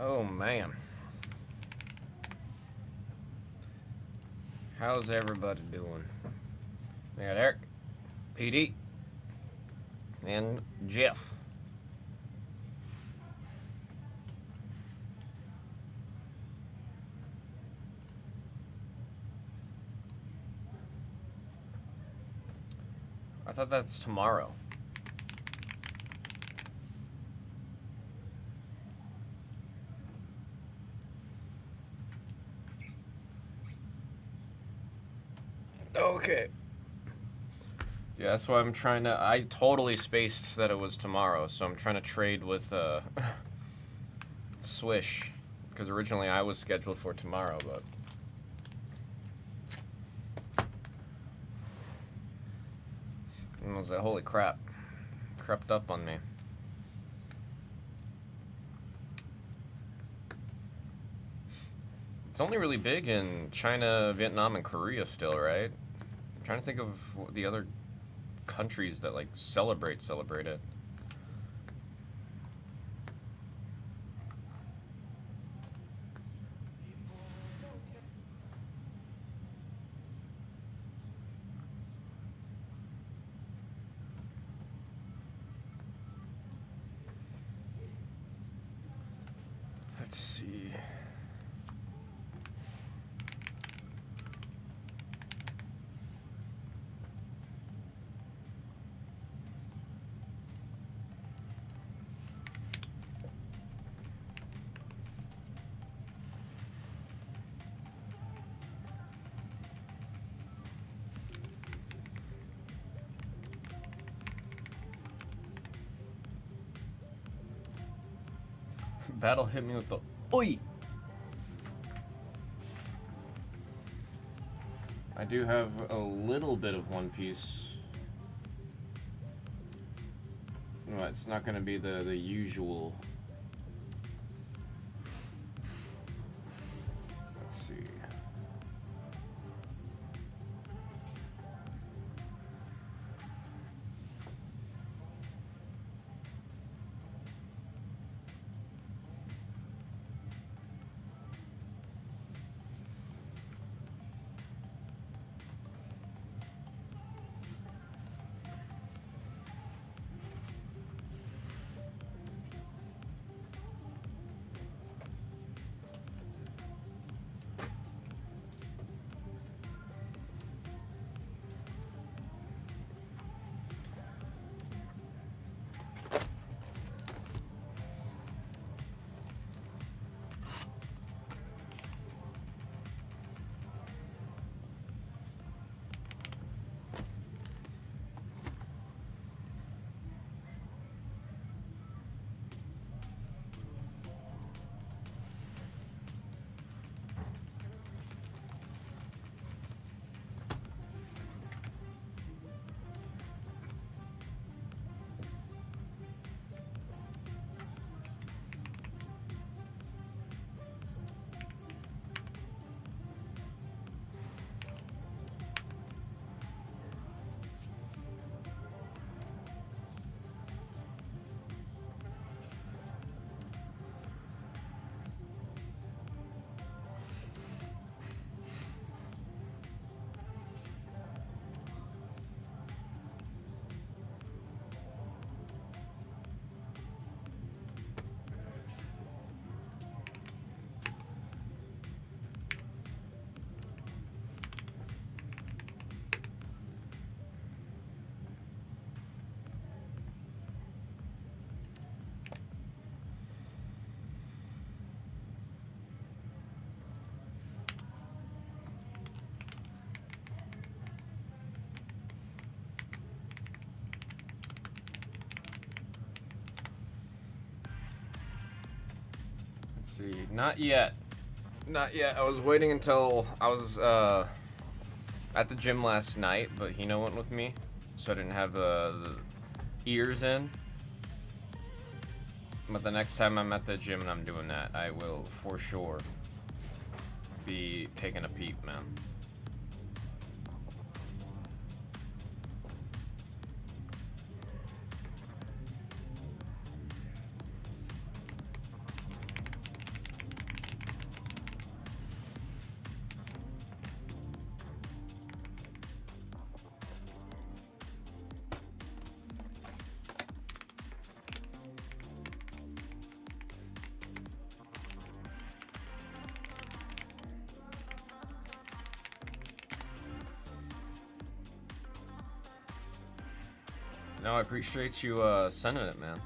Oh man. How's everybody doing? We got Eric, PD, and Jeff. I thought that's tomorrow. Okay. Yeah, that's why I'm trying to... I totally spaced that it was tomorrow, so I'm trying to trade with Swish. Because originally I was scheduled for tomorrow, but... I was like, holy crap. Crept up on me. It's only really big in China, Vietnam, and Korea still, right? I'm trying to think of the other countries that, like, celebrate it. Let's see. Battle hit me with the oi. I do have a little bit of One Piece. No, it's not going to be the usual. Let's see. See, not yet. Not yet. I was waiting until I was at the gym last night, but Hino went with me, so I didn't have the ears in. But the next time I'm at the gym and I'm doing that, I will for sure be taking a peep, man. No, I appreciate you sending it, man.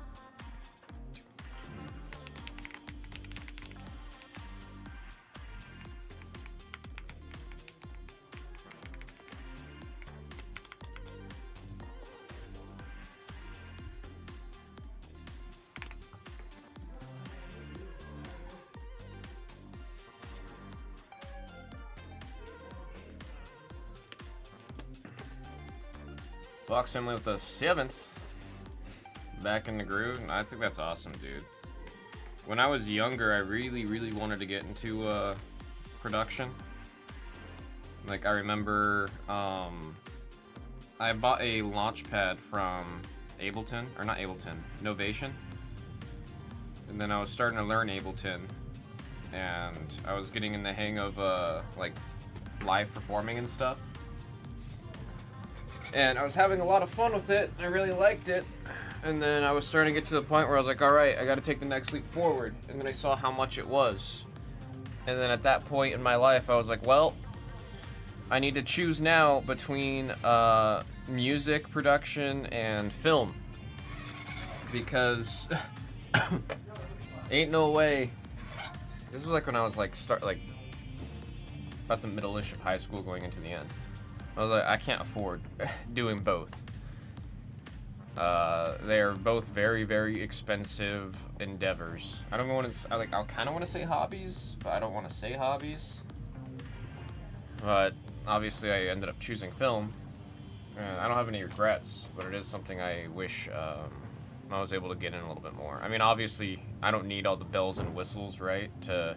Box Emily with the 7th. Back in the groove. I think that's awesome, dude. When I was younger, I really wanted to get into production. Like, I remember I bought a launch pad from Ableton, or not Ableton, Novation. And then I was starting to learn Ableton. And I was getting in the hang of like live performing and stuff. And I was having a lot of fun with it. I really liked it. And then I was starting to get to the point where I was like, all right, I got to take the next leap forward. And then I saw how much it was. And then at that point in my life, I was like, well, I need to choose now between music production and film. Because ain't no way. This was like when I was like about the middle-ish of high school going into the end. I was like, I can't afford doing both. They are both very, very expensive endeavors. I don't want to like. I kind of want to say hobbies, but I don't want to say hobbies. But obviously, I ended up choosing film. I don't have any regrets, but it is something I wish I was able to get in a little bit more. I mean, obviously, I don't need all the bells and whistles, right, to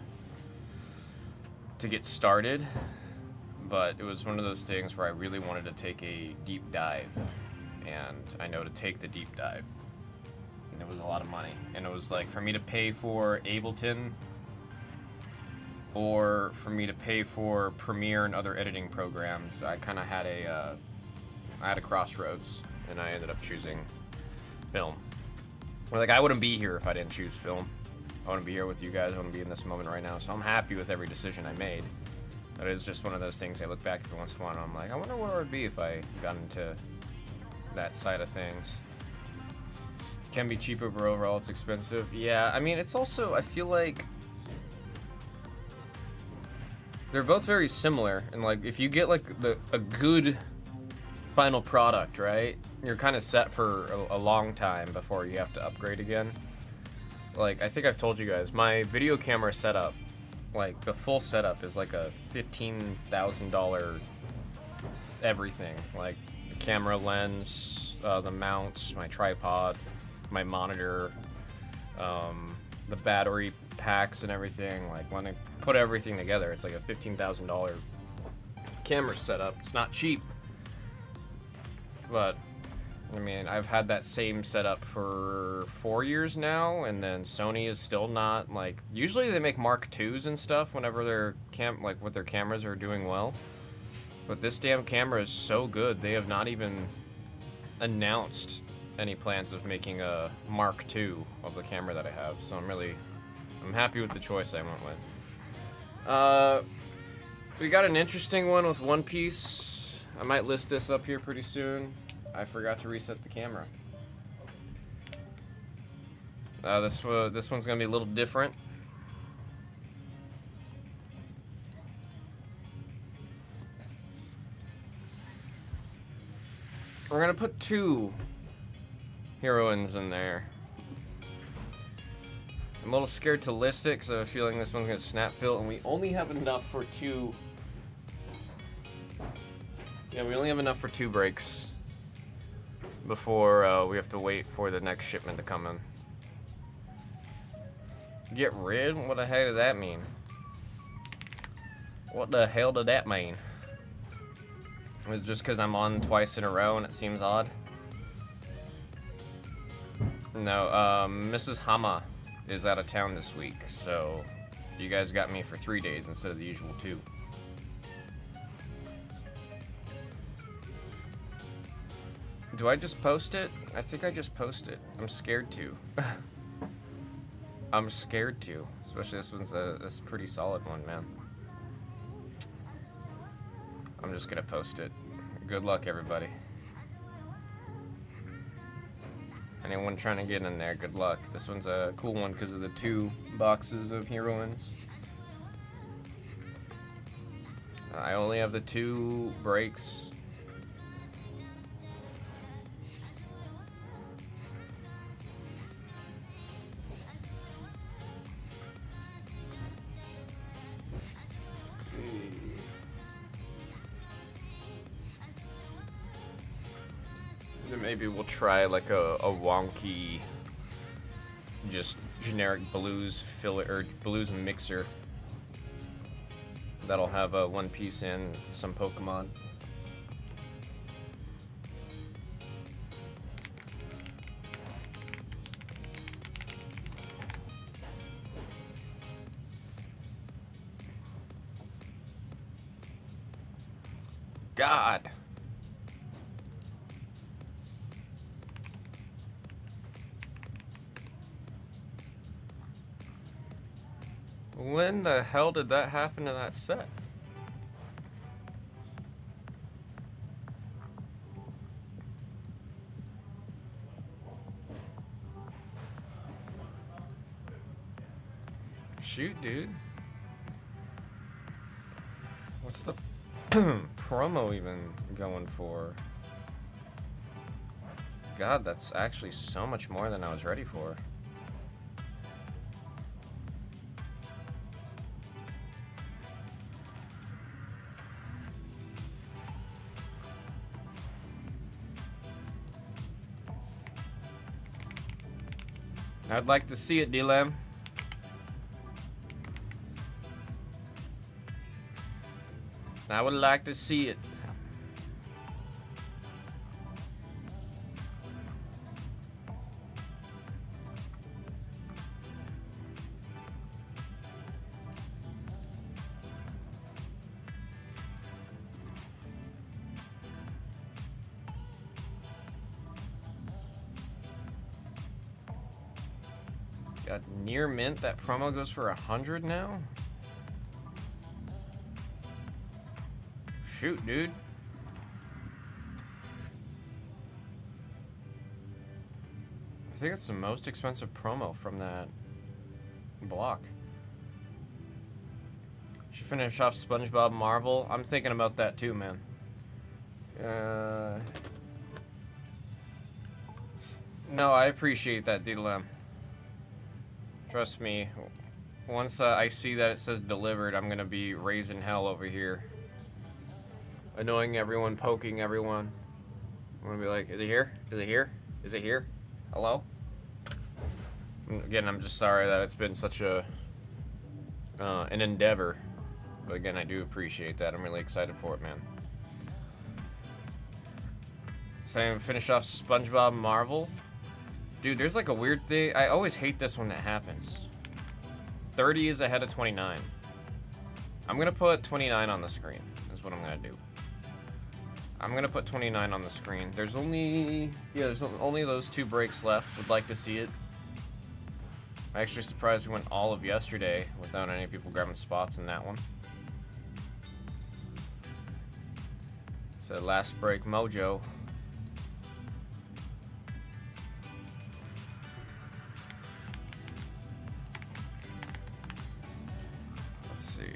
get started. But it was one of those things where I really wanted to take a deep dive. And I know to take the deep dive. And it was a lot of money. And it was like, for me to pay for Ableton, or for me to pay for Premiere and other editing programs, I kind of had a crossroads, and I ended up choosing film. Well, like, I wouldn't be here if I didn't choose film. I wouldn't be here with you guys. I wouldn't be in this moment right now. So I'm happy with every decision I made. But it is just one of those things I look back every once in a while and I'm like, I wonder where it would be if I got into that side of things. Can be cheaper, but overall it's expensive. Yeah, I mean, it's also, I feel like they're both very similar. And like, if you get like a good final product, right, you're kind of set for a long time before you have to upgrade again. Like, I think I've told you guys, my video camera setup, like the full setup is like a $15,000 everything. Like the camera lens, the mounts, my tripod, my monitor, the battery packs and everything. Like when I put everything together, it's like a $15,000 camera setup. It's not cheap. But, I mean, I've had that same setup for 4 years now, and then Sony is still not, like, usually they make Mark IIs and stuff whenever their with their cameras are doing well. But this damn camera is so good, they have not even announced any plans of making a Mark II of the camera that I have, so I'm happy with the choice I went with. We got an interesting one with One Piece. I might list this up here pretty soon. I forgot to reset the camera. This one's gonna be a little different. We're gonna put 2 heroines in there. I'm a little scared to list it because I have a feeling this one's gonna snap fill, and we only have enough for 2. Yeah, we only have enough for 2 breaks before we have to wait for the next shipment to come in. Get rid? What the hell does that mean? What the hell did that mean? It's just because I'm on twice in a row and it seems odd. No, Mrs. Hama is out of town this week, so you guys got me for 3 days instead of the usual 2. Do I just post it? I think I just post it. I'm scared to. I'm scared to. Especially this one's a pretty solid one, man. I'm just gonna post it. Good luck, everybody. Anyone trying to get in there, good luck. This one's a cool one because of the 2 boxes of heroines. I only have the 2 breaks. Maybe we'll try like a wonky, just generic blues filler or blues mixer that'll have a One Piece and some Pokemon. God. When the hell did that happen to that set? Shoot, dude. What's the promo even going for? God, that's actually so much more than I was ready for. I'd like to see it, D-Lam. I would like to see it. Got near mint. That promo goes for 100 now. Shoot, dude. I think it's the most expensive promo from that block. Should finish off SpongeBob Marvel. I'm thinking about that too, man. No, I appreciate that, D-Lam. Trust me, once I see that it says delivered, I'm gonna be raising hell over here. Annoying everyone, poking everyone. I'm gonna be like, is it here? Is it here? Is it here? Hello? Again, I'm just sorry that it's been such a an endeavor. But again, I do appreciate that. I'm really excited for it, man. So finish off SpongeBob Marvel. Dude, there's like a weird thing. I always hate this when that happens. 30 is ahead of 29. I'm gonna put 29 on the screen, is what I'm gonna do. I'm gonna put 29 on the screen. There's only those 2 breaks left. Would like to see it. I'm actually surprised we went all of yesterday without any people grabbing spots in that one. So last break mojo. Let's see.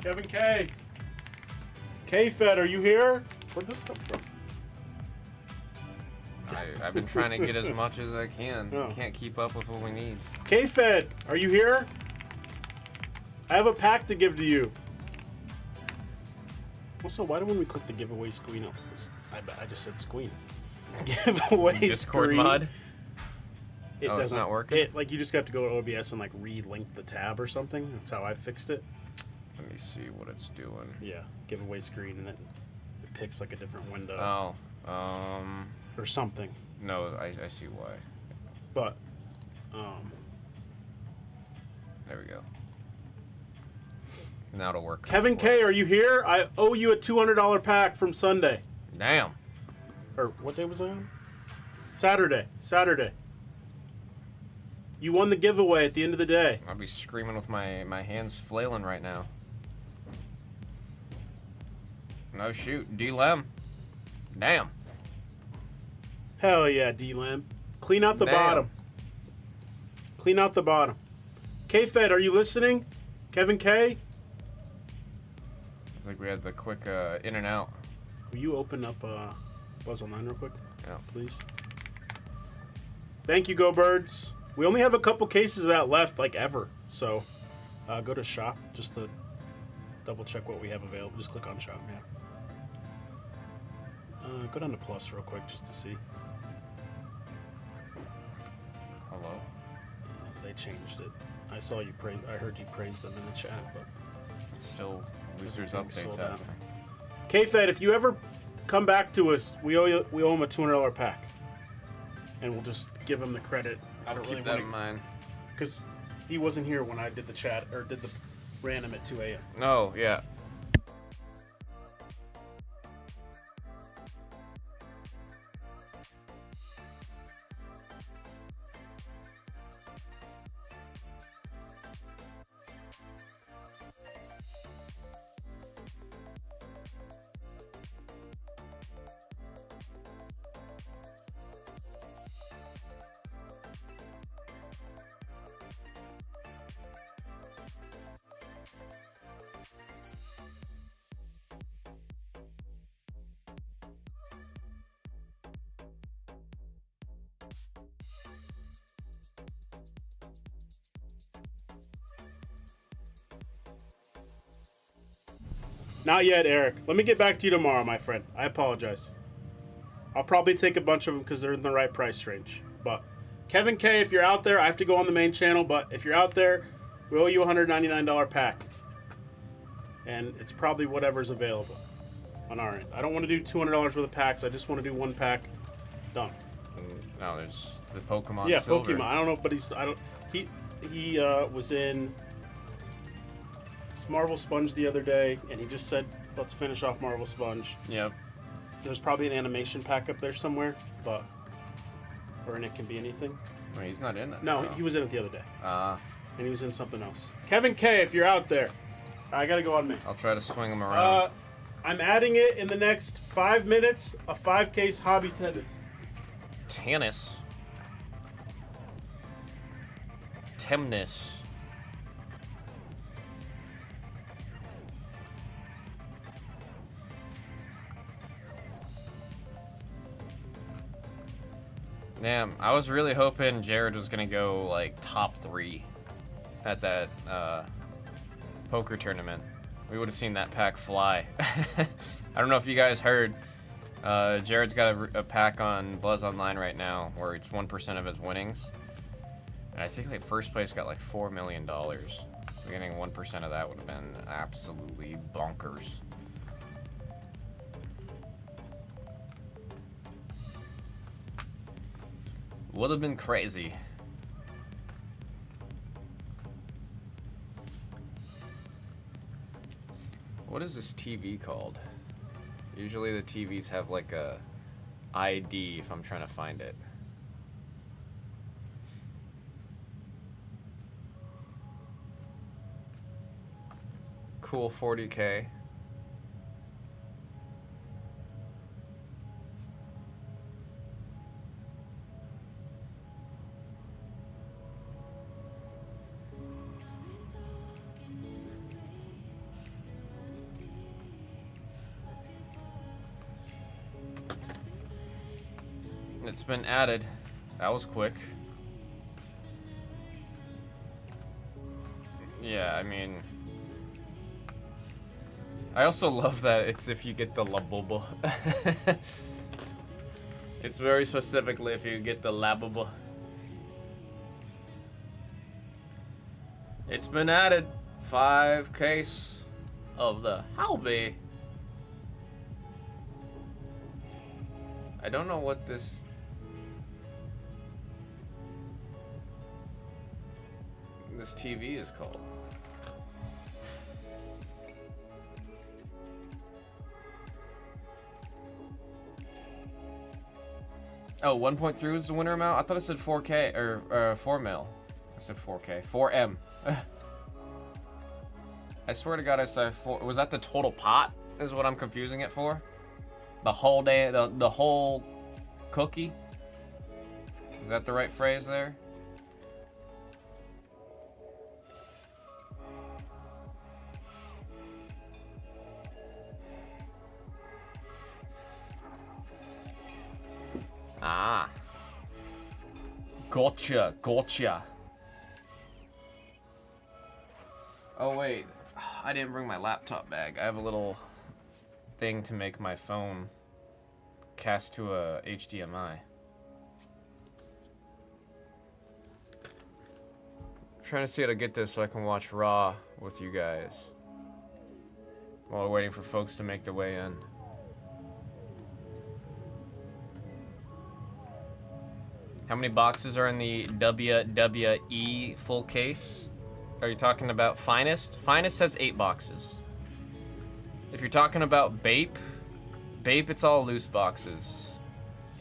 Kevin K. K-Fed, are you here? Where'd this come from? I've been trying to get as much as I can. Oh. Can't keep up with what we need. K-Fed, are you here? I have a pack to give to you. Also, why do when we click the giveaway screen up? I just said screen. Giveaway Discord screen. mod. It's not working? Like you just have to go to OBS and like re-link the tab or something. That's how I fixed it. Let me see what it's doing. Yeah, giveaway screen, and then it picks like a different window. Oh, or something. no, I see why. But, There we go. Now it'll work. Kevin K, are you here? I owe you a $200 pack from Sunday. Damn. Or what day was I on? Saturday. Saturday. You won the giveaway at the end of the day. I'll be screaming with my hands flailing right now. No shoot, D-Lem. Damn. Hell yeah, D-Lam. Clean out the Damn. bottom. Clean out the bottom. K-Fed, are you listening? Kevin K? I think we had the quick in and out. Will you open up Buzz Online real quick? Yeah. Please. Thank you, Go Birds. We only have a couple cases of that left, like ever. So go to shop just to double check what we have available. Just click on shop, yeah. Go down to plus real quick just to see. Hello? They changed it. I saw you praise. I heard you praise them in the chat, but It's still Boosters everything's updates sold out. happening. K-Fed, if you ever come back to us, we owe him a $200 pack, and we'll just give him the credit. I don't Keep really that want in mind. because he wasn't here when I did the chat or did the random at 2 a.m. No, yeah. Not yet, Eric. Let me get back to you tomorrow, my friend. I apologize. I'll probably take a bunch of them because they're in the right price range. But Kevin K, if you're out there, I have to go on the main channel. But if you're out there, we owe you a $199 pack. And it's probably whatever's available on our end. I don't want to do $200 worth of packs. I just want to do one pack. Done. No, there's the Pokemon Yeah, Silver. Pokemon. I don't know, but he was in Marvel Sponge the other day, and he just said, let's finish off Marvel Sponge. Yep. There's probably an animation pack up there somewhere, but... Or in it can be anything. Wait, he's not in that. No, he was in it the other day. Ah. And he was in something else. Kevin K, if you're out there, I gotta go on me. I'll try to swing him around. I'm adding it in the next 5 minutes, a 5-case hobby tennis. Tennis? Temnis. Damn, I was really hoping Jared was gonna go like top 3 at that poker tournament. We would have seen that pack fly. I don't know if you guys heard. Jared's got a pack on Blez Online right now where it's 1% of his winnings. And I think like first place got like $4 million. So getting 1% of that would have been absolutely bonkers. Would have been crazy. What is this TV called? Usually the TVs have like a ID if I'm trying to find it. Cool 40K. It's been added. That was quick. Yeah, I mean... I also love that it's if you get the Labubu. It's very specifically if you get the Labubu. It's been added. 5 case of the hobby. I don't know what this... this TV is called. Oh, 1.3 was the winner amount? I thought it said 4K, or 4 mil. I said 4K. 4M. I swear to God I said 4. Was that the total pot? Is what I'm confusing it for? The whole day, the whole cookie? Is that the right phrase there? Ah. Gotcha, gotcha. Oh wait, I didn't bring my laptop bag. I have a little thing to make my phone cast to a HDMI. I'm trying to see how to get this so I can watch Raw with you guys while we're waiting for folks to make their way in. How many boxes are in the WWE full case? Are you talking about Finest? Finest has 8 boxes. If you're talking about Bape, it's all loose boxes.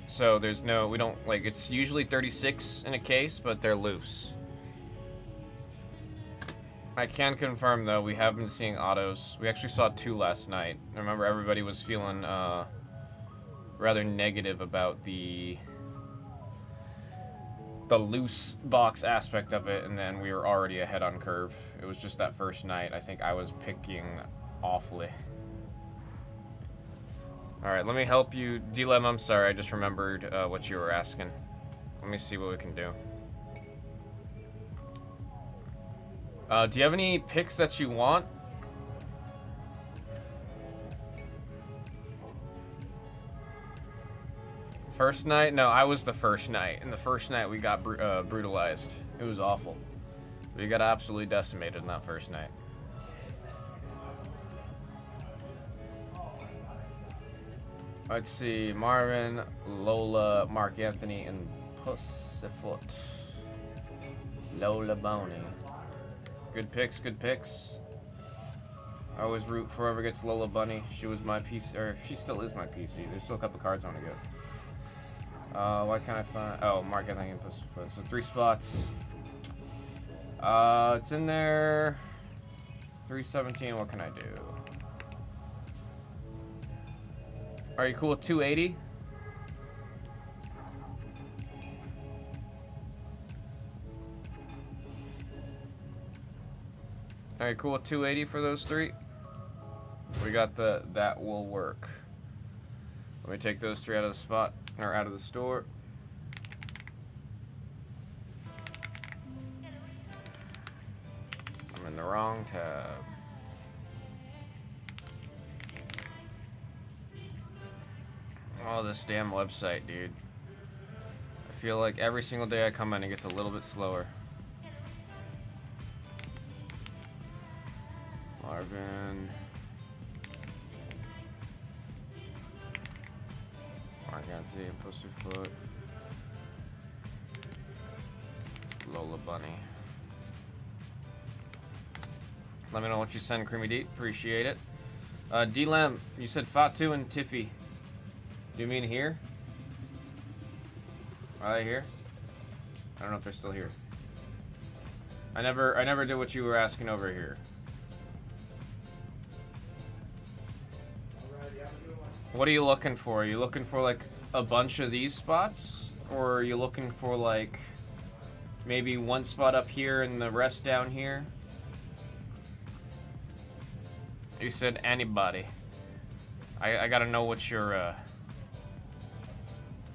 So there's no, we don't, like, it's usually 36 in a case, but they're loose. I can confirm, though, we have been seeing autos. We actually saw 2 last night. I remember everybody was feeling rather negative about the loose box aspect of it, and then we were already ahead on curve. It was just that first night. I think I was picking awfully. Alright, let me help you. D-Lem, I'm sorry, I just remembered what you were asking. Let me see what we can do. Do you have any picks that you want? First night? No, I was the first night. And the first night we got brutalized. It was awful. We got absolutely decimated in that first night. Let's see. Marvin, Lola, Mark Anthony, and Pussyfoot. Lola Boney. Good picks, good picks. I always root for whoever gets Lola Bunny. She was my PC, or she still is my PC. There's still a couple cards I want to get. Why can't I find? Oh, Mark Anthony and Pussyfoot. So 3 spots. It's in there. 317. What can I do? Are you cool with 280? Are you cool with 280 for those 3? We got that will work. Let me take those 3 out of the spot, or out of the store. I'm in the wrong tab. Oh, this damn website, dude. I feel like every single day I come in, it gets a little bit slower. Marvin. Mark Anthony, Pussyfoot. Lola Bunny. Let me know what you send, Creamy D. Appreciate it. D-Lam, you said Fatu and Tiffy. Do you mean here? Are they here? I don't know if they're still here. I never did what you were asking over here. What are you looking for? Are you looking for like a bunch of these spots? Or are you looking for like maybe one spot up here and the rest down here? You said anybody. I gotta know what you're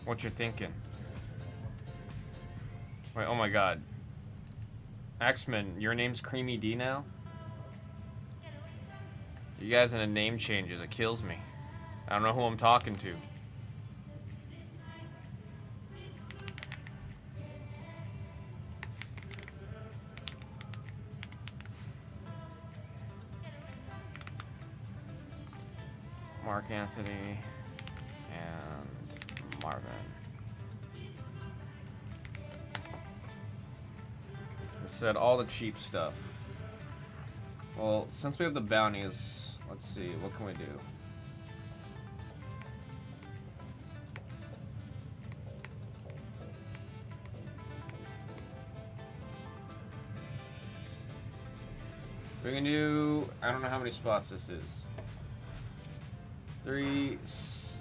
thinking. Wait, oh my god. X-Men, your name's Creamy D now? You guys in the name changes, it kills me. I don't know who I'm talking to. Mark Anthony and Marvin. It said all the cheap stuff. Well, since we have the bounties, let's see, what can we do? We can do, I don't know how many spots this is. 3, 6,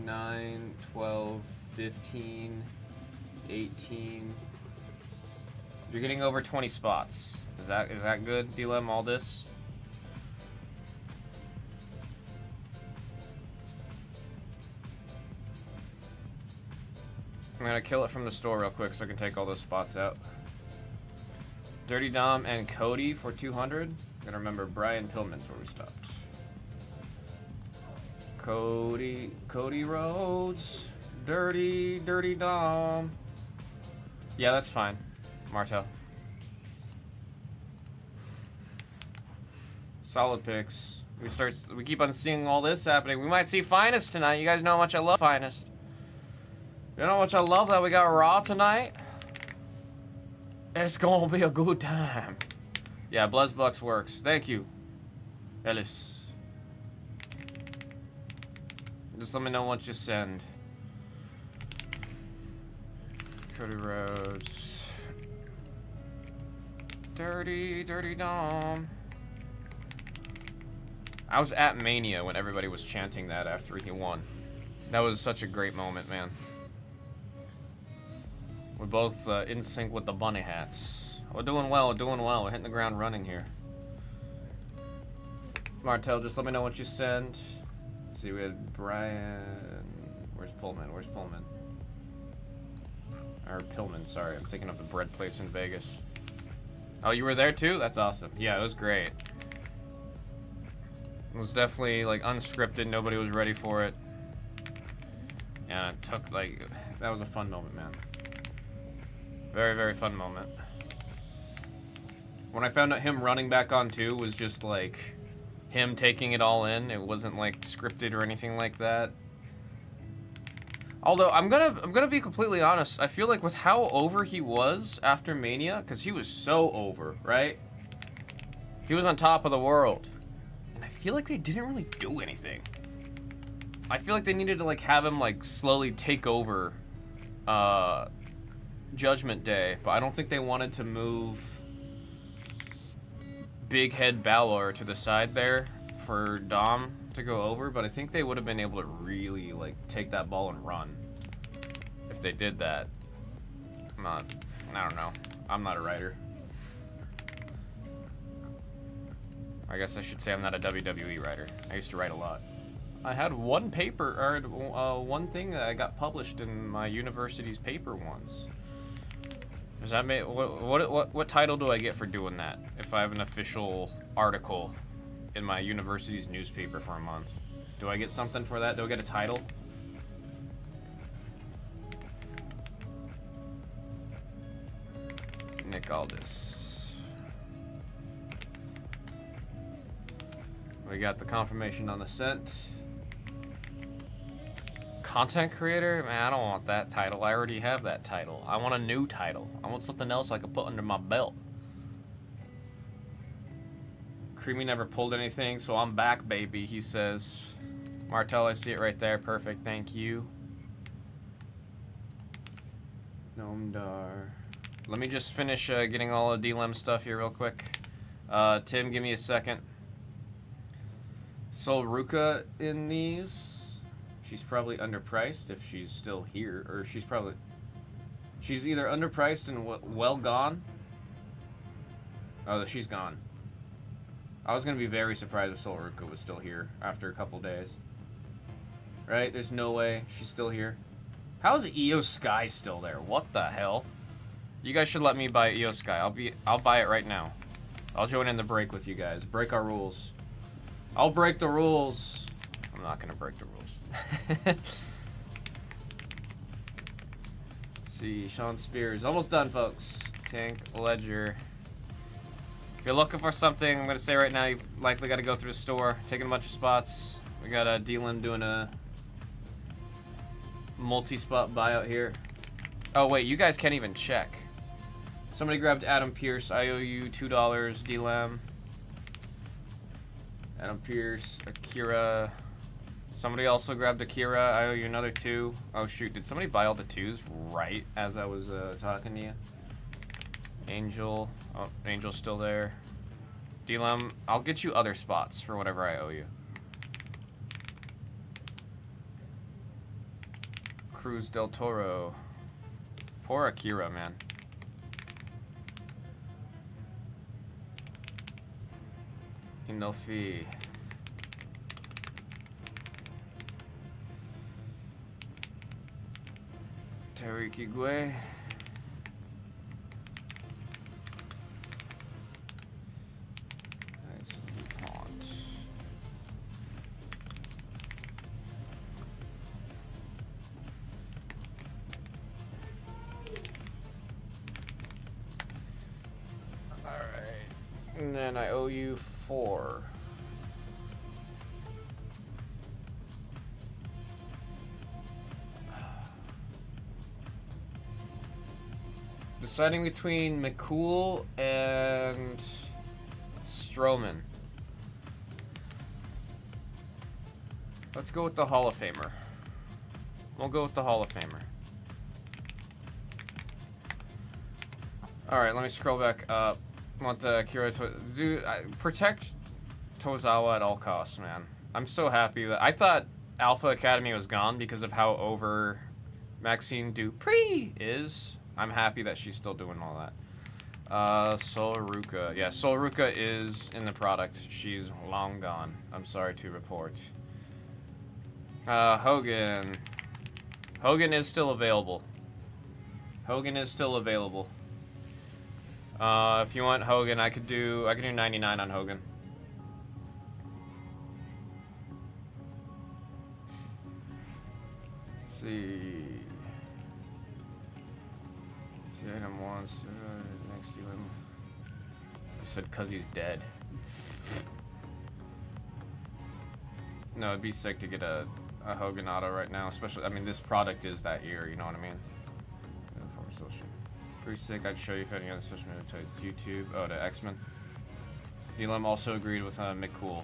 9, 12, 15, 18. You're getting over 20 spots. Is that good, D-Lem, all this? I'm gonna kill it from the store real quick so I can take all those spots out. Dirty Dom and Cody for 200. Gotta remember Brian Pillman's where we stopped. Cody Rhodes, Dirty Dom. Yeah, that's fine, Martel. Solid picks. We keep on seeing all this happening. We might see Finest tonight. You guys know how much I love Finest. You know how much I love that we got Raw tonight? It's gonna be a good time. Yeah, Blez Bucks works. Thank you, Ellis. Just let me know what you send. Cody Rhodes. Dirty Dom. I was at Mania when everybody was chanting that after he won. That was such a great moment, man. We're both in sync with the bunny hats. We're doing well, We're hitting the ground running here. Martel, just let me know what you send. Let's see, we had Brian. Where's Pullman? Or Pillman, sorry. I'm thinking of the bread place in Vegas. Oh, you were there too? That's awesome. Yeah, it was great. It was definitely like unscripted. Nobody was ready for it. And it took, like, that was a fun moment, man. Very, very fun moment. When I found out him running back on 2 was just, like, him taking it all in. It wasn't, like, scripted or anything like that. Although, I'm gonna be completely honest. I feel like with how over he was after Mania, because he was so over, right? He was on top of the world. And I feel like they didn't really do anything. I feel like they needed to, like, have him, like, slowly take over Judgment Day. But I don't think they wanted to move Big Head Balor to the side there for Dom to go over. But I think they would have been able to really, like, take that ball and run if they did that. I don't know. I'm not a writer. I guess I should say I'm not a WWE writer. I used to write a lot. I had one paper, or one thing that I got published in my university's paper once. Does that make, what title do I get for doing that? If I have an official article in my university's newspaper for a month, do I get something for that? Do I get a title? Nick Aldis. We got the confirmation on the scent. Content creator? Man, I don't want that title. I already have that title. I want a new title. I want something else I can put under my belt. Creamy never pulled anything, so I'm back, baby, he says. Martel, I see it right there. Perfect, thank you. Nomdar. Let me just finish getting all the DLM stuff here real quick. Tim, give me a second. Sol Ruka in these. She's probably underpriced if she's still here, or she's either underpriced and well gone. Oh, she's gone. I was gonna be very surprised if Sol Ruka was still here after a couple days. Right? There's no way she's still here. How is EO Sky still there? What the hell? You guys should let me buy EO Sky. I'll buy it right now. I'll join in the break with you guys. Break our rules. I'll break the rules. I'm not gonna break the rules. Let's see, Sean Spears. Almost done, folks. Tank Ledger. If you're looking for something, I'm going to say right now, you likely got to go through the store, taking a bunch of spots. We got Dylan doing a multi-spot buyout here. Oh, wait, you guys can't even check. Somebody grabbed Adam Pierce. I owe you $2, DLM. Adam Pierce, Akira. Somebody also grabbed Akira. I owe you another 2. Oh, shoot. Did somebody buy all the 2s right as I was talking to you? Angel. Oh, Angel's still there. DLM, I'll get you other spots for whatever I owe you. Cruz del Toro. Poor Akira, man. Inofi. Tariq Igwe. Nice. Pont. Alright. And then I owe you 4. Deciding between McCool and Strowman. Let's go with the Hall of Famer. We'll go with the Hall of Famer. Alright, let me scroll back up. I want the Akira dude, protect Tozawa at all costs, man. I'm so happy that I thought Alpha Academy was gone because of how over Maxine Dupree is. I'm happy that she's still doing all that. Sol Ruka. Yeah, Sol Ruka is in the product. She's long gone. I'm sorry to report. Hogan. Hogan is still available. Hogan is still available. If you want Hogan, I could do 99 on Hogan. See. See item once. Next to him. You said cause he's dead. No, it'd be sick to get a Hogan auto right now, especially. I mean, this product is that year. You know what I mean? Pretty sick. I'd show you if any other social media types. YouTube. Oh, to X-Men. Dylan also agreed with McCool.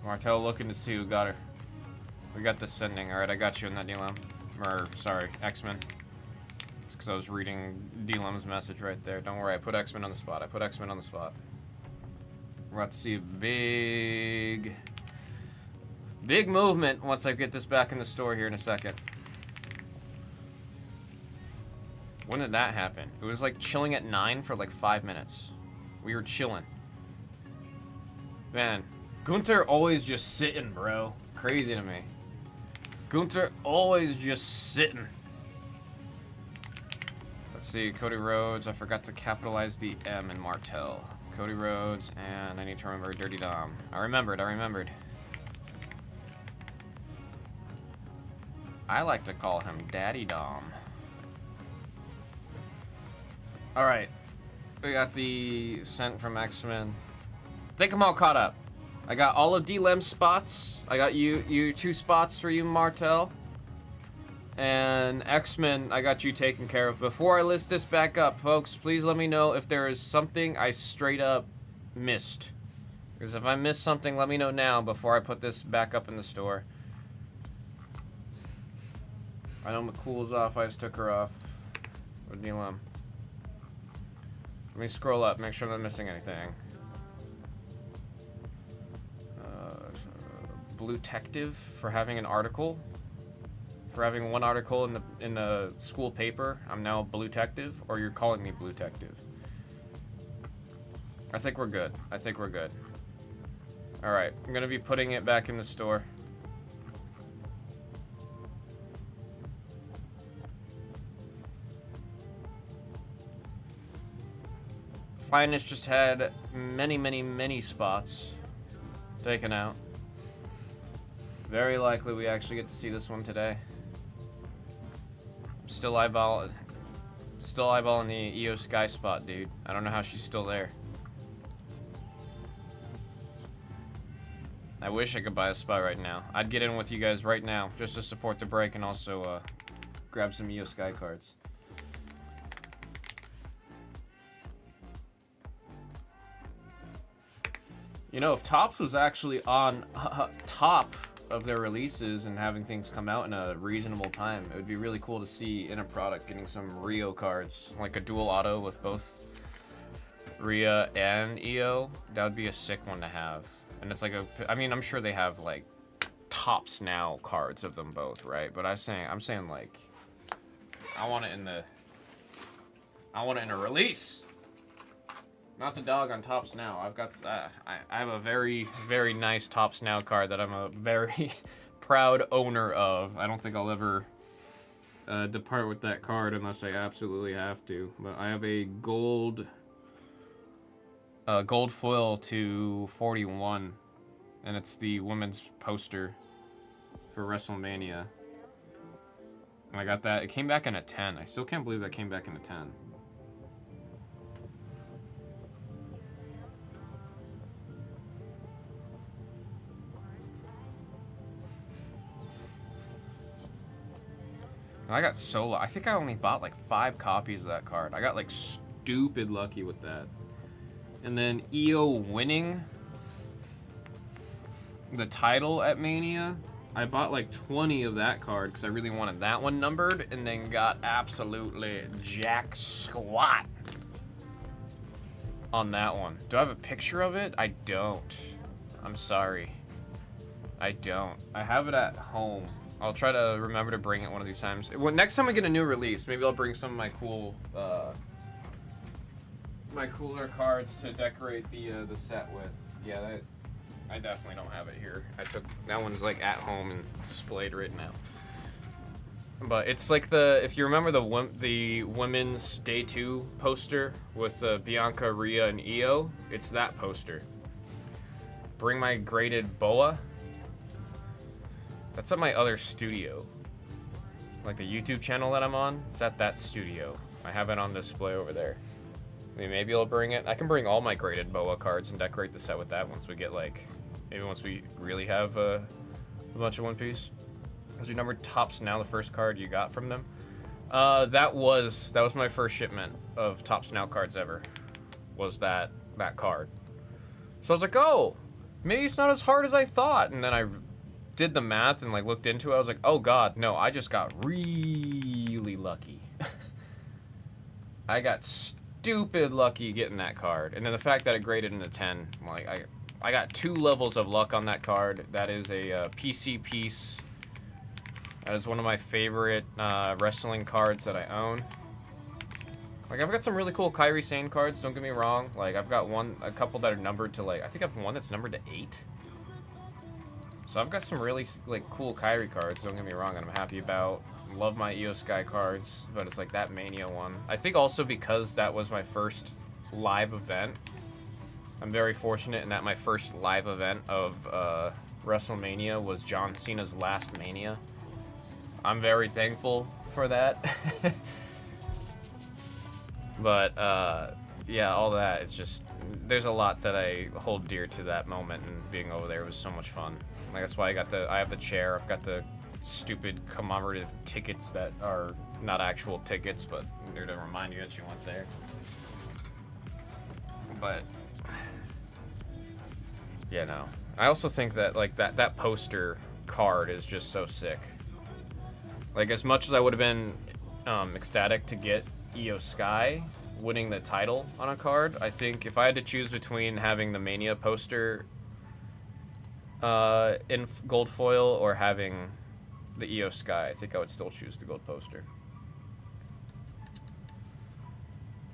Martel looking to see who got her. We got the sending. Alright, I got you in that Dylan. Or, sorry, X-Men. It's because I was reading Dylan's message right there. Don't worry, I put X-Men on the spot. I put X-Men on the spot. We're about to see a big movement once I get this back in the store here in a second. When did that happen? It was like chilling at 9 for like 5 minutes. We were chilling. Man, Gunther always just sitting, bro. Crazy to me. Gunther always just sitting. Let's see, Cody Rhodes. I forgot to capitalize the M in Martel. Cody Rhodes, and I need to remember Dirty Dom. I remembered. I like to call him Daddy Dom. Alright. We got the sent from X-Men. I think I'm all caught up. I got all of D-Lem's spots. I got you 2 spots for you, Martel. And X-Men, I got you taken care of. Before I list this back up, folks, please let me know if there is something I straight up missed. Because if I missed something, let me know now before I put this back up in the store. I know McCool's off, I just took her off. With D-Lem. Let me scroll up, make sure I'm not missing anything. Blue Tective for having an article. For having one article in the school paper, I'm now Blue Tective, or you're calling me Blue Tective. I think we're good. Alright, I'm gonna be putting it back in the store. Finest just had many spots taken out. Very likely we actually get to see this one today. Still eyeballing the EO Sky spot, dude. I don't know how she's still there. I wish I could buy a spot right now. I'd get in with you guys right now just to support the break and also grab some EO Sky cards. You know, if Topps was actually on top of their releases and having things come out in a reasonable time, it would be really cool to see in a product getting some Rio cards, like a dual auto with both Rhea and EO. That would be a sick one to have. And it's like I mean, I'm sure they have like Topps now cards of them both, right? But I'm saying like, I want it in a release. Not the dog on Topps Now. I've got I have a very nice Topps Now card that I'm a very proud owner of. I don't think I'll ever depart with that card unless I absolutely have to. But I have a gold foil to 41, and it's the women's poster for WrestleMania. And I got that. It came back in a 10. I still can't believe that came back in a 10. I got so I think I only bought like 5 copies of that card. I got like stupid lucky with that. And then EO winning the title at Mania. I bought like 20 of that card because I really wanted that one numbered, and then got absolutely jack squat on that one. Do I have a picture of it? I don't. I'm sorry. I don't. I have it at home. I'll try to remember to bring it one of these times. Next time I get a new release, maybe I'll bring some of my cool, my cooler cards to decorate the set with. Yeah, I definitely don't have it here. That one's like at home and displayed right now. But it's like if you remember the women's Day 2 poster with Bianca, Rhea, and EO, it's that poster. bring my graded boa. That's at my other studio. Like the YouTube channel that I'm on, it's at that studio. I have it on display over there. I mean, maybe I'll bring it. I can bring all my graded boa cards and decorate the set with that once we get like, maybe once we really have a bunch of One Piece. Was your numbered Tops Now the first card you got from them? That was my first shipment of Tops Now cards ever. Was that card. So I was like, oh, maybe it's not as hard as I thought. And then I did the math and like looked into it. I was like, oh god, no, I just got really lucky. I got stupid lucky getting that card. And then the fact that it graded in a 10, like I got 2 levels of luck on that card. That is a PC piece. That is one of my favorite wrestling cards that I own. Like, I've got some really cool Kairi Sane cards, don't get me wrong. Like, I've got a couple that are numbered to, like, I think I have one that's numbered to 8. So I've got some really, like, cool Kairi cards, don't get me wrong, that I'm happy about. Love my Io Sky cards, but it's like that Mania one. I think also because that was my first live event, I'm very fortunate in that my first live event of WrestleMania was John Cena's last Mania. I'm very thankful for that. But, yeah, all that, it's just, there's a lot that I hold dear to that moment, and being over there was so much fun. Like, that's why I have the chair, I've got the stupid commemorative tickets that are not actual tickets, but they're to remind you that you went there. But, yeah, no. I also think that, like, that poster card is just so sick. Like, as much as I would have been ecstatic to get Io Sky winning the title on a card, I think if I had to choose between having the Mania poster in gold foil or having the Io Sky, I think I would still choose the gold poster.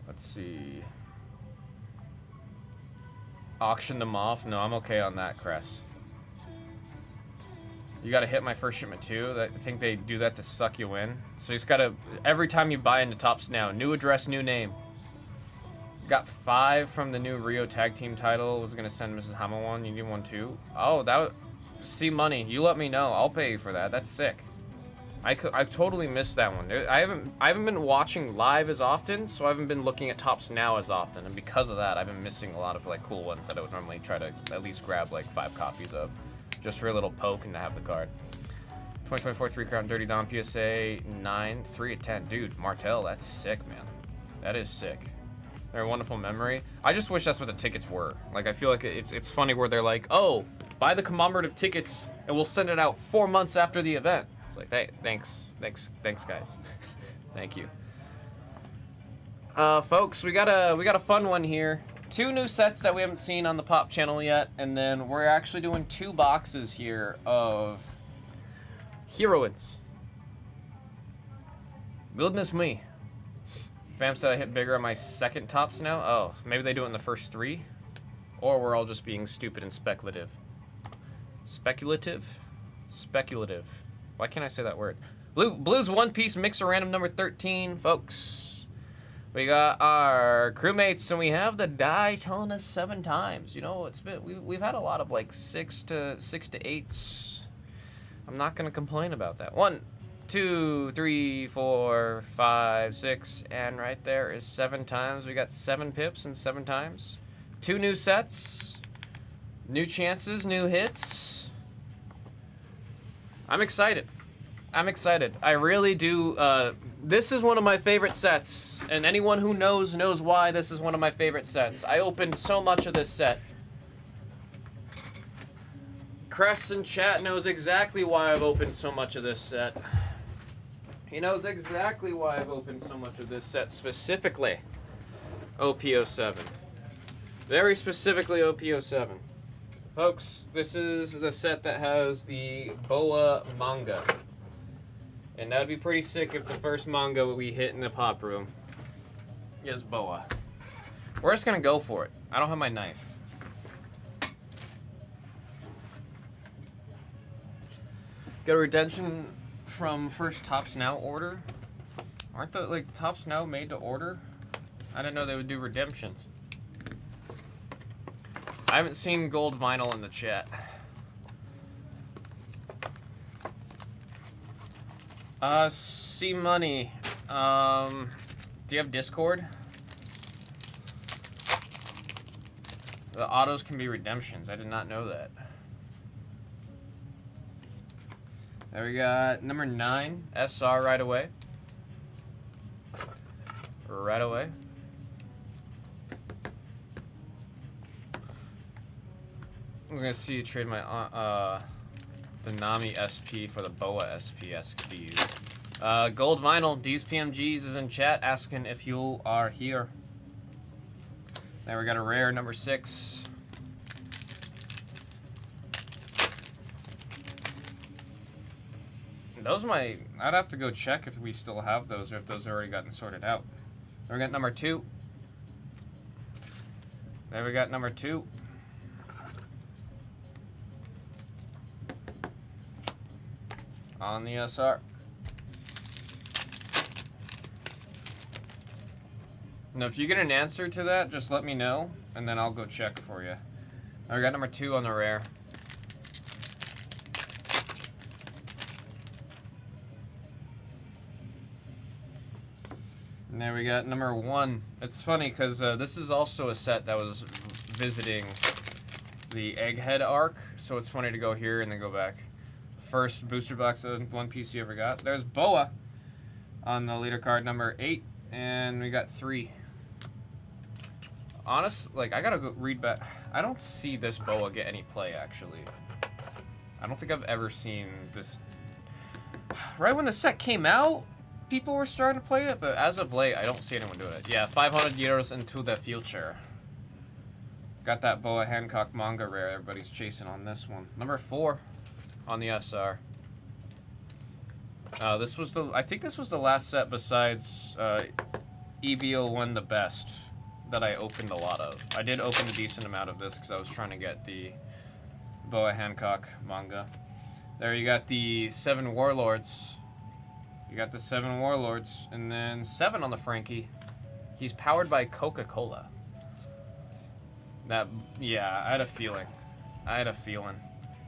Let's see. Auction them off? No, I'm okay on that, Cress. You gotta hit my first shipment too. I think they do that to suck you in. So you just gotta, every time you buy into Tops Now, new address, new name. Got 5 from the new Rio Tag Team title. Was gonna send Mrs. Hama one. You need one too? Oh, that would, see money. You let me know. I'll pay you for that. That's sick. I totally missed that one. I haven't been watching live as often, so I haven't been looking at Tops Now as often, and because of that, I've been missing a lot of like cool ones that I would normally try to at least grab like 5 copies of. Just for a little poke and to have the card. 2024 3-crown Dirty Dom PSA 9, 3 at 10. Dude, Martel, that's sick, man. That is sick. They're a wonderful memory. I just wish that's what the tickets were. Like, I feel like it's funny where they're like, oh, buy the commemorative tickets and we'll send it out 4 months after the event. It's like, hey, thanks, guys. Thank you. Folks, we got a fun one here. 2 new sets that we haven't seen on the Pop channel yet, and then we're actually doing 2 boxes here of heroines. Goodness me. Fam said I hit bigger on my second Tops Now. Oh, maybe they do it in the first 3? Or we're all just being stupid and speculative. Speculative? Speculative. Why can't I say that word? Blue's One Piece Mixer Random number 13, folks. We got our crewmates, and we have the Daytona 7 times. You know, it's been we've had a lot of like 6 to 8s. I'm not gonna complain about that. 1, 2, 3, 4, 5, 6, and right there is 7 times. We got 7 pips and 7 times. 2 new sets, new chances, new hits. I'm excited. I really do. This is one of my favorite sets, and anyone who knows why this is one of my favorite sets. I opened so much of this set. Cress in chat knows exactly why I've opened so much of this set. He knows exactly why I've opened so much of this set, specifically OP07. Very specifically OP07. Folks, this is the set that has the Boa manga. And that'd be pretty sick if the first manga we hit in the pop room is Boa. We're just gonna go for it. I don't have my knife. Got a redemption from first Tops Now order. Aren't the like Tops Now made to order? I didn't know they would do redemptions. I haven't seen gold vinyl in the chat. C Money. Do you have Discord? The autos can be redemptions. I did not know that. There we got number 9, SR right away. Right away. I'm gonna see you trade my the Nami SP for the Boa SP SKU. Gold Vinyl, D's PMGs is in chat asking if you are here. There we got a rare number 6. Those might, I'd have to go check if we still have those or if those have already gotten sorted out. There we got number 2. There we got number 2. On the SR. Now, if you get an answer to that, just let me know, and then I'll go check for you. I got number 2 on the rare. And there we got number 1. It's funny because this is also a set that was visiting the Egghead arc, so it's funny to go here and then go back. First booster box of One Piece you ever got. There's Boa on the leader card number 8, and we got 3. Honest, like, I gotta go read back. I don't see this Boa get any play, actually. I don't think I've ever seen this. Right when the set came out, people were starting to play it, but as of late, I don't see anyone doing it. Yeah, 500 euros into the future. Got that Boa Hancock manga rare everybody's chasing on this one. Number 4 on the SR. This was the, I think this was the last set besides EBO won the best that I opened a lot of. I did open a decent amount of this because I was trying to get the Boa Hancock manga. There you got the 7 Warlords. You got the 7 Warlords, and then 7 on the Frankie. He's powered by Coca-Cola. That, yeah, I had a feeling.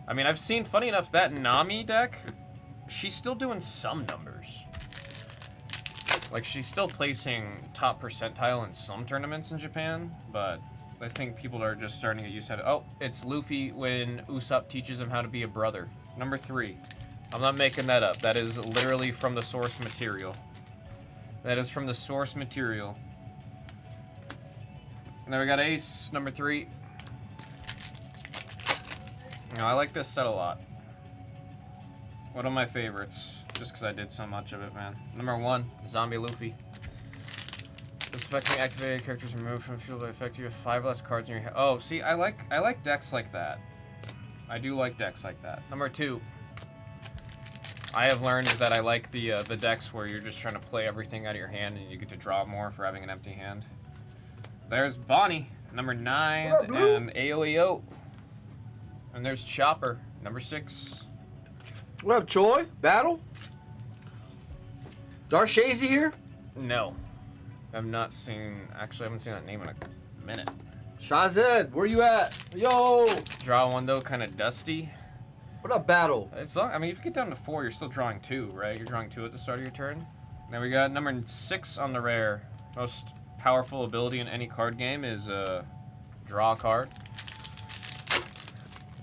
I mean, I've seen, funny enough, that Nami deck, she's still doing some numbers. Like, she's still placing top percentile in some tournaments in Japan, but I think people are just starting to get used to it. Oh, it's Luffy when Usopp teaches him how to be a brother. Number 3. I'm not making that up. That is literally from the source material. That is from the source material. And then we got Ace, number 3. You know, I like this set a lot. One of my favorites. Just because I did so much of it, man. Number 1, Zombie Luffy. This effect can activate characters removed from the field by effect. You have 5 less cards in your hand. Oh, see, I like decks like that. I do like decks like that. Number 2. I have learned that I like the decks where you're just trying to play everything out of your hand and you get to draw more for having an empty hand. There's Bonnie, number 9, and AOEO. And there's Chopper, number 6. What up, Choi? Battle? Darshazy here? No. I've not seen, actually I haven't seen that name in a minute. Shazed, where you at? Yo! Draw 1 though, kind of dusty. What up, Battle? It's long, I mean, if you get down to 4, you're still drawing 2, right? You're drawing 2 at the start of your turn. Then we got number 6 on the rare. Most powerful ability in any card game is draw a card.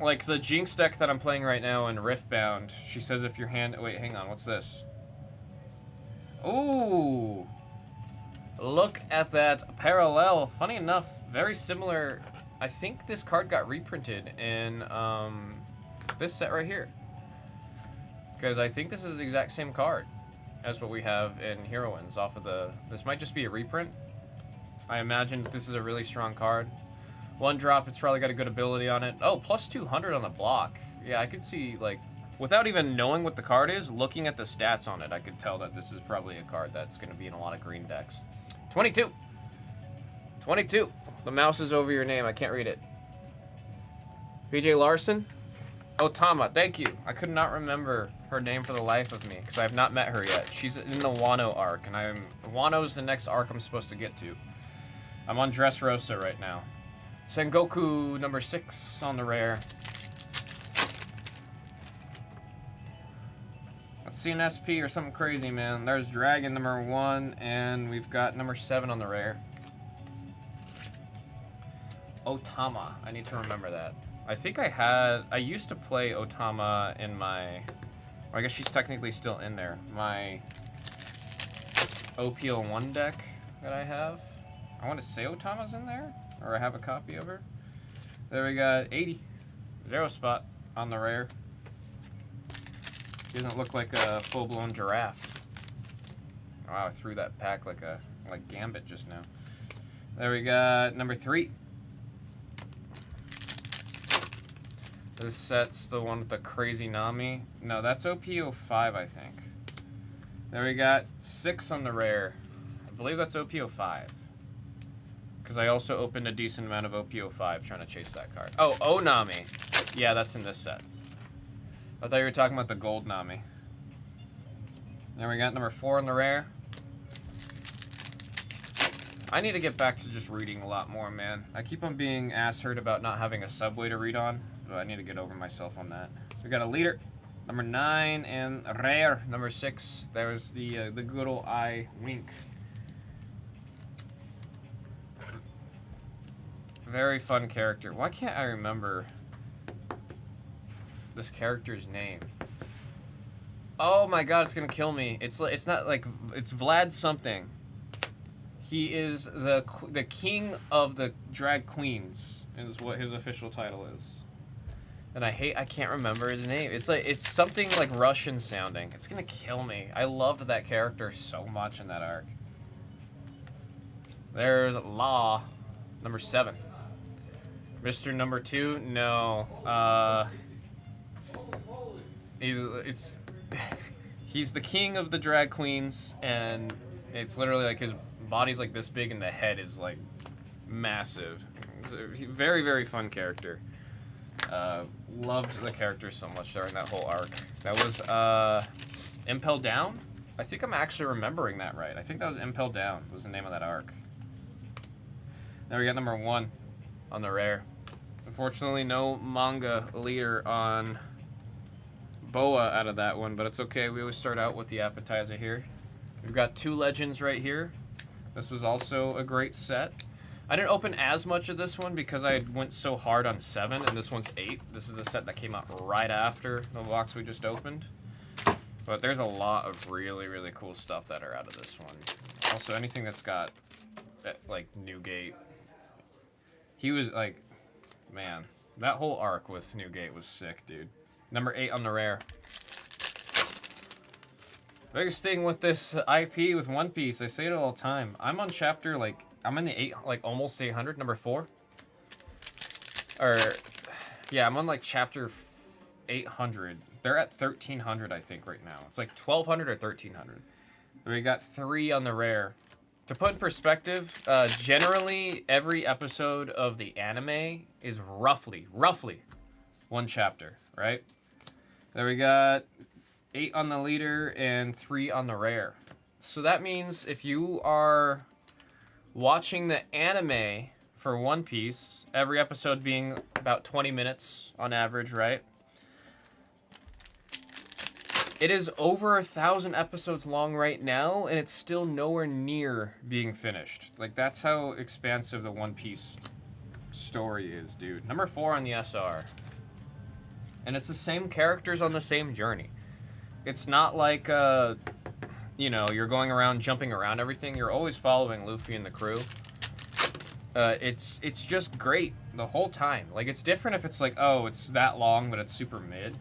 Like the Jinx deck that I'm playing right now in Riftbound, she says if your hand... Wait, hang on, what's this? Ooh! Look at that parallel. Funny enough, very similar. I think this card got reprinted in this set right here. Because I think this is the exact same card as what we have in Heroines off of the... This might just be a reprint. I imagine this is a really strong card. 1 drop, it's probably got a good ability on it. Oh, plus 200 on the block. Yeah, I could see, like, without even knowing what the card is, looking at the stats on it, I could tell that this is probably a card that's going to be in a lot of green decks. 22. 22. The mouse is over your name. I can't read it. PJ Larson? Oh, Tama, thank you. I could not remember her name for the life of me, because I have not met her yet. She's in the Wano arc, and Wano's the next arc I'm supposed to get to. I'm on Dressrosa right now. Sengoku number 6 on the rare. Let's see an SP or something crazy, man. There's Dragon number 1, and we've got number 7 on the rare. Otama. I need to remember that. I think I used to play Otama in my, or I guess she's technically still in there, my OPO1 deck that I have. I want to say Otama's in there, or I have a copy of her. There we got 80. 0 spot on the rare. Doesn't look like a full-blown giraffe. Wow, I threw that pack like Gambit just now. There we got number 3. This set's the one with the crazy Nami. No, that's OPO5, I think. There we got 6 on the rare. I believe that's OPO5. Because I also opened a decent amount of OPO5 trying to chase that card. Oh, Onami. Yeah, that's in this set. I thought you were talking about the gold Nami. Then we got number 4 on the rare. I need to get back to just reading a lot more, man. I keep on being ass-hurt about not having a subway to read on, but I need to get over myself on that. We got a leader, number 9, and rare, number 6. There's the good old eye wink. Very fun character. Why can't I remember this character's name? Oh my god, it's gonna kill me. It's not like, it's Vlad something. He is the king of the drag queens, is what his official title is. And I can't remember his name. It's something like Russian sounding. It's gonna kill me. I loved that character so much in that arc. There's Law, number 7. Mr. Number 2, no. He's the king of the drag queens, and it's literally like his body's like this big and the head is like massive. It's a very, very fun character. Loved the character so much during that whole arc. That was Impel Down? I think I'm actually remembering that right. I think that was Impel Down was the name of that arc. Now we got number 1 on the rare. Unfortunately, no manga leader on Boa out of that one, but it's okay. We always start out with the appetizer here. We've got 2 legends right here. This was also a great set. I didn't open as much of this one because I went so hard on 7, and this one's 8. This is the set that came out right after the box we just opened. But there's a lot of really, really cool stuff that are out of this one. Also, anything that's got, like, Newgate. He was, like, man, that whole arc with Newgate was sick, dude. Number 8 on the rare. Biggest thing with this IP with One Piece, I say it all the time. I'm on chapter, like, I'm in the almost 800, number 4. Or, yeah, I'm on, like, chapter 800. They're at 1300, I think, right now. It's like 1200 or 1300. We got 3 on the rare. To put in perspective, generally, every episode of the anime is roughly 1 chapter, right? There we got 8 on the leader and 3 on the rare. So that means if you are watching the anime for One Piece, every episode being about 20 minutes on average, right? It is over 1,000 episodes long right now, and it's still nowhere near being finished. Like, that's how expansive the One Piece story is, dude. Number 4 on the SR. And it's the same characters on the same journey. It's not like, you know, you're going around, jumping around everything. You're always following Luffy and the crew. It's just great the whole time. Like, it's different if it's like, oh, it's that long, but it's super mid.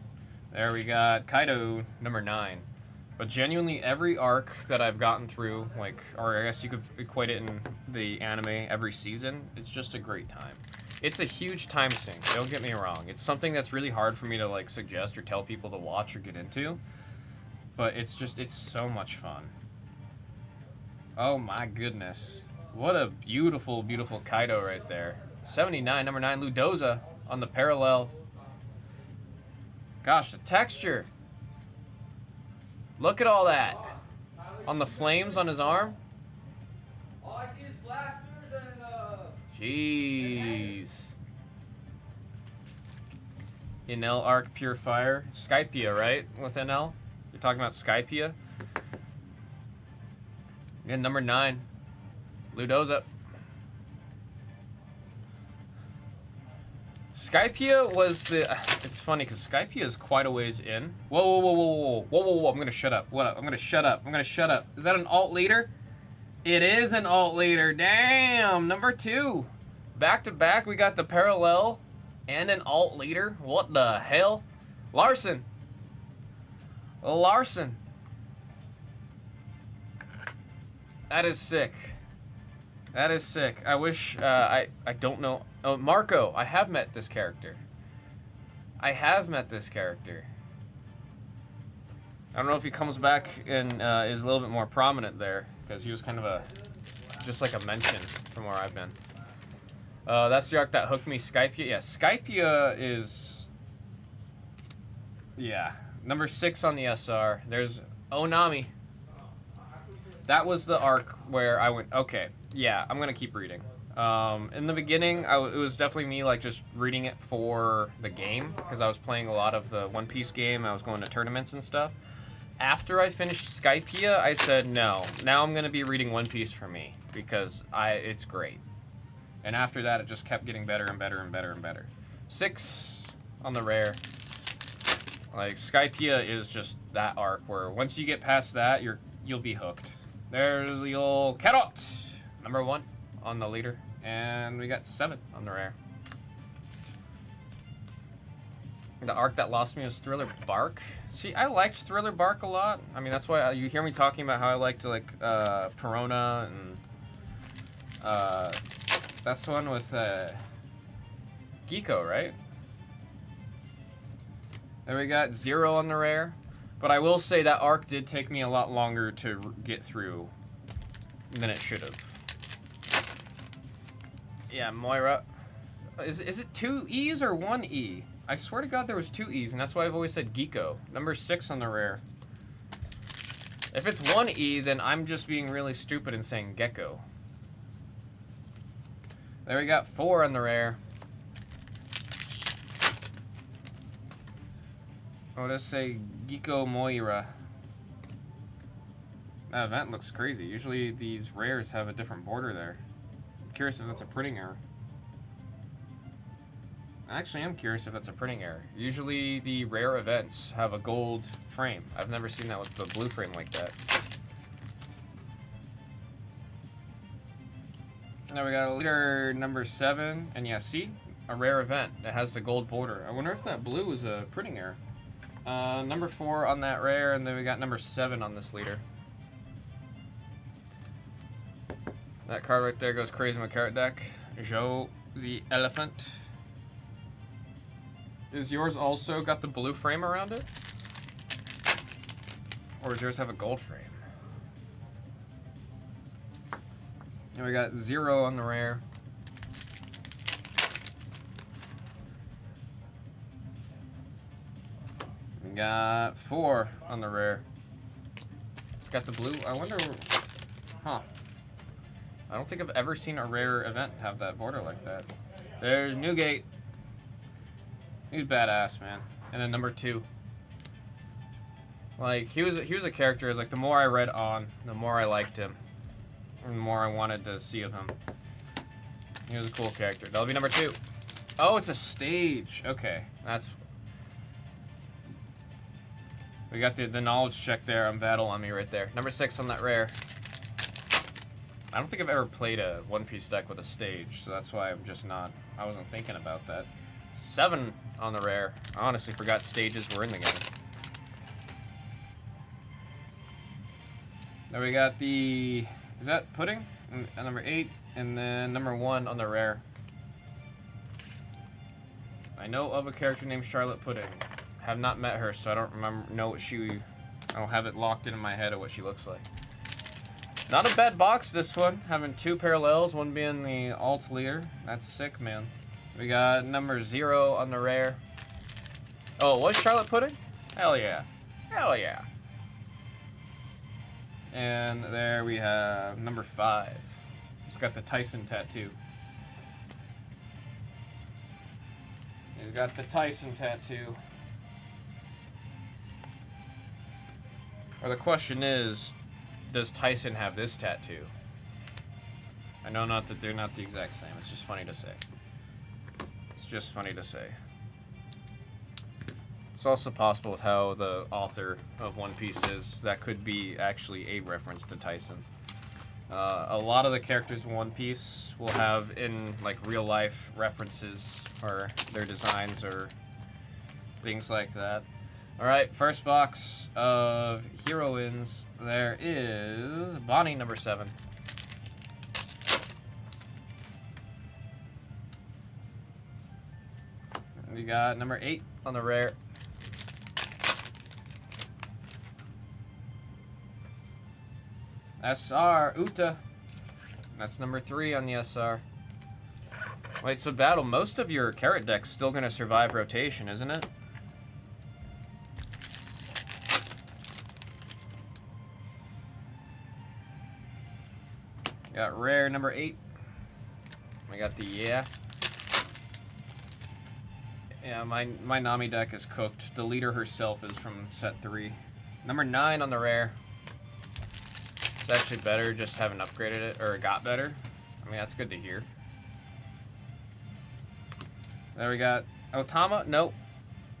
There we got Kaido, number 9. But genuinely, every arc that I've gotten through, like, or I guess you could equate it in the anime every season, it's just a great time. It's a huge time sink, don't get me wrong. It's something that's really hard for me to, like, suggest or tell people to watch or get into. But it's just, it's so much fun. Oh my goodness. What a beautiful, beautiful Kaido right there. 79, number 9, Ludoza on the parallel. Gosh, the texture. Look at all that. On the flames on his arm. All I see is blasters and Jeez. NL Arc Pure Fire. Skypia, right? With NL? You're talking about Skypia? Yeah, number 9. Ludoza. Skypia was the... It's funny, because Skypia is quite a ways in. Whoa, whoa, whoa, whoa, whoa, whoa, whoa, whoa, I'm going to shut up. What? I'm going to shut up. I'm going to shut up. Is that an alt leader? It is an alt leader. Damn, number 2. Back to back, we got the parallel and an alt leader. What the hell? Larson. Larson. That is sick. That is sick. I wish, I don't know. Oh, Marco. I have met this character. I have met this character. I don't know if he comes back and is a little bit more prominent there, because he was kind of just like a mention from where I've been. That's the arc that hooked me. Skypia. Yeah, Skypia is... Yeah. Number 6 on the SR. There's Onami. That was the arc where I went, okay, yeah, I'm going to keep reading. In the beginning, it was definitely me like just reading it for the game, because I was playing a lot of the One Piece game. I was going to tournaments and stuff. After I finished Skypia, I said, no, now I'm going to be reading One Piece for me, because it's great. And after that, it just kept getting better and better and better and better. 6 on the rare. Like, Skypia is just that arc where once you get past that, you'll be hooked. There's the old Carrot, number 1 on the leader. And we got 7 on the rare. The arc that lost me was Thriller Bark. See, I liked Thriller Bark a lot. I mean, that's why you hear me talking about how I liked, like, Perona and... that's the one with Geeko, right? Then we got 0 on the rare. But I will say that arc did take me a lot longer to get through than it should have. Yeah, Moira. Is it 2 E's or 1 E? I swear to God there was 2 E's, and that's why I've always said Geeko. Number 6 on the rare. If it's 1 E, then I'm just being really stupid and saying Gecko. There we got 4 on the rare. I'll just say Geeko Moira. That event looks crazy. Usually these rares have a different border there. I'm curious if that's a printing error. Actually, I'm curious if that's a printing error. Usually the rare events have a gold frame. I've never seen that with the blue frame like that. Now we got a leader number 7, and yeah, see? A rare event that has the gold border. I wonder if that blue is a printing error. Number 4 on that rare, and then we got number 7 on this leader. That card right there goes crazy in my carrot deck. Joe the Elephant. Is yours also got the blue frame around it? Or does yours have a gold frame? And we got 0 on the rare. We got 4 on the rare. It's got the blue. I wonder... Huh. I don't think I've ever seen a rare event have that border like that. There's Newgate. He's badass, man. And then number 2. Like, he was a character, like, the more I read on, the more I liked him. And the more I wanted to see of him. He was a cool character. That'll be number 2. Oh, it's a stage. Okay, that's... We got the knowledge check there on Battle on me right there. Number 6 on that rare. I don't think I've ever played a One Piece deck with a stage, so that's why I'm just not... I wasn't thinking about that. 7 on the rare. I honestly forgot stages were in the game. Then we got the... Is that Pudding? And number 8, and then number 1 on the rare. I know of a character named Charlotte Pudding. Have not met her, so I don't know what she... I don't have it locked in my head of what she looks like. Not a bad box, this one. Having 2 parallels, one being the alt leader. That's sick, man. We got number 0 on the rare. Oh, it was Charlotte Pudding? Hell yeah. Hell yeah. And there we have number 5. He's got the Tyson tattoo. He's got the Tyson tattoo. Or the question is, does Tyson have this tattoo? I know not that they're not the exact same. It's just funny to say. It's just funny to say. It's also possible with how the author of One Piece is, that could be actually a reference to Tyson. A lot of the characters in One Piece will have in like real life references or their designs or things like that. Alright, first box of heroines. There is Bonnie, number 7. We got number 8 on the rare. SR, Uta. That's number 3 on the SR. Wait, so Battle, most of your carrot deck's still going to survive rotation, isn't it? Got rare, number 8. We got the Yeah, my Nami deck is cooked. The leader herself is from set 3. Number 9 on the rare. It's actually better just having upgraded it, or got better. I mean, that's good to hear. There we got Otama. Nope.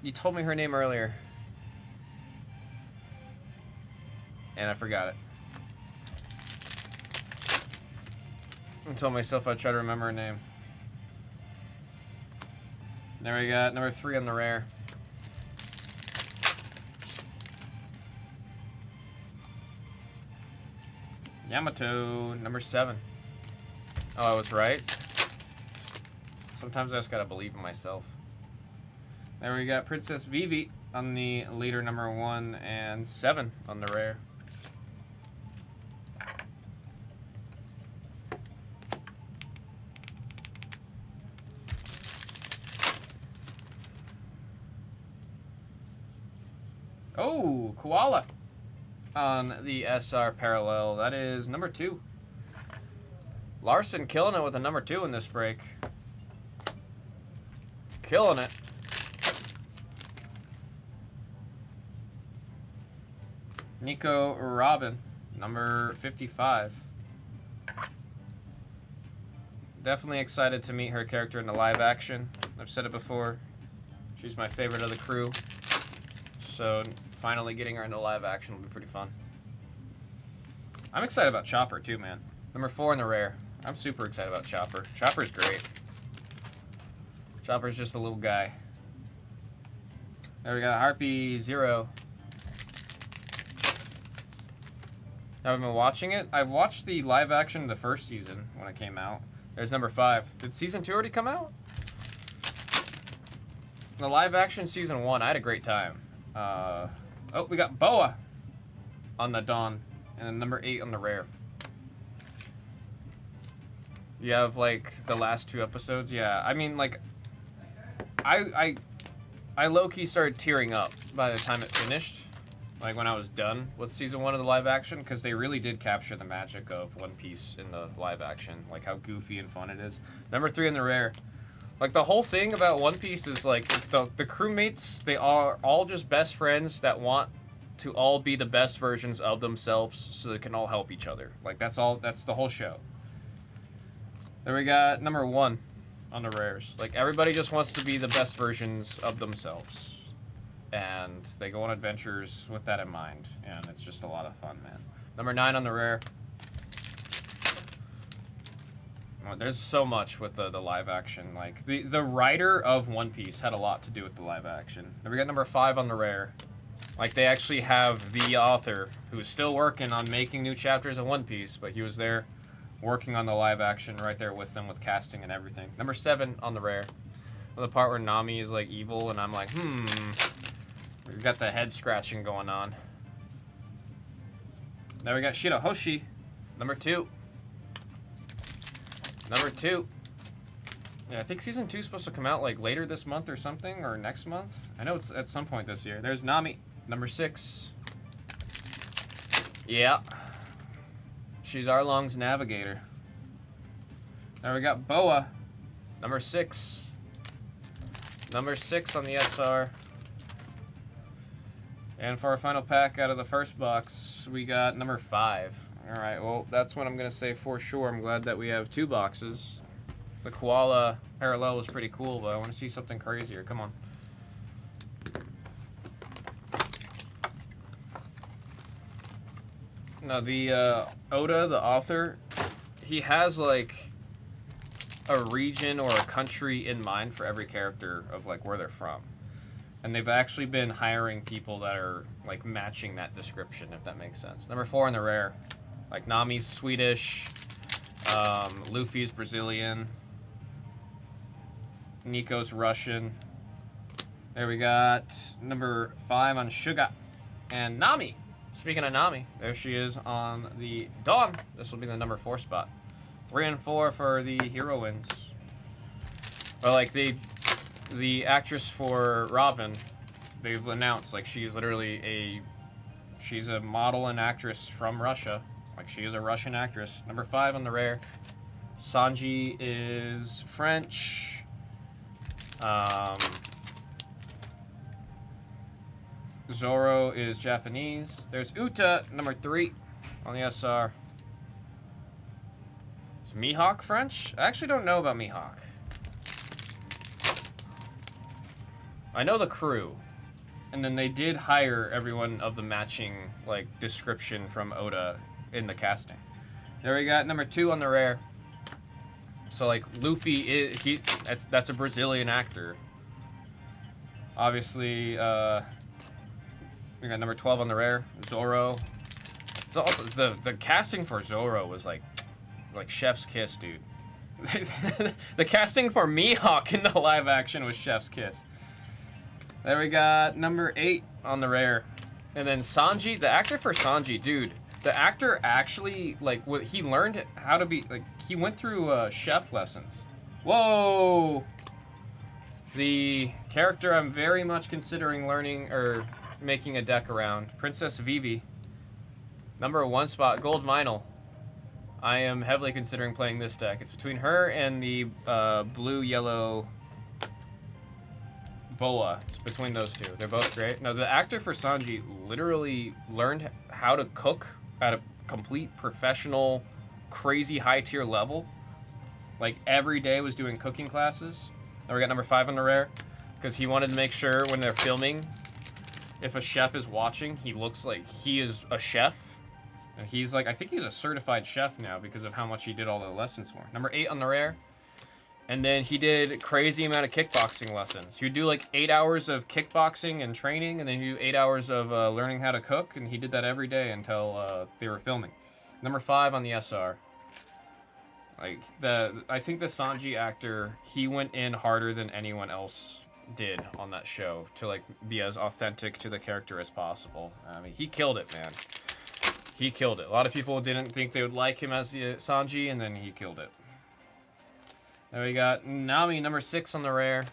You told me her name earlier. And I forgot it. I told myself I'd try to remember her name. There we got number 3 on the rare. Yamato, number 7. Oh, I was right. Sometimes I just gotta believe in myself. There we got Princess Vivi on the leader, number 1, and 7 on the rare. Oh, Koala on the SR parallel. That is number 2. Larson killing it with a number 2 in this break. Killing it. Nico Robin, number 55. Definitely excited to meet her character in the live action. I've said it before. She's my favorite of the crew. So finally getting her into live action will be pretty fun. I'm excited about Chopper too, man. Number 4 in the rare. I'm super excited about Chopper. Chopper's great. Chopper's just a little guy. There we got Harpy 0. Have I been watching it? I've watched the live action the first season when it came out. There's number 5. Did season 2 already come out? The live action season 1, I had a great time. Oh, we got Boa on the Dawn, and then number 8 on the rare. You have like the last 2 episodes. Yeah, I mean, like, I low-key started tearing up by the time it finished. Like when I was done with season 1 of the live action, because they really did capture the magic of One Piece in the live action, like how goofy and fun it is. Number 3 in the rare. Like, the whole thing about One Piece is, like, the crewmates, they are all just best friends that want to all be the best versions of themselves so they can all help each other. Like, that's the whole show. There we got number 1 on the rares. Like, everybody just wants to be the best versions of themselves. And they go on adventures with that in mind. And it's just a lot of fun, man. Number 9 on the rare. There's so much with the live action. Like, the writer of One Piece had a lot to do with the live action. Then we got number 5 on the rare. Like, they actually have the author who is still working on making new chapters of One Piece, but he was there working on the live action right there with them with casting and everything. Number 7 on the rare. The part where Nami is, like, evil, and I'm like, We've got the head scratching going on. Now we got Shirahoshi, number 2. Number 2. Yeah, I think season 2 is supposed to come out like later this month or something, or next month. I know it's at some point this year. There's Nami, number 6. Yeah. She's Arlong's navigator. Now we got Boa, number 6. Number 6 on the SR. And for our final pack out of the first box, we got number 5. All right, well, that's what I'm going to say for sure. I'm glad that we have 2 boxes. The Koala parallel was pretty cool, but I want to see something crazier. Come on. Now, the Oda, the author, he has, like, a region or a country in mind for every character of, like, where they're from. And they've actually been hiring people that are, like, matching that description, if that makes sense. Number 4 in the rare. Like, Nami's Swedish, Luffy's Brazilian, Nico's Russian. There we got number 5 on Suga. And Nami. Speaking of Nami, there she is on the Dawn. This will be the number 4 spot. 3 and 4 for the heroines. But like the actress for Robin, they've announced like she's literally she's a model and actress from Russia. Like she is a Russian actress. Number 5 on the rare. Sanji is French. Zoro is Japanese. There's Uta, number 3 on the SR. Is Mihawk French? I actually don't know about Mihawk. I know the crew. And then they did hire everyone of the matching like description from Oda in the casting. There we got number 2 on the rare. So like Luffy that's a Brazilian actor. Obviously, we got number 12 on the rare, Zoro. It's also the casting for Zoro was like chef's kiss, dude. The casting for Mihawk in the live action was chef's kiss. There we got number 8 on the rare. And then Sanji, the actor for Sanji, dude. The actor actually, like, he learned how to be, like, he went through chef lessons. Whoa! The character I'm very much considering learning, or making a deck around, Princess Vivi. Number 1 spot, gold vinyl. I am heavily considering playing this deck. It's between her and the blue-yellow Boa. It's between those two. They're both great. Now, the actor for Sanji literally learned how to cook at a complete professional, crazy high-tier level. Like, every day was doing cooking classes. Now we got number 5 on the rare, because he wanted to make sure when they're filming, if a chef is watching, he looks like he is a chef. And he's like, I think he's a certified chef now because of how much he did all the lessons for. Number 8 on the rare. And then he did crazy amount of kickboxing lessons. He'd do like 8 hours of kickboxing and training, and then you do 8 hours of learning how to cook, and he did that every day until they were filming. Number 5 on the SR. Like I think the Sanji actor, he went in harder than anyone else did on that show to like be as authentic to the character as possible. I mean, he killed it, man. He killed it. A lot of people didn't think they would like him as the Sanji, and then he killed it. There we got Nami, number 6 on the rare.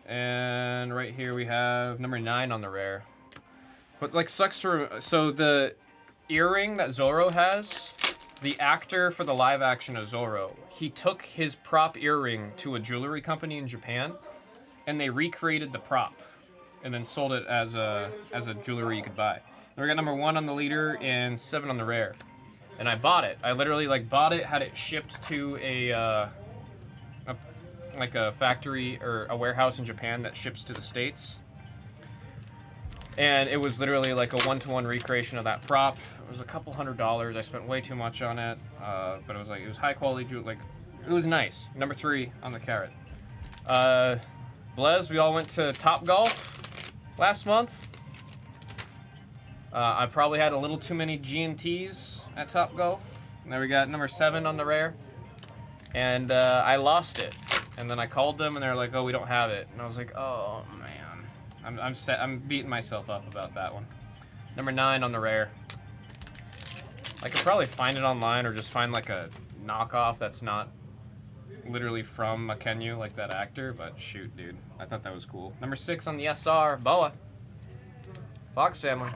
And right here we have number 9 on the rare. But like sucks to, so the earring that Zoro has, the actor for the live action of Zoro, he took his prop earring to a jewelry company in Japan, and they recreated the prop, and then sold it as a jewelry you could buy. Then we got number 1 on the leader and 7 on the rare. And I bought it. I literally like bought it, had it shipped to a factory or a warehouse in Japan that ships to the States. And it was literally like a 1-to-1 recreation of that prop. It was a couple $100. I spent way too much on it, but it was high quality jewelry. Like, it was nice. Number 3 on the carrot. Blez, we all went to Topgolf last month. I probably had a little too many G&Ts at Topgolf. And there we got number 7 on the rare. And I lost it. And then I called them and they're like, oh, we don't have it. And I was like, oh man. I'm beating myself up about that one. Number 9 on the rare. I could probably find it online or just find like a knockoff that's not literally from Makenyu, like that actor, but shoot, dude. I thought that was cool. Number 6 on the SR, Boa. Fox family.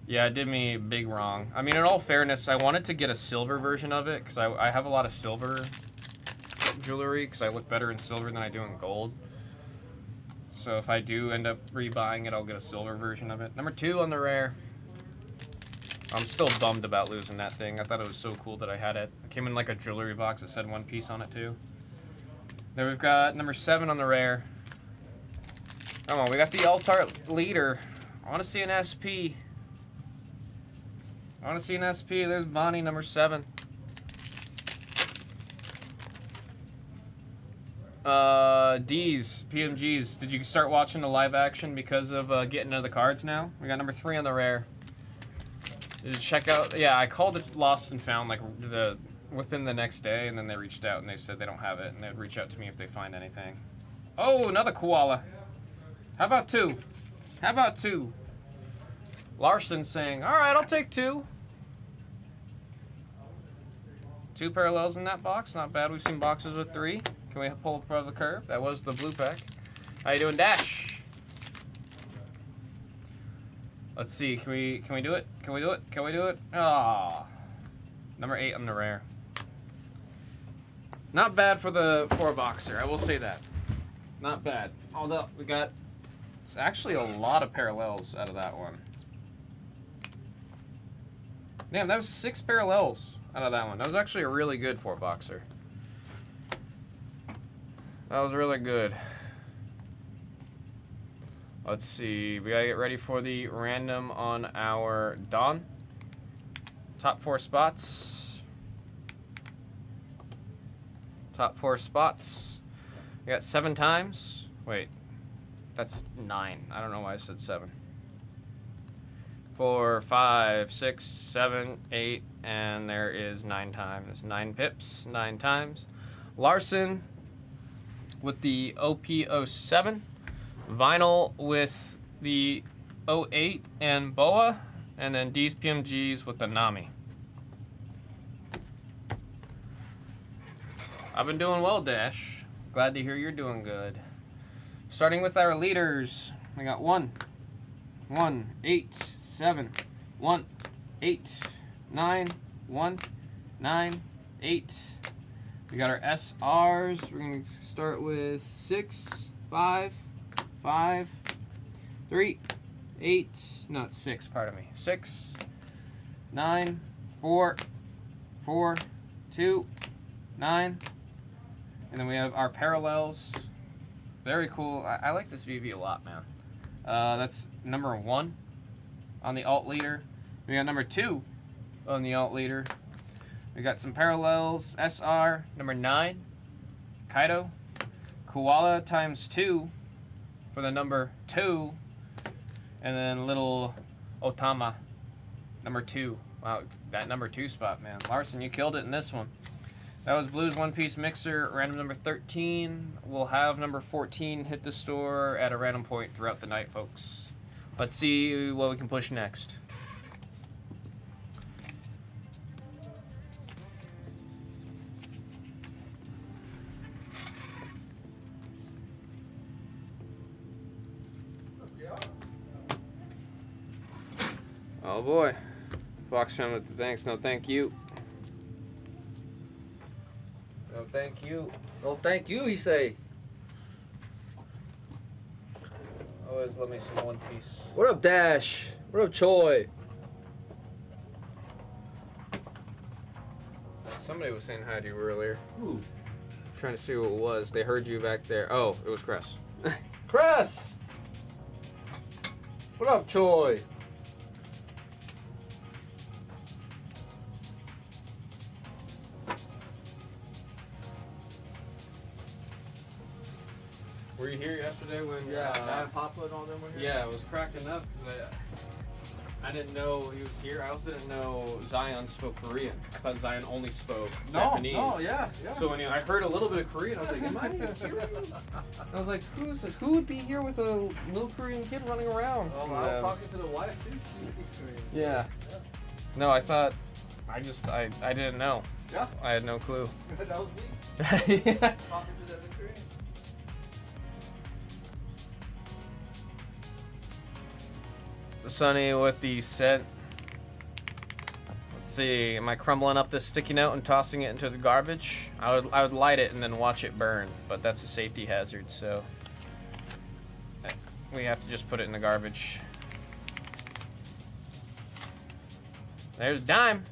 Yeah, it did me big wrong. I mean, in all fairness, I wanted to get a silver version of it because I have a lot of silver jewelry because I look better in silver than I do in gold. So if I do end up rebuying it, I'll get a silver version of it. Number 2 on the rare. I'm still bummed about losing that thing. I thought it was so cool that I had it. It came in like a jewelry box that said One Piece on it too. Then we've got number 7 on the rare. Come on, we got the Alt-Art leader. I want to see an SP. I want to see an SP. There's Bonnie, number 7. D's, PMGs. Did you start watching the live action because of getting into the cards now? We got number 3 on the rare. Did you check out? Yeah, I called it Lost and Found like within the next day, and then they reached out and they said they don't have it, and they'd reach out to me if they find anything. Oh, another koala. How about 2? How about 2? Larson saying, all right, I'll take 2. 2 parallels in that box, not bad. We've seen boxes with 3. Can we pull up above the curve? That was the blue pack. How you doing, Dash? Let's see. Can we do it? Can we do it? Can we do it? Ah, number 8 on the rare. Not bad for the 4-boxer. I will say that. Not bad. Although we got actually a lot of parallels out of that one. Damn, that was 6 parallels out of that one. That was actually a really good 4-boxer. That was really good. Let's see. We gotta get ready for the random on our Dawn. Top 4 spots. Top 4 spots. We got 7 times. Wait. That's 9. I don't know why I said 7. 4, 5, 6, 7, 8, and there is 9 times. 9 pips, 9 times. Larson with the OP07. Vinyl with the 08 and Boa. And then D's PMGs with the Nami. I've been doing well, Dash. Glad to hear you're doing good. Starting with our leaders. We got 1, 8, 7, 1, 8, 9, 1, 9, 8. We got our SRs. We're going to start with 6, 5, 5, 3, 8, not 6, pardon me. 6, 9, 4, 4, 2, 9. And then we have our parallels. Very cool. I like this VV a lot, man. That's number 1 on the alt leader. We got number 2 on the alt leader. We got some parallels. SR, number 9. Kaido. Koala times 2 for the number 2. And then little Otama, number 2. Wow, that number 2 spot, man. Larson, you killed it in this one. That was Blue's One Piece Mixer, random number 13. We'll have number 14 hit the store at a random point throughout the night, folks. Let's see what we can push next. Oh boy. Fox Fan with the thanks. No, thank you. No, thank you. Oh, thank you, he say. Always love me some One Piece. What up, Dash? What up, Choi? Somebody was saying hi to you earlier. Ooh. Trying to see who it was. They heard you back there. Oh, it was Cress. Cress! What up, Choi? Were you here yesterday when? Papa and all them were here. Yeah, I was cracking up because I didn't know he was here. I also didn't know Zion spoke Korean. I thought Zion only spoke Japanese. No, yeah. So when I heard a little bit of Korean, I was like, am I hearing? I was like, who would be here with a little Korean kid running around? Oh, I was talking to the wife too. She speaks Korean. Yeah. No, I thought, I didn't know. Yeah. I had no clue. That was me. Yeah. Talking to them in Korean. Sunny with the scent see. Am I crumbling up this sticky note and tossing it into the garbage? I would light it and then watch it burn, but that's a safety hazard, so we have to just put it in the garbage. There's Dime.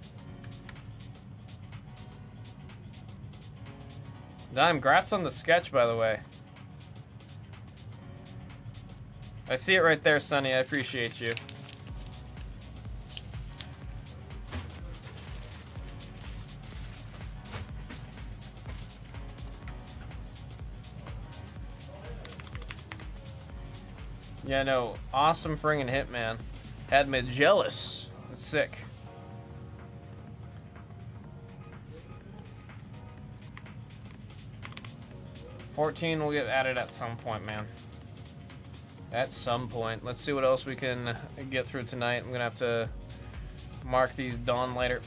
Dime, grats on the sketch, by the way. I see it right there, Sonny. I appreciate you. Yeah, no, awesome friggin' hit, man. Had me jealous. That's sick. $14 will get added at some point, man. At some point. Let's see what else we can get through tonight. I'm gonna have to mark these done later.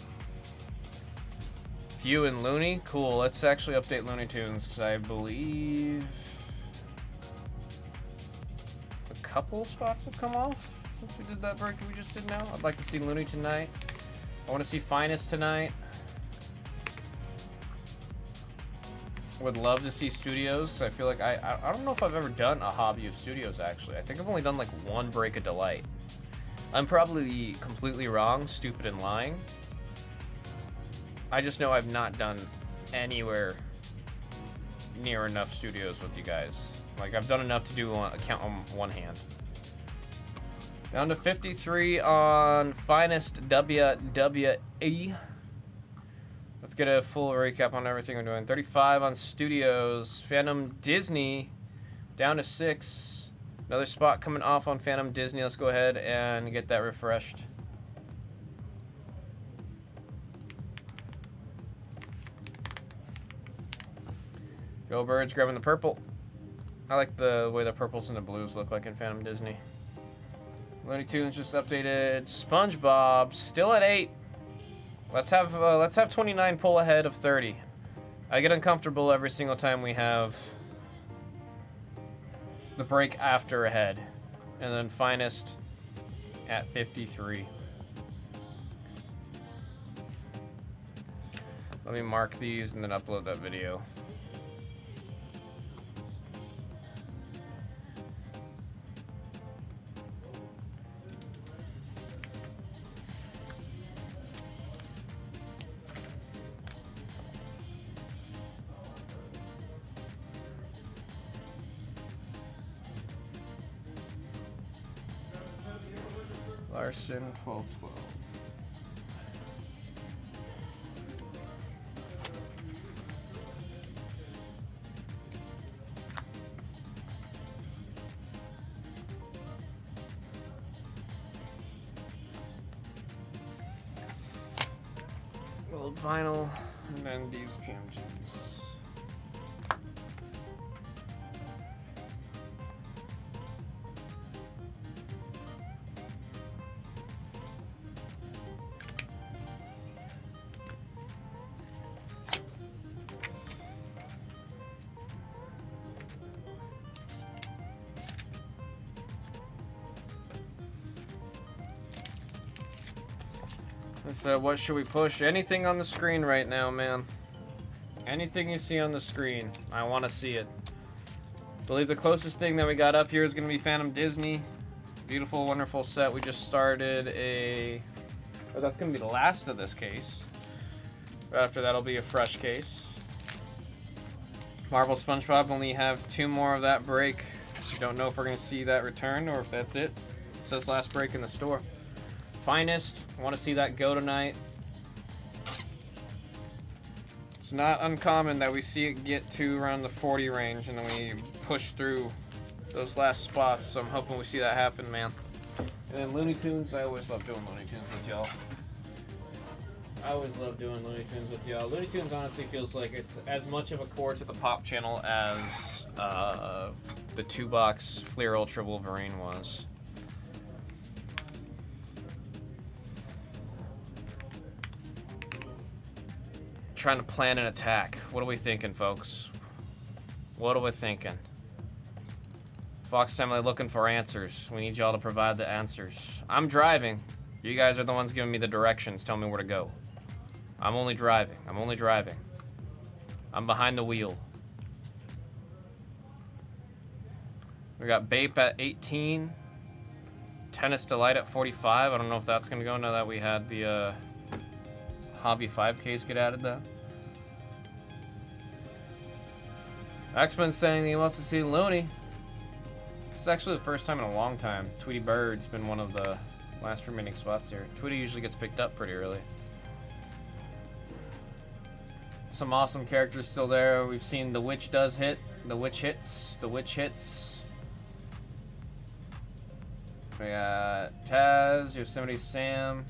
Few and Looney, cool. Let's actually update Looney Tunes because I believe a couple spots have come off since we did that break we just did now. I'd like to see Looney tonight. I want to see Finest tonight. Would love to see Studios because I feel like I don't know if I've ever done a hobby of Studios actually. I think I've only done like one break of Delight. I'm probably completely wrong, stupid, and lying. I just know I've not done anywhere near enough Studios with you guys. Like I've done enough to do a count on one hand. Down to 53 on Finest WWE. Let's get a full recap on everything we're doing. 35 on Studios. Phantom Disney down to 6. Another spot coming off on Phantom Disney. Let's go ahead and get that refreshed. Go Birds grabbing the purple. I like the way the purples and the blues look like in Phantom Disney. Looney Tunes just updated. SpongeBob still at 8. Let's have 29 pull ahead of 30. I get uncomfortable every single time we have the break after ahead. And then Finest at 53. Let me mark these and then upload that video. Larson 1212. Gold vinyl, and then these PMGs. So what should we push? Anything on the screen right now, man. Anything you see on the screen. I want to see it. I believe the closest thing that we got up here is going to be Phantom Disney. Beautiful, wonderful set. We just started a... Oh, that's going to be the last of this case. Right after that'll be a fresh case. Marvel SpongeBob, only have 2 more of that break. Don't know if we're going to see that return or if that's it. It says last break in the store. Finest, I want to see that go tonight. It's not uncommon that we see it get to around the 40 range and then we push through those last spots, so I'm hoping we see that happen, man. And then Looney Tunes, I always love doing Looney Tunes with y'all. I always love doing Looney Tunes with y'all. Looney Tunes honestly feels like it's as much of a core to the pop channel as the 2-box Fleer Ultra Wolverine was. Trying to plan an attack. What are we thinking, folks? What are we thinking? Fox Family looking for answers. We need y'all to provide the answers. I'm driving. You guys are the ones giving me the directions. Tell me where to go. I'm only driving. I'm only driving. I'm behind the wheel. We got Bape at 18. Tennis Delight at 45. I don't know if that's going to go now that we had the Hobby 5Ks get added, though. X-Men saying he wants to see Looney. This is actually the first time in a long time. Tweety Bird's been one of the last remaining spots here. Tweety usually gets picked up pretty early. Some awesome characters still there. We've seen the Witch does hit. The Witch hits. The Witch hits. We got Taz, Yosemite Sam.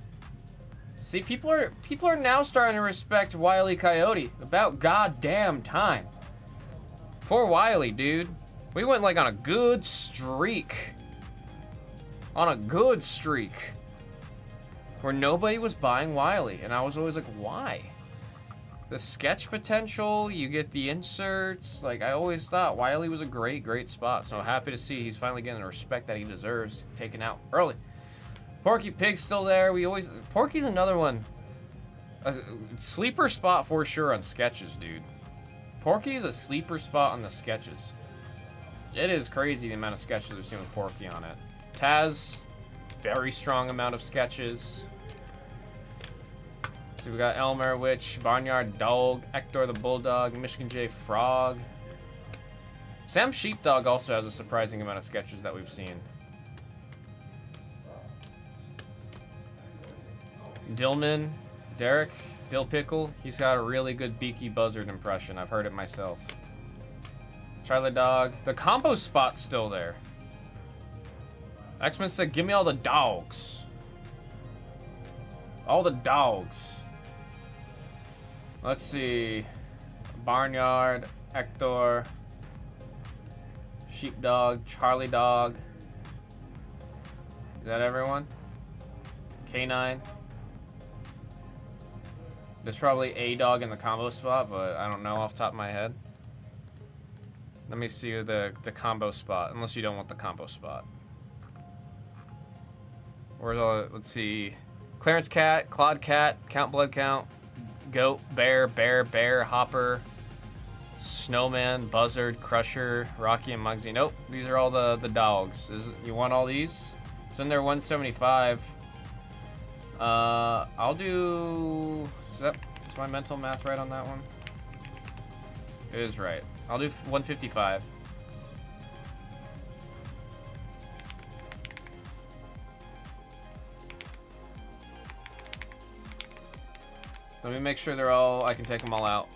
See, people are now starting to respect Wile E. Coyote. About goddamn time. Poor Wiley, dude. We went like on a good streak. On a good streak. Where nobody was buying Wiley. And I was always like, why? The sketch potential, you get the inserts. Like, I always thought Wiley was a great, great spot. So happy to see he's finally getting the respect that he deserves. Taken out early. Porky Pig's still there. Porky's another one. A sleeper spot for sure on sketches, dude. Porky's a sleeper spot on the sketches. It is crazy the amount of sketches we've seen with Porky on it. Taz, very strong amount of sketches. So we got Elmer, Witch, Barnyard Dog, Ector the Bulldog, Michigan J Frog. Sam Sheepdog also has a surprising amount of sketches that we've seen. Dillman, Derek, Dill Pickle, he's got a really good Beaky Buzzard impression. I've heard it myself. Charlie Dog, the combo spot's still there. X-Men said, give me all the dogs. All the dogs. Let's see. Barnyard, Ector, Sheepdog, Charlie Dog. Is that everyone? K9. There's probably a dog in the combo spot, but I don't know off the top of my head. Let me see the combo spot, unless you don't want the combo spot. Where's all, let's see. Clarence Cat, Claude Cat, Count Blood Count, Goat, Bear, Hopper, Snowman, Buzzard, Crusher, Rocky, and Muggsy. Nope, these are all the dogs. You want all these? It's in there 175. I'll do... Is my mental math right on that one? It is right. I'll do 155. Let me make sure they're all... I can take them all out.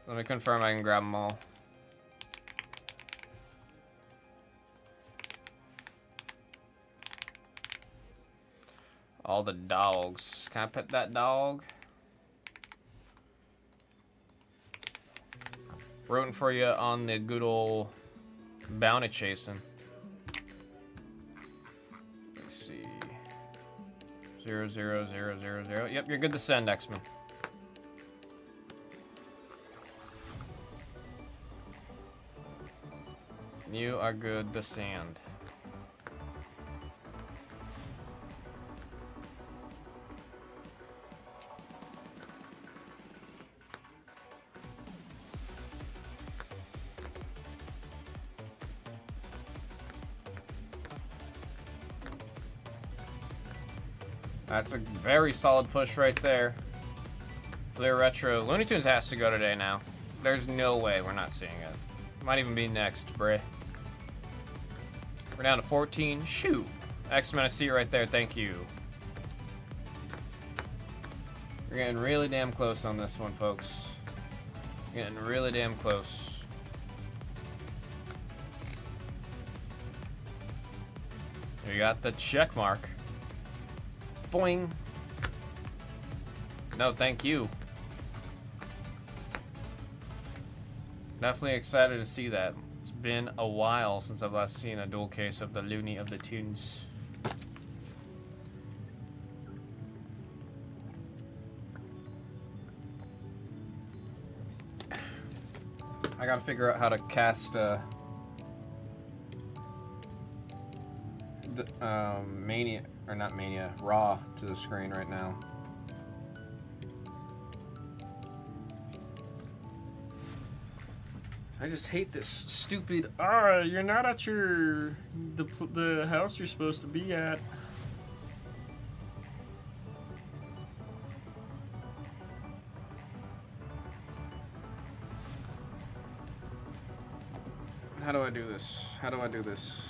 Let me confirm I can grab them all. All the dogs. Can I pet that dog? Rooting for you on the good old bounty chasing. Let's see. 0, 0, 0, 0, 0. Yep, you're good to send, X-Men. You are good to send. That's a very solid push right there. Flair Retro. Looney Tunes has to go today now. There's no way we're not seeing it. Might even be next, Bray. We're down to 14. Shoot. X-Men, I see it right there. Thank you. We're getting really damn close on this one, folks. Getting really damn close. We got the check mark. Boing. No, thank you. Definitely excited to see that. It's been a while since I've last seen a dual case of the Looney of the Tunes. I gotta figure out how to cast Mania, or not Mania, Raw to the screen right now. I just hate this stupid. You're not at the house you're supposed to be at. How do I do this? How do I do this?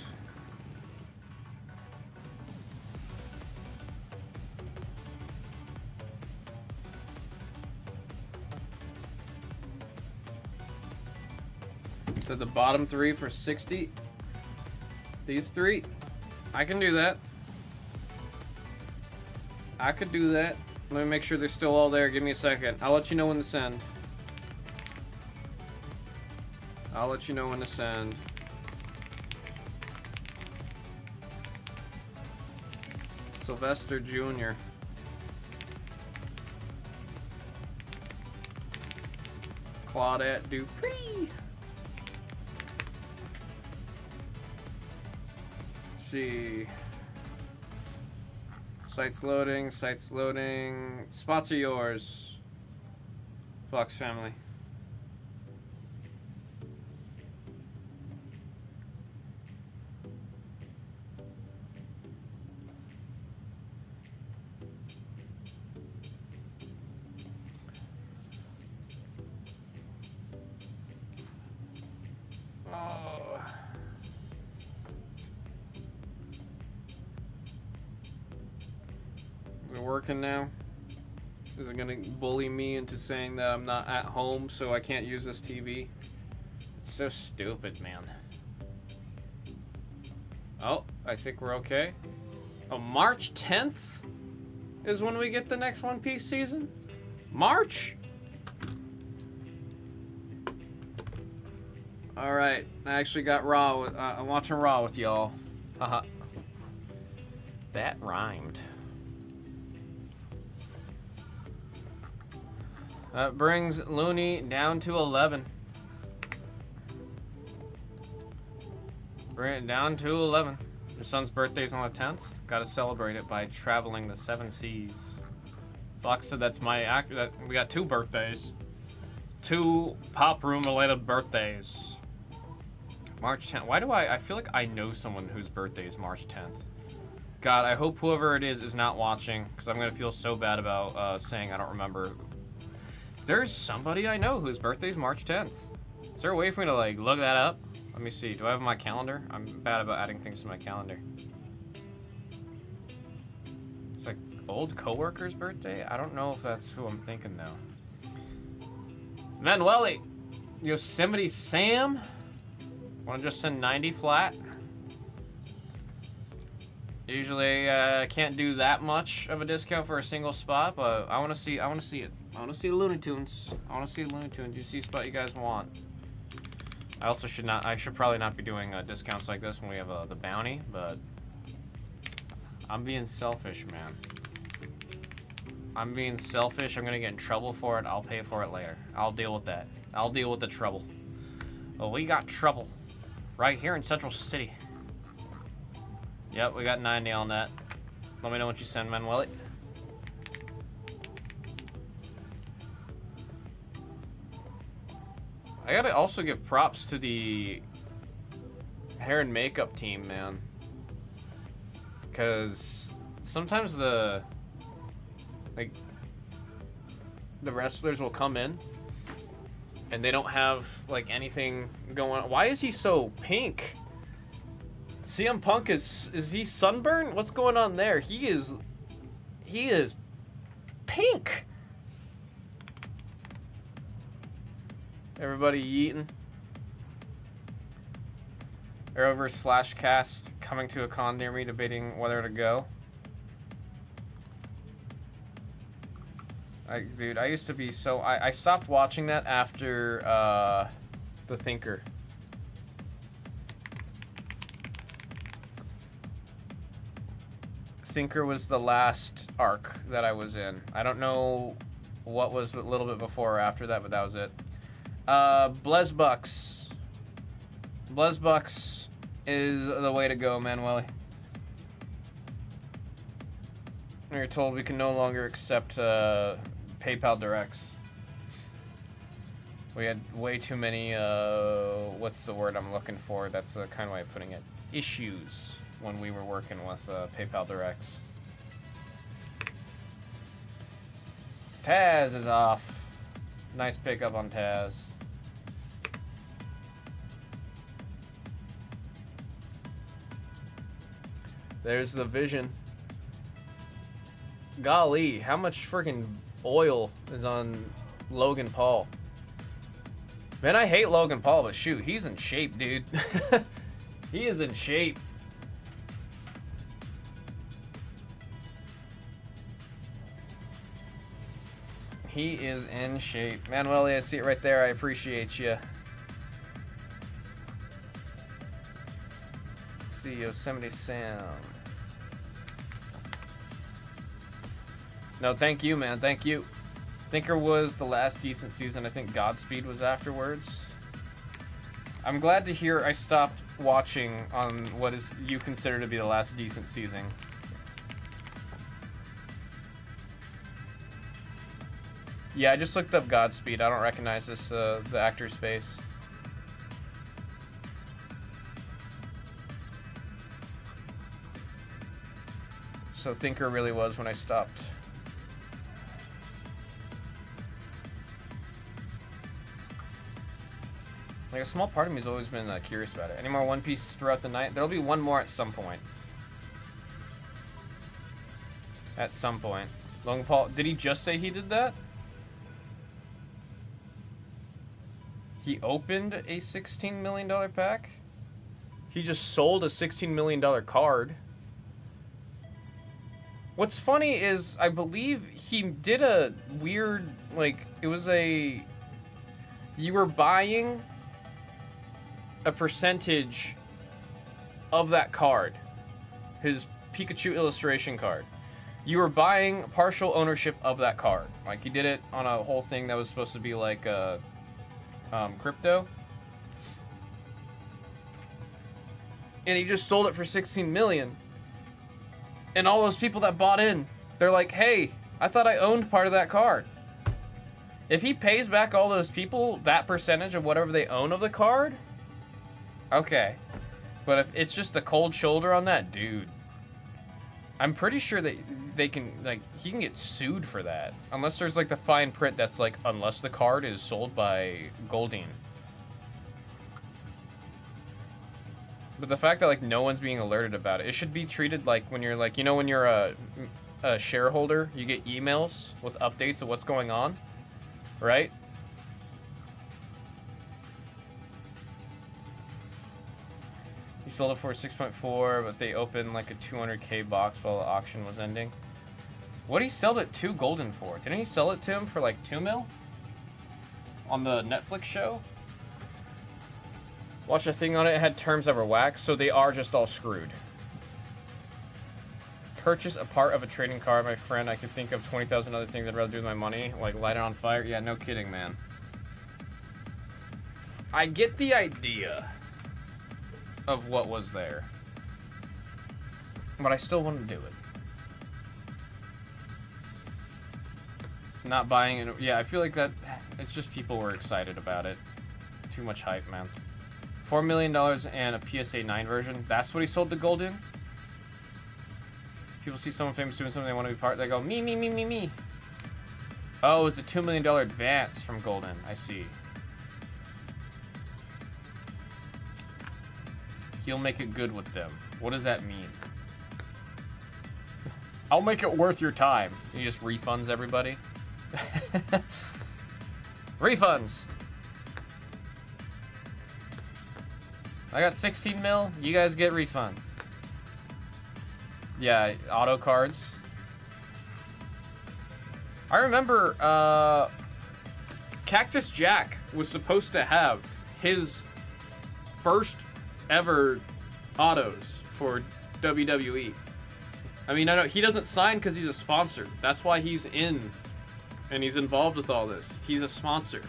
So the bottom 3 for 60. These 3. I can do that. I could do that. Let me make sure they're still all there. Give me a second. I'll let you know when to send. I'll let you know when to send. Sylvester Jr. Claudette Dupree. Let's see. Site's loading, site's loading. Spots are yours. Fox family. Working now? Is it gonna bully me into saying that I'm not at home so I can't use this TV? It's so stupid, man. Oh, I think we're okay. Oh, March 10th is when we get the next One Piece season? March? Alright, I actually got Raw. I'm watching Raw with y'all. Haha. That rhymed. That brings Looney down to 11. Bring it down to 11. Your son's birthday's on the 10th. Gotta celebrate it by traveling the 7 seas. Fox said that's my act. We got 2 birthdays. 2 pop room related birthdays. March 10th. Why do I feel like I know someone whose birthday is March 10th. God, I hope whoever it is not watching, because I'm gonna feel so bad about saying I don't remember. There's somebody I know whose birthday is March 10th. Is there a way for me to like look that up? Let me see. Do I have my calendar? I'm bad about adding things to my calendar. It's like old coworker's birthday? I don't know if that's who I'm thinking though. Manueli, Yosemite Sam? Wanna just send 90 flat? Usually I can't do that much of a discount for a single spot, but I wanna see it. I want to see Looney Tunes. I want to see Looney Tunes. You see a spot you guys want. I also should not. I should probably not be doing discounts like this when we have the bounty, but I'm being selfish, man. I'm being selfish. I'm gonna get in trouble for it. I'll pay for it later. I'll deal with that. I'll deal with the trouble. Well, we got trouble right here in Central City. Yep, we got 90 on that. Let me know what you send, Manueli. I gotta also give props to the hair and makeup team, man. Because sometimes the wrestlers will come in and they don't have like anything going on. Why is he so pink? CM Punk is he sunburned? What's going on there? He is pink. Everybody yeeting. Arrowverse Flashcast coming to a con near me, debating whether to go. Dude, I used to be so... I stopped watching that after The Thinker. Thinker was the last arc that I was in. I don't know what was a little bit before or after that, but that was it. Blez Bucks. Blez Bucks is the way to go, Manueli. We were told we can no longer accept PayPal directs. We had way too many, what's the word I'm looking for? That's the kind of way of putting it. Issues when we were working with PayPal directs. Taz is off. Nice pickup on Taz. There's the vision. Golly, how much freaking oil is on Logan Paul? Man, I hate Logan Paul, but shoot, he's in shape, dude. He is in shape. He is in shape. Manuel, I see it right there. I appreciate you. See Yosemite Sam. No, thank you, man. Thank you. Thinker was the last decent season. I think Godspeed was afterwards. I'm glad to hear I stopped watching on what is you consider to be the last decent season. Yeah, I just looked up Godspeed. I don't recognize this the actor's face. So Thinker really was when I stopped. Like, a small part of me has always been curious about it. Any more One Piece throughout the night? There'll be one more at some point. At some point. Logan Paul, did he just say he did that? He opened a $16 million pack? He just sold a $16 million card. What's funny is, I believe he did a weird, like, it was a... You were buying a percentage of that card. His Pikachu illustration card. You were buying partial ownership of that card. Like, he did it on a whole thing that was supposed to be like crypto. And he just sold it for 16 million. And all those people that bought in, they're like, hey, I thought I owned part of that card. If he pays back all those people that percentage of whatever they own of the card, okay. But if it's just a cold shoulder on that, dude, I'm pretty sure that they can, like, he can get sued for that. Unless there's, like, the fine print that's, like, unless the card is sold by Goldine. But the fact that, like, no one's being alerted about it, it should be treated like when you're, like, you know, when you're a shareholder, you get emails with updates of what's going on, right? He sold it for 6.4, but they opened like a 200K box while the auction was ending. What did he sell it to Golden for? Didn't he sell it to him for like 2 mil? On the Netflix show? Watched a thing on it, it had terms that were whack, so they are just all screwed. Purchase a part of a trading card, my friend. I could think of 20,000 other things I'd rather do with my money, like light it on fire. Yeah, no kidding, man. I get the idea of what was there, but I still want to do it. Not buying it. Yeah, I feel like that. It's just people were excited about it. Too much hype, man. $4 million and a PSA 9 version. That's what he sold to Golden. People see someone famous doing something they want to be part. They go me, me, me, me, me. Oh, it's a $2 million advance from Golden. I see. He'll make it good with them. What does that mean? I'll make it worth your time. He just refunds everybody. Refunds. I got 16 mil. You guys get refunds. Yeah, auto cards. I remember Cactus Jack was supposed to have his first ever autos for WWE. I mean, I know he doesn't sign because he's a sponsor. That's why he's in and he's involved with all this. He's a sponsor.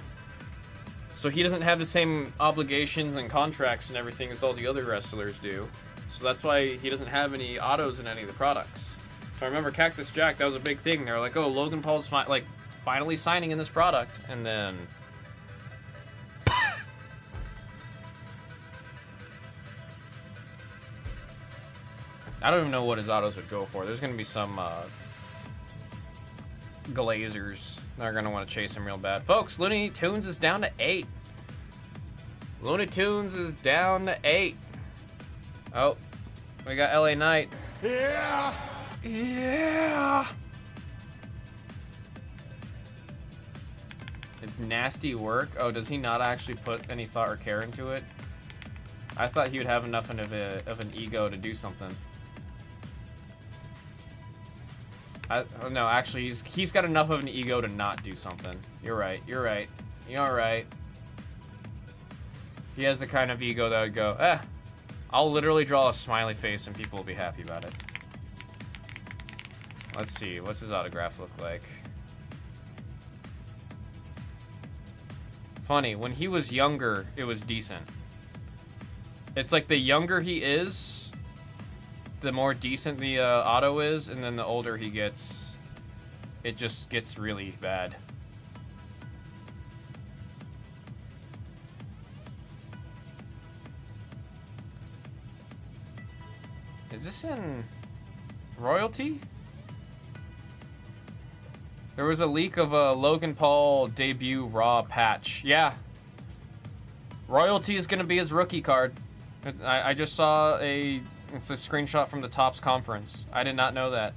So he doesn't have the same obligations and contracts and everything as all the other wrestlers do. So that's why he doesn't have any autos in any of the products. I remember Cactus Jack, that was a big thing. They were like, oh, Logan Paul's finally signing in this product. And then... I don't even know what his autos would go for. There's going to be some glazers that are going to want to chase him real bad. Folks, Looney Tunes is down to 8. Looney Tunes is down to 8. Oh, we got LA Knight. Yeah! Yeah! It's nasty work. Oh, does he not actually put any thought or care into it? I thought he would have enough of an ego to do something. No, actually, he's got enough of an ego to not do something. You're right. You're right. You're right. He has the kind of ego that would go, I'll literally draw a smiley face and people will be happy about it. Let's see. What's his autograph look like? Funny, when he was younger, it was decent. It's like the younger he is, the more decent the auto is, and then the older he gets, it just gets really bad. Is this in royalty? There was a leak of a Logan Paul debut Raw patch. Yeah. Royalty is going to be his rookie card. I just saw it's a screenshot from the Topps conference. I did not know that.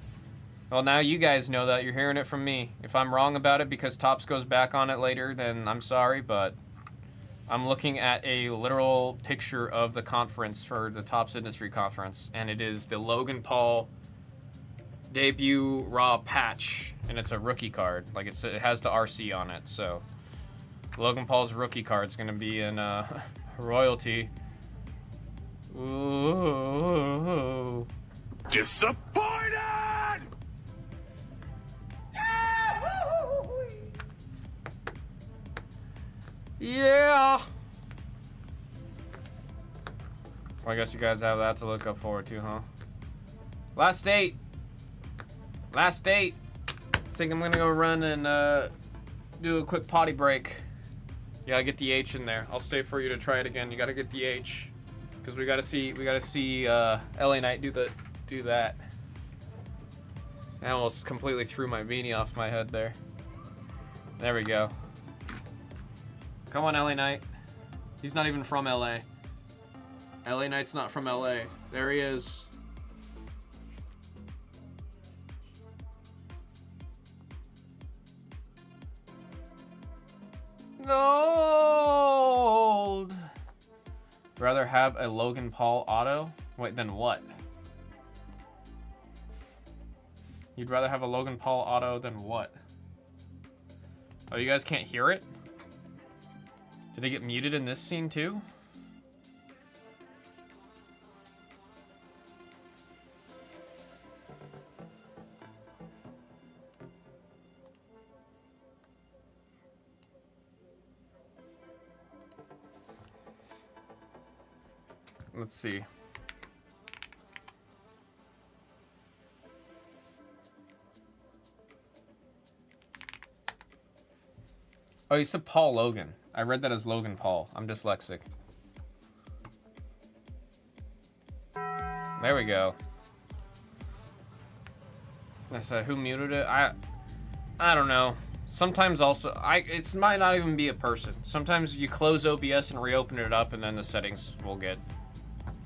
Well, now you guys know that. You're hearing it from me. If I'm wrong about it because Topps goes back on it later, then I'm sorry, but I'm looking at a literal picture of the conference for the Topps Industry Conference, and it is the Logan Paul debut Raw patch, and it's a rookie card. Like it has the RC on it, so Logan Paul's rookie card is going to be in royalty. Ooh. Disappointed! Yeah. Well, I guess you guys have that to look up forward to, huh? Last date. Last date. I think I'm gonna go run and do a quick potty break. Yeah, I get the H in there. I'll stay for you to try it again. You gotta get the H, because we gotta see LA Knight do that. I almost completely threw my beanie off my head there. There we go. Come on, LA Knight. He's not even from LA. LA Knight's not from LA. There he is. Gold! Rather have a Logan Paul auto? Wait, then what? You'd rather have a Logan Paul auto than what? Oh, you guys can't hear it? Did it get muted in this scene too? Let's see. Oh, you said Paul Logan. I read that as Logan Paul. I'm dyslexic. There we go. I said, who muted it? I don't know. Sometimes also, it might not even be a person. Sometimes you close OBS and reopen it up, and then the settings will get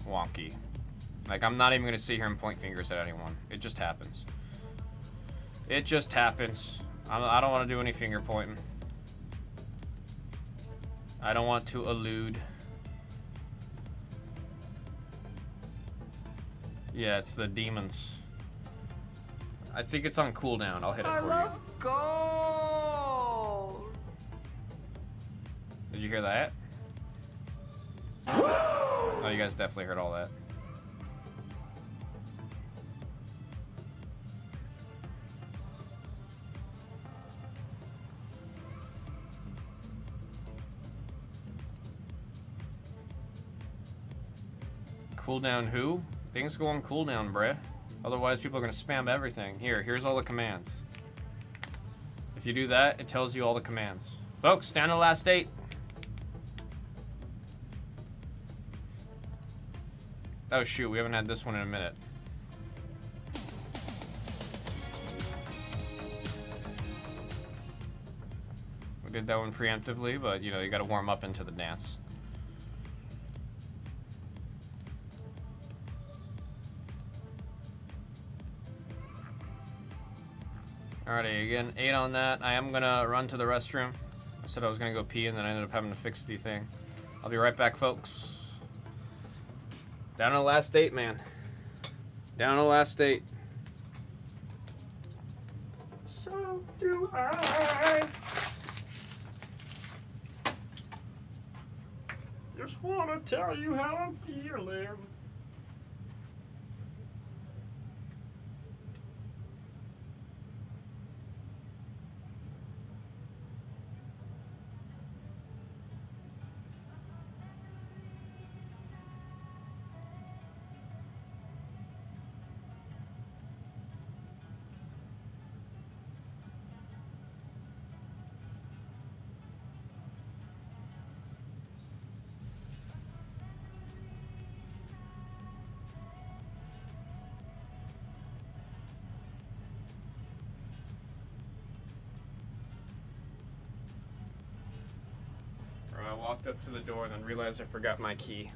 wonky. Like, I'm not even gonna sit here and point fingers at anyone. It just happens. It just happens. I don't want to do any finger pointing. I don't want to allude. Yeah, it's the demons. I think it's on cooldown. I'll hit it for you. I love gold. Did you hear that? Oh, you guys definitely heard all that. Cooldown who? Things go on cooldown, bruh. Otherwise, people are going to spam everything. Here's all the commands. If you do that, it tells you all the commands. Folks, down to the last 8. Oh shoot, we haven't had this one in a minute. We did that one preemptively, but you know, you gotta warm up into the dance. Alrighty, again, 8 on that. I am gonna run to the restroom. I said I was gonna go pee and then I ended up having to fix the thing. I'll be right back, folks. Down to the last 8, man. Down to the last 8. So do I. Just wanna tell you how I'm feeling. I walked up to the door and then realized I forgot my key.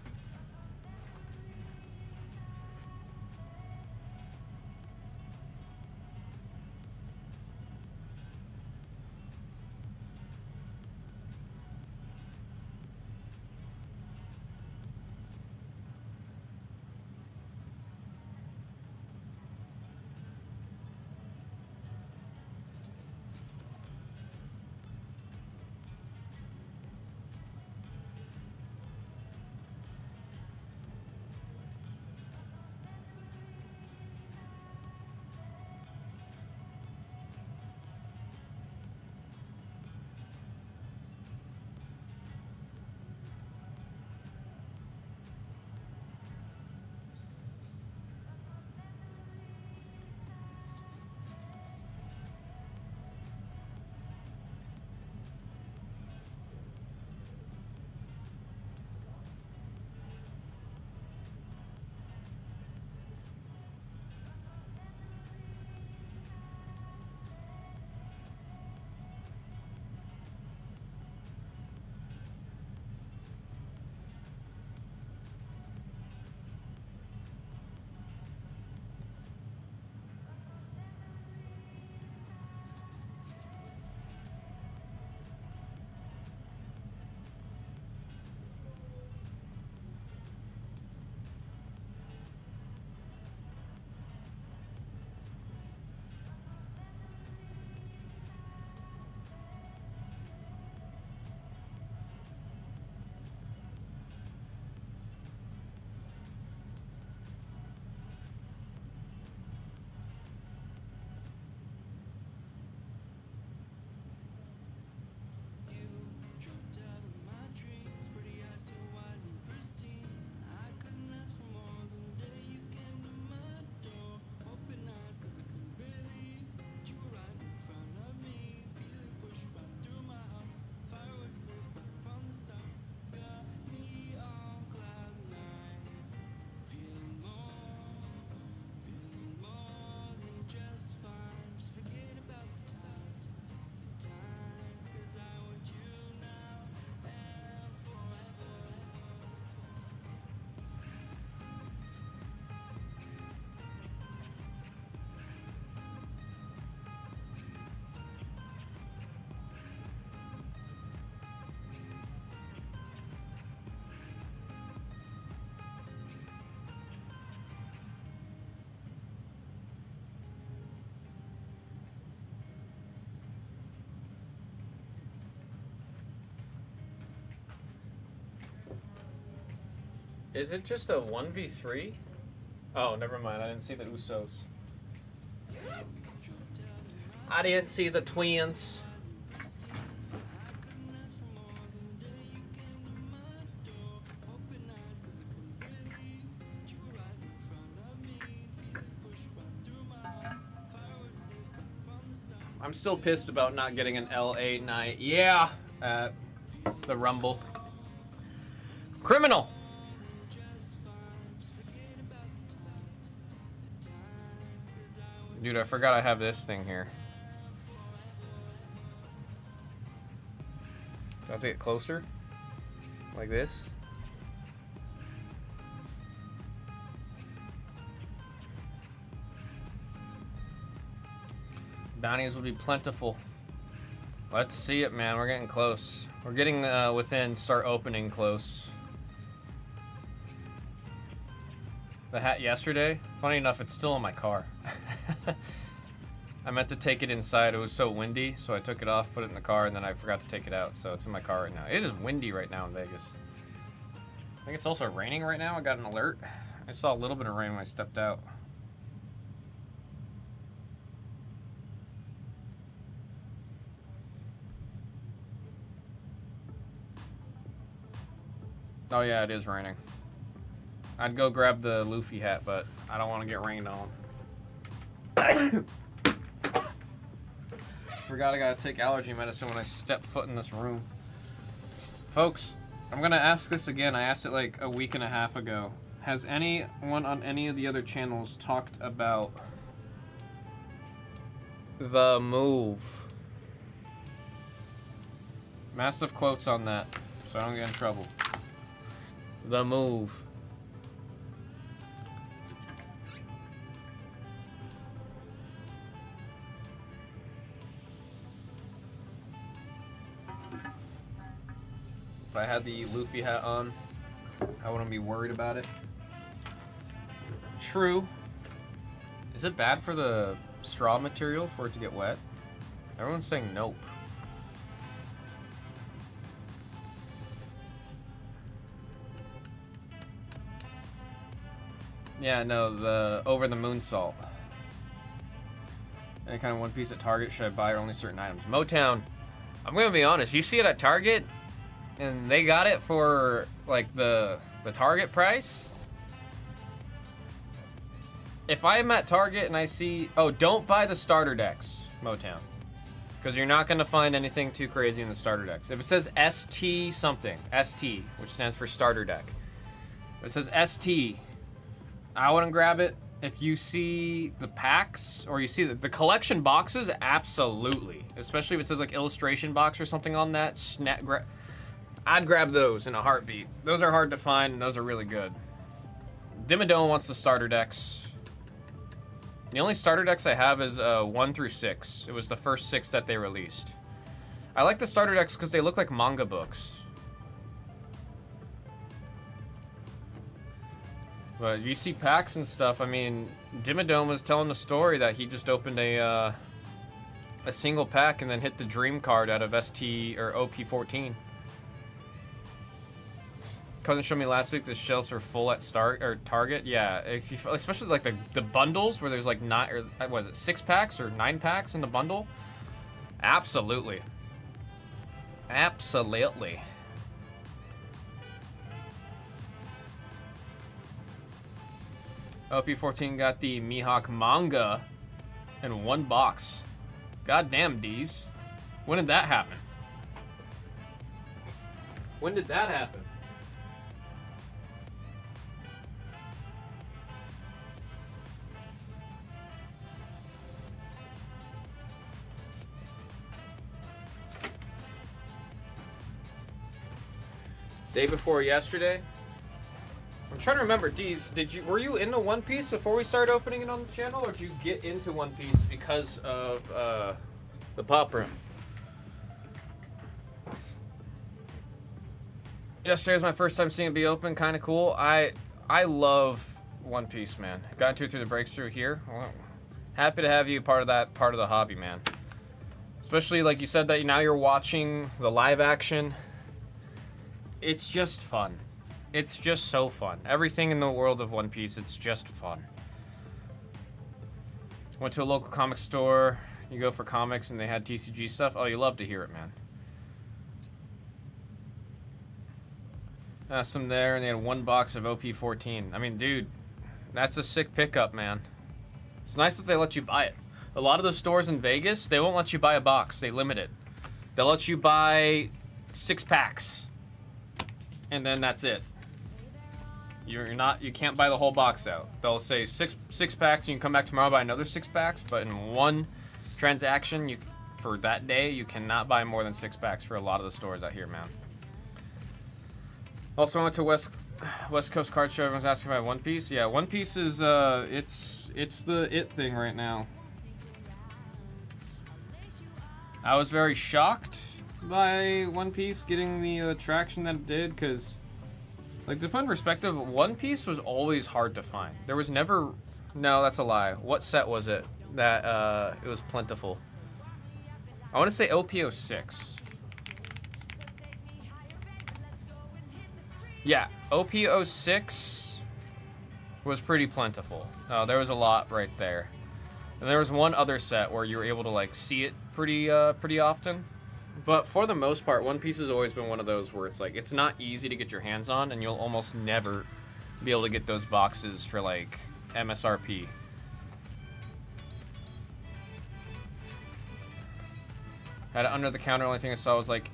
Is it just a 1v3? Oh, never mind. I didn't see the Usos. I didn't see the twins. I'm still pissed about not getting an LA night. Yeah, at the Rumble. Criminal. Dude, I forgot I have this thing here. Do I have to get closer? Like this? Bounties will be plentiful. Let's see it, man. We're getting close. We're getting within start opening close. The hat yesterday, funny enough, it's still in my car. I meant to take it inside. It was so windy, so I took it off, put it in the car, and then I forgot to take it out. So it's in my car right now. It is windy right now in Vegas. I think it's also raining right now. I got an alert. I saw a little bit of rain when I stepped out. Oh yeah, it is raining. I'd go grab the Luffy hat, but I don't want to get rained on. Forgot I gotta take allergy medicine when I step foot in this room. Folks, I'm gonna ask this again. I asked it like a week and a half ago. Has anyone on any of the other channels talked about the move? Massive quotes on that, so I don't get in trouble. The move. If I had the Luffy hat on, I wouldn't be worried about it. True. Is it bad for the straw material for it to get wet? Everyone's saying nope. Yeah, no, the over the moonsault. Any kind of one piece at Target, should I buy only certain items? Motown, I'm gonna be honest, you see it at Target and they got it for like the Target price. If I'm at Target and I see, oh, don't buy the starter decks, Motown, because you're not gonna find anything too crazy in the starter decks. If it says ST something, ST, which stands for starter deck, if it says ST, I wouldn't grab it. If you see the packs or you see the collection boxes, absolutely. Especially if it says like illustration box or something on that, I'd grab those in a heartbeat. Those are hard to find and those are really good. Dimmadome wants the starter decks. The only starter decks I have is 1 through 6. It was the first 6 that they released. I like the starter decks because they look like manga books. But you see packs and stuff. I mean, Dimmadome was telling the story that he just opened a single pack and then hit the dream card out of ST or OP14. Cousin showed me last week the shelves are full at Target. Yeah, if you, especially like the bundles where there's like 9 or what is it, 6 packs or 9 packs in the bundle. Absolutely. Absolutely. OP14 got the Mihawk manga in 1 box. Goddamn, D's. When did that happen? When did that happen? Day before yesterday? I'm trying to remember, D's, were you into One Piece before we started opening it on the channel, or did you get into One Piece because of the Pop Room? Yesterday was my first time seeing it be open, kind of cool. I love One Piece, man. Got into it through the breakthrough here. Well, happy to have you part of the hobby, man. Especially like you said that now you're watching the live action. It's just fun. It's just so fun. Everything in the world of One Piece, it's just fun. Went to a local comic store. You go for comics and they had TCG stuff. Oh, you love to hear it, man. Asked them there and they had 1 box of OP14. I mean, dude, that's a sick pickup, man. It's nice that they let you buy it. A lot of the stores in Vegas, they won't let you buy a box. They limit it. They'll let you buy 6 packs, and then that's it. You can't buy the whole box out. They'll say six packs, and you can come back tomorrow buy another 6 packs. But in one transaction, for that day, you cannot buy more than 6 packs for a lot of the stores out here, man. Also, I went to West Coast Card Show. Everyone's asking about One Piece. Yeah, One Piece is it's the it thing right now. I was very shocked by One Piece getting the traction that it did, because, like, to put in perspective, One Piece was always hard to find. There was never... No, that's a lie. What set was it that it was plentiful? I want to say OP06. Yeah, OP06 was pretty plentiful. There was a lot right there. And there was one other set where you were able to, like, see it pretty often. But for the most part, One Piece has always been one of those where it's like, it's not easy to get your hands on, and you'll almost never be able to get those boxes for, like, MSRP. Had it under the counter, only thing I saw was, like,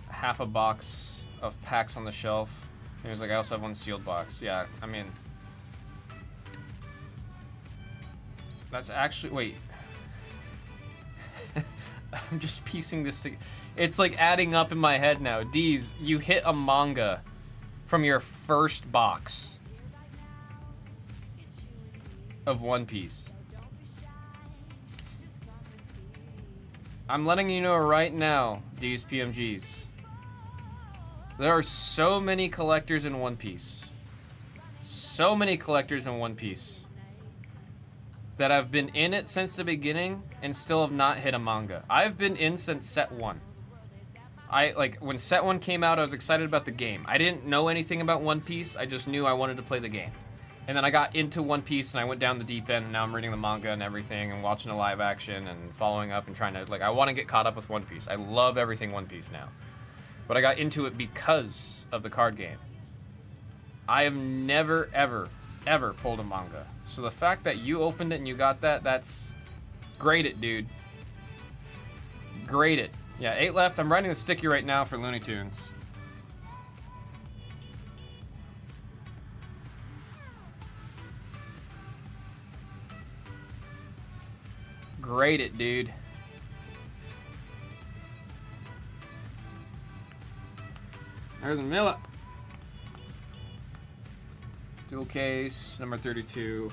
half a box of packs on the shelf. He was like, I also have one sealed box. Yeah, I mean... That's actually... Wait. I'm just piecing this together. It's like adding up in my head now. D's, you hit a manga from your first box of One Piece. I'm letting you know right now, D's PMGs. There are so many collectors in One Piece. So many collectors in One Piece that have been in it since the beginning and still have not hit a manga. I've been in since set 1. When set 1 came out, I was excited about the game. I didn't know anything about One Piece. I just knew I wanted to play the game. And then I got into One Piece and I went down the deep end, and now I'm reading the manga and everything and watching the live action and following up and trying to, like, I want to get caught up with One Piece. I love everything One Piece now. But I got into it because of the card game. I have never, ever pulled a manga. So the fact that you opened it and you got that, that's... Grade it, dude. Grade it. Yeah, 8 left. I'm writing the sticky right now for Looney Tunes. Grade it, dude. There's a Milla. Dual case, number 32.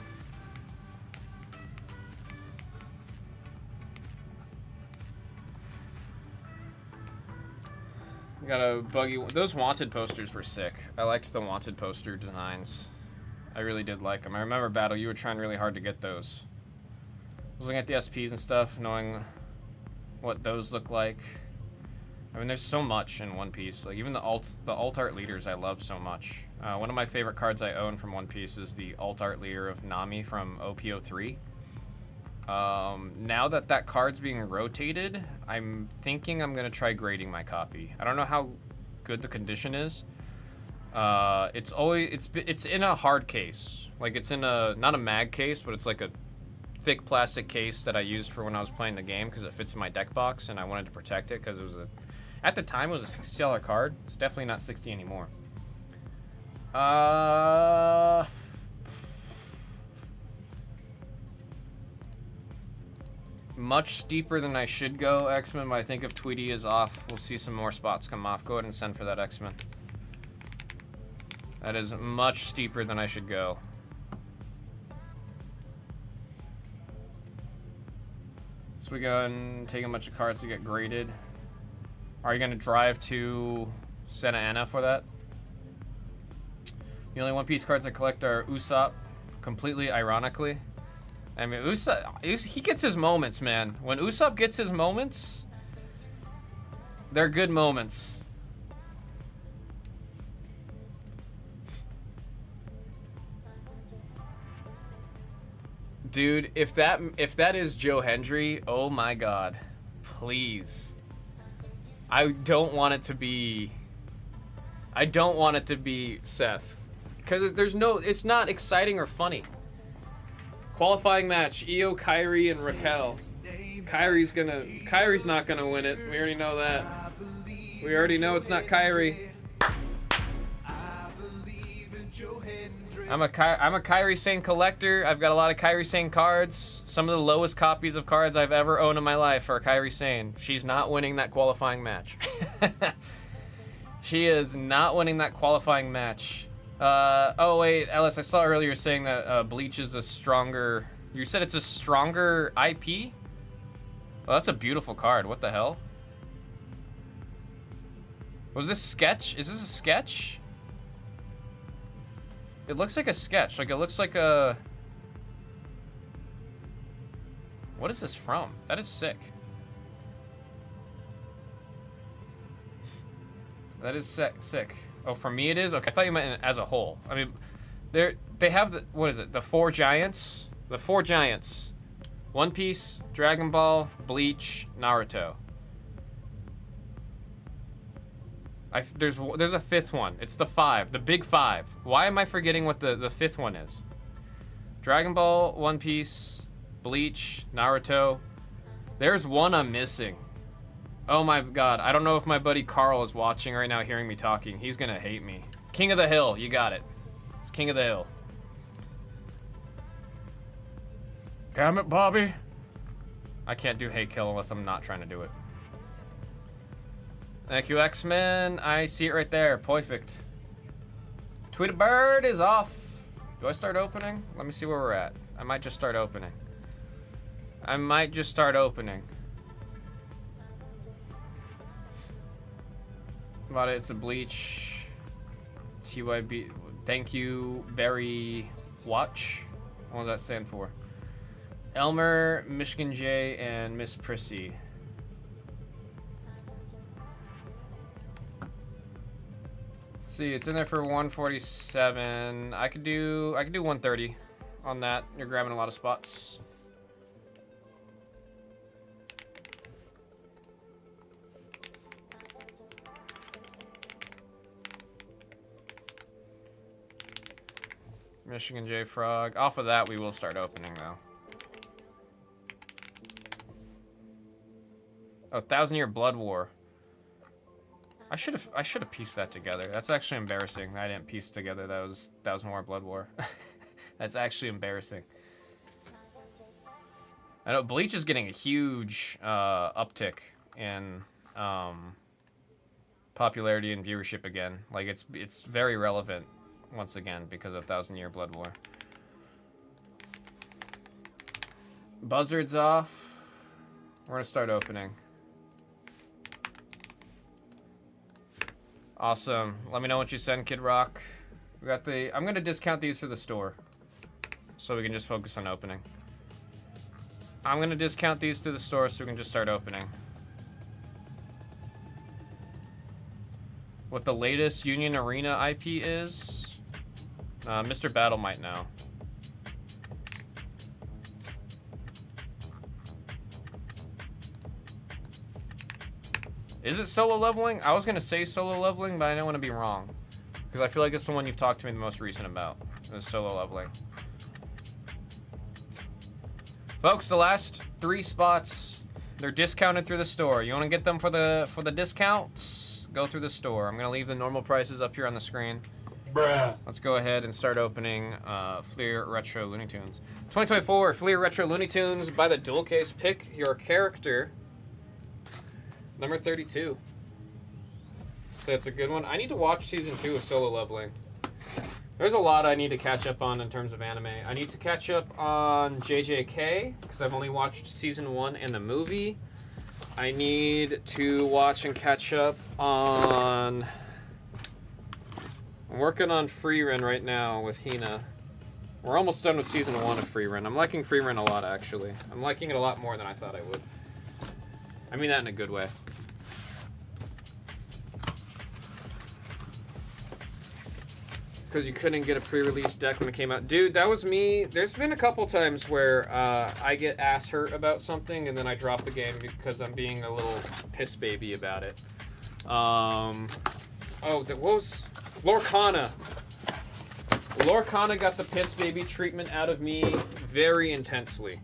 Got a buggy. Those Wanted posters were sick. I liked the Wanted poster designs. I really did like them. I remember, Battle, you were trying really hard to get those. I was looking at the SPs and stuff, knowing what those look like. I mean, there's so much in One Piece. Like, even the alt art leaders I love so much. One of my favorite cards I own from One Piece is the alt art leader of Nami from OP03. Now that card's being rotated, I'm thinking I'm gonna try grading my copy. I don't know how good the condition is. It's in a hard case. Like, it's in a, not a mag case, but it's like a thick plastic case that I used for when I was playing the game because it fits in my deck box and I wanted to protect it because it was at the time it was a $60 card. It's definitely not 60 anymore. Much steeper than I should go, X-Men, but I think if Tweety is off, we'll see some more spots come off. Go ahead and send for that, X-Men. That is much steeper than I should go. So we go and take a bunch of cards to get graded. Are you going to drive to Santa Ana for that? The only One Piece cards I collect are Usopp, completely ironically. I mean, Usopp, he gets his moments, man. When Usopp gets his moments, they're good moments. Dude, if that is Joe Hendry, oh my god. Please. I don't want it to be Seth. Because it's not exciting or funny. Qualifying match, Io, Kyrie, and Raquel. Kyrie's not gonna win it. We already know that. We already know it's not Kyrie. I'm a Kyrie Sane collector. I've got a lot of Kyrie Sane cards. Some of the lowest copies of cards I've ever owned in my life are Kyrie Sane. She's not winning that qualifying match. She is not winning that qualifying match. Oh wait, Ellis, I saw earlier saying that Bleach is a stronger... You said it's a stronger IP? Well, that's a beautiful card. What the hell? Was this sketch? Is this a sketch? It looks like a sketch. Like, it looks like a... What is this from? That is sick. That is sick. Oh, for me it is? Okay, I thought you meant as a whole. I mean, they have the... What is it? The 4 giants? The 4 giants. One Piece, Dragon Ball, Bleach, Naruto. There's a 5th one. It's the 5, the big 5. Why am I forgetting what the 5th one is? Dragon Ball, One Piece, Bleach, Naruto. There's one I'm missing. Oh my god, I don't know if my buddy Carl is watching right now, hearing me talking. He's gonna hate me. King of the Hill, you got it. It's King of the Hill. Damn it, Bobby. I can't do hate kill unless I'm not trying to do it. Thank you, X-Men. I see it right there. Perfect. Tweeted Bird is off. Do I start opening? Let me see where we're at. I might just start opening. About it, it's a Bleach. TYB. Thank you, Barry Watch. What does that stand for? Elmer, Michigan J, and Miss Prissy. See, it's in there for 147. I could do 130 on that. You're grabbing a lot of spots. Michigan J Frog. Off of that, we will start opening though. Oh, 1,000 Year Blood War. I should have pieced that together. That's actually embarrassing. I didn't piece together that was 1,000 War Blood War. That's actually embarrassing. I know Bleach is getting a huge uptick in popularity and viewership again. Like it's very relevant once again because of 1,000 Year Blood War. Buzzard's off. We're gonna start opening. Awesome. Let me know what you send, Kid Rock. We got the... I'm going to discount these for the store, so we can just focus on opening. I'm going to discount these to the store so we can just start opening. What the latest Union Arena IP is? Mr. Battle might know. Is it solo leveling? I was gonna say solo leveling, but I didn't want to be wrong. Because I feel like it's the one you've talked to me the most recent about. Is solo leveling. Folks, the last 3 spots, they're discounted through the store. You want to get them for the discounts? Go through the store. I'm gonna leave the normal prices up here on the screen. Bruh. Let's go ahead and start opening Fleer Retro Looney Tunes. 2024 Fleer Retro Looney Tunes. Buy the dual case. Pick your character. Number 32. So it's a good one. I need to watch season 2 of Solo Leveling. There's a lot I need to catch up on in terms of anime. I need to catch up on JJK, because I've only watched season 1 and the movie. I need to watch and catch up on... I'm working on Freerun right now with Hina. We're almost done with season 1 of Freerun. I'm liking Freerun a lot, actually. I'm liking it a lot more than I thought I would. I mean that in a good way. Because you couldn't get a pre-release deck when it came out. Dude, that was me. There's been a couple times where I get ass hurt about something and then I drop the game because I'm being a little piss baby about it. Oh, what was... Lorcana. Lorcana got the piss baby treatment out of me very intensely.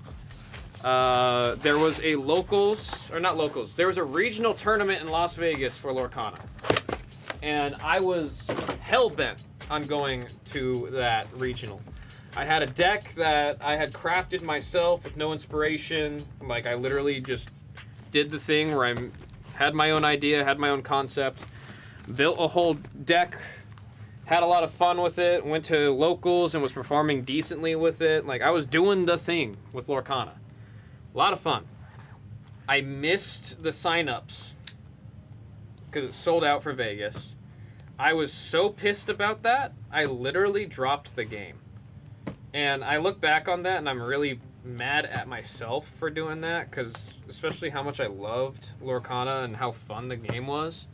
There was a there was a regional tournament in Las Vegas for Lorcana. And I was hell-bent on going to that regional. I had a deck that I had crafted myself with no inspiration. Like, I literally just did the thing where I had my own idea, had my own concept, built a whole deck, had a lot of fun with it, went to locals and was performing decently with it. Like, I was doing the thing with Lorcana. A lot of fun. I missed the sign-ups because it sold out for Vegas. I was so pissed about that, I literally dropped the game. And I look back on that and I'm really mad at myself for doing that, because especially how much I loved Lorcana and how fun the game was.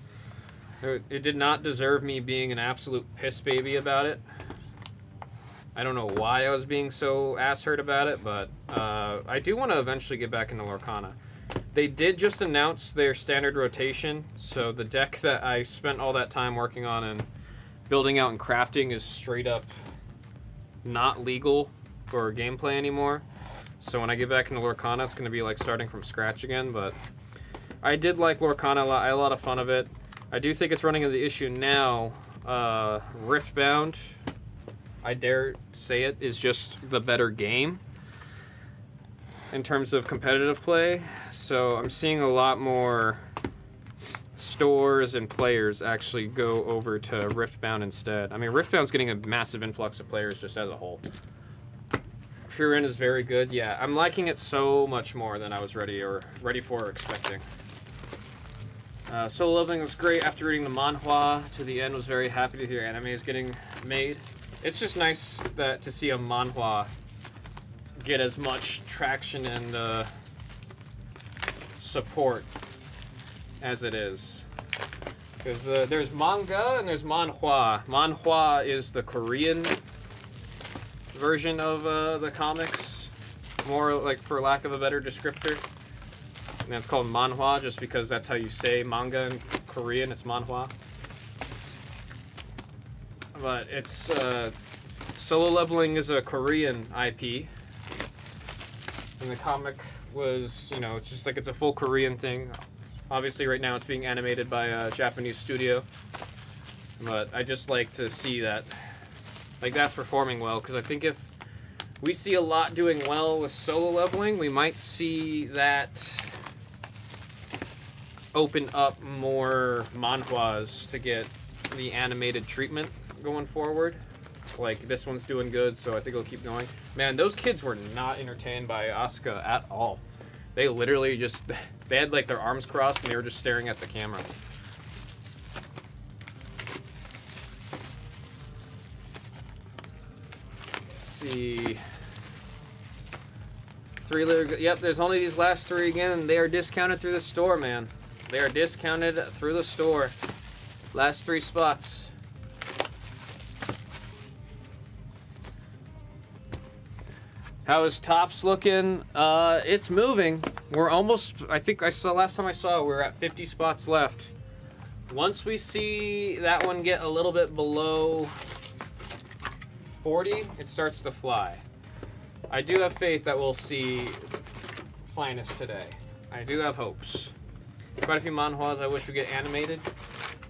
It did not deserve me being an absolute piss baby about it. I don't know why I was being so ass hurt about it, but I do want to eventually get back into Lorcana. They did just announce their standard rotation, so the deck that I spent all that time working on and building out and crafting is straight up not legal for gameplay anymore. So when I get back into Lorcana, it's going to be like starting from scratch again, but I did like Lorcana a lot. I had a lot of fun of it. I do think it's running into the issue now. Riftbound, I dare say it, is just the better game in terms of competitive play. So I'm seeing a lot more stores and players actually go over to Riftbound instead. I mean, Riftbound's getting a massive influx of players just as a whole. Furin is very good. Yeah, I'm liking it so much more than I was ready for or expecting. Solo Leveling was great. After reading the manhwa to the end, was very happy to hear anime is getting made. It's just nice to see a manhwa get as much traction and support as it is. Because there's manga and there's manhwa. Manhwa is the Korean version of the comics, more like, for lack of a better descriptor. And that's called manhwa just because that's how you say manga in Korean. It's manhwa. But it's Solo Leveling is a Korean IP, and the comic was, you know, it's just like it's a full Korean thing. Obviously, right now it's being animated by a Japanese studio, but I just like to see that, like, that's performing well, because I think if we see a lot doing well with Solo Leveling, we might see that open up more manhwas to get the animated treatment going forward. Like, this one's doing good, so I think it'll keep going. Man, those kids were not entertained by Asuka at all. They literally just, they had like their arms crossed and they were just staring at the camera. Let's see. Yep, there's only these last three again, and they are discounted through the store, man. They are discounted through the store. Last 3 spots. How is Tops looking? It's moving. We're almost, I think last time I saw it, we were at 50 spots left. Once we see that one get a little bit below 40, it starts to fly. I do have faith that we'll see Finest today. I do have hopes. Quite a few manhwas I wish would get animated.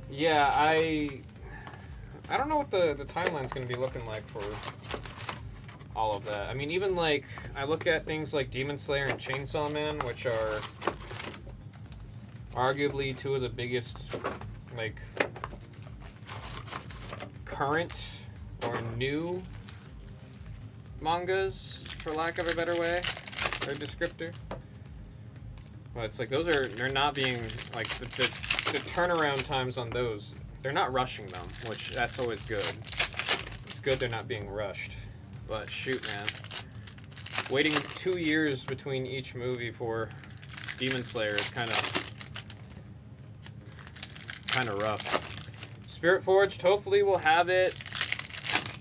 Yeah, I don't know what the timeline's going to be looking like for all of that. I mean, even like, I look at things like Demon Slayer and Chainsaw Man, which are arguably 2 of the biggest, like, current or new mangas, for lack of a better way, or descriptor. But it's like, they're not being, like, the turnaround times on those, they're not rushing them, which, that's always good. It's good they're not being rushed. But shoot, man. Waiting 2 years between each movie for Demon Slayer is kind of rough. Spirit Forged, hopefully we'll have it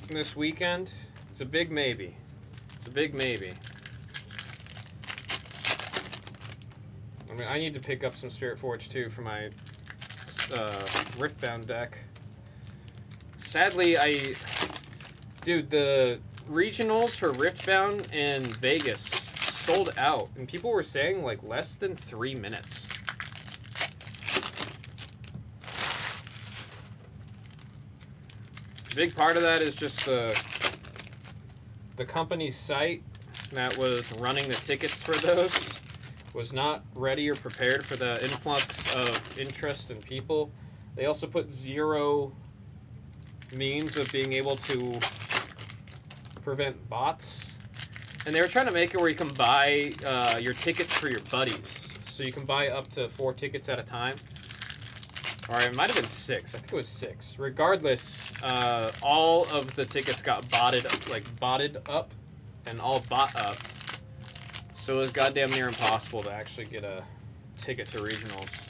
this weekend. It's a big maybe. It's a big maybe. I mean, I need to pick up some Spirit Forged too for my Riftbound deck. Sadly, dude, the regionals for Riftbound in Vegas sold out, and people were saying like less than 3 minutes. A big part of that is just the company's site that was running the tickets for those was not ready or prepared for the influx of interest in people. They also put zero means of being able to prevent bots. And they were trying to make it where you can buy your tickets for your buddies. So you can buy up to 4 tickets at a time. Or it might have been 6. I think it was 6. Regardless, all of the tickets got botted up and all bought up. So it was goddamn near impossible to actually get a ticket to regionals.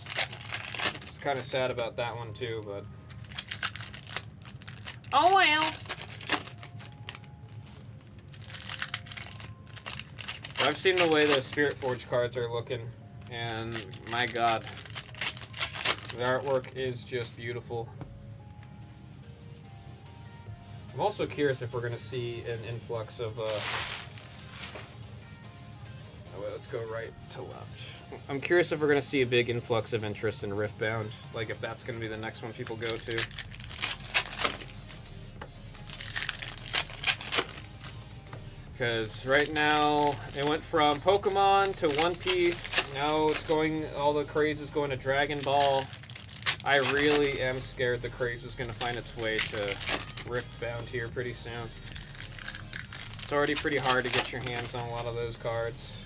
It's kind of sad about that one too, but oh well. But I've seen the way the Spirit Forge cards are looking, and my god, the artwork is just beautiful. I'm also curious if we're going to see an influx of let's go right to left. I'm curious if we're going to see a big influx of interest in Riftbound, like if that's going to be the next one people go to. Because right now, it went from Pokemon to One Piece. Now it's going, all the craze is going to Dragon Ball. I really am scared the craze is going to find its way to Riftbound here pretty soon. It's already pretty hard to get your hands on a lot of those cards.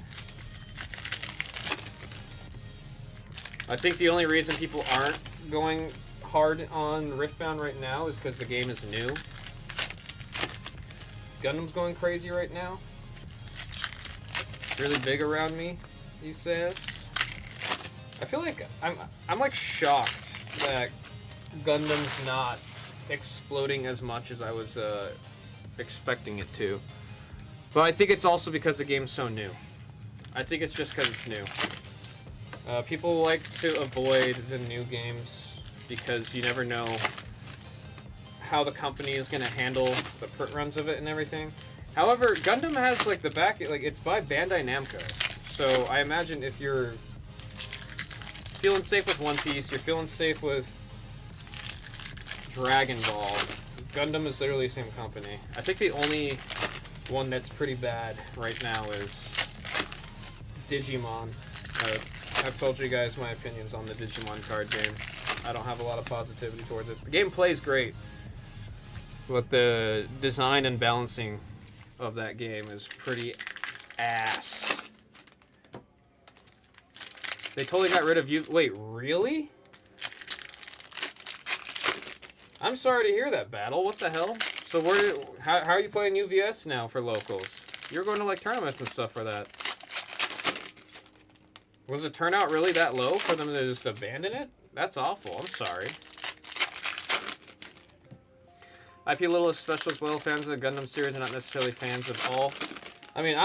I think the only reason people aren't going hard on Riftbound right now is because the game is new. Gundam's going crazy right now. It's really big around me, he says. I feel like I'm like shocked that Gundam's not exploding as much as I was expecting it to. But I think it's also because the game's so new. I think it's just because it's new. People like to avoid the new games because you never know how the company is going to handle the print runs of it and everything. However, Gundam has like the back, like it's by Bandai Namco. So I imagine if you're feeling safe with One Piece, you're feeling safe with Dragon Ball, Gundam is literally the same company. I think the only one that's pretty bad right now is Digimon. I've told you guys my opinions on the Digimon card game. I don't have a lot of positivity towards it. The game plays great, but the design and balancing of that game is pretty ass. They totally got rid of you. Wait, really? I'm sorry to hear that, Battle. What the hell? So how are you playing UVS now for locals? You're going to like tournaments and stuff for that. Was the turnout really that low for them to just abandon it? That's awful. I'm sorry. IP Little is special as well. Fans of the Gundam series are not necessarily fans of all. I mean,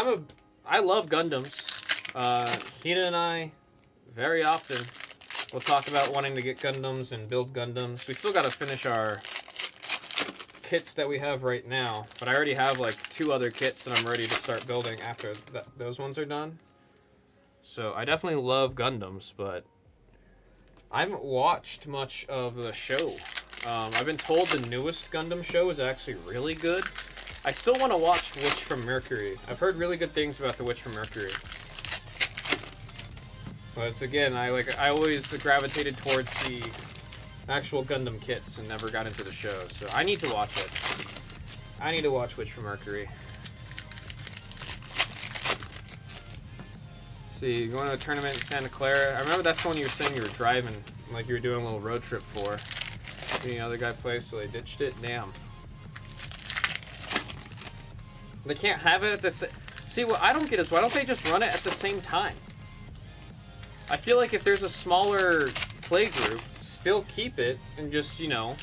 I love Gundams. Hina and I, very often, we'll talk about wanting to get Gundams and build Gundams. We still got to finish our kits that we have right now, but I already have like 2 other kits that I'm ready to start building after those ones are done. So I definitely love Gundams, but I haven't watched much of the show. I've been told the newest Gundam show is actually really good. I still want to watch Witch from Mercury. I've heard really good things about the Witch from Mercury. But it's, again, I always gravitated towards the actual Gundam kits and never got into the show. So I need to watch it. I need to watch Witch from Mercury. See, going to a tournament in Santa Clara. I remember that's the one you were saying you were driving, like you were doing a little road trip for. The other guy plays, so they ditched it. Damn. They can't have it at the same... See, what I don't get is why don't they just run it at the same time? I feel like if there's a smaller play group, still keep it and just, you know,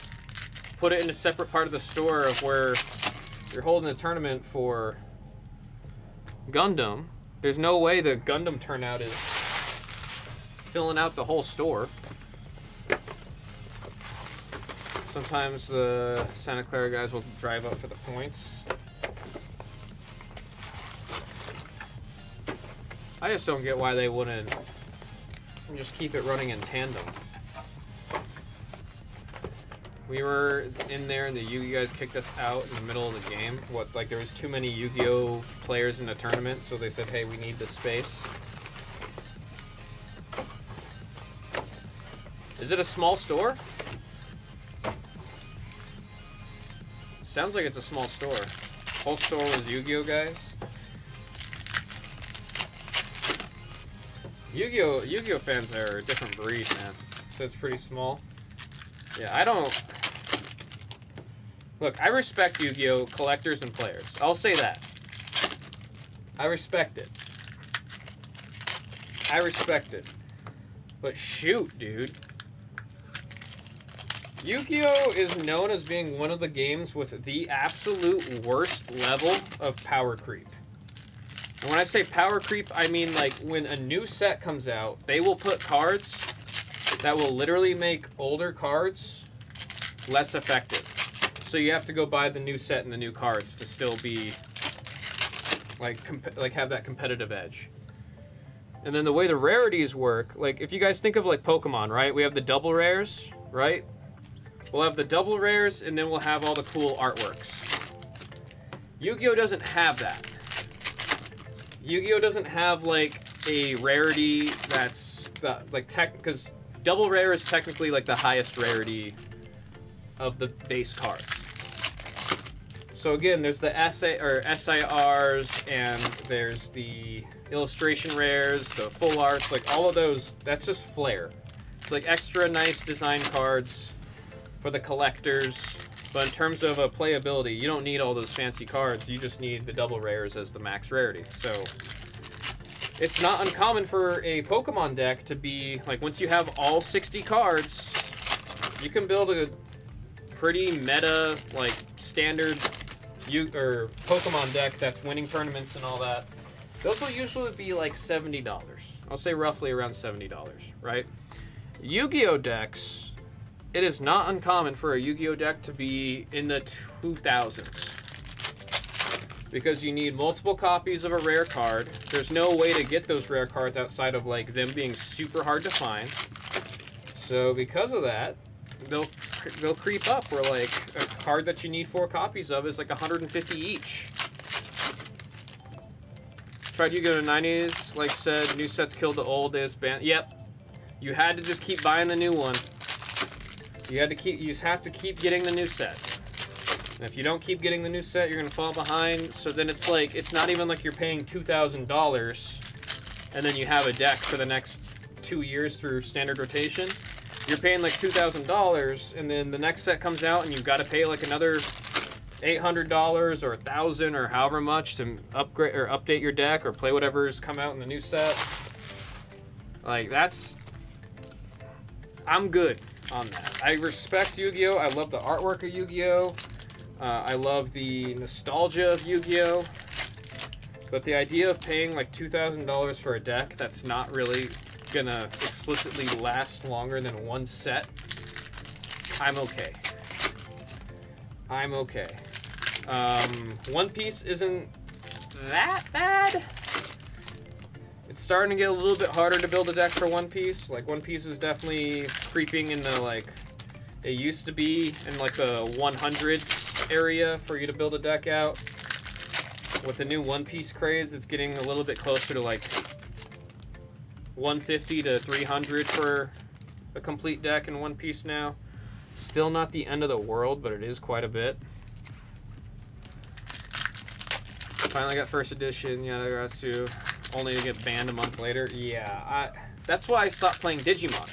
put it in a separate part of the store of where you're holding a tournament for Gundam. There's no way the Gundam turnout is filling out the whole store. Sometimes the Santa Clara guys will drive up for the points. I just don't get why they wouldn't just keep it running in tandem. We were in there and you guys kicked us out in the middle of the game. What, like there was too many Yu-Gi-Oh players in the tournament, so they said, hey, we need this space. Is it a small store? Sounds like it's a small store. Whole store was Yu-Gi-Oh guys. Yu-Gi-Oh fans are a different breed, man. So it's pretty small. Yeah, I don't... Look, I respect Yu-Gi-Oh collectors and players. I'll say that. I respect it. I respect it. But shoot, dude. Yu-Gi-Oh is known as being one of the games with the absolute worst level of power creep. And when I say power creep, I mean like when a new set comes out, they will put cards that will literally make older cards less effective. So you have to go buy the new set and the new cards to still be like have that competitive edge. And then the way the rarities work, like if you guys think of like Pokemon, right? We have the double rares, right? We'll have the double rares and then we'll have all the cool artworks. Yu-Gi-Oh doesn't have that. Yu-Gi-Oh doesn't have like a rarity that's like because double rare is technically like the highest rarity of the base cards. So again, there's the SIRs and there's the illustration rares, the full arts, like all of those, that's just flair. It's like extra nice design cards for the collectors. But in terms of playability, you don't need all those fancy cards. You just need the double rares as the max rarity. So it's not uncommon for a Pokemon deck to be like, once you have all 60 cards, you can build a pretty meta, like standard Pokemon deck that's winning tournaments and all that. Those will usually be like $70. I'll say roughly around $70, right? Yu-Gi-Oh decks, it is not uncommon for a Yu-Gi-Oh deck to be in the 2000s. Because you need multiple copies of a rare card. There's no way to get those rare cards outside of like them being super hard to find. So because of that, they'll creep up where like a card that you need 4 copies of is like 150 each. Tried Yu-Gi-Oh! In the 90s, like said, new sets killed the old days band. Yep. You had to just keep buying the new one. You just have to keep getting the new set. And if you don't keep getting the new set, you're gonna fall behind. So then it's like, it's not even like you're paying $2,000 and then you have a deck for the next 2 years through standard rotation. You're paying like $2,000 and then the next set comes out and you've got to pay like another $800 or $1,000 or however much to upgrade or update your deck or play whatever's come out in the new set. Like I'm good on that. I respect Yu-Gi-Oh! I love the artwork of Yu-Gi-Oh! I love the nostalgia of Yu-Gi-Oh! But the idea of paying like $2,000 for a deck that's not really gonna explicitly last longer than one set, I'm okay. I'm okay. One Piece isn't that bad. It's starting to get a little bit harder to build a deck for One Piece. Like One Piece is definitely creeping into like, it used to be in like the 100s area for you to build a deck out. With the new One Piece craze, it's getting a little bit closer to like 150 to 300 for a complete deck in One Piece now. Still not the end of the world, but it is quite a bit. Finally got first edition, Yanagatsu, only to get banned a month later. Yeah, that's why I stopped playing Digimon.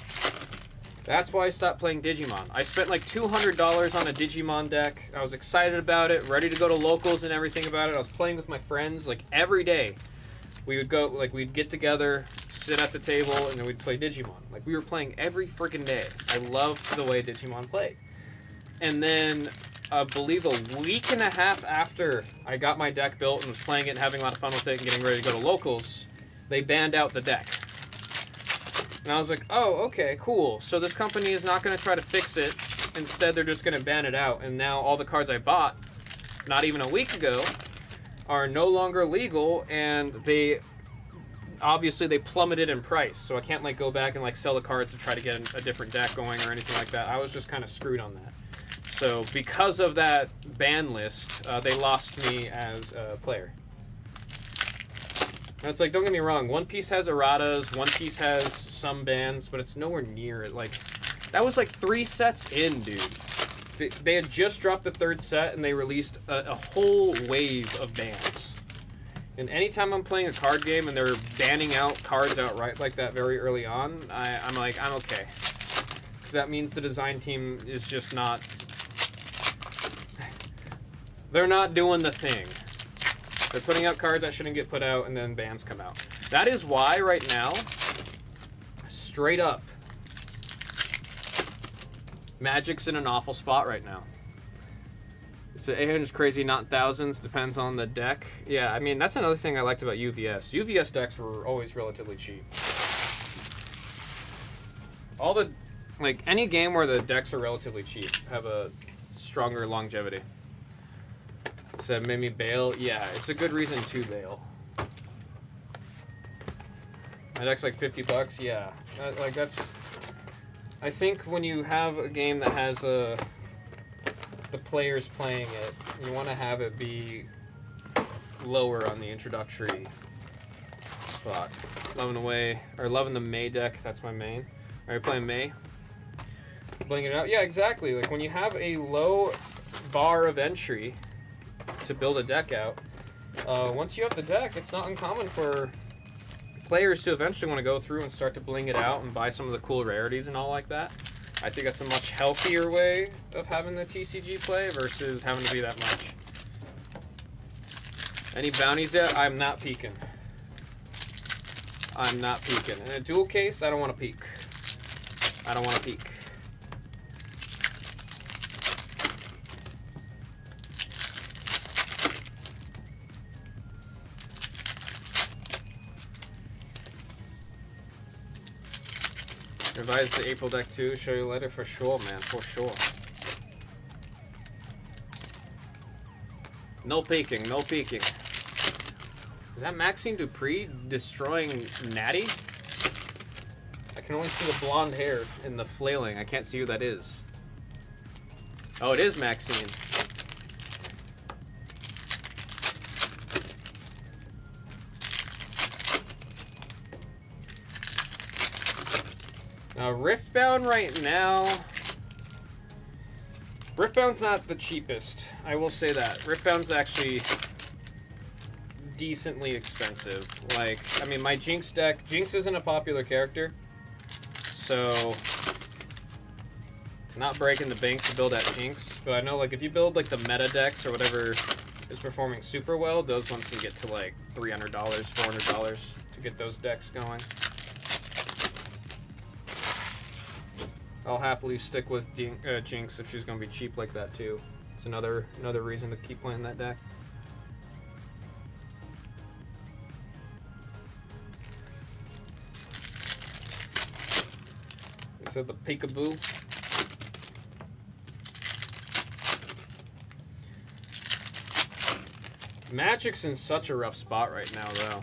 That's why I stopped playing Digimon. I spent like $200 on a Digimon deck. I was excited about it, ready to go to locals and everything about it. I was playing with my friends like every day. We would go, like we'd get together, sit at the table, and then we'd play Digimon. Like we were playing every freaking day. I loved the way Digimon played. And then I believe a week and a half after I got my deck built and was playing it and having a lot of fun with it and getting ready to go to locals, they banned out the deck. And I was like, oh, okay, cool. So this company is not going to try to fix it. Instead, they're just going to ban it out. And now all the cards I bought, not even a week ago, are no longer legal. And obviously they plummeted in price, so I can't like go back and like sell the cards to try to get a different deck going or anything like that. I was just kind of screwed on that. So because of that ban list, they lost me as a player. And it's like, don't get me wrong, One Piece has erratas, One Piece has some bans, but it's nowhere near it. Like, that was like 3 sets in, dude. They had just dropped the 3rd set and they released a whole wave of bans. And anytime I'm playing a card game and they're banning out cards outright like that very early on, I'm like, I'm okay. Because that means the design team is just not... They're not doing the thing. They're putting out cards that shouldn't get put out, and then bans come out. That is why, right now, straight up, Magic's in an awful spot right now. It's 800's crazy, not thousands. Depends on the deck. Yeah, I mean, that's another thing I liked about UVS. UVS decks were always relatively cheap. All the... Like, any game where the decks are relatively cheap have a stronger longevity. Said made me bail. Yeah, it's a good reason to bail. My deck's like $50. Yeah, like that's. I think when you have a game that has the players playing it, you want to have it be lower on the introductory spot. Loving the May deck. That's my main. Are you playing May? Bling it out. Yeah, exactly. Like when you have a low bar of entry to build a deck out, once you have the deck, it's not uncommon for players to eventually want to go through and start to bling it out and buy some of the cool rarities and all like that. I think that's a much healthier way of having the TCG play versus having to be that much. Any bounties yet? I'm not peeking. I'm not peeking. In a dual case, I don't want to peek. I don't want to peek. Revise the April deck too. Show you later for sure, man. For sure. No peeking. No peeking. Is that Maxine Dupree destroying Natty? I can only see the blonde hair and the flailing. I can't see who that is. Oh, it is Maxine. Riftbound right now. Riftbound's not the cheapest. I will say that. Riftbound's actually decently expensive. Like, I mean, my Jinx deck. Jinx isn't a popular character. So, not breaking the bank to build that Jinx. But I know, like, if you build, like, the meta decks or whatever is performing super well, those ones can get to, like, $300, $400 to get those decks going. I'll happily stick with Jinx if she's going to be cheap like that too. It's another reason to keep playing that deck. They said the peekaboo. Magic's in such a rough spot right now though.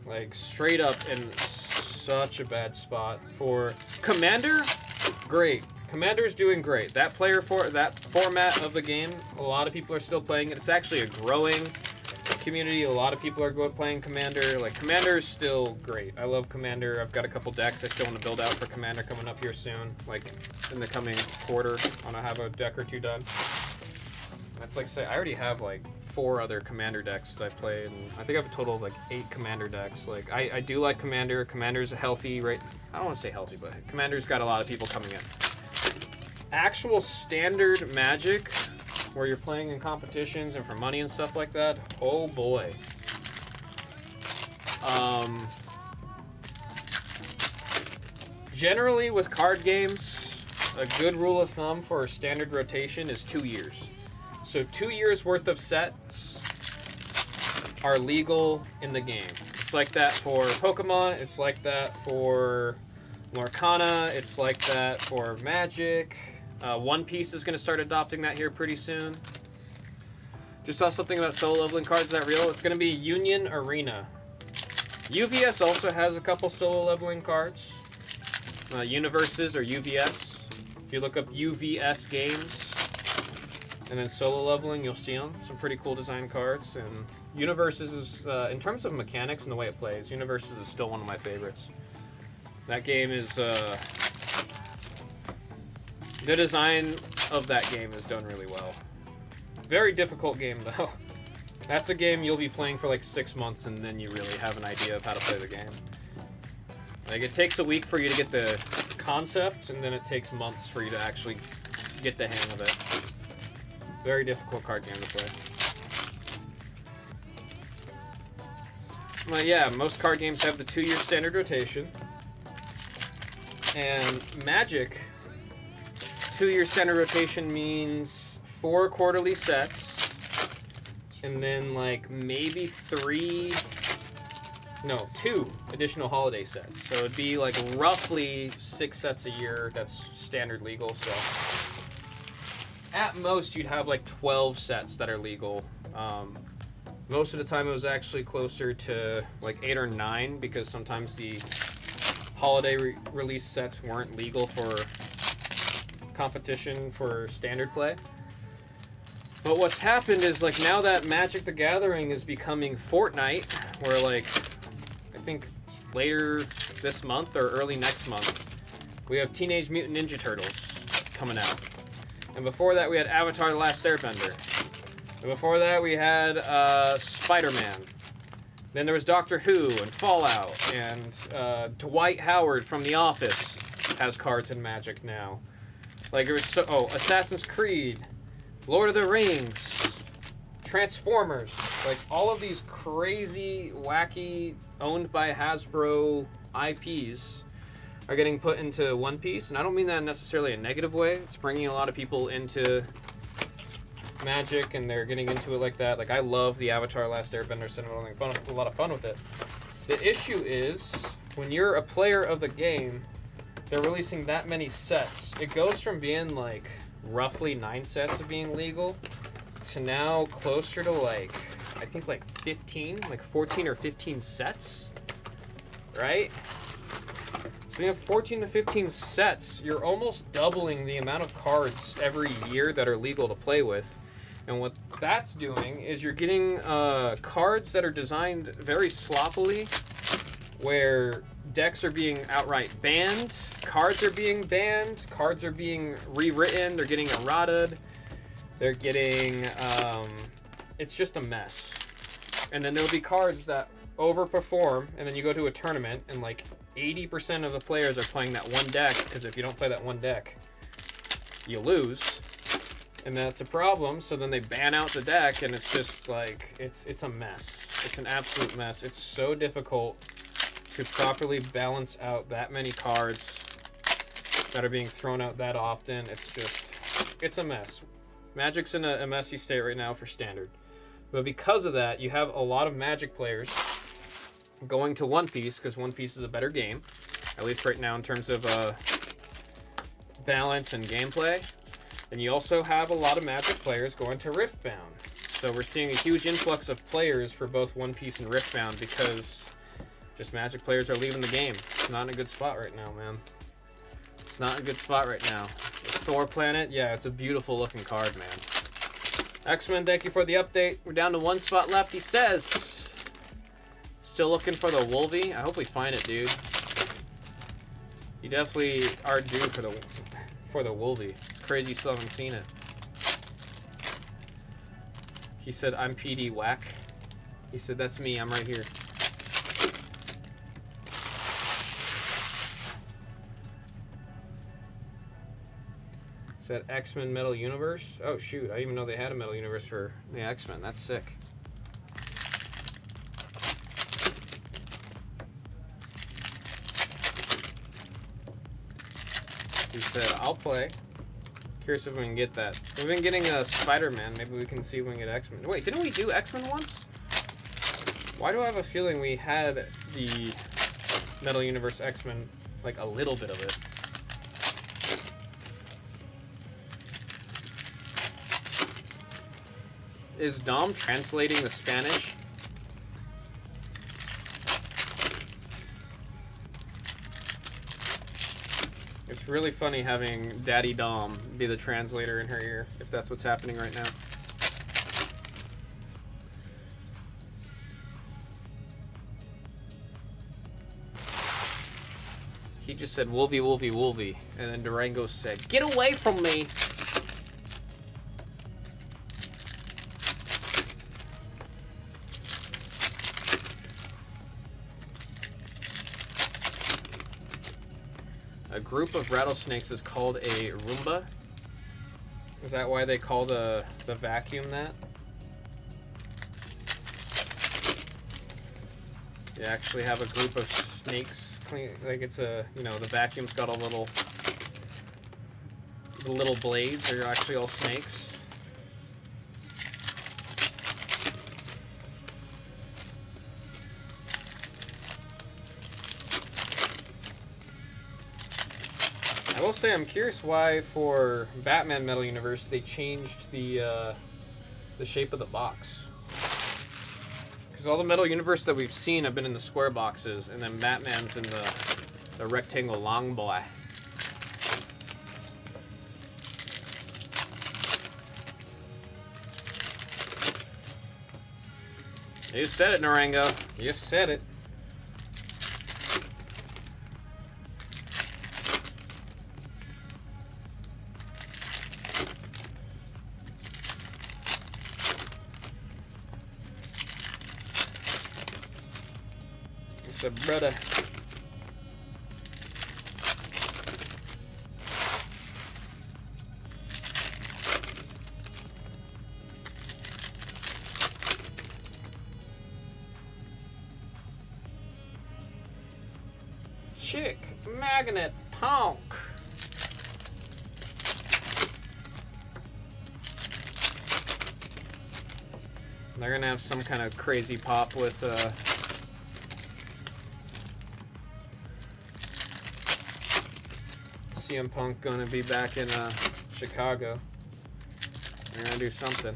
Like straight up in such a bad spot. For Commander, great. Commander's doing great. That format of the game, a lot of people are still playing it. It's actually a growing community. A lot of people are playing Commander. Like, Commander is still great. I love Commander. I've got a couple decks I still want to build out for Commander coming up here soon. Like, in the coming quarter, I want to have a deck or two done. That's like, say, I already have like 4 other Commander decks that I play, and I think I have a total of like 8 Commander decks. Like, I do like Commander. Commander's a healthy, right? I don't want to say healthy, but Commander's got a lot of people coming in. Actual standard Magic, where you're playing in competitions and for money and stuff like that, oh boy. Generally with card games, a good rule of thumb for a standard rotation is 2 years. So 2 years worth of sets are legal in the game. It's like that for Pokemon, it's like that for Lorcana, it's like that for Magic. One Piece is going to start adopting that here pretty soon. Just saw something about solo leveling cards. Is that real? It's going to be Union Arena. UVS also has a couple solo leveling cards. Universes or UVS. If you look up UVS games and then solo leveling, you'll see them. Some pretty cool design cards. And Universes is, in terms of mechanics and the way it plays, Universes is still one of my favorites. That game is, the design of that game is done really well. Very difficult game though. That's a game you'll be playing for like 6 months and then you really have an idea of how to play the game. Like, it takes a week for you to get the concept, and then it takes months for you to actually get the hang of it. Very difficult card game to play. Well, yeah, most card games have the 2-year standard rotation. And Magic, 2-year standard rotation means 4 quarterly sets, and then like maybe 2 additional holiday sets. So it'd be like roughly 6 sets a year. That's standard legal. So at most you'd have like 12 sets that are legal. Most of the time it was actually closer to like 8 or 9 because sometimes the holiday release sets weren't legal for competition for standard play. But what's happened is, like, now that Magic the Gathering is becoming Fortnite, where, like, I think later this month or early next month, we have Teenage Mutant Ninja Turtles coming out. And before that, we had Avatar: The Last Airbender. And before that, we had Spider-Man. Then there was Doctor Who and Fallout, and Dwight Howard from The Office has cards in Magic now. Like, it was Assassin's Creed, Lord of the Rings, Transformers, like all of these crazy, wacky, owned by Hasbro IPs are getting put into One Piece, and I don't mean that in necessarily a negative way. It's bringing a lot of people into Magic, and they're getting into it like that. Like, I love the Avatar: Last Airbender, so I'm having a lot of fun with it. The issue is, when you're a player of the game, they're releasing that many sets. It goes from being like roughly 9 sets of being legal to now closer to like, I think like 15, like 14 or 15 sets, right? So you have 14 to 15 sets. You're almost doubling the amount of cards every year that are legal to play with. And what that's doing is you're getting cards that are designed very sloppily, where decks are being outright banned, cards are being banned, cards are being rewritten, they're getting errataed, they're getting, it's just a mess. And then there'll be cards that overperform, and then you go to a tournament, and like 80% of the players are playing that one deck, because if you don't play that one deck, you lose. And that's a problem, so then they ban out the deck, and it's just like, it's a mess. It's an absolute mess. It's so difficult to properly balance out that many cards that are being thrown out that often. It's a mess. Magic's in a messy state right now for Standard. But because of that, you have a lot of Magic players going to One Piece, because One Piece is a better game, at least right now in terms of balance and gameplay. And you also have a lot of Magic players going to Riftbound. So we're seeing a huge influx of players for both One Piece and Riftbound because just Magic players are leaving the game. It's not in a good spot right now, man. It's not in a good spot right now. The Thor Planet, yeah, it's a beautiful looking card, man. X-Men, thank you for the update. We're down to 1 spot left, he says. Still looking for the Wolvie? I hope we find it, dude. You definitely are due for the Wolvie. It's crazy you still haven't seen it. He said, I'm PD Whack. He said, that's me, I'm right here. Said X-Men Metal Universe. Oh shoot, I didn't even know they had a Metal Universe for the X-Men. That's sick. He said, I'll play. Curious if we can get that. We've been getting a Spider-Man. Maybe we can see if we can get X-Men. Wait, didn't we do X-Men once? Why do I have a feeling we had the Metal Universe X-Men, like a little bit of it? Is Dom translating the Spanish? really funny having Daddy Dom be the translator in her ear, if that's what's happening right now. He just said, "Wolvie, Wolvie, Wolvie," and then Durango said, "Get away from me!" A group of rattlesnakes is called a Roomba. Is that why they call the vacuum that? You actually have a group of snakes clean, like it's a, you know, the vacuum's got a little, the little blades are actually all snakes. I will say I'm curious why for Batman Metal Universe they changed the shape of the box. Because all the Metal Universe that we've seen have been in the square boxes, and then Batman's in the rectangle long boy. You said it, Narango. You said it. It's a brother. Chick magnet punk. They're gonna have some kind of crazy pop with CM Punk gonna be back in Chicago. They're gonna do something.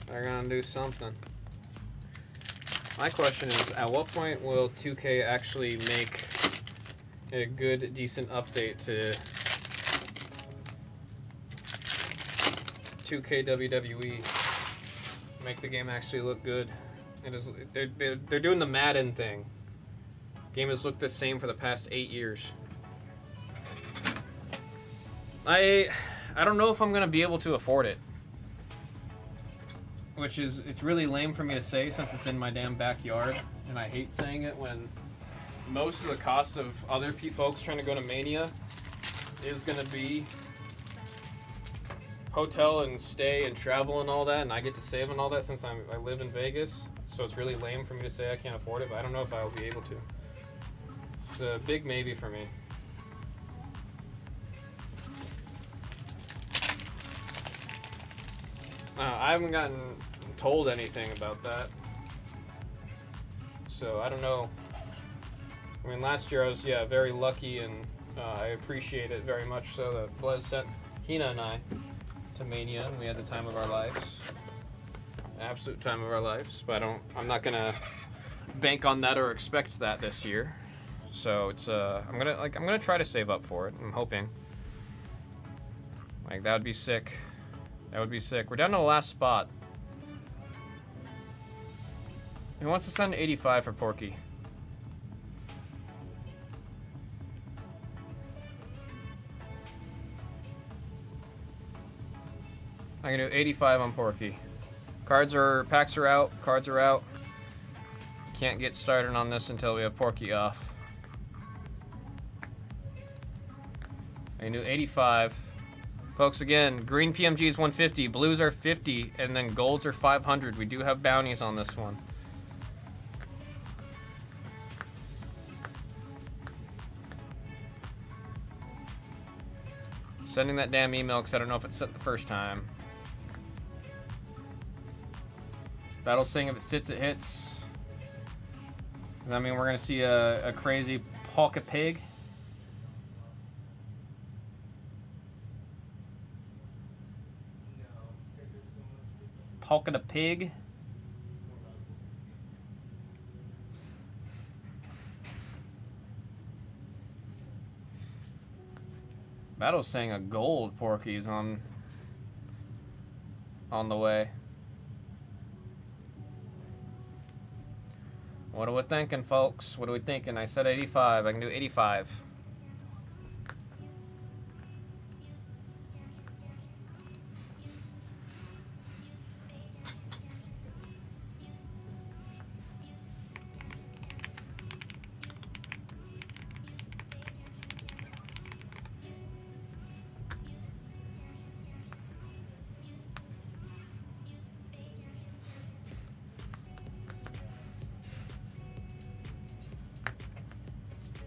They're gonna do something. My question is, at what point will 2K actually make a good, decent update to 2K WWE? Make the game actually look good. It is. They're doing the Madden thing. Game has looked the same for the past 8 years. I don't know if I'm gonna be able to afford it. Which is, it's really lame for me to say since it's in my damn backyard, and I hate saying it when most of the cost of other folks trying to go to Mania is gonna be hotel and stay and travel and all that, and I get to save on all that since I live in Vegas. So it's really lame for me to say I can't afford it, but I don't know if I'll be able to. It's a big maybe for me. I haven't gotten told anything about that, so I don't know. I mean, last year I was, very lucky, and I appreciate it very much so that Blez sent Hina and I to Mania, and we had the time of our lives. Absolute time of our lives, but I'm not gonna bank on that or expect that this year. So it's I'm gonna try to save up for it. I'm hoping. Like, that would be sick. That would be sick. We're down to the last spot. Who wants to send 85 for Porky? I'm gonna do 85 on Porky. Packs are out. Cards are out. Can't get started on this until we have Porky off. I can do 85. Folks, again, green PMG is 150, blues are 50, and then golds are 500. We do have bounties on this one. Sending that damn email because I don't know if it's sent the first time. Battle saying if it sits, it hits. Does that mean we're going to see a crazy polka pig? Polka the pig? Battle's saying a gold Porky is on the way. What are we thinking, folks? What are we thinking? I said 85. I can do 85.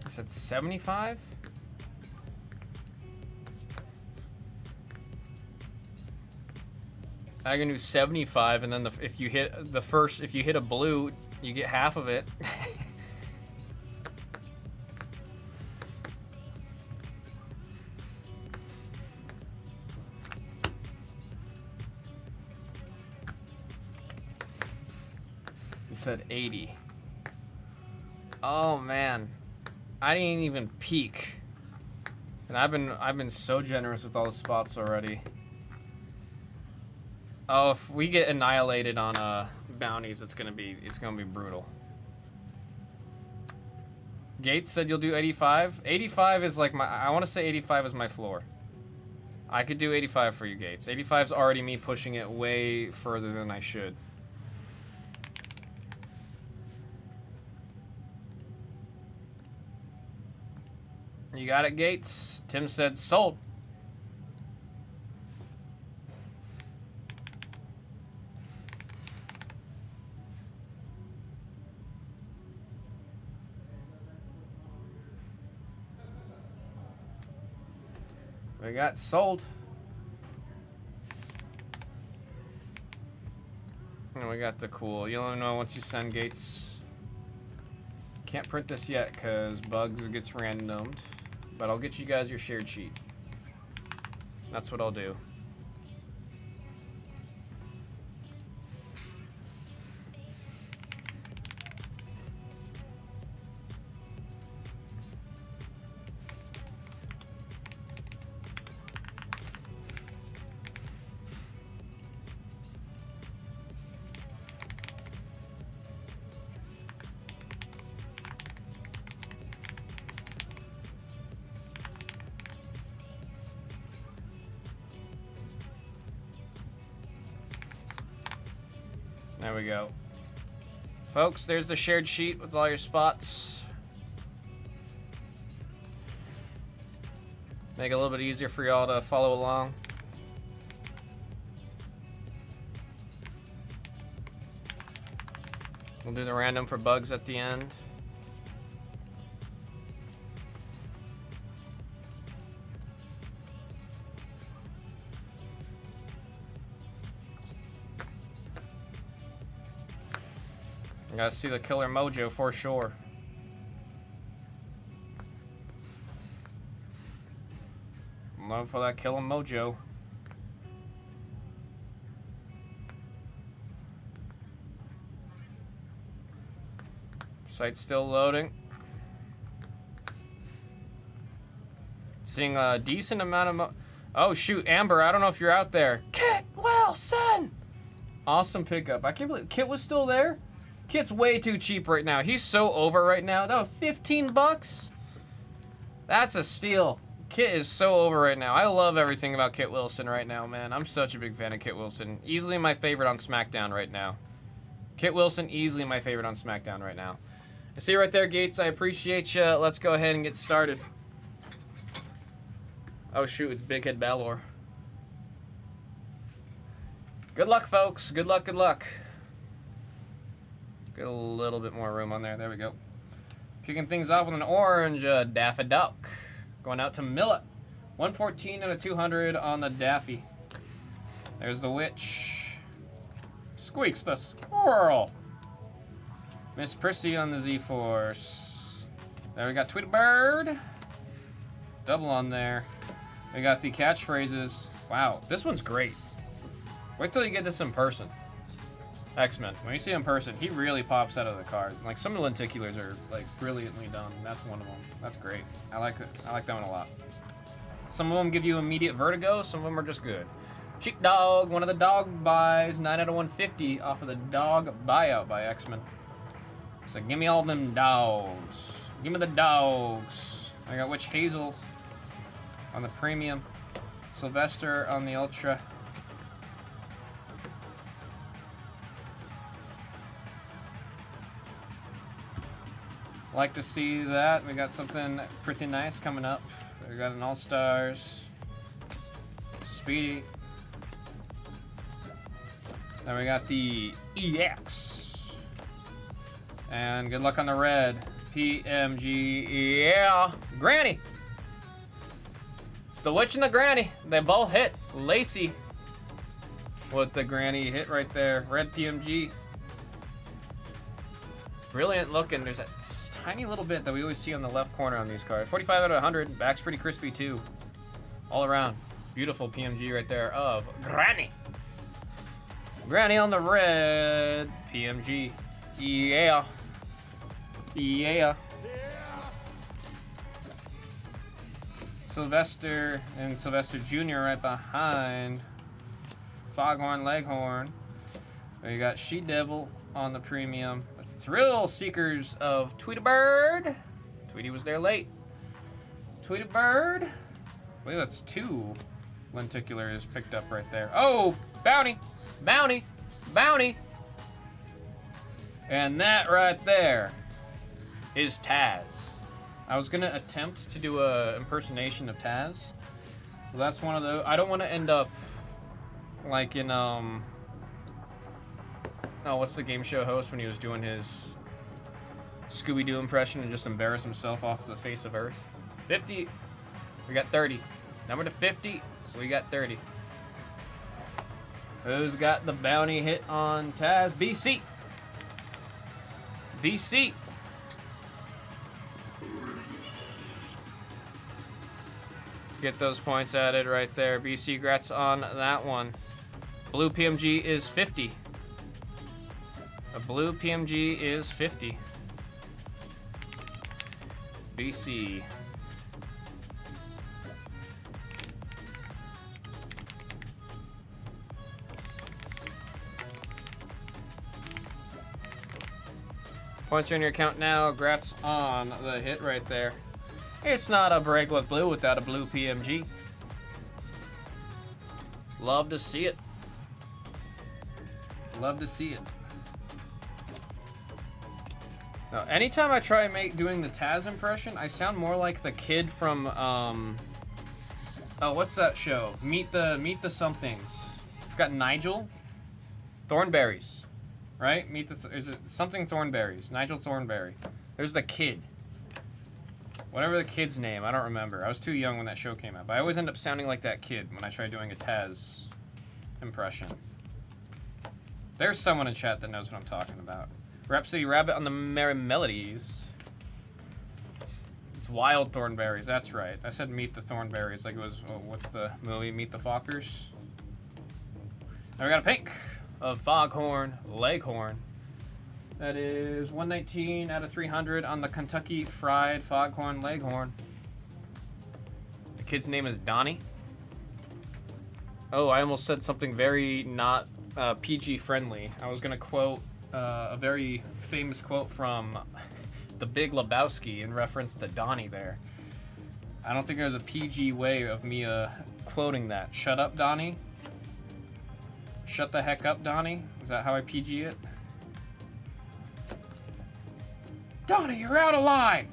I said 75? I can do 75, and then if you hit a blue, you get half of it. You said 80. Oh man. I didn't even peek, and I've been so generous with all the spots already. Oh, if we get annihilated on bounties, it's gonna be brutal. Gates said you'll do 85. 85 is like I want to say 85 is my floor. I could do 85 for you, Gates. 85 is already me pushing it way further than I should. You got it, Gates. Tim said sold. We got sold. And we got the cool. You'll only know once you send, Gates. Can't print this yet because Bugs gets randomed. But I'll get you guys your shared sheet. That's what I'll do. There we go. Folks, there's the shared sheet with all your spots. Make it a little bit easier for y'all to follow along. We'll do the random for Bugs at the end. I gotta see the killer mojo for sure. Love for that killer mojo. Site's still loading. Seeing a decent amount of oh shoot, Amber, I don't know if you're out there. Kit Wilson! Awesome pickup. I can't believe Kit was still there. Kit's way too cheap right now. He's so over right now. That was 15 bucks. That's a steal. Kit is so over right now. I love everything about Kit Wilson right now, man. I'm such a big fan of Kit Wilson. Easily my favorite on SmackDown right now. Kit Wilson, easily my favorite on SmackDown right now. I see you right there, Gates. I appreciate you. Let's go ahead and get started. Oh, shoot. It's Big Head Balor. Good luck, folks. Good luck, good luck. Get a little bit more room on there. There we go. Kicking things off with an orange Daffy Duck. Going out to Millet. 114 and a 200 on the Daffy. There's the Witch. Squeaks the Squirrel. Miss Prissy on the Z-Force. There we got Tweety Double on there. We got the catchphrases. Wow, this one's great. Wait till you get this in person. X-Men. When you see him in person, he really pops out of the card. Like, some of the lenticulars are like brilliantly done. That's one of them. That's great. I like that one a lot. Some of them give you immediate vertigo. Some of them are just good. Sheepdog, one of the dog buys, 9 out of 150 off of the dog buyout by X-Men. So give me all them dogs. Give me the dogs. I got Witch Hazel on the premium. Sylvester on the ultra. Like to see that. We got something pretty nice coming up. We got an All-Stars. Speedy. Then we got the EX. And good luck on the red. PMG, yeah. Granny. It's the Witch and the Granny. They both hit. Lacey with the Granny hit right there. Red PMG. Brilliant looking. There's that tiny little bit that we always see on the left corner on these cards. 45 out of 100. Back's pretty crispy too. All around. Beautiful PMG right there of Granny. Granny on the red. PMG. Yeah. Yeah. Sylvester and Sylvester Jr. right behind. Foghorn Leghorn. We got She Devil on the premium. Thrill Seekers of Tweety-Bird. Tweety was there late. Tweety-Bird. I believe that's 2 lenticulars picked up right there. Oh, bounty, bounty, bounty. And that right there is Taz. I was gonna attempt to do a impersonation of Taz. Well, that's one of those. I don't want to end up like in oh, what's the game show host when he was doing his Scooby-Doo impression and just embarrass himself off the face of Earth? 50. We got 30. Number to 50. We got 30. Who's got the bounty hit on Taz? BC. BC. Let's get those points added right there. BC, grats on that one. Blue PMG is 50. A blue PMG is 50. BC. Points are in your account now. Grats on the hit right there. It's not a break with blue without a blue PMG. Love to see it. Love to see it. Now, anytime I try doing the Taz impression, I sound more like the kid from oh, what's that show? Meet the Somethings. It's got Nigel Thornberries, right? Is it something Thornberries? Nigel Thornberry. There's the kid. Whatever the kid's name, I don't remember. I was too young when that show came out, but I always end up sounding like that kid when I try doing a Taz impression. There's someone in chat that knows what I'm talking about. Rhapsody Rabbit on the Merry Melodies. It's Wild Thornberries, that's right. I said Meet the Thornberries like it was, oh, what's the movie, Meet the Fockers? Now we got a pink of Foghorn Leghorn. That is 119 out of 300 on the Kentucky Fried Foghorn Leghorn. The kid's name is Donnie. Oh, I almost said something very not PG friendly. I was gonna quote a very famous quote from The Big Lebowski in reference to Donnie there. I don't think there's a PG way of me quoting that. Shut up, Donnie. Shut the heck up, Donnie. Is that how I PG it? Donnie, you're out of line!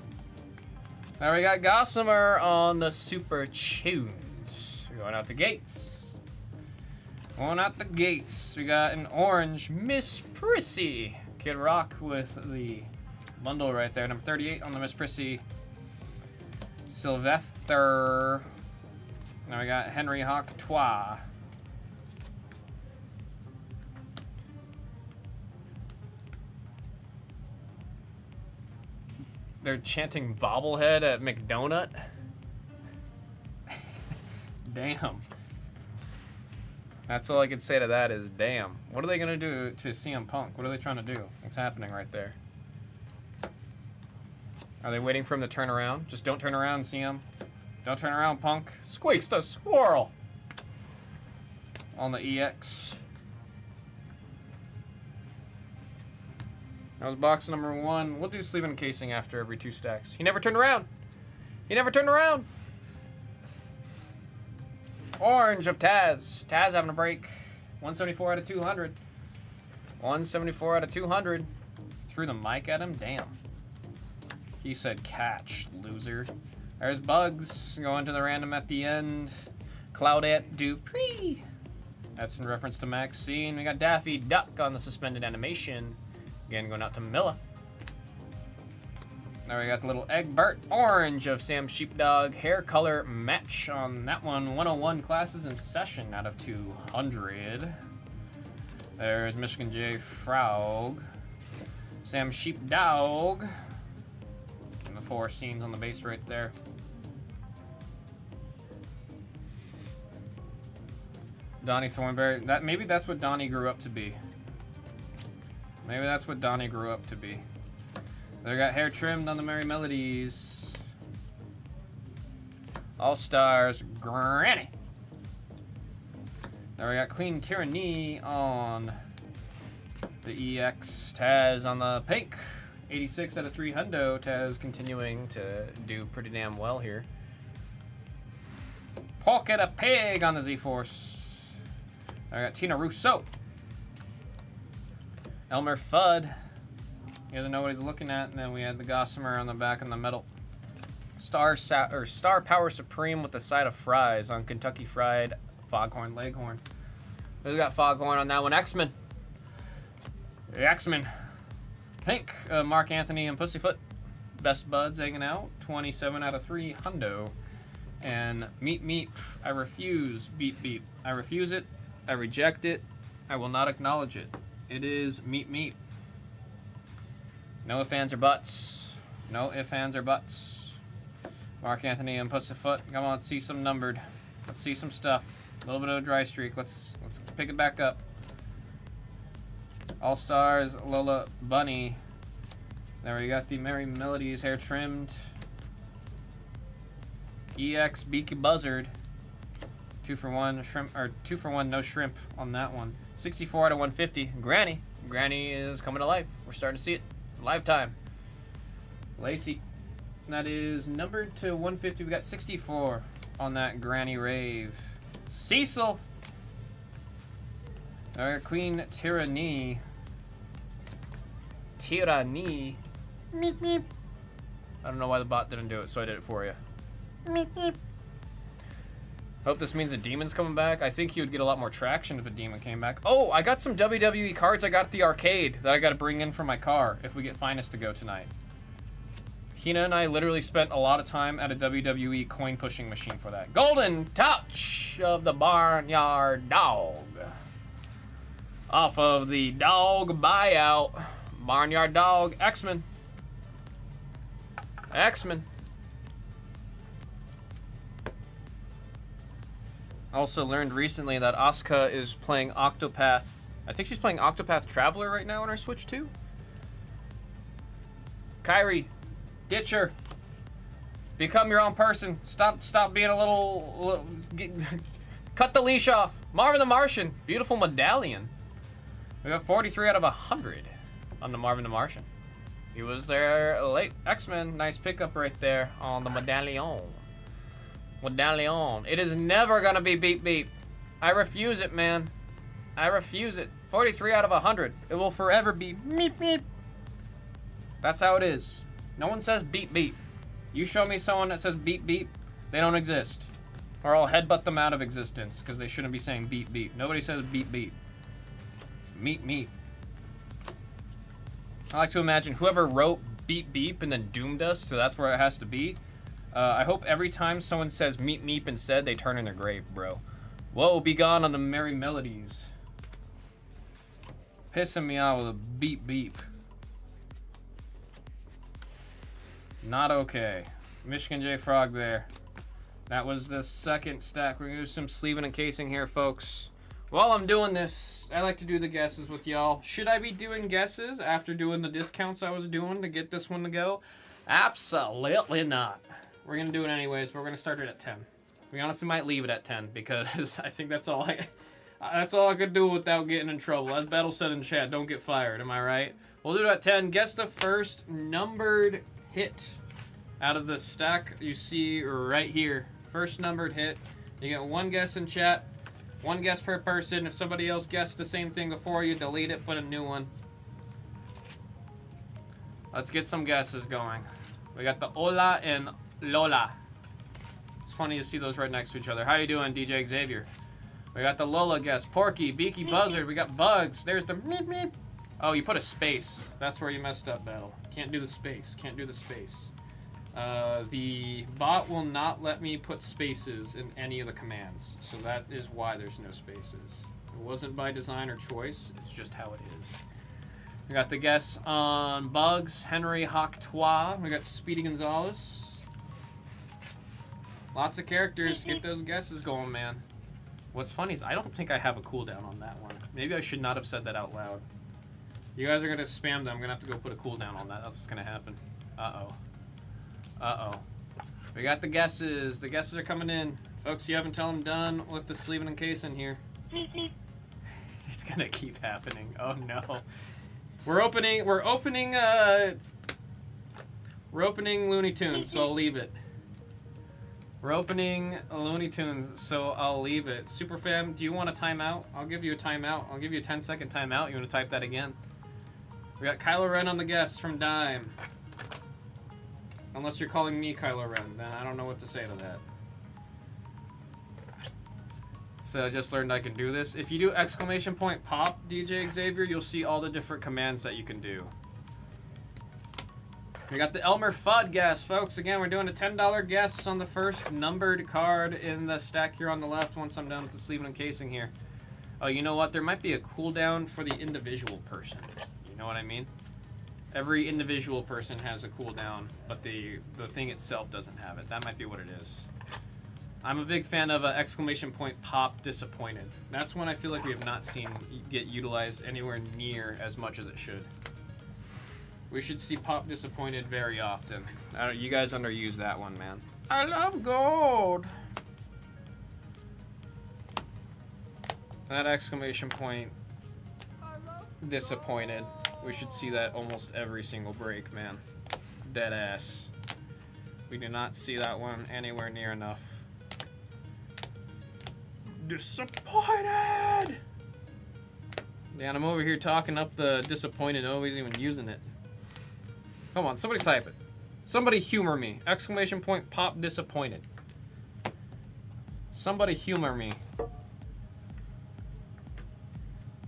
Now we got Gossamer on the Super Tunes. We're going out the gates. Going out the gates. We got an orange Miss Prissy. Kid Rock with the bundle right there. Number 38 on the Miss Prissy. Sylvester. Now we got Henry Hawk Trois. They're chanting bobblehead at McDonut. Damn. That's all I can say to that is damn. What are they gonna do to CM Punk? What are they trying to do? What's happening right there? Are they waiting for him to turn around? Just don't turn around, CM. Don't turn around, punk. Squeaks the squirrel. On the EX. That was box number 1. We'll do sleeve encasing after every 2 stacks. He never turned around. He never turned around. Orange of Taz. Taz having a break. 174 out of 200. 174 out of 200. Threw the mic at him. Damn. He said catch, loser. There's Bugs going to the random at the end. Claudette Dupree. That's in reference to Maxine. We got Daffy Duck on the suspended animation. Again, going out to Milla. Now we got the little Egbert Orange of Sam Sheepdog. Hair color match on that one. 101 classes in session out of 200. There's Michigan J. Frog. Sam Sheepdog. And the 4 scenes on the base right there. Donnie Thornberry. Maybe that's what Donnie grew up to be. Maybe that's what Donnie grew up to be. They got hair trimmed on the Merry Melodies. All Stars Granny. Now we got Queen Tyranny on the EX. Taz on the pink. 86 out of 300. Taz continuing to do pretty damn well here. Pocket a Pig on the Z-Force. I got Tina Russo. Elmer Fudd. He doesn't know what he's looking at. And then we had the Gossamer on the back and the metal. Star Power Supreme with the side of fries on Kentucky Fried Foghorn Leghorn. We got Foghorn on that one. X-Men. The X-Men. Pink. Mark Anthony and Pussyfoot. Best Buds hanging out. 27 out of 300. And Meep Meep. I refuse. Beep Beep. I refuse it. I reject it. I will not acknowledge it. It is Meep Meep. No ifs, ands, or buts. No ifs, ands, or buts. Mark Anthony and Pussyfoot. Come on, let's see some numbered. Let's see some stuff. A little bit of a dry streak. Let's pick it back up. All Stars, Lola Bunny. There we got the Merry Melodies hair trimmed. EX Beaky Buzzard. 2 for 1 shrimp, or 2 for 1 no shrimp on that one. 64 out of 150. Granny. Granny is coming to life. We're starting to see it. Lifetime. Lacey. That is numbered to 150. We got 64 on that Granny Rave. Cecil. Our Queen Tyranny. Tyranny. Meep meep. I don't know why the bot didn't do it, so I did it for you. Meep meep. Hope this means the demon's coming back. I think he would get a lot more traction if a demon came back. Oh, I got some WWE cards I got at the arcade that I got to bring in for my car if we get Finest to go tonight. Hina and I literally spent a lot of time at a WWE coin pushing machine for that. Golden Touch of the Barnyard Dog. Off of the Dog Buyout. Barnyard Dog. X-Men. X-Men. Also learned recently that Asuka is playing Octopath. I think she's playing Octopath Traveler right now on her Switch 2. Kyrie, ditch her. Become your own person. Stop being a little cut the leash off. Marvin the Martian, beautiful medallion. We got 43 out of 100 on the Marvin the Martian. He was there late. X-Men, nice pickup right there on the medallion. Medallion. It is never gonna be beep beep. I refuse it, man. I refuse it. 43 out of 100. It will forever be meep meep. That's how it is. No one says beep beep. You show me someone that says beep beep, they don't exist. Or I'll headbutt them out of existence because they shouldn't be saying beep beep. Nobody says beep beep. It's meep meep. I like to imagine whoever wrote beep beep and then doomed us, so that's where it has to be. I hope every time someone says meep meep instead, they turn in their grave, bro. Whoa, be gone on the Merry Melodies. Pissing me off with a beep beep. Not okay. Michigan J Frog there. That was the second stack. We're gonna do some sleeving and casing here, folks. While I'm doing this, I like to do the guesses with y'all. Should I be doing guesses after doing the discounts I was doing to get this one to go? Absolutely not. We're gonna do it anyways, but we're gonna start it at 10. We honestly might leave it at 10 because I think that's all I could do without getting in trouble. As Battle said in chat, don't get fired. Am I right? We'll do it at 10. Guess the first numbered hit out of the stack you see right here. First numbered hit. You get one guess in chat. One guess per person. If somebody else guessed the same thing before you, delete it, put a new one. Let's get some guesses going. We got the Ola and Lola. It's funny to see those right next to each other. How you doing, DJ Xavier? We got the Lola guess. Porky, Beaky Buzzard. We got Bugs. There's the meep meep. Oh, you put a space. That's where you messed up, Battle. Can't do the space. Can't do the space. The bot will not let me put spaces in any of the commands. So that is why there's no spaces. It wasn't by design or choice. It's just how it is. We got the guess on Bugs, Henry Hawktois. We got Speedy Gonzalez. Lots of characters. Get those guesses going, man. What's funny is I don't think I have a cooldown on that one. Maybe I should not have said that out loud. You guys are going to spam them. I'm going to have to go put a cooldown on that. That's what's going to happen. Uh-oh. Uh-oh. We got the guesses. The guesses are coming in. Folks, you haven't tell them done with the sleeving and case in here. It's going to keep happening. Oh, no. We're opening Looney Tunes, so I'll leave it. We're opening Looney Tunes, so I'll leave it. Superfam, do you want a timeout? I'll give you a timeout. I'll give you a 10-second timeout. You want to type that again? We got Kylo Ren on the guess from Dime. Unless you're calling me Kylo Ren, then I don't know what to say to that. So I just learned I can do this. If you do exclamation point pop, DJ Xavier, you'll see all the different commands that you can do. We got the Elmer Fudd guess, folks. Again, we're doing a $10 guess on the first numbered card in the stack here on the left once I'm done with the sleeve and casing here. Oh, you know what? There might be a cooldown for the individual person. You know what I mean? Every individual person has a cooldown, but the thing itself doesn't have it. That might be what it is. I'm a big fan of exclamation point pop disappointed. That's one I feel like we have not seen get utilized anywhere near as much as it should. We should see pop disappointed very often. You guys underuse that one, man. I love gold. That exclamation point disappointed. We should see that almost every single break, man. Dead ass. We do not see that one anywhere near enough. Disappointed! Yeah, I'm over here talking up the disappointed, nobody's even using it. Come on, somebody type it. Somebody humor me. Exclamation point pop disappointed. Somebody humor me.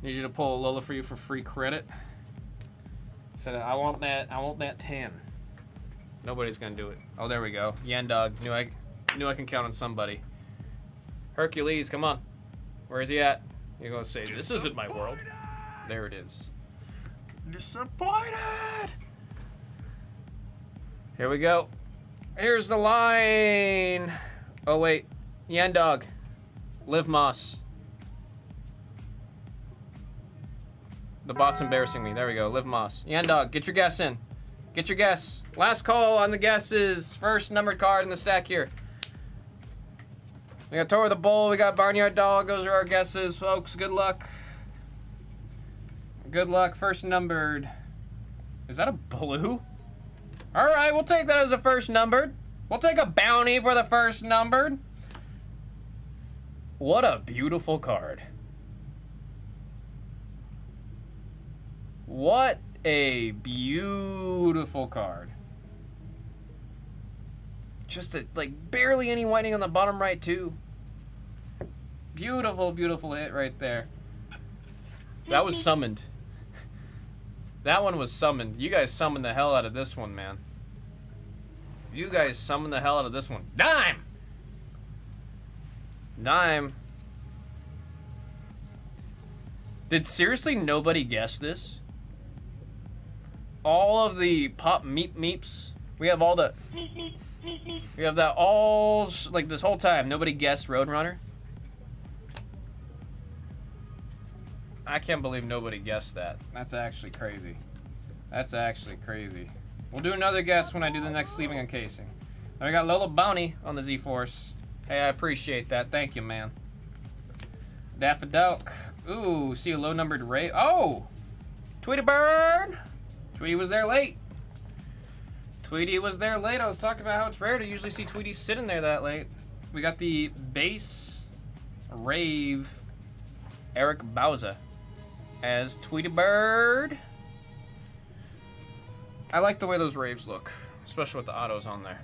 Need you to pull a Lola for you for free credit. Said I want that 10. Nobody's gonna do it. Oh, there we go. Yandog. Knew I can count on somebody. Hercules, come on. Where is he at? You're gonna say, this isn't my world. There it is. Disappointed! Here we go. Here's the line. Oh, wait. Yandog. Liv Moss. The bot's embarrassing me. There we go. Liv Moss. Yandog, get your guess in. Get your guess. Last call on the guesses. First numbered card in the stack here. We got Tour of the Bull. We got Barnyard Dog. Those are our guesses, folks. Good luck. Good luck. First numbered. Is that a blue? All right, we'll take that as a first numbered. We'll take a bounty for the first numbered. What a beautiful card. What a beautiful card. Just like barely any whiting on the bottom right too. Beautiful, beautiful hit right there. That was summoned. That one was summoned. You guys summoned the hell out of this one, man. You guys summoned the hell out of this one. Dime! Dime. Did seriously nobody guess this? All of the pop meep meeps. We have all the... We have that all... Like this whole time, nobody guessed Roadrunner? I can't believe nobody guessed that. That's actually crazy. That's actually crazy. We'll do another guess when I do the next sleeving and casing. Now we got Lola Bounty on the Z-Force. Hey, I appreciate that. Thank you, man. Daffodilk. Ooh, see a low-numbered Ray. Oh! Tweety Bird! Tweety was there late. Tweety was there late. I was talking about how it's rare to usually see Tweety sitting there that late. We got the base Rave Eric Bauza as Tweety Bird. I like the way those Raves look, especially with the autos on there.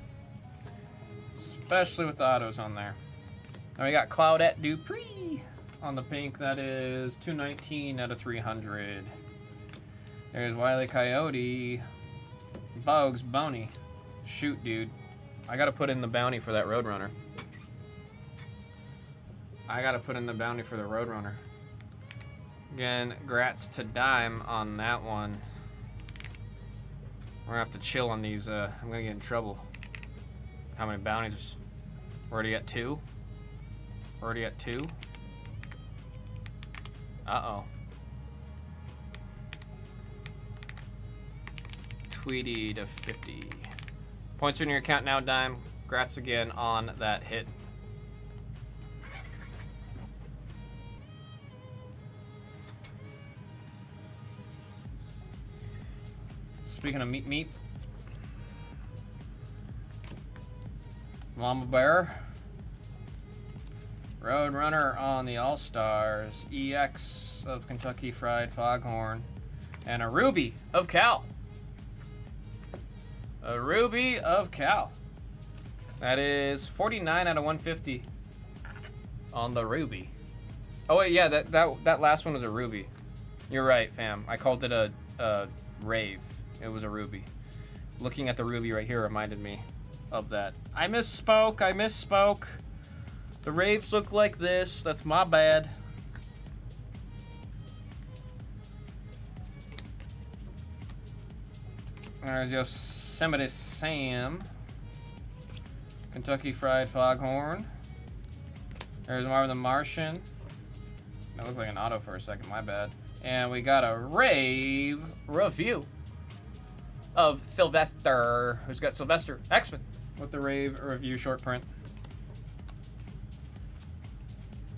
Especially with the autos on there. Then we got Claudette Dupree on the pink. That is 219 out of 300. There's Wile E. Coyote. Bugs Bounty. Shoot, dude. I gotta put in the bounty for that Roadrunner. I gotta put in the bounty for the Roadrunner. Again, grats to Dime on that one. We're gonna have to chill on these. I'm gonna get in trouble. How many bounties? We're already at 2. We're already at 2. Uh-oh. Tweety to 50. Points are in your account now, Dime. Grats again on that hit. Speaking of meat. Mama Bear. Roadrunner on the All-Stars. EX of Kentucky Fried Foghorn. And a Ruby of Cal. A Ruby of Cal. That is 49 out of 150 on the Ruby. Oh wait, yeah, that last one was a Ruby. You're right, fam. I called it a Rave. It was a Ruby. Looking at the Ruby right here reminded me of that. I misspoke. The Raves look like this. That's my bad. There's Yosemite Sam. Kentucky Fried Foghorn. There's Marvin the Martian. That looked like an auto for a second, my bad. And we got a Rave review of Sylvester. Who's got Sylvester X-Men with the Rave review short print.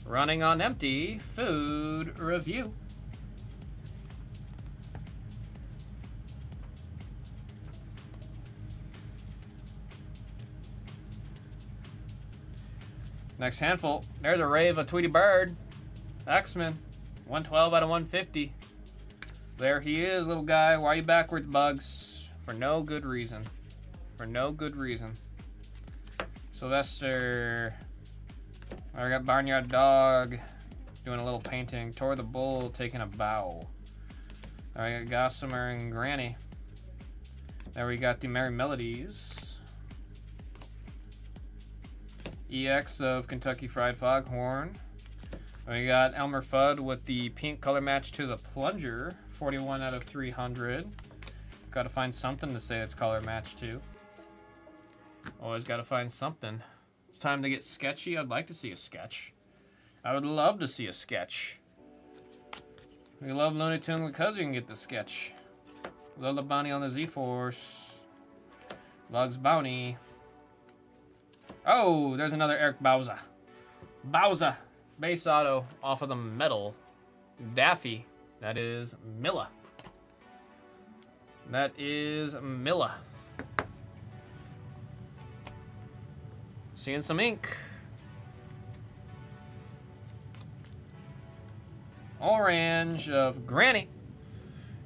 Running on empty food review. Next handful. There's a Rave of Tweety Bird. X-Men. 112 out of 150. There he is, little guy. Why are you backwards, Bugs? For no good reason. For no good reason. Sylvester. I got Barnyard Dog doing a little painting. Tore the Bull taking a bow. Alright, Gossamer and Granny. There we got the Merry Melodies. EX of Kentucky Fried Foghorn. We got Elmer Fudd with the pink color match to the Plunger. 41 out of 300. Gotta find something to say it's color match to. Always gotta find something. It's time to get sketchy. I'd like to see a sketch. I would love to see a sketch. We love Looney Tunes because you can get the sketch. Lola Bounty on the Z-Force. Lugs Bounty. Oh, there's another Eric Bauza. Bauza. Base auto off of the metal. Daffy. That is Milla. That is Milla. Seeing some ink. Orange of Granny.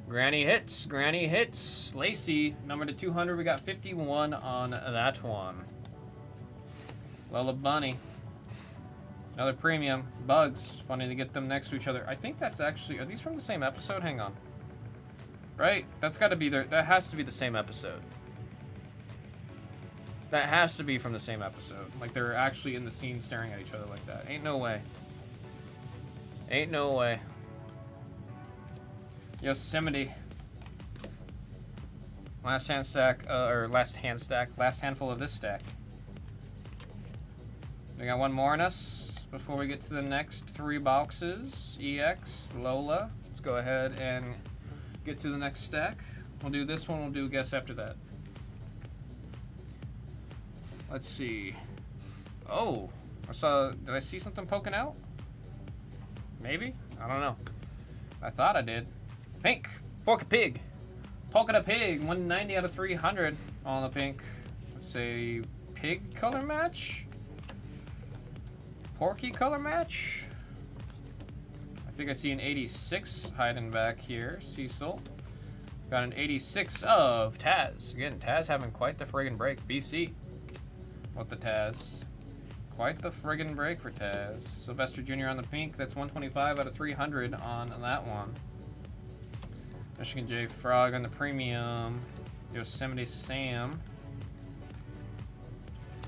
Granny hits. Granny hits. Lacey, number to 200. We got 51 on that one. Lola Bunny. Another premium. Bugs. Funny to get them next to each other. I think that's actually... Are these from the same episode? Hang on. Right? That's got to be their... That has to be the same episode. That has to be from the same episode. Like, they're actually in the scene staring at each other like that. Ain't no way. Ain't no way. Yosemite. Last hand stack, last handful of this stack. We got one more in us before we get to the next 3 boxes. EX, Lola. Let's go ahead and get to the next stack. We'll do this one, we'll do guess after that. Let's see. Oh, did I see something poking out? Maybe? I don't know. I thought I did. Pink. Polka Pig. Polka Pig. 190 out of 300 on the pink. Let's say pig color match? Porky color match? I think I see an 86 hiding back here. Cecil. Got an 86 of Taz. Again, Taz having quite the friggin' break. BC with the Taz. Quite the friggin' break for Taz. Sylvester Jr. on the pink. That's 125 out of 300 on that one. Michigan J Frog on the premium. Yosemite Sam.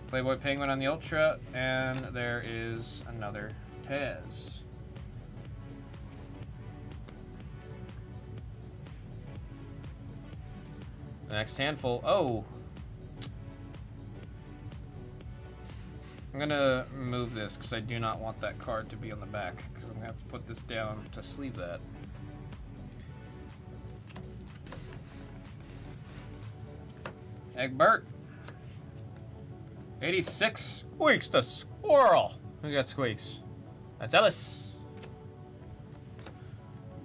Playboy Penguin on the ultra. And there is another Taz. The next handful. Oh! I'm gonna move this because I do not want that card to be on the back because I'm gonna have to put this down to sleeve that. Egbert. 86. Squeaks the squirrel. Who got Squeaks? That's Ellis.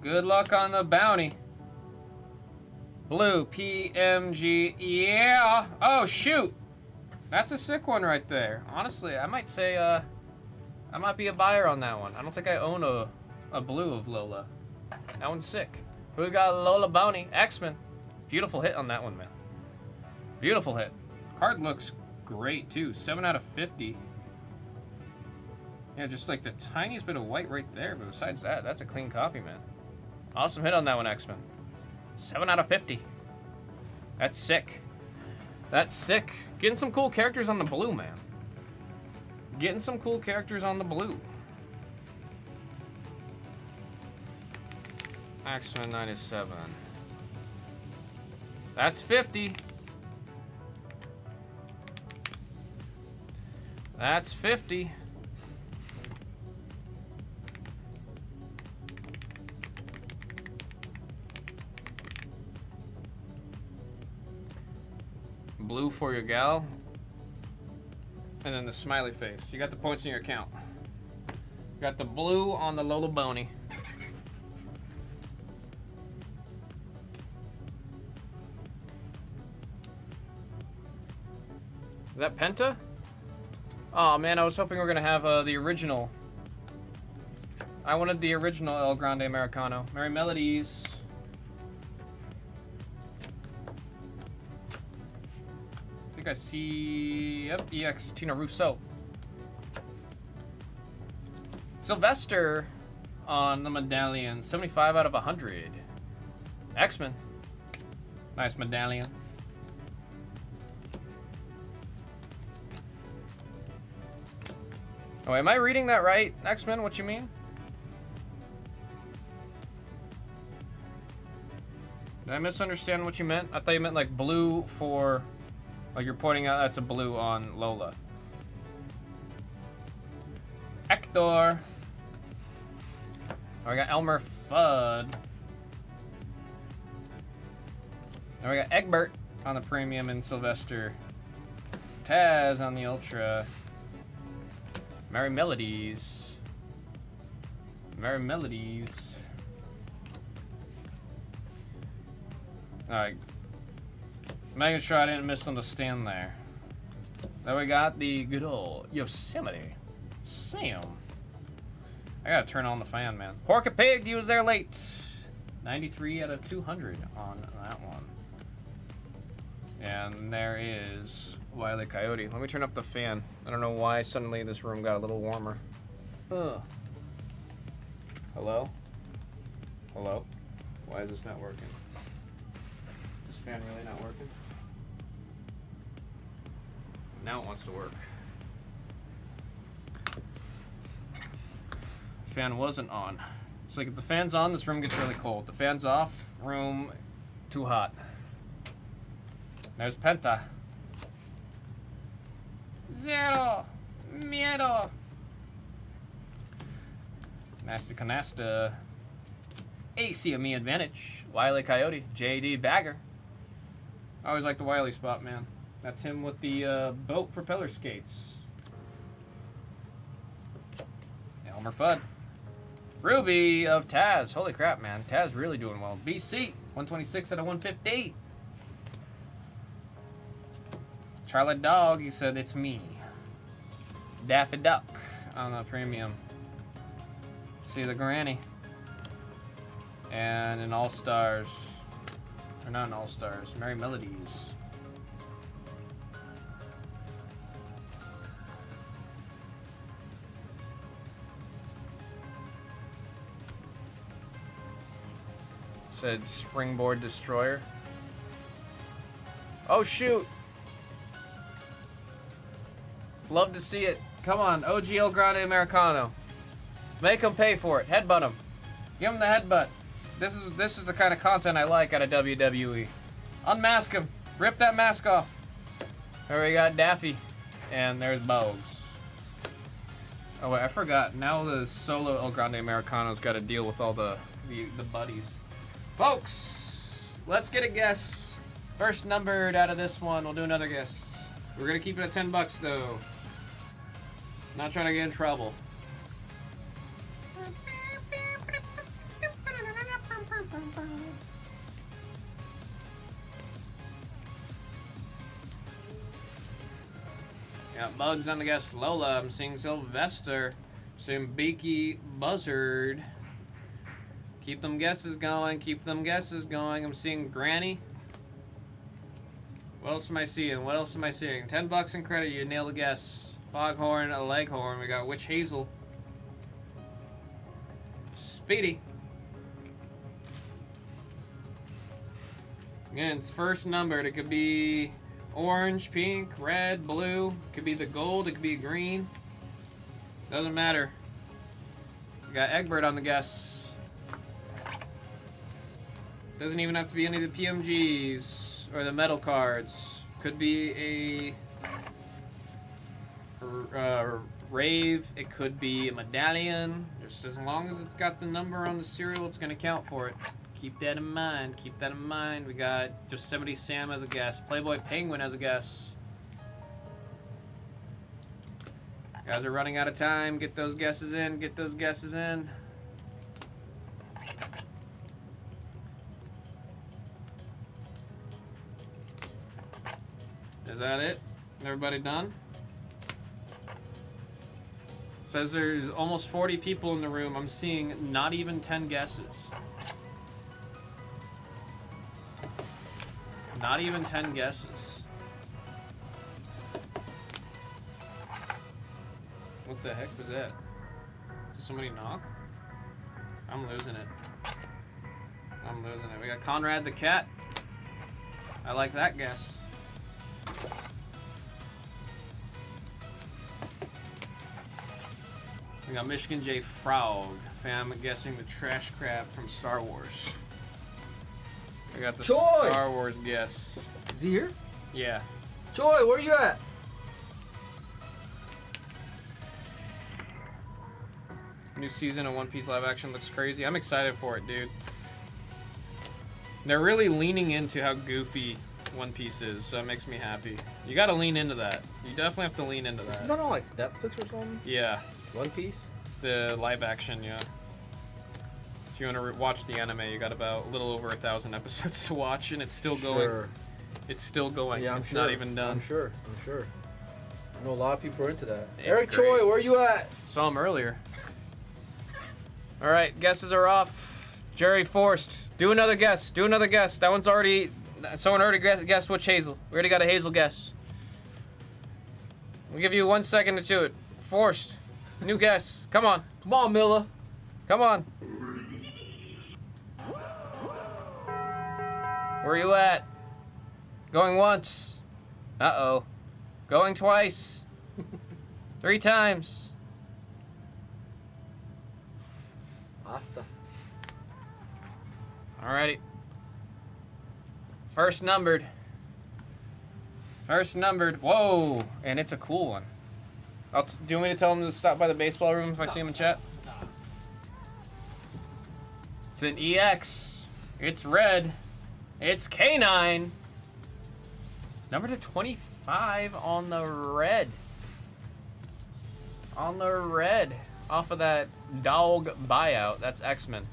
Good luck on the bounty. Blue PMG. Yeah. Oh, shoot. That's a sick one right there. Honestly, I might say I might be a buyer on that one. I don't think I own a blue of Lola. That one's sick. Who got Lola Bounty? X-Men. Beautiful hit on that one, man. Beautiful hit. Card looks great, too. 7 out of 50. Yeah, just like the tiniest bit of white right there. But besides that, that's a clean copy, man. Awesome hit on that one, X-Men. 7 out of 50. That's sick. That's sick. Getting some cool characters on the blue, man. Getting some cool characters on the blue. X-Men 97. That's 50. That's 50. Blue for your gal. And then the smiley face. You got the points in your account. You got the blue on the Lola Boney. Is that Penta? Oh man, I was hoping we were gonna have the original. I wanted the original El Grande Americano. Merry Melodies. I think I see, yep, EX Tina Russo. Sylvester on the medallion, 75 out of 100. X-Men. Nice medallion. Oh, am I reading that right? X-Men, what you mean? Did I misunderstand what you meant? I thought you meant like blue for, like you're pointing out that's a blue on Lola. Hector. Oh, we got Elmer Fudd. Now we got Egbert on the premium and Sylvester. Taz on the ultra. Merry Melodies. Merry Melodies. Alright. Making sure I didn't misunderstand there. Then we got the good old Yosemite Sam. I gotta turn on the fan, man. Porky Pig, he was there late. 93 out of 200 on that one. And there is Wile E. Coyote. Let me turn up the fan. I don't know why suddenly this room got a little warmer. Ugh. Hello? Hello? Why is this not working? This fan really not working? Now it wants to work. Fan wasn't on. It's like if the fan's on, this room gets really cold. The fan's off, room too hot. There's Penta. Zero. Miedo. Nasty Canasta. AC of me advantage. Wile E. Coyote. JD Bagger. I always like the Wiley spot, man. That's him with the boat propeller skates. Elmer Fudd. Ruby of Taz. Holy crap, man. Taz really doing well. BC. 126 out of 150. Charlotte Dog, he said, it's me. Daffy Duck on the premium. See the granny. And an All-Stars. Or not an All-Stars. Merry Melodies. Said Springboard Destroyer. Oh shoot! Love to see it. Come on, OG El Grande Americano. Make him pay for it. Headbutt him. Give him the headbutt. This is the kind of content I like out of WWE. Unmask him. Rip that mask off. There we got Daffy. And there's Bogues. Oh wait, I forgot. Now the solo El Grande Americano's got to deal with all the buddies. Folks, let's get a guess. First numbered out of this one. We'll do another guess. We're gonna keep it at $10 though. Not trying to get in trouble. Got Bugs on the guess. Lola. I'm seeing Sylvester. Seeing Beaky Buzzard. Keep them guesses going. Keep them guesses going. I'm seeing Granny. What else am I seeing? What else am I seeing? $10 in credit. You nail the guess. Foghorn, a Leghorn. We got Witch Hazel. Speedy. Again, it's first numbered. It could be orange, pink, red, blue. It could be the gold. It could be green. Doesn't matter. We got Egbert on the guess. Doesn't even have to be any of the PMGs or the metal cards. Could be a rave. It could be a medallion. Just as long as it's got the number on the serial, it's gonna count for it. Keep that in mind. Keep that in mind. We got Yosemite Sam as a guest. Playboy Penguin as a guest. Guys are running out of time. Get those guesses in. Get those guesses in. Is that it? Everybody done? Says there's almost 40 people in the room. I'm seeing not even 10 guesses. Not even 10 guesses. What the heck was that? Did somebody knock? I'm losing it. I'm losing it. We got Conrad the Cat. I like that guess. We got Michigan J. Frog. Fam guessing the trash crab from Star Wars. I got the Joy! Star Wars guess. Is he here? Yeah. Joy, where you at? New season of One Piece live action looks crazy. I'm excited for it, dude. They're really leaning into how goofy One Piece is, so it makes me happy. You gotta lean into that. You definitely have to lean into that. Isn't that on like Netflix or something? Yeah. One Piece? The live action, yeah. If you want to watch the anime, you got about a little over 1,000 episodes to watch, and it's still going. Sure. It's still going. Yeah, I'm it's sure. not even done. I'm sure. I know a lot of people are into that. It's Eric great. Choi, where you at? Saw him earlier. All right, guesses are off. Jerry Forst, do another guess. Do another guess. That one's already. Someone already guessed Witch Hazel. We already got a Hazel guess. We'll give you 1 second to do it. Forst, new guess. Come on. Come on, Milla. Come on. Where you at? Going once. Uh-oh. Going twice. 3 times. Asta. Alrighty. First numbered. First numbered. Whoa. And it's a cool one. Do you want me to tell him to stop by the baseball room if I see him in chat? It's an EX. It's red. It's K9. Number to 25. 125 on the red. On the red. Off of that dog buyout. That's X-Men.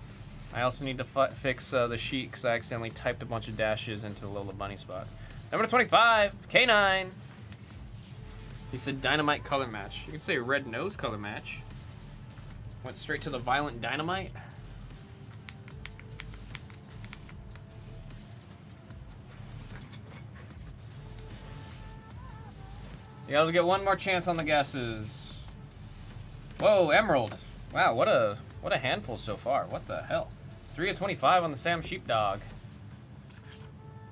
I also need to fix the sheet because I accidentally typed a bunch of dashes into the Lola Bunny spot. Number 25, K9. He said Dynamite color match. You could say red nose color match. Went straight to the Violent Dynamite. You guys will get one more chance on the guesses. Whoa, Emerald. Wow, what a handful so far. What the hell? 3 of 25 on the Sam Sheepdog.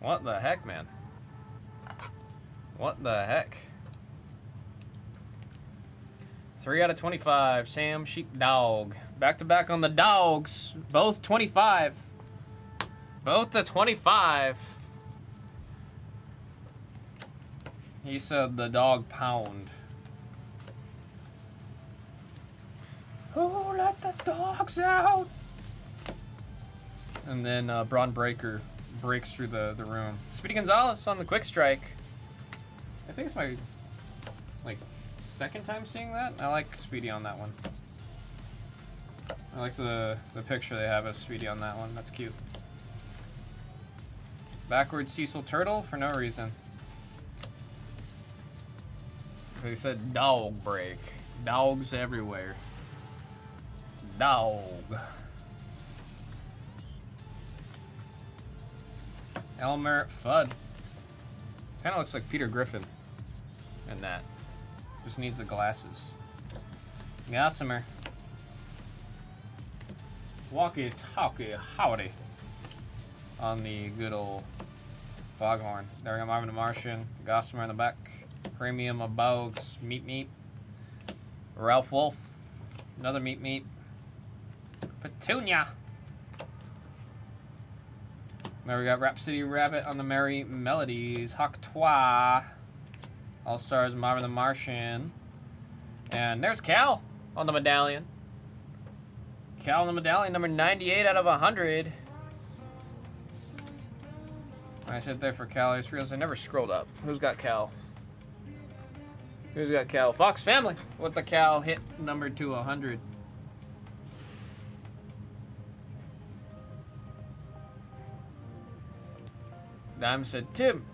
What the heck, man? What the heck? 3 out of 25, Sam Sheepdog. Back to back on the dogs. Both 25. Both to 25. He said the dog pound. Oh, let the dogs out! And then Braun Breaker breaks through the room. Speedy Gonzalez on the quick strike. I think it's my second time seeing that. I like Speedy on that one. I like the picture they have of Speedy on that one. That's cute. Backwards Cecil Turtle for no reason. They said dog break. Dogs everywhere. Dog. Elmer Fudd. Kind of looks like Peter Griffin in that. Just needs the glasses. Gossamer. Walkie talkie howdy. On the good old foghorn. There we go, Marvin the Martian. Gossamer in the back. Premium of Bogues. Meat. Ralph Wolf. Another Meat. Petunia. There we got Rhapsody Rabbit on the Merry Melodies. Hawk Twa. All Stars Marvin the Martian. And there's Cal on the medallion. Cal on the medallion, number 98 out of 100. I sit there for Cal. I just realized I never scrolled up. Who's got Cal? Who's got Cal? Fox Family with the Cal hit number 2 100. Dime said Tim.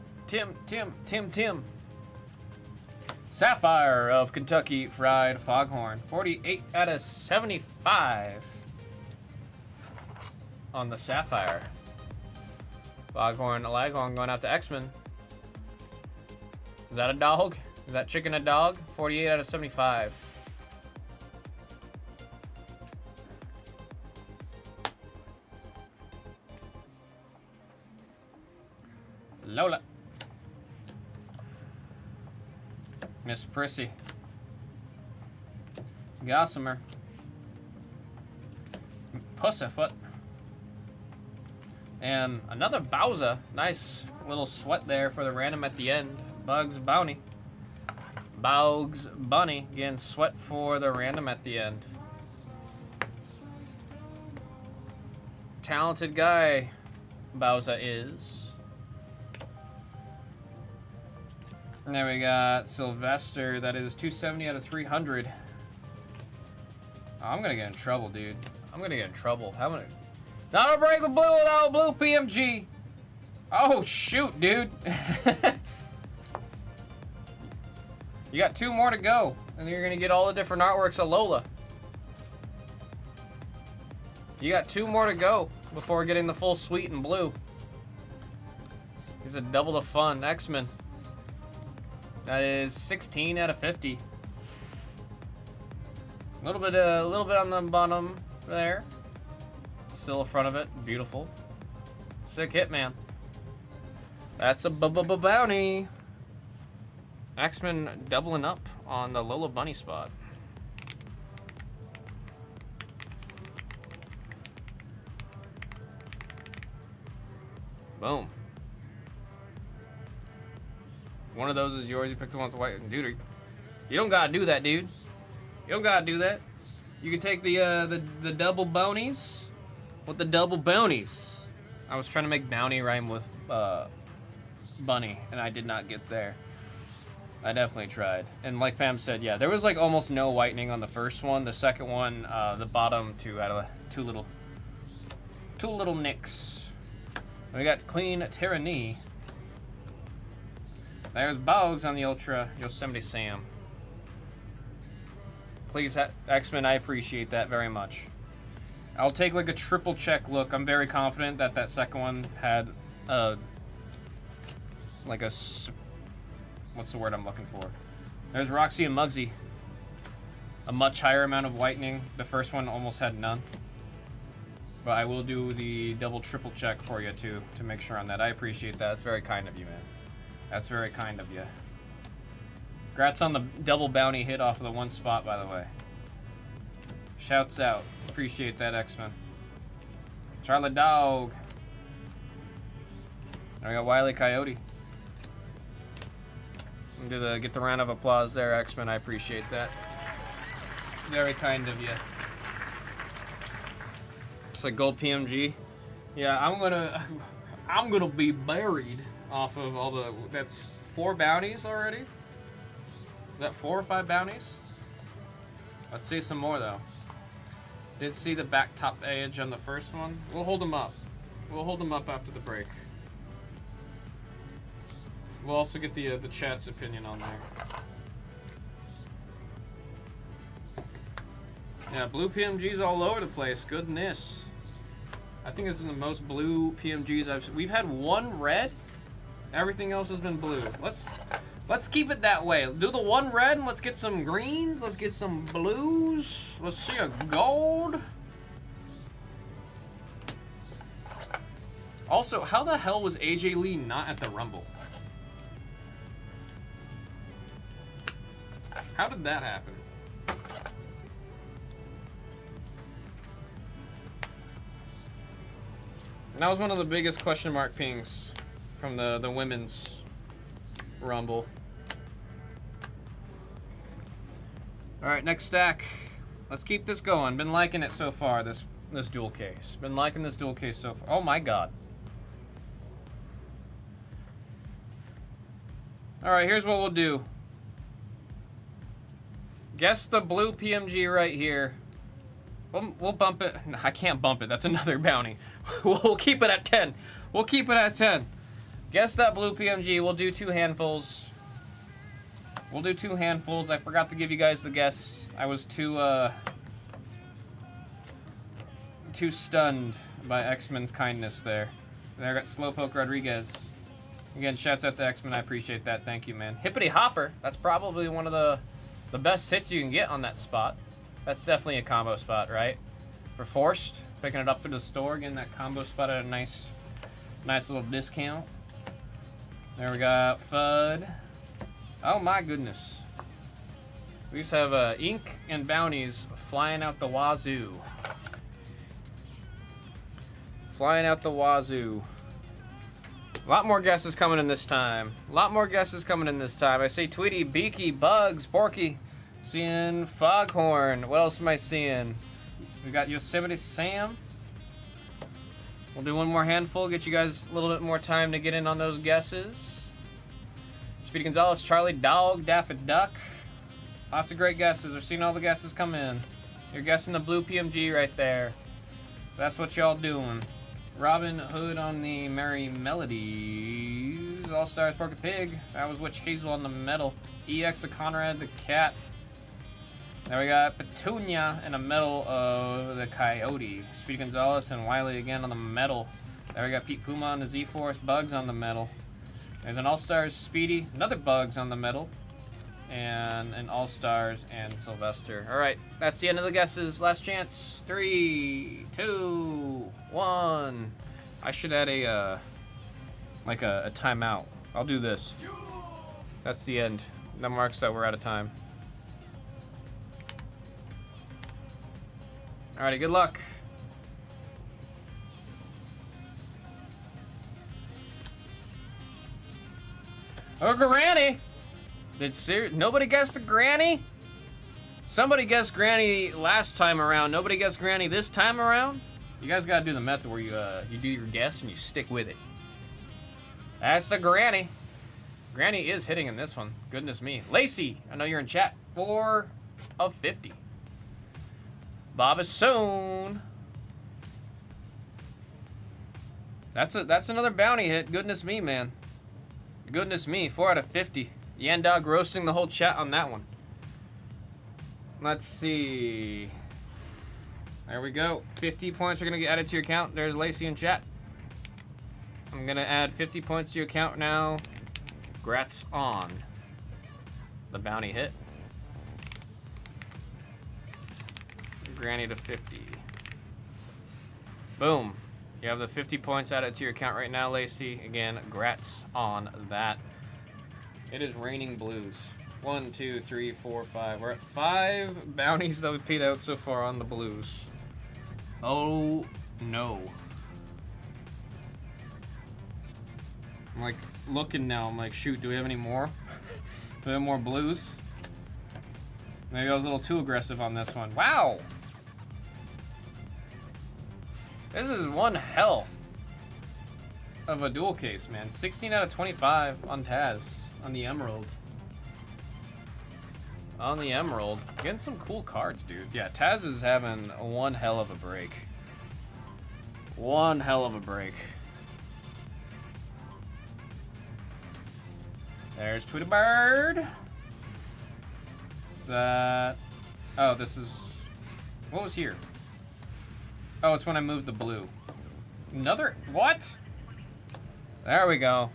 Sapphire of Kentucky Fried Foghorn. 48 out of 75 on the Sapphire. Foghorn Laghorn going out to X-Men. Is that a dog? Is that chicken a dog? 48 out of 75. Lola. Miss Prissy. Gossamer. Pussyfoot. And another Bowser. Nice little sweat there for the random at the end. Bugs Bounty. Bugs Bunny. Again, sweat for the random at the end. Talented guy Bowser is. And then we got Sylvester. That is 270 out of 300. Oh, I'm gonna get in trouble, dude. I'm gonna get in trouble. Not a break with blue without blue PMG. Oh, shoot, dude. You got 2 more to go. And you're gonna get all the different artworks of Lola. You got 2 more to go before getting the full suite in blue. He's a double the fun. X-Men. That is 16 out of 50. A little bit on the bottom there. Still in front of it. Beautiful. Sick Hitman. That's a bounty. X-Men doubling up on the Lola Bunny spot. Boom. One of those is yours. You picked the one with the white. Dude, you don't gotta do that, dude. You don't gotta do that. You can take the double bounties with the double bounties. I was trying to make bounty rhyme with bunny, and I did not get there. I definitely tried. And like Fam said, yeah, there was like almost no whitening on the first one. The second one, the bottom two had two little nicks. We got Queen Tyranny. There's Boggs on the Ultra Yosemite Sam. Please, X-Men, I appreciate that very much. I'll take like a triple check look. I'm very confident that that second one had like a, what's the word I'm looking for? There's Roxy and Muggsy. A much higher amount of whitening. The first one almost had none. But I will do the double triple check for you too to make sure on that. I appreciate that. That's very kind of you, man. That's very kind of you. Congrats on the double bounty hit off of the one spot, by the way. Shouts out. Appreciate that, X-Men. Charlie Dog. Now we got Wile E. Coyote. Get the round of applause there, X-Men. I appreciate that. Very kind of you. It's like gold PMG. Yeah, I'm gonna be buried off of all the. That's 4 bounties already. Is that 4 or 5 bounties? Let's see some more though. Did see the back top edge on the first one. We'll hold them up. We'll hold them up after the break. We'll also get the chat's opinion on there. Yeah, blue PMGs all over the place. Goodness. I think this is the most blue PMGs I've seen. We've had 1 red. Everything else has been blue. Let's keep it that way. Do the 1 red and let's get some greens. Let's get some blues. Let's see a gold. Also, how the hell was AJ Lee not at the Rumble? How did that happen? And that was one of the biggest question mark pings from the women's Rumble. Alright, next stack. Let's keep this going. Been liking it so far, this dual case. Been liking this dual case so far. Oh my god. Alright, here's what we'll do. Guess the blue PMG right here. We'll bump it. No, I can't bump it. That's another bounty. We'll keep it at 10. We'll keep it at 10. Guess that blue PMG. We'll do 2 handfuls. We'll do 2 handfuls. I forgot to give you guys the guess. I was too stunned by X-Men's kindness there. There I got Slowpoke Rodriguez. Again, shouts out to X-Men. I appreciate that. Thank you, man. Hippity Hopper. That's probably one of the best hits you can get on that spot. That's definitely a combo spot, right? For Forced, picking it up to the store, getting that combo spot at a nice little discount. There we got FUD. Oh my goodness. We just have ink and bounties flying out the wazoo. Flying out the wazoo. A lot more guesses coming in this time. A lot more guesses coming in this time. I see Tweety, Beaky, Bugs, Porky. Seeing Foghorn. What else am I seeing? We got Yosemite Sam. We'll do 1 more handful. Get you guys a little bit more time to get in on those guesses. Speedy Gonzalez, Charlie Dog, Daffy Duck. Lots of great guesses. We're seeing all the guesses come in. You're guessing the blue PMG right there. That's what y'all doing. Robin Hood on the Merry Melodies. All Stars Porky Pig. That was Witch Hazel on the metal. EX of Conrad the Cat. There we got Petunia and a medal of the Coyote. Speedy Gonzalez and Wiley again on the medal. There we got Pete Puma on the Z-Force. Bugs on the medal. There's an All-Stars Speedy. Another Bugs on the medal. And an All-Stars and Sylvester. Alright, that's the end of the guesses. Last chance. 3, 2, 1. I should add a timeout. I'll do this. That's the end. That marks that we're out of time. Alrighty, good luck. Oh, Granny! Nobody guessed a Granny? Somebody guessed Granny last time around. Nobody guessed Granny this time around? You guys gotta do the method where you do your guess and you stick with it. That's the Granny. Granny is hitting in this one. Goodness me. Lacey, I know you're in chat. 4 of 50. Bobasoon. That's another bounty hit. Goodness me, man. Goodness me. 4 out of 50. Yandog roasting the whole chat on that one. Let's see. There we go. 50 points are going to get added to your account. There's Lacey in chat. I'm going to add 50 points to your account now. Grats on the bounty hit. Granny to 50. Boom. You have the 50 points added to your account right now, Lacey. Again, grats on that. It is raining blues. 1, 2, 3, 4, 5. We're at 5 bounties that we've paid out so far on the blues. Oh, no. I'm like looking now. I'm like, shoot, do we have any more? Do we have more blues? Maybe I was a little too aggressive on this one. Wow. This is one hell of a dual case, man. 16 out of 25 on Taz, on the Emerald. On the Emerald. Getting some cool cards, dude. Yeah, Taz is having one hell of a break. One hell of a break. There's Tweety Bird. Is that... Oh, this is... What was here? Oh, it's when I moved the blue. Another... What? There we go.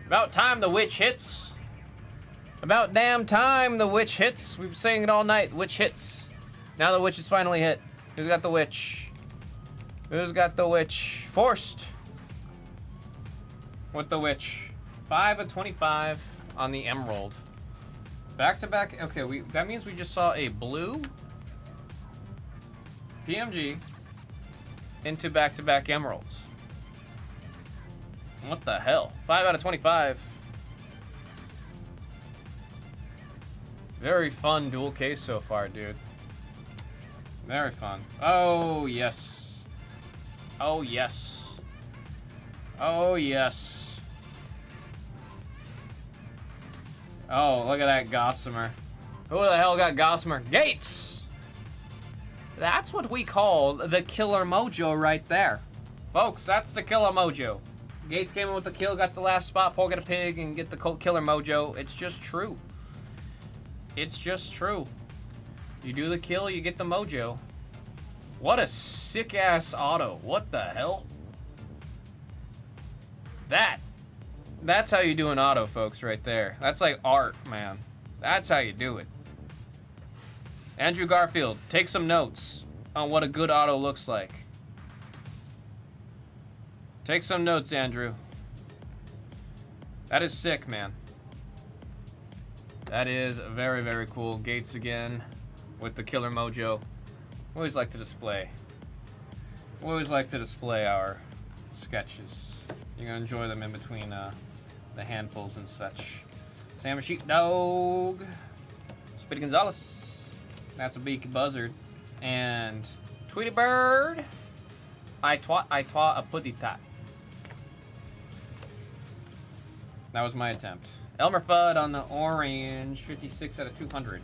About time the witch hits. About damn time the witch hits. We've been saying it all night. Witch hits. Now the witch is finally hit. Who's got the witch? Who's got the witch? Forced. With the witch. 5 of 25 on the Emerald. Back to back. Okay, that means we just saw a blue PMG into back-to-back Emeralds. What the hell? 5 out of 25. Very fun dual case so far, dude. Very fun. Oh, yes. Oh, yes. Oh, yes. Oh, look at that Gossamer. Who the hell got Gossamer? Gates! That's what we call the killer mojo right there. Folks, that's the killer mojo. Gates came in with the kill, got the last spot, Paul got a pig, and get the killer mojo. It's just true. It's just true. You do the kill, you get the mojo. What a sick-ass auto. What the hell? That's how you do an auto, folks, right there. That's like art, man. That's how you do it. Andrew Garfield, take some notes on what a good auto looks like. Take some notes, Andrew. That is sick, man. That is very, very cool. Gates again with the killer mojo. We always like to display. We always like to display our sketches. You're gonna enjoy them in between the handfuls and such. Sam Sheepdog. Speedy Gonzalez. That's a beaky buzzard. And Tweety Bird. I twat a putty tat. That was my attempt. Elmer Fudd on the orange, 56 out of 200.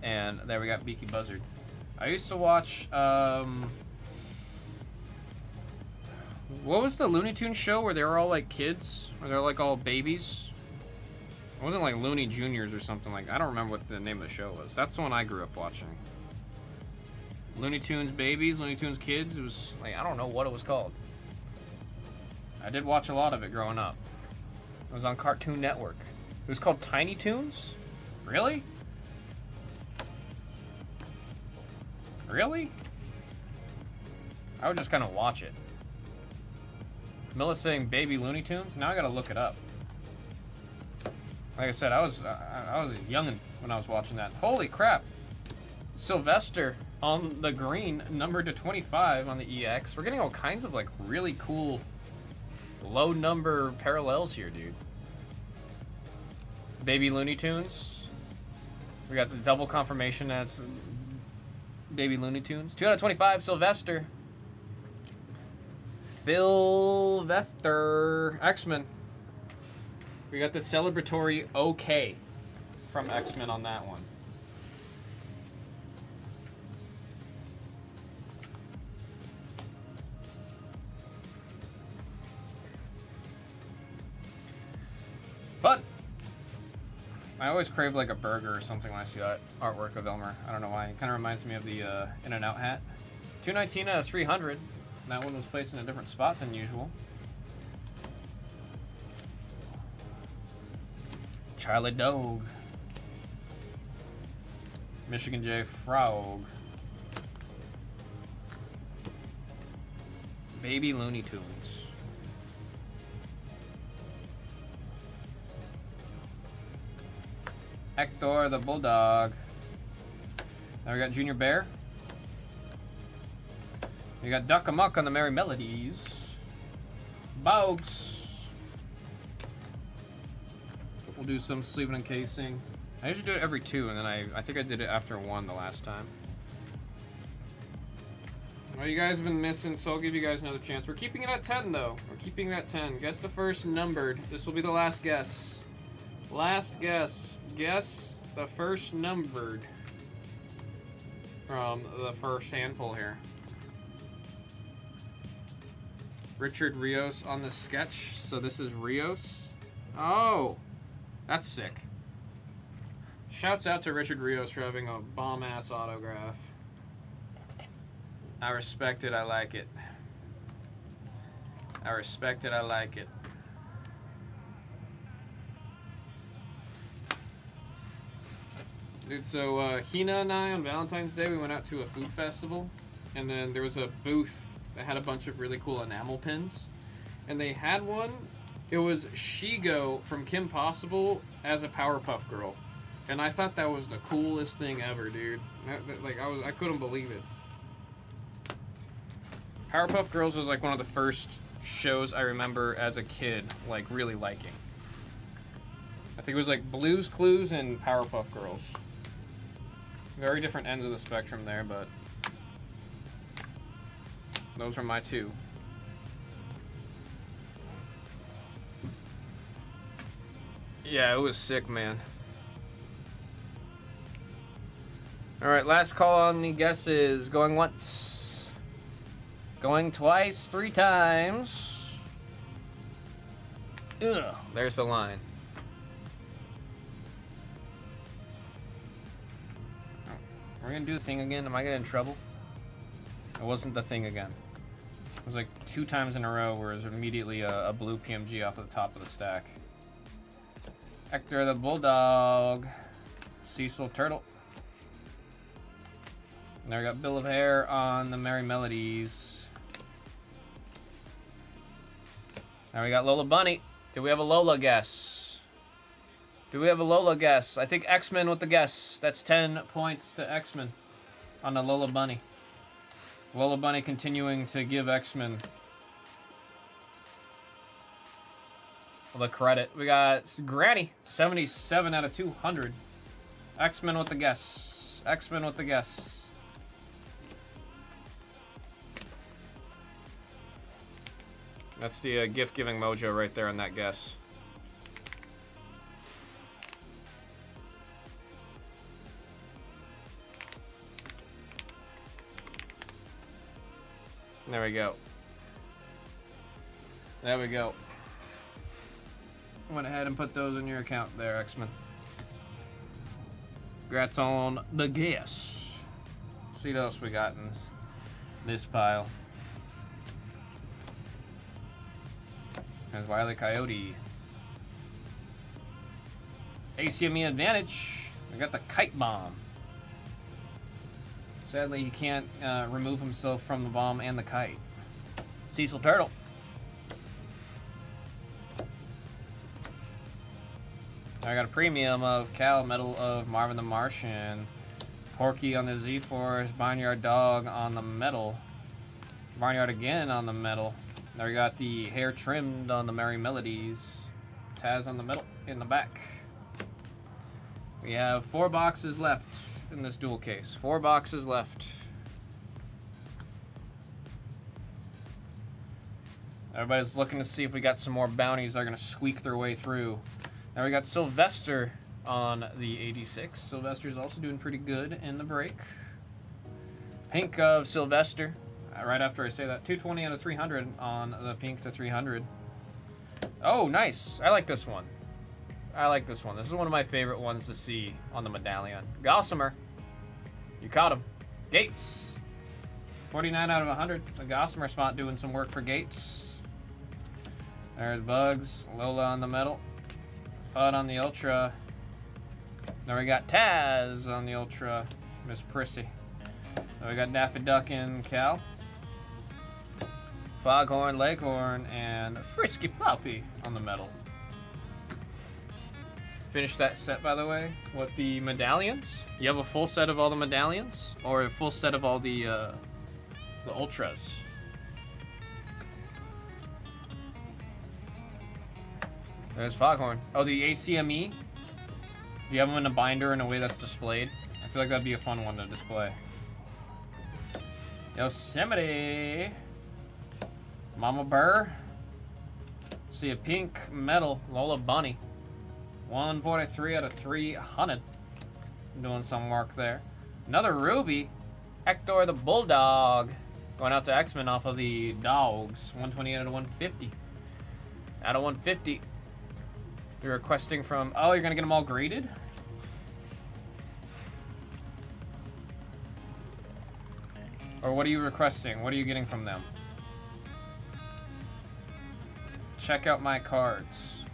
And there we got Beaky Buzzard. I used to watch, what was the Looney Tunes show where they were all like kids? Where they're like all babies? It wasn't like Looney Juniors or something like that. I don't remember what the name of the show was. That's the one I grew up watching. Looney Tunes Babies, Looney Tunes Kids. It was like, I don't know what it was called. I did watch a lot of it growing up. It was on Cartoon Network. It was called Tiny Toons? Really? Really? I would just kind of watch it. Milla's saying Baby Looney Tunes? Now I gotta look it up. Like I said, I was a youngin' when I was watching that. Holy crap! Sylvester on the green, numbered to 25 on the EX. We're getting all kinds of like really cool low number parallels here, dude. Baby Looney Tunes. We got the double confirmation that's Baby Looney Tunes. 2 out of 25, Sylvester. Sylvester. X-Men. We got the celebratory OK from X-Men on that one. Fun. I always crave like a burger or something when I see that artwork of Elmer. I don't know why. It kind of reminds me of the In-N-Out hat. 219 out of 300. That one was placed in a different spot than usual. Charlie Dog. Michigan J. Frog. Baby Looney Tunes. Hector the Bulldog. Now we got Junior Bear. We got Duck Amuck on the Merry Melodies. Bogs. We'll do some sleeving and casing. I usually do it every 2, and then I think I did it after 1 the last time. Well, you guys have been missing, so I'll give you guys another chance. We're keeping it at 10, though. We're keeping it at 10. Guess the first numbered. This will be the last guess. Last guess. Guess the first numbered from the first handful here. Richard Rios on the sketch. So this is Rios. Oh, that's sick. Shouts out to Richard Rios for having a bomb-ass autograph. I respect it. I like it. I respect it. I like it. Dude, so Hina and I on Valentine's Day, we went out to a food festival, and then there was a booth that had a bunch of really cool enamel pins, and they had one. It was Shigo from Kim Possible as a Powerpuff Girl, and I thought that was the coolest thing ever, dude. I couldn't believe it. Powerpuff Girls was like one of the first shows I remember as a kid, like really liking. I think it was like Blue's Clues and Powerpuff Girls. Very different ends of the spectrum there, but those are my 2. Yeah, it was sick, man. All right, last call on the guesses. Going once. Going twice, 3 times. Ugh, there's the line. We're gonna do the thing again. Am I getting in trouble? It wasn't the thing again. It was like 2 times in a row where it was immediately a blue PMG off of the top of the stack. Hector the Bulldog. Cecil Turtle. And there we got Bill of Hair on the Merry Melodies. Now we got Lola Bunny. Do we have a Lola guess? Do we have a Lola guess? I think X-Men with the guess. That's 10 points to X-Men on the Lola Bunny. Lola Bunny continuing to give X-Men the credit. We got Granny, 77 out of 200. X-Men with the guess. X-Men with the guess. That's the gift-giving mojo right there on that guess. There we go. There we go. Went ahead and put those in your account there, X-Men. Congrats on the guess. See what else we got in this pile. There's Wile E. Coyote. ACME Advantage. We got the Kite Bomb. Sadly, he can't remove himself from the bomb and the kite. Cecil Turtle. I got a premium of Cal, Medal of Marvin the Martian. Porky on the Z-Force. Barnyard Dog on the metal. Barnyard again on the metal. There we got the hair trimmed on the Merry Melodies. Taz on the metal in the back. We have 4 boxes left in this dual case. 4 boxes left. Everybody's looking to see if we got some more bounties that are going to squeak their way through. Now we got Sylvester on the 86. Sylvester's also doing pretty good in the break. Pink of Sylvester. Right after I say that, 220 out of 300 on the pink to 300. Oh, nice. I like this one. I like this one. This is one of my favorite ones to see on the medallion. Gossamer. You caught him. Gates. 49 out of 100. The Gossamer spot doing some work for Gates. There's Bugs. Lola on the metal. Fudd on the Ultra. Then we got Taz on the Ultra. Miss Prissy. Then we got Daffy Duck and Cal. Foghorn, Leghorn, and Frisky Puppy on the metal. Finished that set, by the way, with the medallions. You have a full set of all the medallions, or a full set of all the ultras. There's Foghorn. Oh, the ACME. Do you have them in a binder in a way that's displayed? I feel like that'd be a fun one to display. Yosemite. Mama Burr. See a pink metal Lola Bunny. 143 out of 300. Doing some work there. Another Ruby. Hector the Bulldog. Going out to X-Men off of the Dogs. 128 out of 150. Out of 150. You're requesting from... Oh, you're going to get them all graded? Or what are you requesting? What are you getting from them? Check out my cards.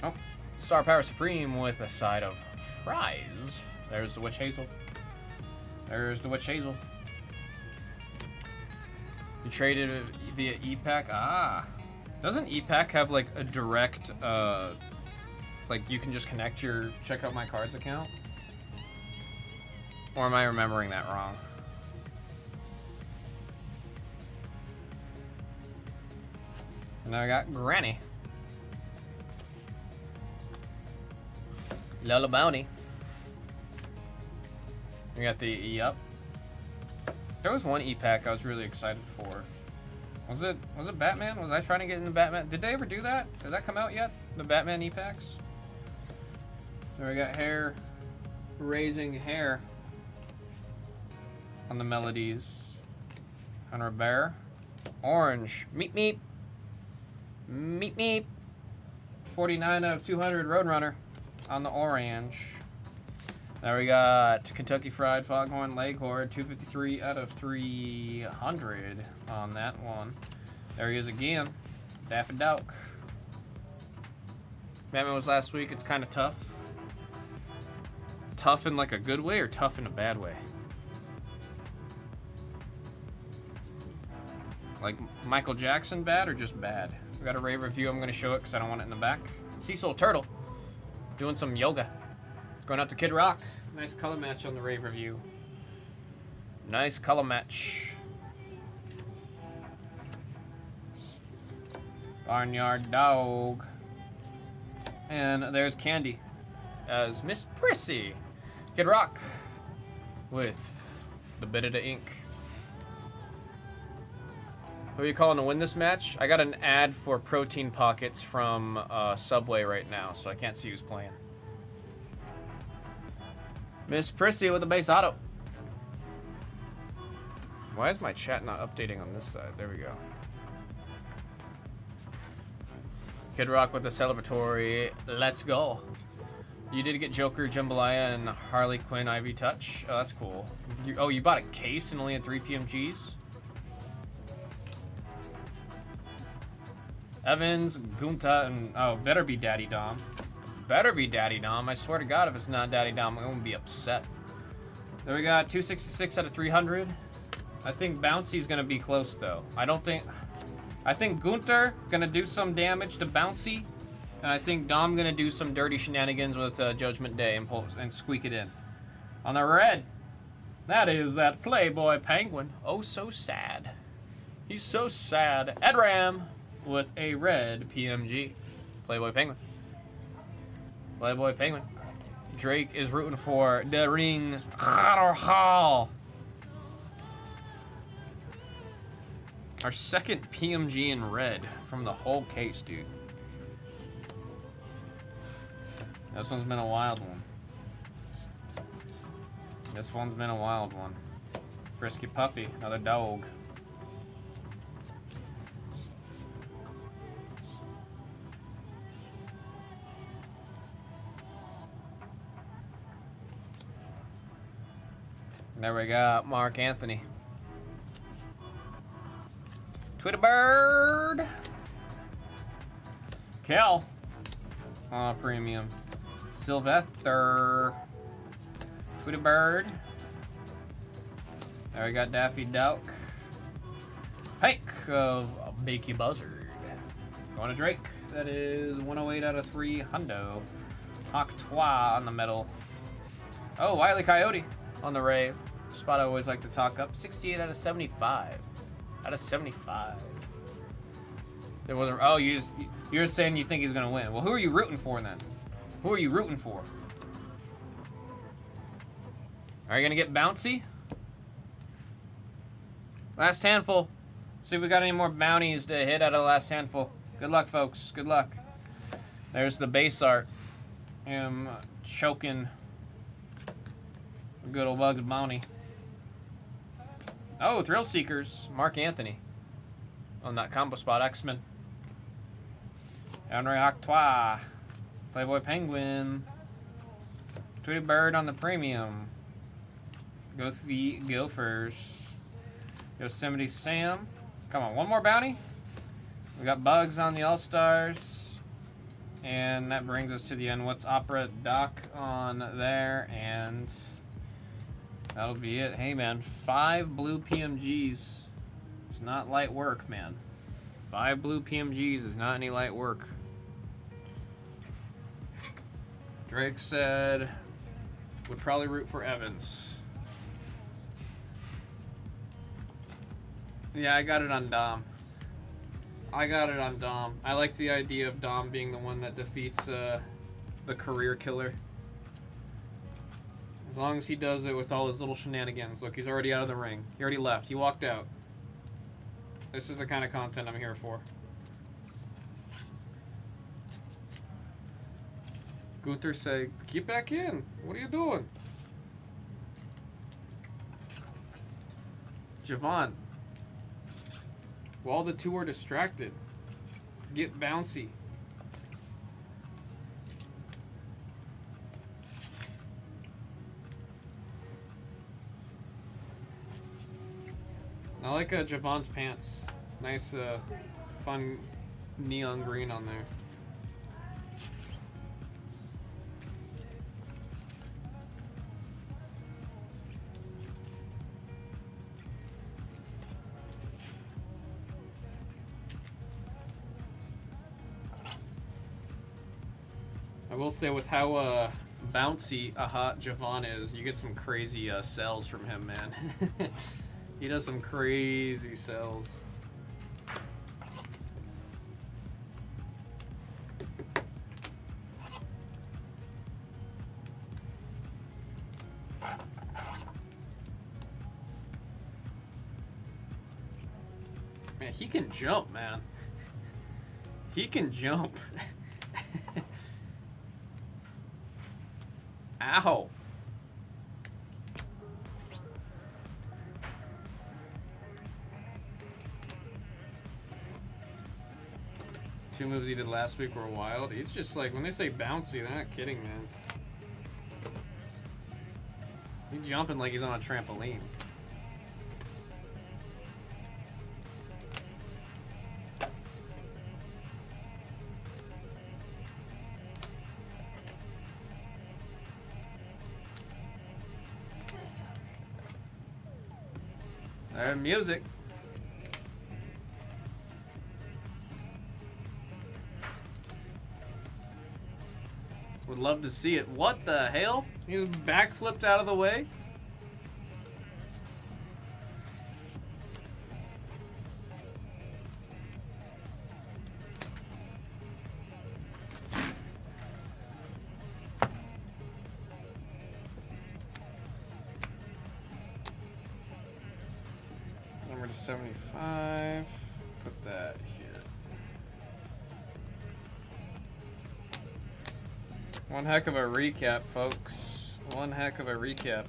Oh, Star Power Supreme with a side of fries. There's the Witch Hazel. There's the Witch Hazel. You traded via E-Pack? Ah. Doesn't E-Pack have like a direct, like you can just connect your Check Out My Cards account? Or am I remembering that wrong? And now I got Granny. Lola Bounty. We got the E-Up. There was one E-Pack I was really excited for. Was it Batman? Was I trying to get into Batman? Did they ever do that? Did that come out yet? The Batman E-Packs? There we got hair. Raising hair. On the melodies. Hunter Bear. Orange. Meep meep. Meep meep. 49 out of 200 Roadrunner on the orange. Now we got Kentucky Fried Foghorn Leghorn, 253 out of 300 on that one. There he is again. Daffy Duck. Batman was last week. It's kind of tough. Tough in like a good way or tough in a bad way? Like Michael Jackson bad or just bad? We got a rave review. I'm going to show it because I don't want it in the back. Cecil Turtle. Doing some yoga. Going out to Kid Rock. Nice color match on the rave review. Nice color match. Barnyard Dog. And there's Candy as Miss Prissy. Kid Rock with the bit of the ink. Who are you calling to win this match? I got an ad for protein pockets from Subway right now, so I can't see who's playing. Miss Prissy with the base auto. Why is my chat not updating on this side? There we go. Kid Rock with the celebratory. Let's go. You did get Joker, Jambalaya, and Harley Quinn Ivy Touch. Oh, that's cool. You bought a case and only had 3 PMGs? Evans, Gunta, and oh, better be Daddy Dom. Better be Daddy Dom. I swear to God, if it's not Daddy Dom, I'm gonna be upset. There we got 266 out of 300. I think Bouncy's gonna be close though. I think Gunter gonna do some damage to Bouncy, and I think Dom gonna do some dirty shenanigans with Judgment Day and squeak it in. On the red, that is that Playboy Penguin. Oh, so sad. He's so sad. Edram with a red PMG. Playboy Penguin. Playboy Penguin. Drake is rooting for the ring. Hall. Our second PMG in red from the whole case, dude. This one's been a wild one. This one's been a wild one. Frisky Puppy, another dog. There we got Mark Anthony. Twitter Bird. Cal. Premium. Sylvester. Twitter Bird. There we got Daffy Duck. Pike of Bakey Buzzard. Going to Drake. That is 108 out of 3. Hundo. Octois on the medal. Oh, Wile E. Coyote on the rave. Spot I always like to talk up. 68 out of 75. Out of 75. There wasn't. Oh, you're saying you think he's gonna win. Well, who are you rooting for then? Who are you rooting for? Are you gonna get bouncy? Last handful. See if we got any more bounties to hit out of the last handful. Good luck, folks. Good luck. There's the base art. Him choking good old Bugs Bounty. Oh, Thrill Seekers. Mark Anthony. On that combo spot. X-Men. Henry Octois. Playboy Penguin. Tweety Bird on the premium. Goofy Gophers. Yosemite Sam. Come on, one more bounty. We got Bugs on the All-Stars. And that brings us to the end. What's Opera Doc on there? And that'll be it. Hey, man, 5 blue PMGs. It's not light work, man. 5 blue PMGs is not any light work. Drake said would probably root for Evans. Yeah, I got it on Dom. I got it on Dom. I like the idea of Dom being the one that defeats the career killer. As long as he does it with all his little shenanigans. Look, he's already out of the ring. He already left. He walked out. This is the kind of content I'm here for. Gunther say, get back in. What are you doing? Javon. While the two are distracted, get bouncy. I like Javon's pants. Nice, fun neon green on there. I will say with how bouncy a hot Javon is, you get some crazy sells from him, man. He does some crazy sells. Man, he can jump, man. He can jump. Ow. Two moves he did last week were wild. He's just like, when they say bouncy, they're not kidding, man. He's jumping like he's on a trampoline. There's music. Would love to see it. What the hell? He was backflipped out of the way? Number to 75. Put that here. One heck of a recap, folks. One heck of a recap.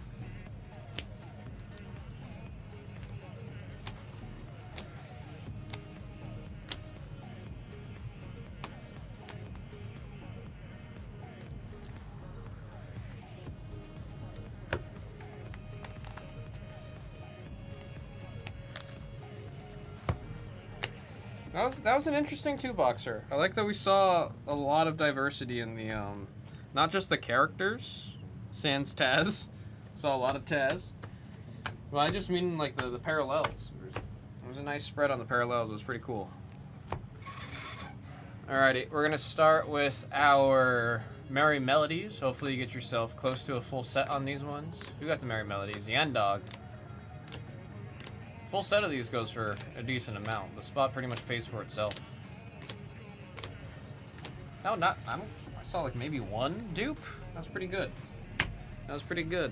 That was an interesting two-boxer. I like that we saw a lot of diversity in the, not just the characters, sans Taz. Saw a lot of Taz. Well, I just mean, like, the parallels. It was a nice spread on the parallels. It was pretty cool. Alrighty, we're going to start with our Merry Melodies. Hopefully you get yourself close to a full set on these ones. Who got the Merry Melodies? The End-Dog. Full set of these goes for a decent amount. The spot pretty much pays for itself. No, not. I saw like maybe one dupe. That was pretty good. That was pretty good.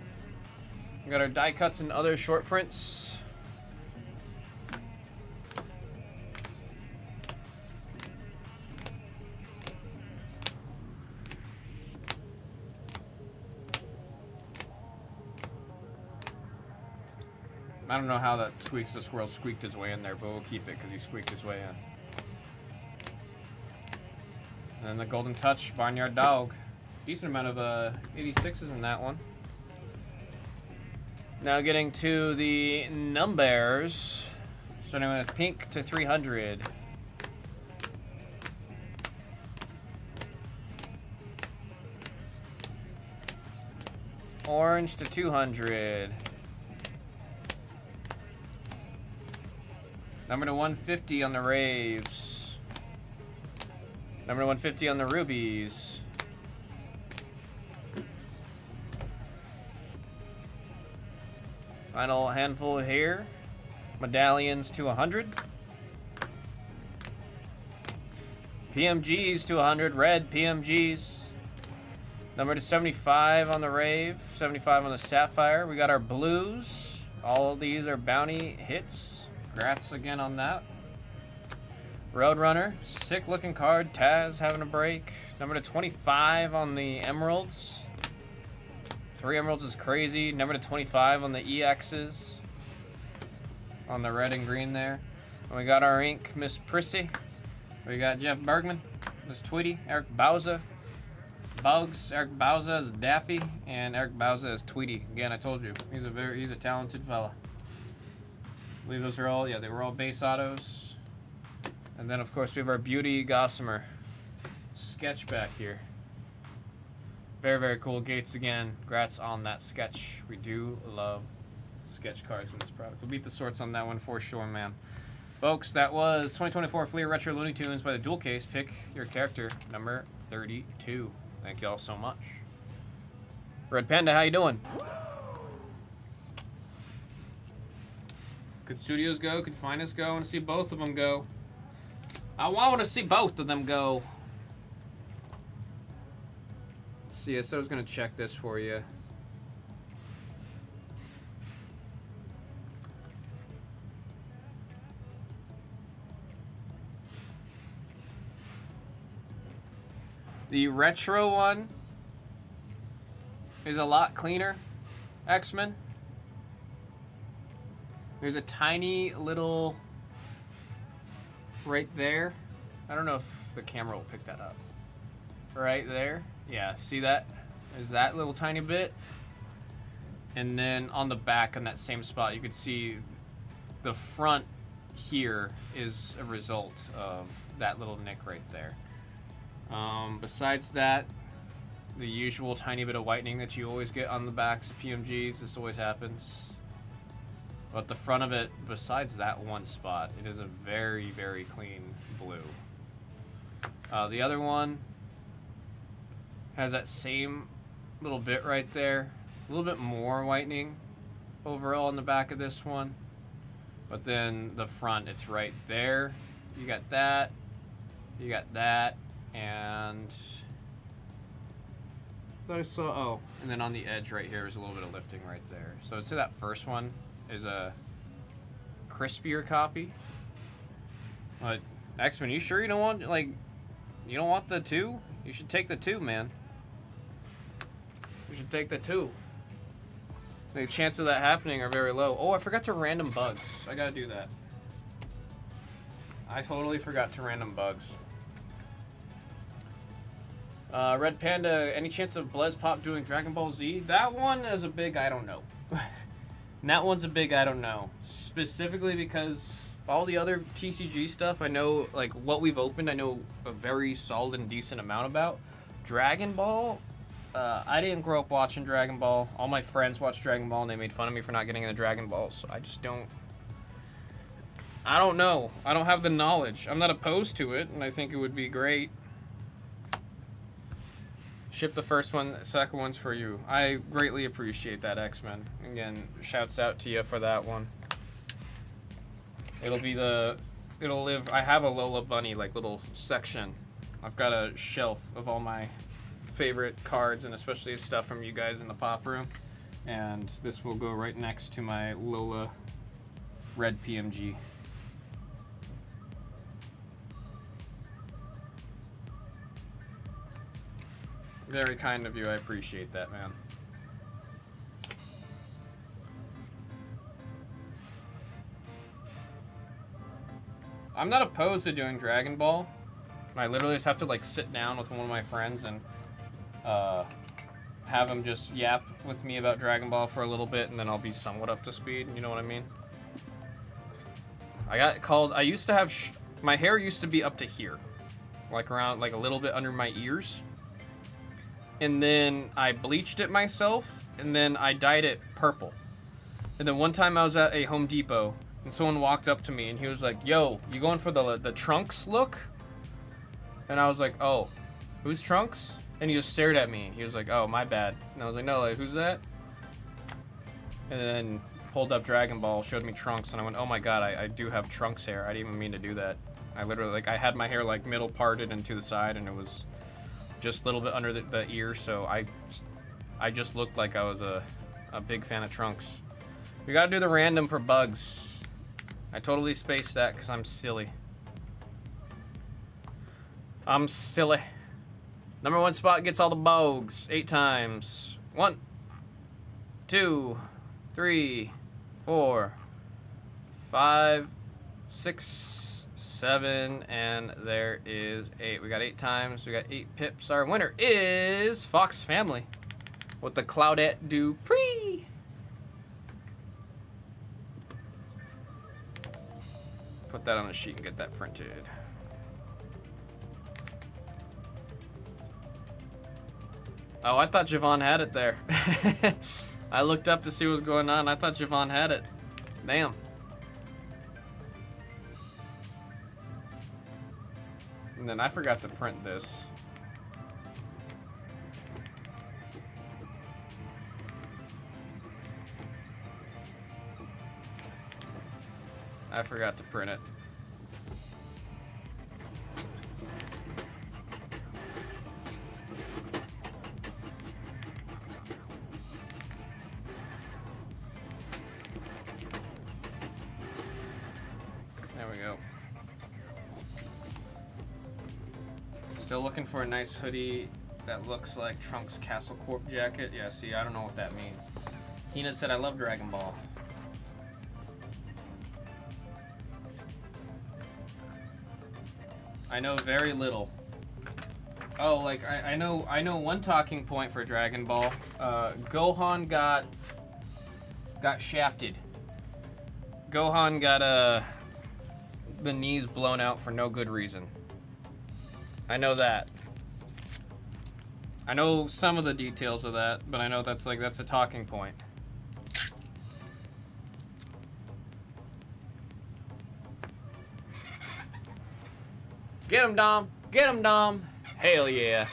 We got our die cuts and other short prints. I don't know how that Squeaks the Squirrel squeaked his way in there, but we'll keep it because he squeaked his way in. And then the Golden Touch, Barnyard Dog. Decent amount of 86s in that one. Now getting to the numbers. Starting with pink to 300. Orange to 200. Number to 150 on the Raves. Number to 150 on the Rubies. Final handful here. Medallions to 100. PMGs to 100. Red PMGs. Number to 75 on the Rave. 75 on the Sapphire. We got our blues. All of these are bounty hits. Congrats again on that. Roadrunner, sick looking card. Taz having a break. Number to 25 on the Emeralds. 3 Emeralds is crazy. Number to 25 on the EXs. On the red and green there. And we got our ink, Miss Prissy. We got Jeff Bergman, Miss Tweety, Eric Bauza. Bugs, Eric Bauza is Daffy, and Eric Bauza is Tweety. Again, I told you, he's a talented fella. I believe those are all, yeah, they were all base autos. And then, of course, we have our Beauty Gossamer sketch back here. Very, very cool. Gates again. Congrats on that sketch. We do love sketch cards in this product. We'll beat the sorts on that one for sure, man. Folks, that was 2024 Fleer Retro Looney Tunes by the Dual Case. Pick your character, number 32. Thank you all so much. Red Panda, how you doing? Could studios go? Could finance go? I want to see both of them go. I want to see both of them go. Let's see, I said I was going to check this for you. The retro one is a lot cleaner. X-Men. There's a tiny little right there. I don't know if the camera will pick that up. Right there. Yeah, see that? There's that little tiny bit. And then on the back on that same spot, you can see the front here is a result of that little nick right there. Besides that, the usual tiny bit of whitening that you always get on the backs of PMGs. This always happens. But the front of it, besides that one spot, it is a very, very clean blue. The other one has that same little bit right there. A little bit more whitening overall on the back of this one. But then the front, it's right there. You got that. You got that. And I thought I saw, oh, and then on the edge right here is a little bit of lifting right there. So I'd say that first one is a crispier copy. But X-Men, you sure you don't want you don't want the 2? You should take the 2, man. You should take the 2. The chances of that happening are very low. Oh, I forgot to random bugs. I gotta do that. I totally forgot to random bugs. Red Panda, any chance of Blez Pop doing Dragon Ball Z? That one is a big I don't know. That one's a big I don't know. Specifically because all the other TCG stuff, I know, like, what we've opened, I know a very solid and decent amount about. Dragon Ball, I didn't grow up watching Dragon Ball. All my friends watched Dragon Ball, and they made fun of me for not getting into Dragon Ball, so I just don't... I don't know. I don't have the knowledge. I'm not opposed to it, and I think it would be great. Ship the first one, the second one's for you. I greatly appreciate that, X-Men. Again, shouts out to you for that one. It'll live, I have a Lola Bunny, like, little section. I've got a shelf of all my favorite cards, and especially stuff from you guys in the pop room. And this will go right next to my Lola Red PMG. Very kind of you, I appreciate that, man. I'm not opposed to doing Dragon Ball. I literally just have to, like, sit down with one of my friends and have him just yap with me about Dragon Ball for a little bit, and then I'll be somewhat up to speed, you know what I mean? I got called, I used to have, my hair used to be up to here. Like around, like a little bit under my ears. And then I bleached it myself, and then I dyed it purple. And then one time I was at a Home Depot, and someone walked up to me, and he was like, "Yo, you going for the Trunks look?" And I was like, "Oh, who's Trunks?" And he just stared at me. He was like, "Oh, my bad." And I was like, "No, like, who's that?" And then pulled up Dragon Ball, showed me Trunks, and I went, "Oh my god, I do have Trunks hair. I didn't even mean to do that." I literally, like, I had my hair, like, middle parted and to the side, and it was just a little bit under the ear, so I just looked like I was a big fan of Trunks. We gotta do the random for bugs. I totally spaced that because I'm silly. I'm silly. Number 1 spot gets all the bogues 8 times. 1, 2, 3, 4, 5, 6, 7, and there is 8. We got 8 times. We got 8 pips. Our winner is Fox Family with the Claudette Dupree. Put that on a sheet and get that printed. Oh, I thought Javon had it there. I looked up to see what was going on. I thought Javon had it. Damn. And then I forgot to print this. I forgot to print it. There we go. Still looking for a nice hoodie that looks like Trunks Castle Corp jacket. Yeah, see, I don't know what that means. Hina said, I love Dragon Ball. I know very little. Oh, like, I know one talking point for Dragon Ball. Gohan got shafted. Gohan got the knees blown out for no good reason. I know that. I know some of the details of that, but I know that's a talking point. Get him, Dom! Get him, Dom! Hell yeah.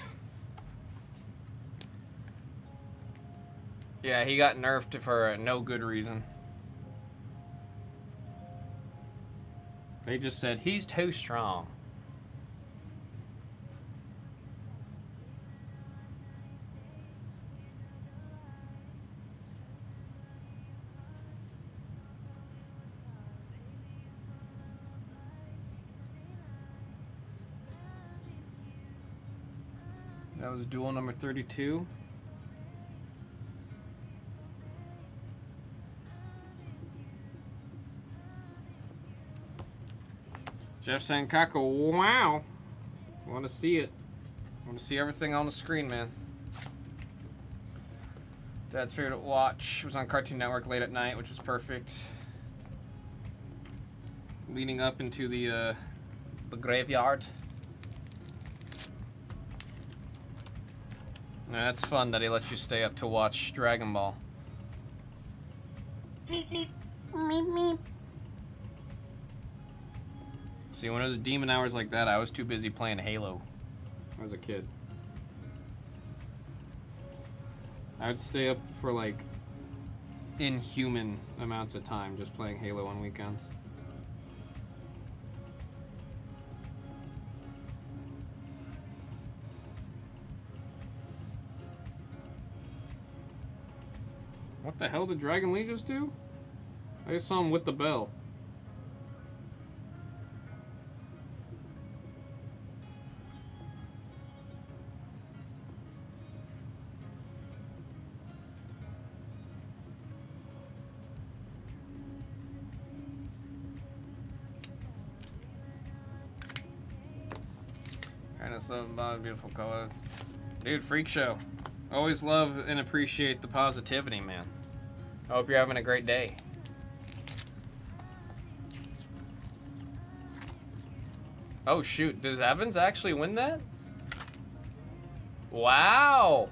Yeah, he got nerfed for no good reason. They just said, he's too strong. That was duel number 32. Jeff saying, Kaka, wow. Want to see it. Want to see everything on the screen, man. Dad's favorite watch was on Cartoon Network late at night, which was perfect. Leading up into the graveyard. Yeah, that's fun that he lets you stay up to watch Dragon Ball. Meep meep. See, when it was demon hours like that, I was too busy playing Halo as a kid. I would stay up for like inhuman amounts of time just playing Halo on weekends. What the hell did Dragon Lee just do? I just saw him with the bell. Kind of so beautiful colors. Dude, freak show. Always love and appreciate the positivity, man. I hope you're having a great day. Oh shoot, does Evans actually win that? Wow.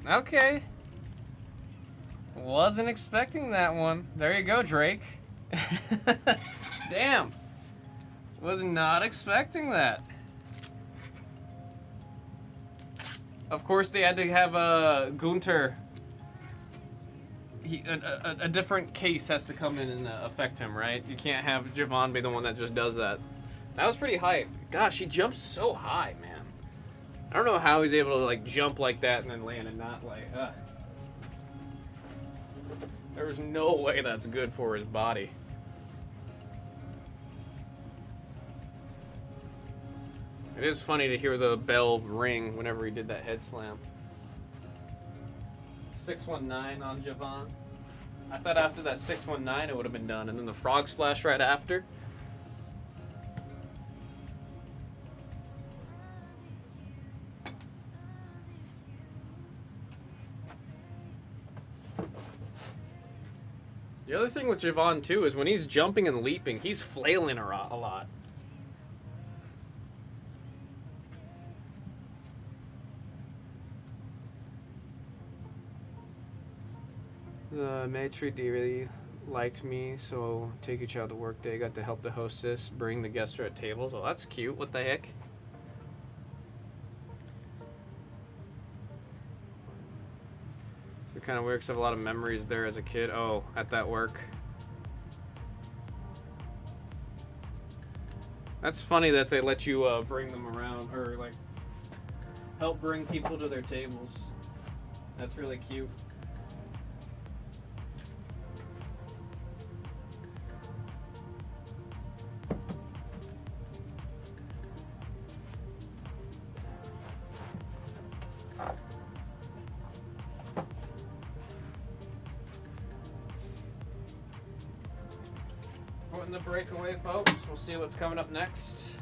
Okay. Wasn't expecting that one. There you go, Drake. Damn. Was not expecting that. Of course, they had to have Gunter. A different case has to come in and affect him, right? You can't have Javon be the one that just does that. That was pretty hype. Gosh, he jumps so high, man. I don't know how he's able to like jump like that and then land and not like. There's no way that's good for his body. It is funny to hear the bell ring whenever he did that head slam. 619 on Javon. I thought after that 619 it would have been done, and then the frog splash right after. The other thing with Javon too is when he's jumping and leaping, he's flailing a lot. The maitre d' really liked me, so take your child to work day. Got to help the hostess bring the guests at tables. Oh, that's cute. What the heck? So kind of weird 'cause I have a lot of memories there as a kid. Oh, at that work. That's funny that they let you bring them around, or like help bring people to their tables. That's really cute. Putting the breakaway, folks. We'll see what's coming up next.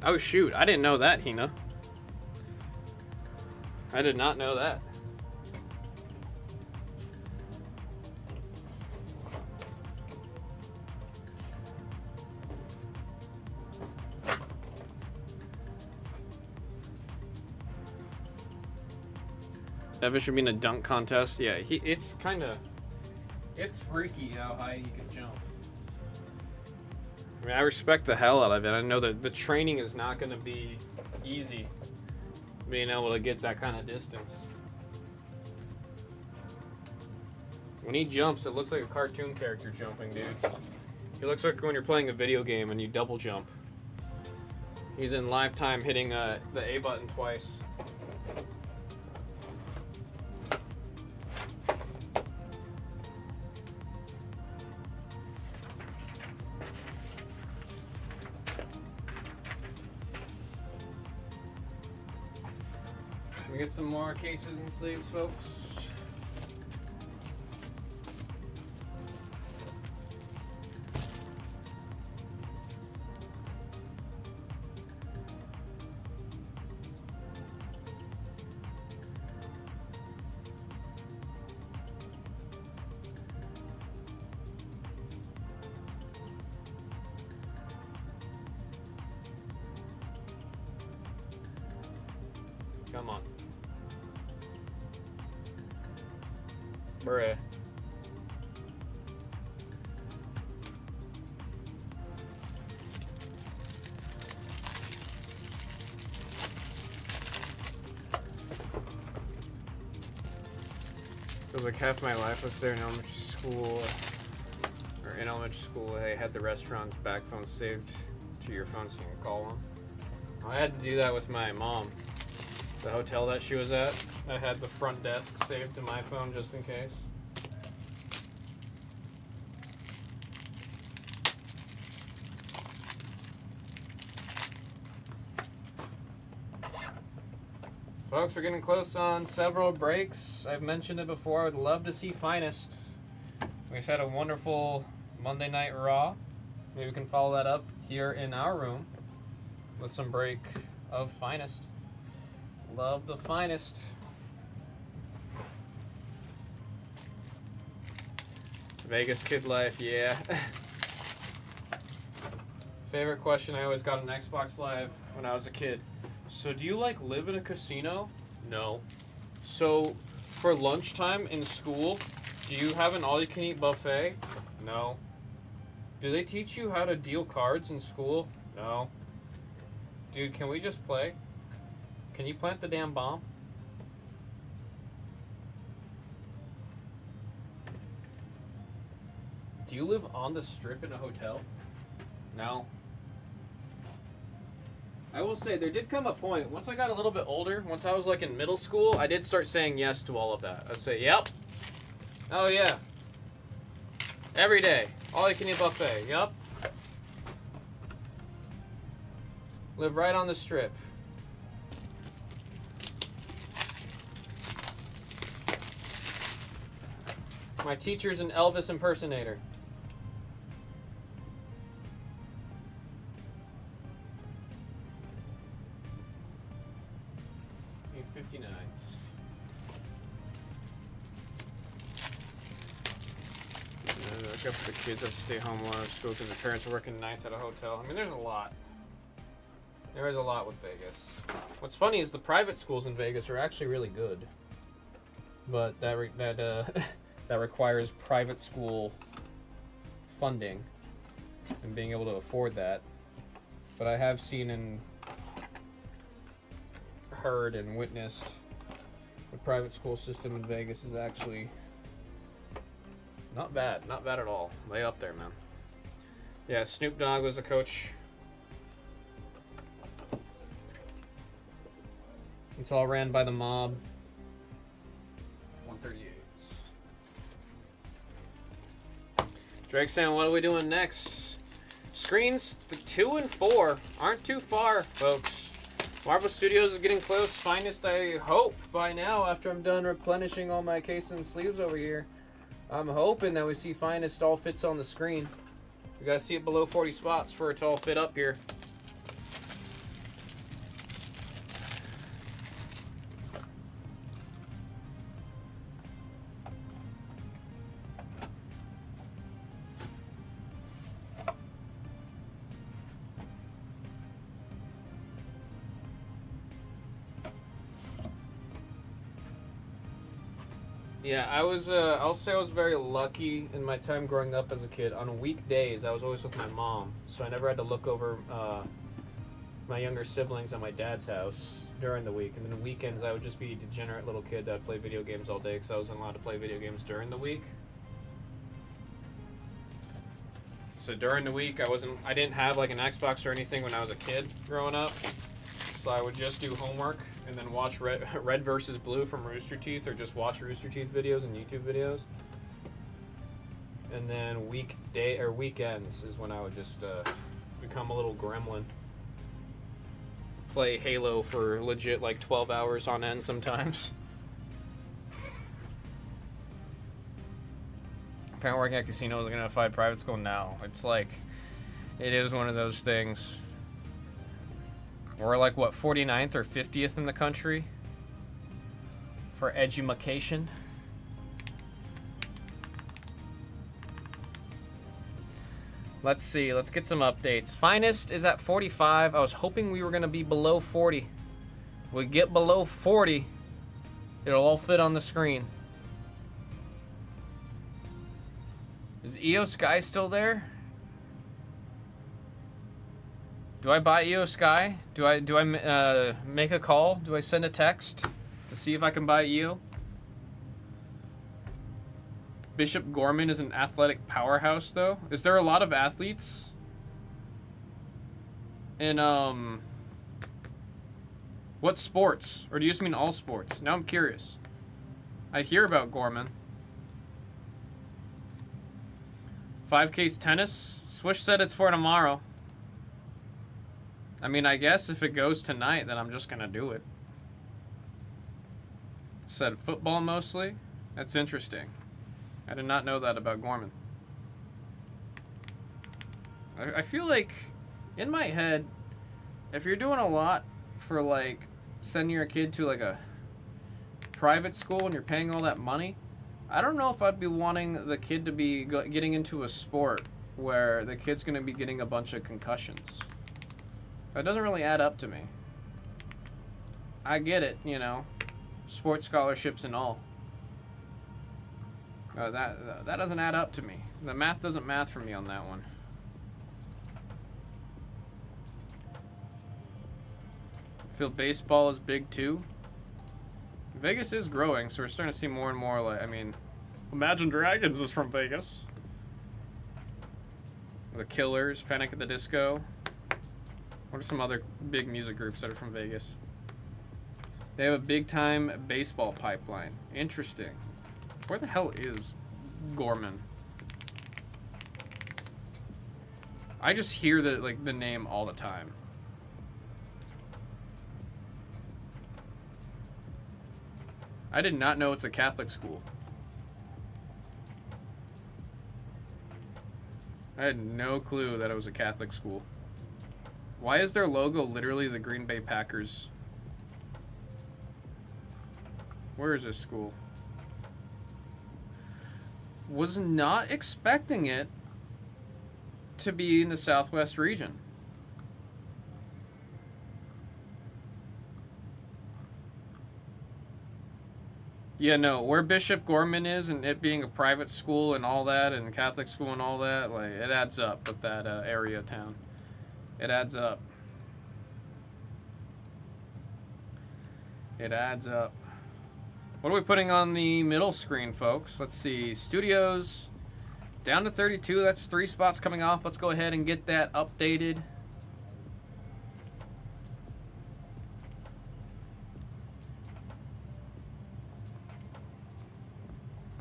Oh shoot, I didn't know that, Hina. I did not know that. Evan should be in a dunk contest. Yeah, it's freaky how high he can jump. I mean, I respect the hell out of it. I know that the training is not going to be easy, being able to get that kind of distance. When he jumps, it looks like a cartoon character jumping, dude. He looks like when you're playing a video game and you double jump. He's in lifetime hitting the A button twice. We get some more cases and sleeves, folks. Come on. Bruh. Feels like half my life was there in elementary school. Or in elementary school, they had the restaurant's back phone saved to your phone so you can call them. I had to do that with my mom. The hotel that she was at, I had the front desk saved to my phone just in case. Folks, we're getting close on several breaks. I've mentioned it before. I would love to see Finest. We just had a wonderful Monday Night Raw. Maybe we can follow that up here in our room with some break of Finest. Love the Finest. Vegas kid life, yeah. Favorite question I always got on Xbox Live when I was a kid. So do you like live in a casino? No. So for lunchtime in school, do you have an all-you-can-eat buffet? No. Do they teach you how to deal cards in school? No. Dude, can we just play? Can you plant the damn bomb? Do you live on the strip in a hotel? No. I will say, there did come a point, once I got a little bit older, once I was like in middle school, I did start saying yes to all of that. I'd say, yep. Oh yeah. Every day. All you can eat buffet. Yep. Live right on the strip. My teacher's an Elvis impersonator. $8.59. Look up for the kids have to stay home while they're at school because their parents are working nights at a hotel. I mean, there's a lot. There is a lot with Vegas. What's funny is the private schools in Vegas are actually really good, but that requires private school funding and being able to afford that. But I have seen and heard and witnessed the private school system in Vegas is actually not bad at all. Way up there, man. Yeah, Snoop Dogg was the coach. It's all ran by the mob. 138. Drake saying, what are we doing next? Screens 2 and 4 aren't too far, folks. Marvel Studios is getting close. Finest, I hope, by now, after I'm done replenishing all my case and sleeves over here. I'm hoping that we see Finest all fits on the screen. We gotta see it below 40 spots for it to all fit up here. Yeah, I'll say I was very lucky in my time growing up as a kid. On weekdays, I was always with my mom, so I never had to look over my younger siblings at my dad's house during the week. And then weekends, I would just be a degenerate little kid that would play video games all day because I wasn't allowed to play video games during the week. So during the week, I didn't have like an Xbox or anything when I was a kid growing up. So I would just do homework and then watch Red versus Blue from Rooster Teeth, or just watch Rooster Teeth videos and YouTube videos. And then weekends is when I would just become a little gremlin. play Halo for legit like 12 hours on end sometimes. Apparently working at casinos are gonna fight private school now. It's like, it is one of those things. We're like, what, 49th or 50th in the country for edumacation? Let's see, let's get some updates. Finest is at 45. I was hoping we were gonna be below 40. We get below 40, it'll all fit on the screen. Is EO Sky still there? Do I buy EO Sky? Do I make a call? Do I send a text to see if I can buy EO? Bishop Gorman is an athletic powerhouse, though. Is there a lot of athletes in what sports? Or do you just mean all sports? Now I'm curious. I hear about Gorman. 5K's tennis. Swish said it's for tomorrow. I mean, I guess if it goes tonight, then I'm just gonna do it. Said football mostly. That's interesting. I did not know that about Gorman. I feel like, in my head, if you're doing a lot for, like, sending your kid to, like, a private school and you're paying all that money, I don't know if I'd be wanting the kid to be getting into a sport where the kid's going to be getting a bunch of concussions. That doesn't really add up to me. I get it, you know, sports scholarships and all. That doesn't add up to me. The math doesn't math for me on that one. I feel baseball is big too. Vegas is growing, so we're starting to see more and more, like, I mean, Imagine Dragons is from Vegas. The Killers, Panic at the Disco. What are some other big music groups that are from Vegas? They have a big time baseball pipeline. Interesting. Where the hell is Gorman? I just hear the name all the time. I did not know it's a Catholic school. I had no clue that it was a Catholic school. Why is their logo literally the Green Bay Packers? Where is this school? Was not expecting it to be in the Southwest region. Yeah, no, where Bishop Gorman is and it being a private school and all that and Catholic school and all that, like, it adds up with that area of town. It adds up. It adds up. What are we putting on the middle screen, folks? Let's see. Studios down to 32. That's 3 spots coming off. Let's go ahead and get that updated.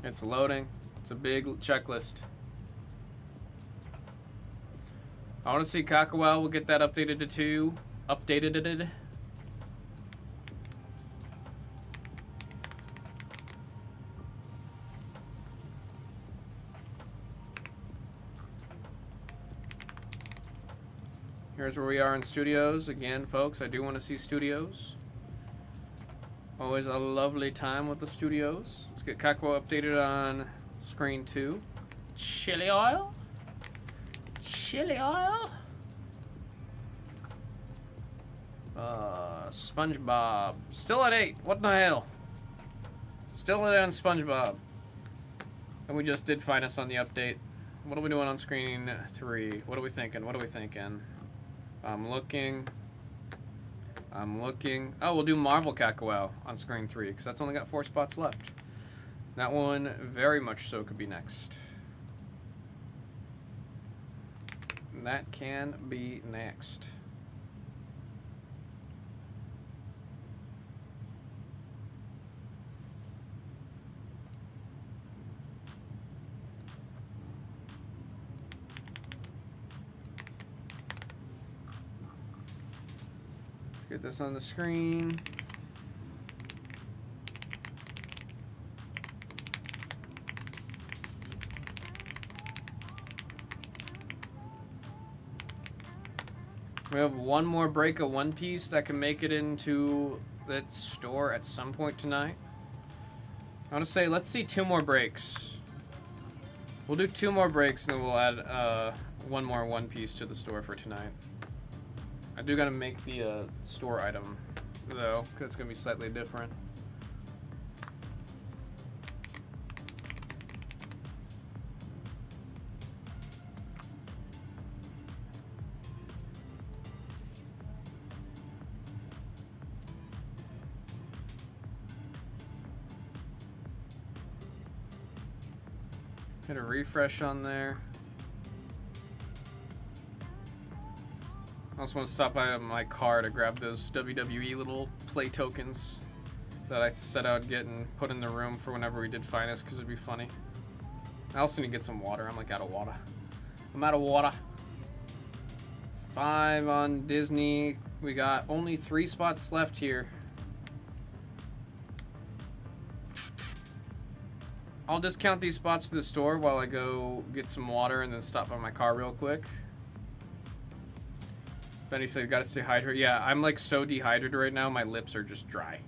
It's loading. It's a big checklist. I want to see Kakawel. We'll get that updated to 2. Updated. Here's where we are in studios. Again, folks, I do want to see studios. Always a lovely time with the studios. Let's get Kakwa updated on screen 2. Chili oil? Chili oil? SpongeBob. Still at 8. What the hell? Still at 8 on SpongeBob. And we just did find us on the update. What are we doing on screen 3? What are we thinking? What are we thinking? I'm looking. Oh, we'll do Marvel Kakawel on screen 3, because that's only got 4 spots left. That one very much so could be next. That can be next. Get this on the screen. We have one more break of One Piece that can make it into that store at some point tonight. I want to say, let's see 2 more breaks. We'll do 2 more breaks, and then we'll add one more One Piece to the store for tonight. I do gotta make the store item, though, because it's gonna be slightly different. Hit a refresh on there. I also want to stop by my car to grab those WWE little play tokens that I said I would get and put in the room for whenever we did Finest, because it'd be funny. I also need to get some water. I'm like out of water. I'm out of water. 5 on Disney. We got only 3 spots left here. I'll discount these spots to the store while I go get some water and then stop by my car real quick. Benny said, gotta stay hydrated. Yeah, I'm like so dehydrated right now, my lips are just dry.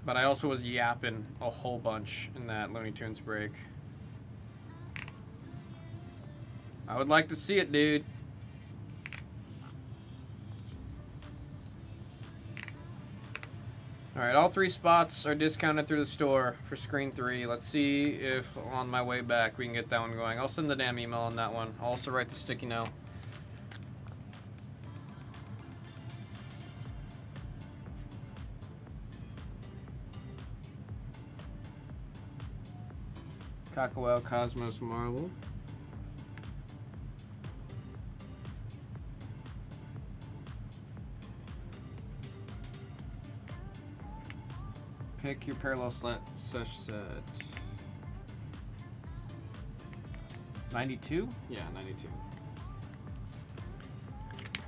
But I also was yapping a whole bunch in that Looney Tunes break. I would like to see it, dude. Alright, all 3 spots are discounted through the store for screen 3. Let's see if on my way back we can get that one going. I'll send the damn email on that one. I'll also write the sticky note. Cacawel Cosmos Marvel. Pick your parallel set. 92? Yeah, 92.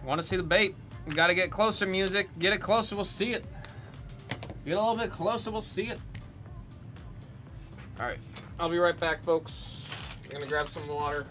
Want to see the bait? We gotta get closer, music. Get it closer, we'll see it. Get a little bit closer, we'll see it. Alright, I'll be right back, folks. I'm gonna grab some water.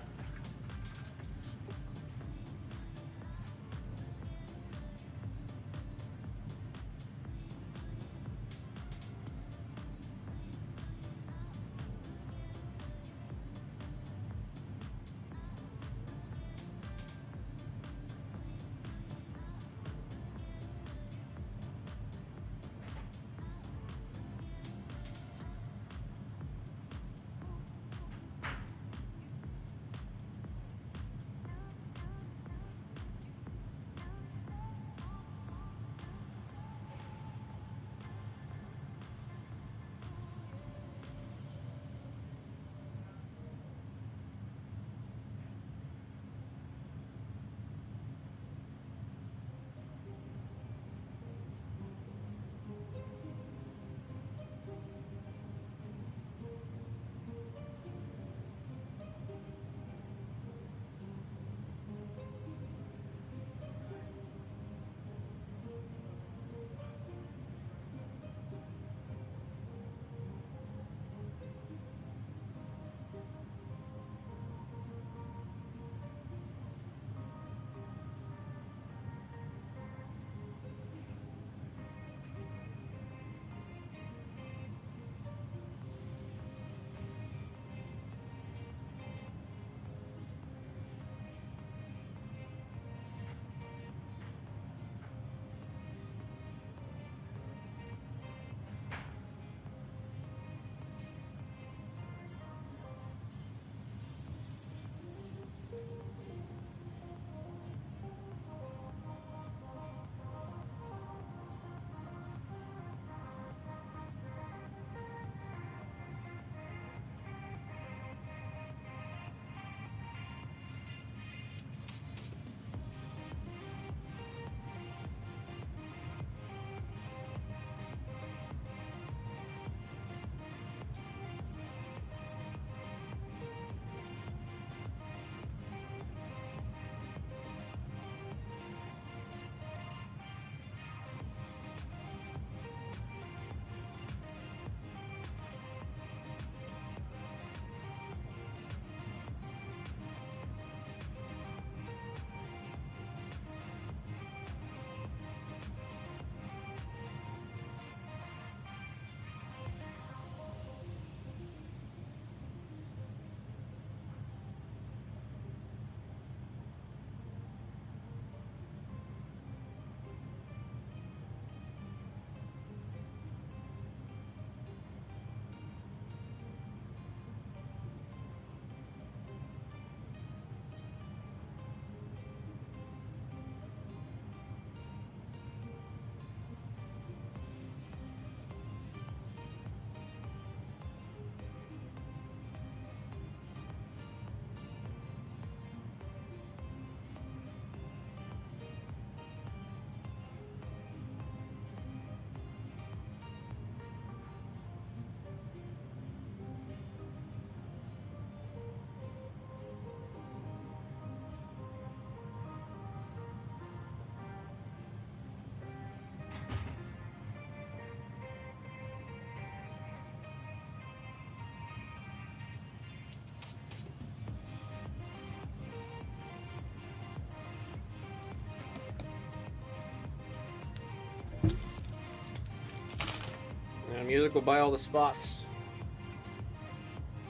music will buy all the spots.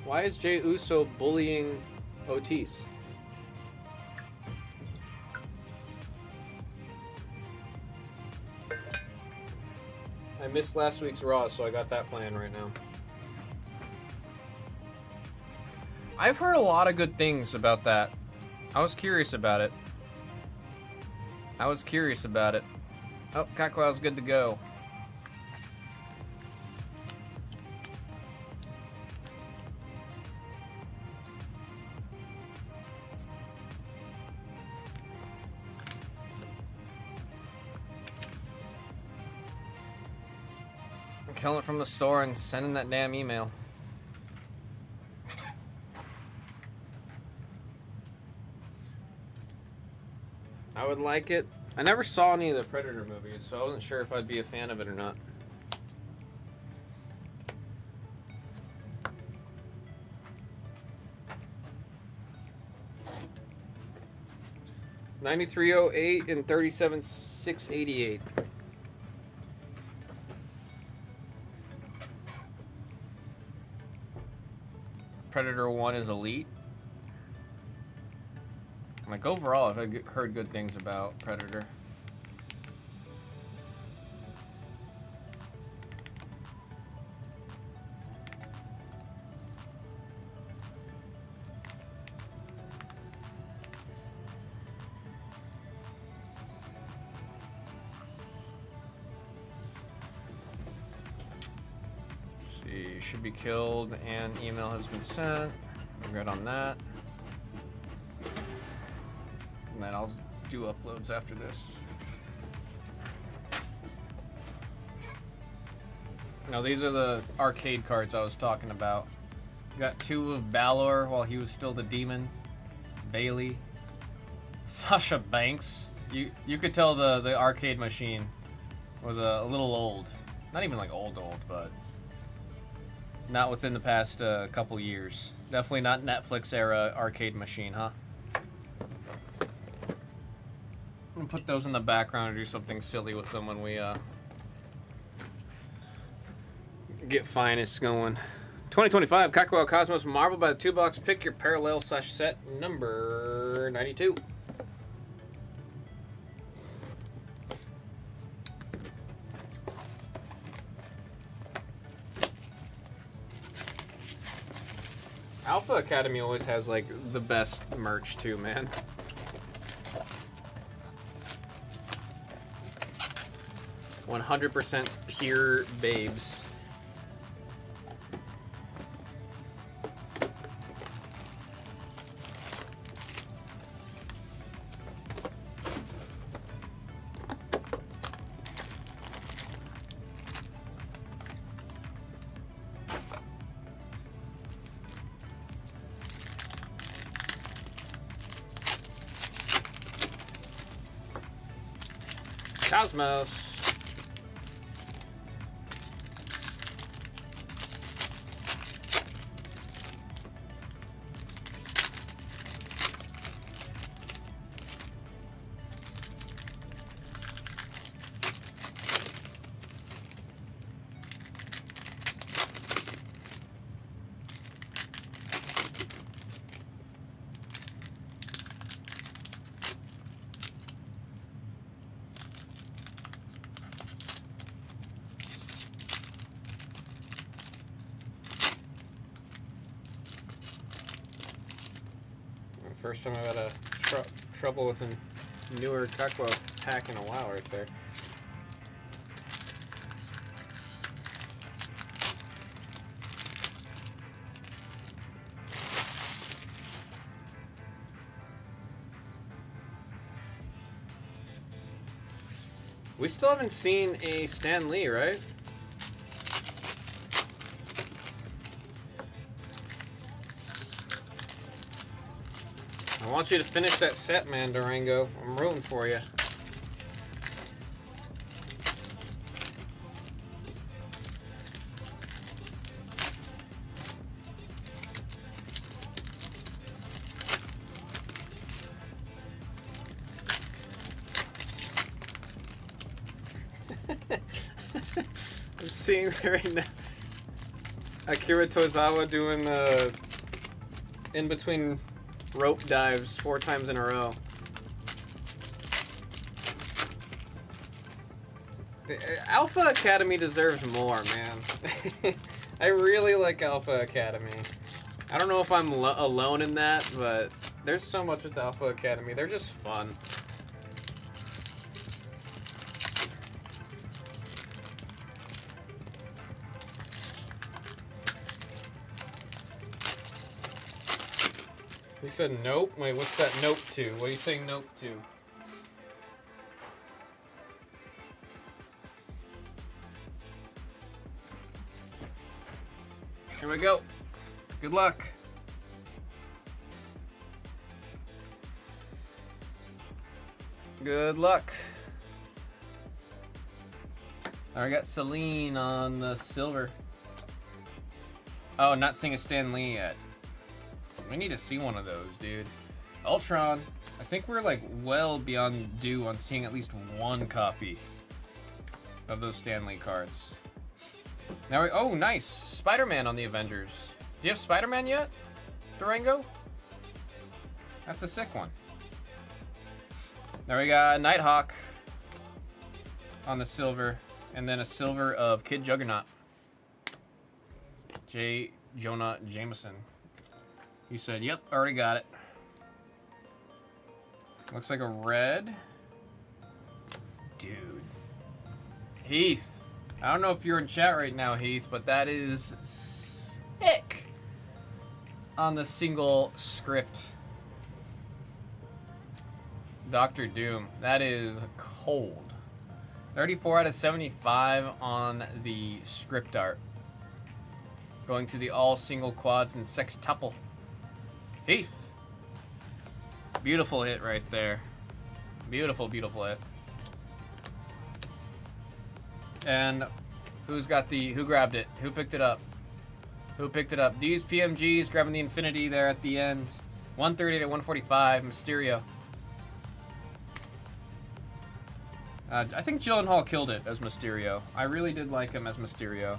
Why is Jey Uso bullying Otis? I missed last week's Raw, so I got that playing right now. I've heard a lot of good things about that. I was curious about it. Oh, Kakwow's good to go. I'm killing it from the store and sending that damn email. I would like it. I never saw any of the Predator movies, so I wasn't sure if I'd be a fan of it or not. $93.08 and $37,688. Predator 1 is elite. Like, overall, I've heard good things about Predator. Let's see, should be killed and email has been sent. I'm good on that. And then I'll do uploads after this. Now these are the arcade cards I was talking about. Got 2 of Balor while he was still the demon. Bailey. Sasha Banks. You could tell the arcade machine was a little old. Not even like old, but not within the past couple years. Definitely not Netflix era arcade machine, huh? I'm gonna put those in the background and do something silly with them when we get finest going. 2025 Kakuo Cosmos Marvel by the 2 box. Pick your parallel/set number 92. Alpha Academy always has like the best merch too, man. 100% pure babes. Cosmos. First time I've had a trouble with a newer Kakuo pack in a while right there. We still haven't seen a Stan Lee, right? I want you to finish that set, man, Durango. I'm rooting for you. seeing right now Akira Tozawa doing the in between rope dives 4 times in a row. Alpha Academy deserves more, man. I really like Alpha Academy. I don't know if I'm alone in that, but there's so much with Alpha Academy. They're just fun. He said nope. Wait, what's that nope to? What are you saying nope to? Here we go. Good luck. Good luck. I got Celine on the silver. Oh, not seeing a Stan Lee yet. We need to see one of those, dude. Ultron. I think we're like well beyond due on seeing at least one copy of those Stan Lee cards. Now we, oh, nice. Spider-Man on the Avengers. Do you have Spider-Man yet, Durango? That's a sick one. There we got Nighthawk on the silver, and then a silver of Kid Juggernaut. J. Jonah Jameson. He said, yep, already got it. Looks like a red. Dude. Heath. I don't know if you're in chat right now, Heath, but that is sick on the single script. Dr. Doom. That is cold. 34 out of 75 on the script art. Going to the all single quads and sextuple. Heath. Beautiful hit right there. Beautiful, beautiful hit. And who grabbed it? Who picked it up? Who picked it up? These PMGs grabbing the Infinity there at the end. 130 to 145, Mysterio. I think Gyllenhaal killed it as Mysterio. I really did like him as Mysterio.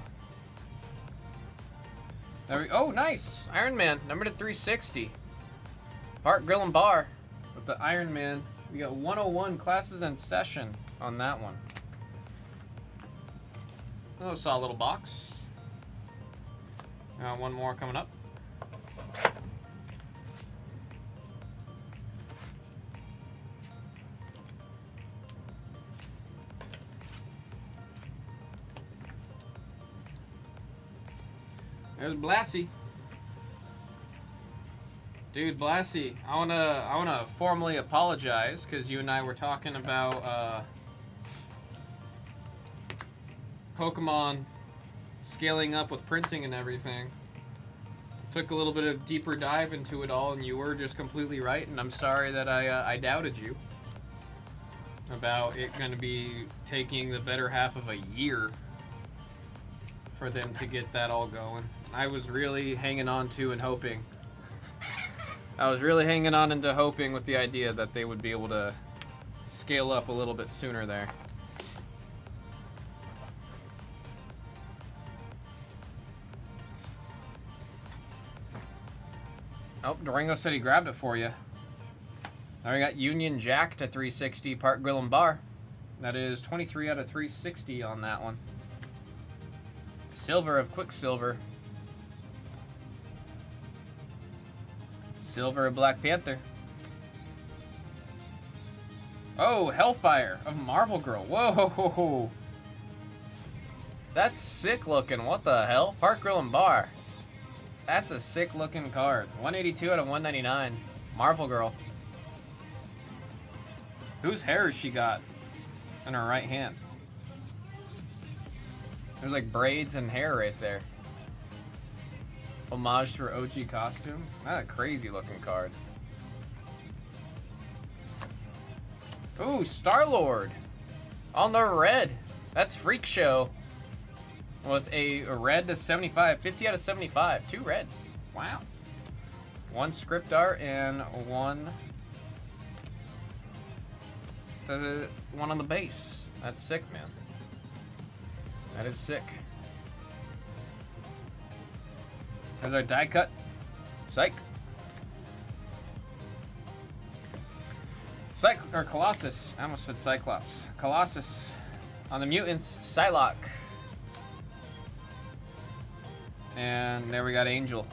Oh, nice! Iron Man, number to 360. Park Grill and Bar with the Iron Man. We got 101 classes in session on that one. Oh, saw a little box. One more coming up. There's Blassie. Dude, Blassie, I wanna formally apologize because you and I were talking about Pokemon scaling up with printing and everything. Took a little bit of deeper dive into it all, and you were just completely right. And I'm sorry that I doubted you about it going to be taking the better half of a year for them to get that all going. I was really hanging on to and hoping. I was really hanging on into hoping with the idea that they would be able to scale up a little bit sooner there. Oh, Durango said he grabbed it for you. Now we got Union Jack to 360, Park Grill and Bar. That is 23 out of 360 on that one. Silver of Quicksilver. Silver of Black Panther. Oh, Hellfire of Marvel Girl. Whoa. That's sick looking. What the hell? Park Grill and Bar. That's a sick looking card. 182 out of 199. Marvel Girl. Whose hair has she got in her right hand? There's like braids and hair right there. Homage to her OG costume. That's a crazy looking card. Ooh, Star-Lord. On the red. That's Freak Show. With a red to 75. 50 out of 75. 2 reds. Wow. 1 script art and 1 on the base. That's sick, man. That is sick. There's our die cut. Psych. Or Colossus. I almost said Cyclops. Colossus. On the mutants, Psylocke. And there we got Angel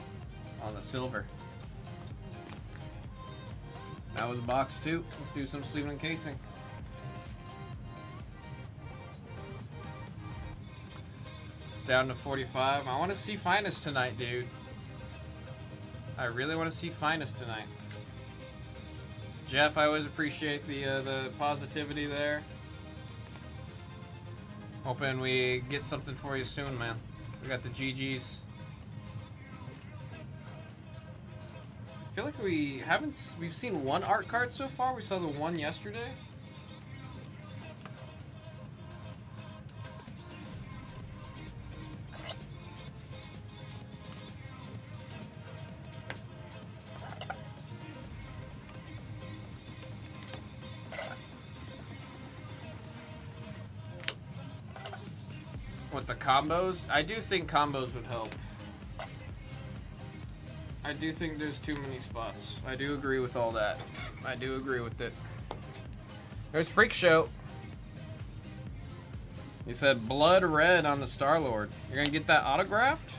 on the silver. That was box 2. Let's do some sleeving and casing. It's down to 45. I want to see Finest tonight, dude. I really want to see Finest tonight. Jeff, I always appreciate the positivity there. Hoping we get something for you soon, man. We got the GGs. I feel like we've seen one art card so far. We saw the one yesterday. With the combos, I do think combos would help. I do think there's too many spots. I do agree with all that. I do agree with it. There's Freak Show. He said blood red on the Star-Lord. You're gonna get that autographed?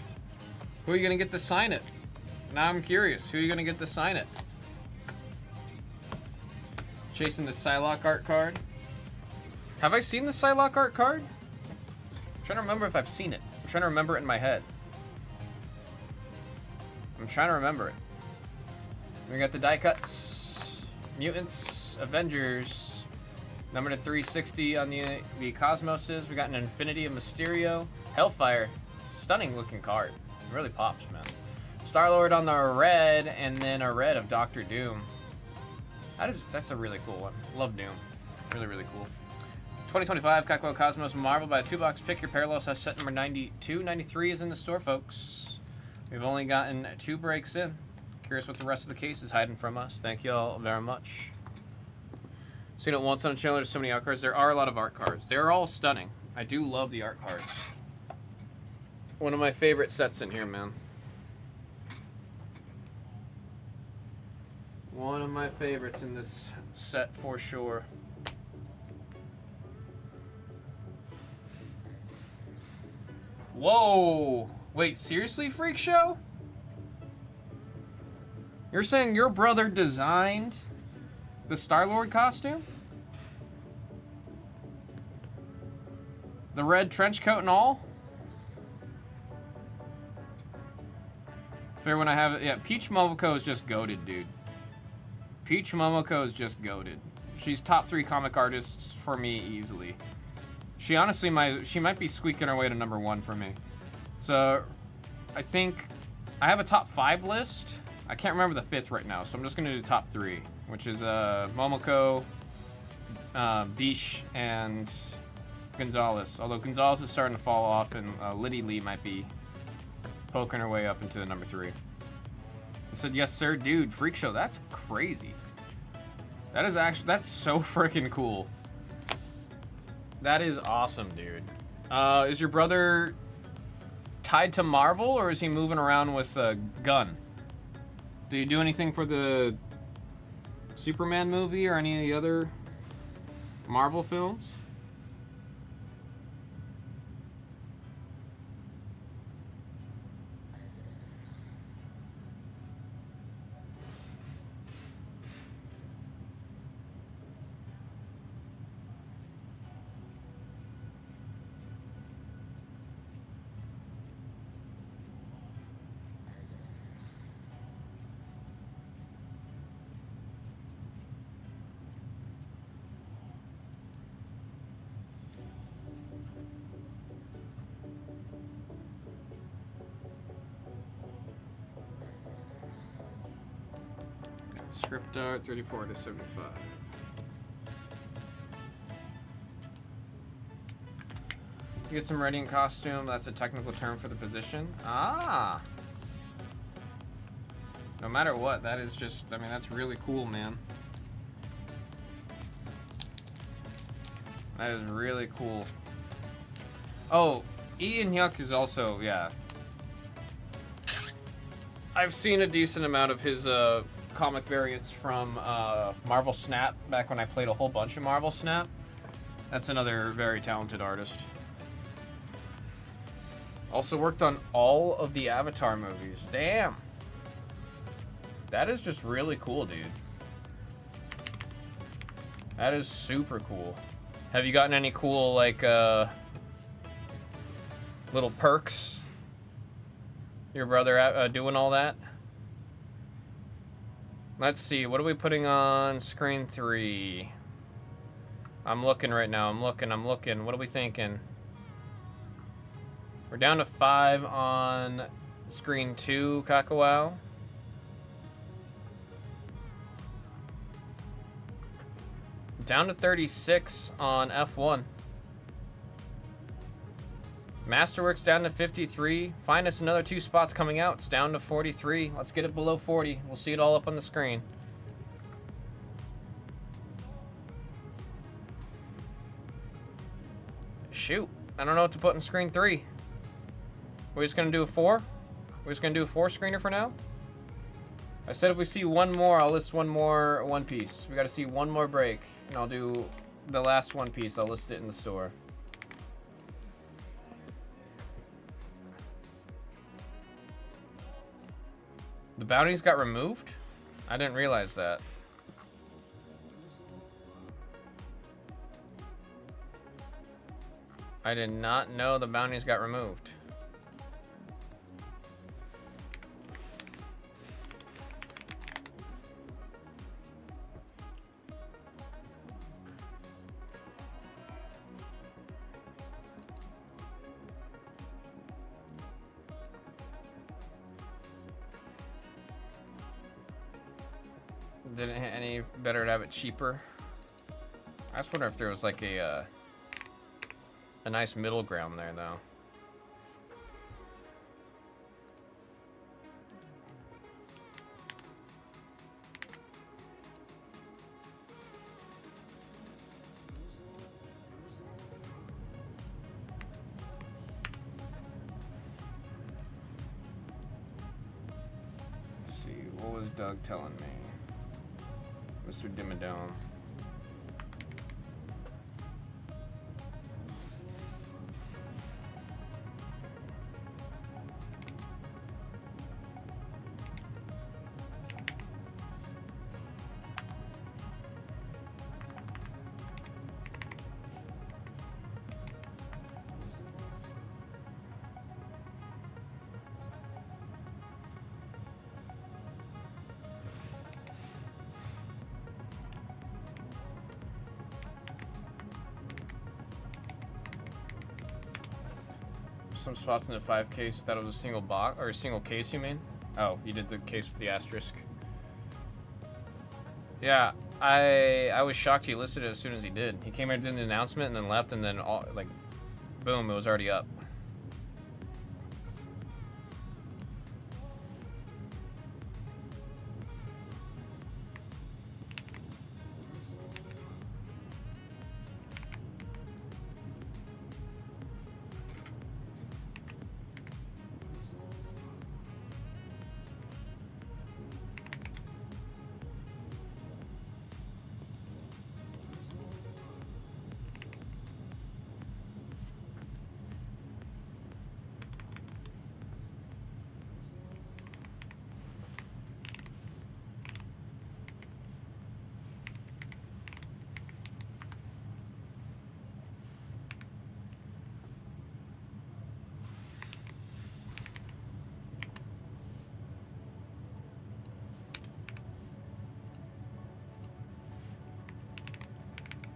Who are you gonna get to sign it? Now I'm curious. Who are you gonna get to sign it? Chasing the Psylocke art card. Have I seen the Psylocke art card? I'm trying to remember if I've seen it. I'm trying to remember it in my head. I'm trying to remember it. We got the die cuts, Mutants, Avengers, number to 360 on the Cosmoses. We got an Infinity of Mysterio, Hellfire, stunning looking card. It really pops, man. Star-Lord on the red, and then a red of Doctor Doom. That's a really cool one. Love Doom. Really, really cool. 2025 Kakuo Cosmos Marvel by a 2-box pick. Your parallel set number 92. 93 is in the store, folks. We've only gotten 2 breaks in. Curious what the rest of the case is hiding from us. Thank you all very much. Seen it once on the channel. There's so many art cards. There are a lot of art cards. They're all stunning. I do love the art cards. One of my favorite sets in here, man. One of my favorites in this set for sure. Whoa! Wait, seriously, Freak Show? You're saying your brother designed the Star-Lord costume? The red trench coat and all? Fair when I have it. Yeah, Peach Momoko is just goated, dude. Peach Momoko is just goated. She's top 3 comic artists for me easily. She honestly might be squeaking her way to number 1 for me. So, I think I have a top 5 list. I can't remember the 5th right now, so I'm just gonna do top 3, which is Momoko, Bish, and Gonzalez. Although Gonzalez is starting to fall off, and Liddy Lee might be poking her way up into the number 3. I said, yes, sir, dude. Freak Show. That's crazy. That is actually, that's so freaking cool. That is awesome, dude. Is your brother tied to Marvel, or is he moving around with a gun? Did you do anything for the Superman movie or any of the other Marvel films? Script art 34 to 75. You get some Radiant costume. That's a technical term for the position. Ah. No matter what, that is just, I mean, that's really cool, man. That is really cool. Oh, Ian Yuck is also, yeah. I've seen a decent amount of his comic variants from Marvel Snap back when I played a whole bunch of Marvel Snap. That's another very talented artist. Also worked on all of the Avatar movies. Damn. That is just really cool, dude. That is super cool. Have you gotten any cool, like, little perks? Your brother doing all that? Let's see, what are we putting on screen 3? I'm looking right now, I'm looking. What are we thinking? We're down to 5 on screen 2, Kakawao. Down to 36 on F1. Masterworks down to 53. Find us another 2 spots coming out. It's down to 43. Let's get it below 40. We'll see it all up on the screen. Shoot. I don't know what to put in screen 3. We're just going to do a 4? We're just going to do a 4 screener for now? I said if we see one more, I'll list one more One Piece. We got to see one more break, and I'll do the last One Piece. I'll list it in the store. The bounties got removed? I didn't realize that. I did not know the bounties got removed. Didn't hit any better to have it cheaper. I just wonder if there was like a nice middle ground there, though. Let's see, what was Doug telling me? Mr. Dimmadome. Some spots in the 5 case that it was a single box or a single case, you mean? Oh, you did the case with the asterisk. Yeah, I was shocked he listed it as soon as he did. He came here, did an announcement, and then left, and then all, like, boom, it was already up.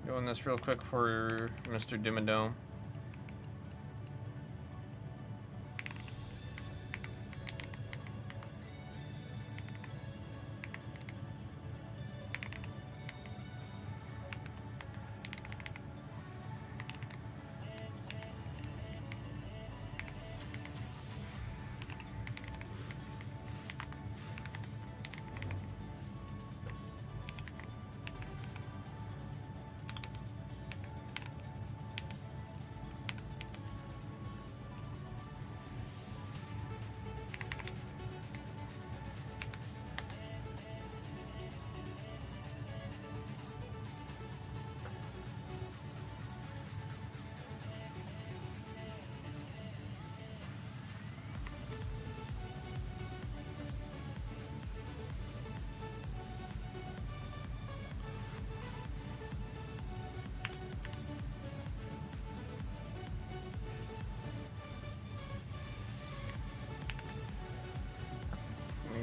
Doing this real quick for Mr. Dimmadome.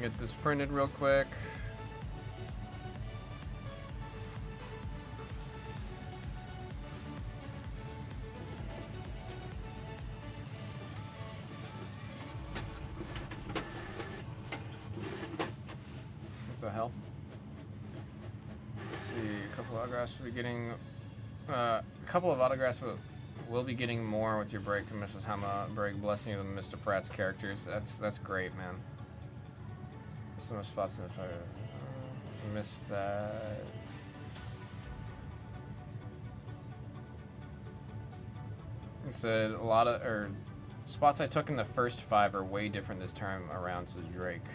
Get this printed real quick. What the hell? Let's see, a couple of autographs will be getting. A couple of autographs will be getting more with your break from Mrs. Hama break. Blessing you with Mr. Pratt's characters. That's great, man. Some spots in the fire. Missed that. It said a lot of spots I took in the first 5 are way different this time around, says Drake.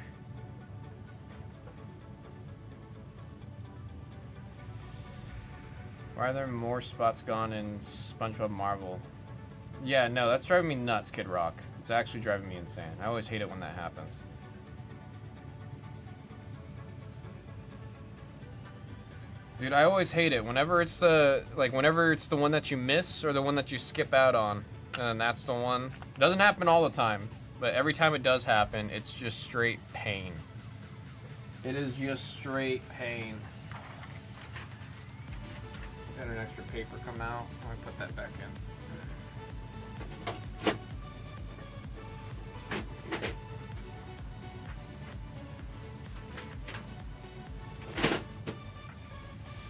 Why are there more spots gone in SpongeBob Marvel? Yeah, no, that's driving me nuts, Kid Rock. It's actually driving me insane. I always hate it when that happens. Dude, I always hate it whenever it's the one that you miss or the one that you skip out on, and that's the one. It doesn't happen all the time, but every time it does happen, it's just straight pain. It is just straight pain. Got an extra paper come out. Let me put that back in.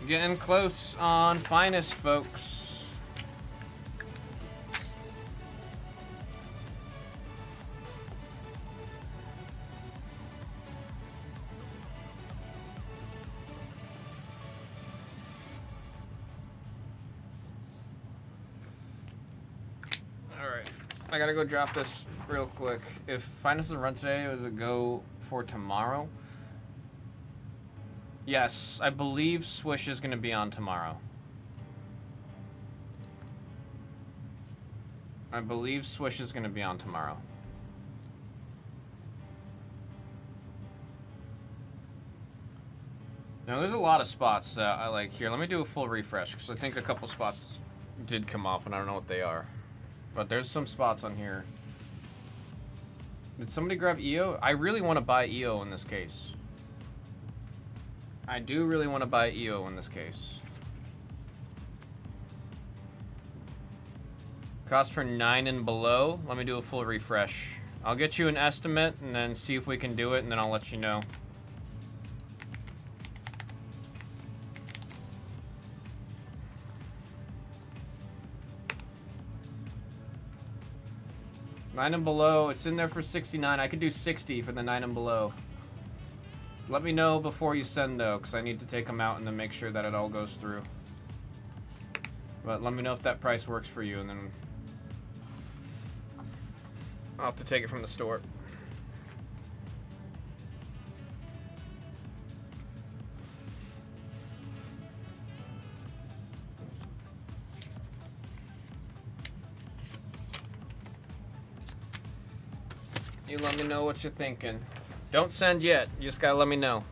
Getting close on finest, folks. Alright, I gotta go drop this real quick. If finest doesn't run today, does it go for tomorrow? Yes, I believe Swish is going to be on tomorrow. I believe Swish is going to be on tomorrow. Now, there's a lot of spots that I like here. Let me do a full refresh, because I think a couple spots did come off, and I don't know what they are. But there's some spots on here. Did somebody grab EO? I really want to buy EO in this case. I do really want to buy EO in this case. Cost for 9 and below. Let me do a full refresh. I'll get you an estimate and then see if we can do it, and then I'll let you know. Nine and below, it's in there for 69. I could do 60 for the 9 and below. Let me know before you send, though, because I need to take them out and then make sure that it all goes through. But let me know if that price works for you, and then I'll have to take it from the store. You let me know what you're thinking. Don't send yet. You just gotta let me know.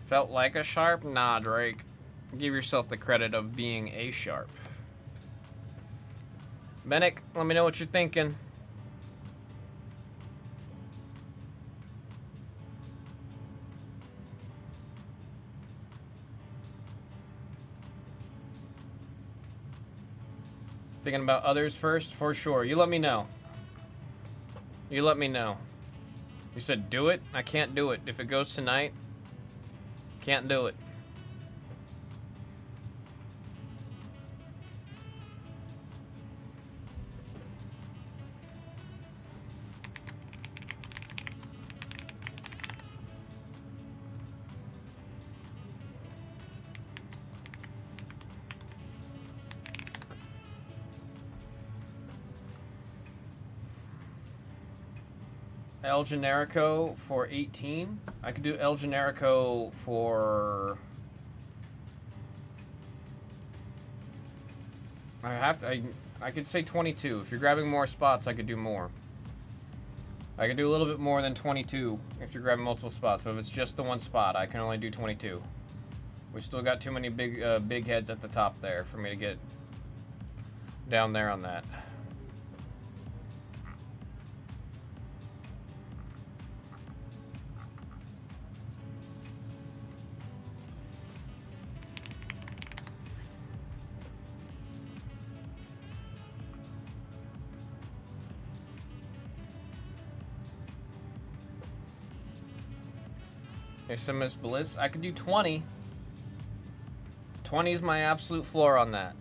Felt like a sharp? Nah, Drake. Give yourself the credit of being a sharp. Benick, let me know what you're thinking. Thinking about others first? For sure. You let me know. You let me know. You said do it? I can't do it. If it goes tonight, can't do it. El Generico for 18. I could do El Generico for I could say 22. If you're grabbing more spots, I could do more. I can do a little bit more than 22 if you're grabbing multiple spots, but if it's just the one spot, I can only do 22. We still got too many big heads at the top there for me to get down there on that. SMS Bliss, I could do 20. 20 is my absolute floor on that.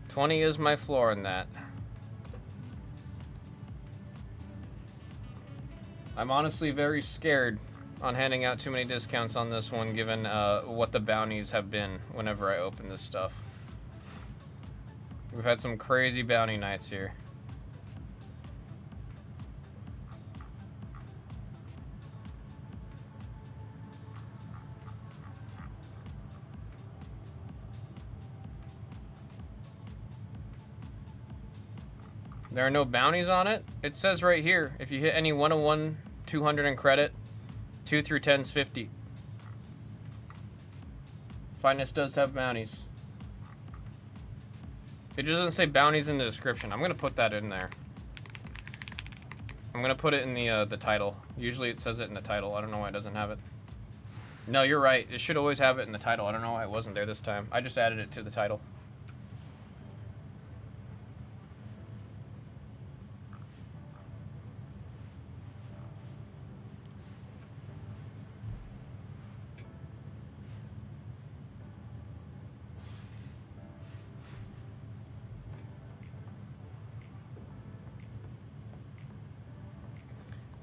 20 is my floor on that. I'm honestly very scared on handing out too many discounts on this one, given what the bounties have been whenever I open this stuff. We've had some crazy bounty nights here. There are no bounties on it. It says right here, if you hit any 101, 200 in credit, 2 through 10's 50. Finest does have bounties. It just doesn't say bounties in the description. I'm gonna put that in there. I'm gonna put it in the title. Usually it says it in the title. I don't know why it doesn't have it. No, you're right. It should always have it in the title. I don't know why it wasn't there this time. I just added it to the title.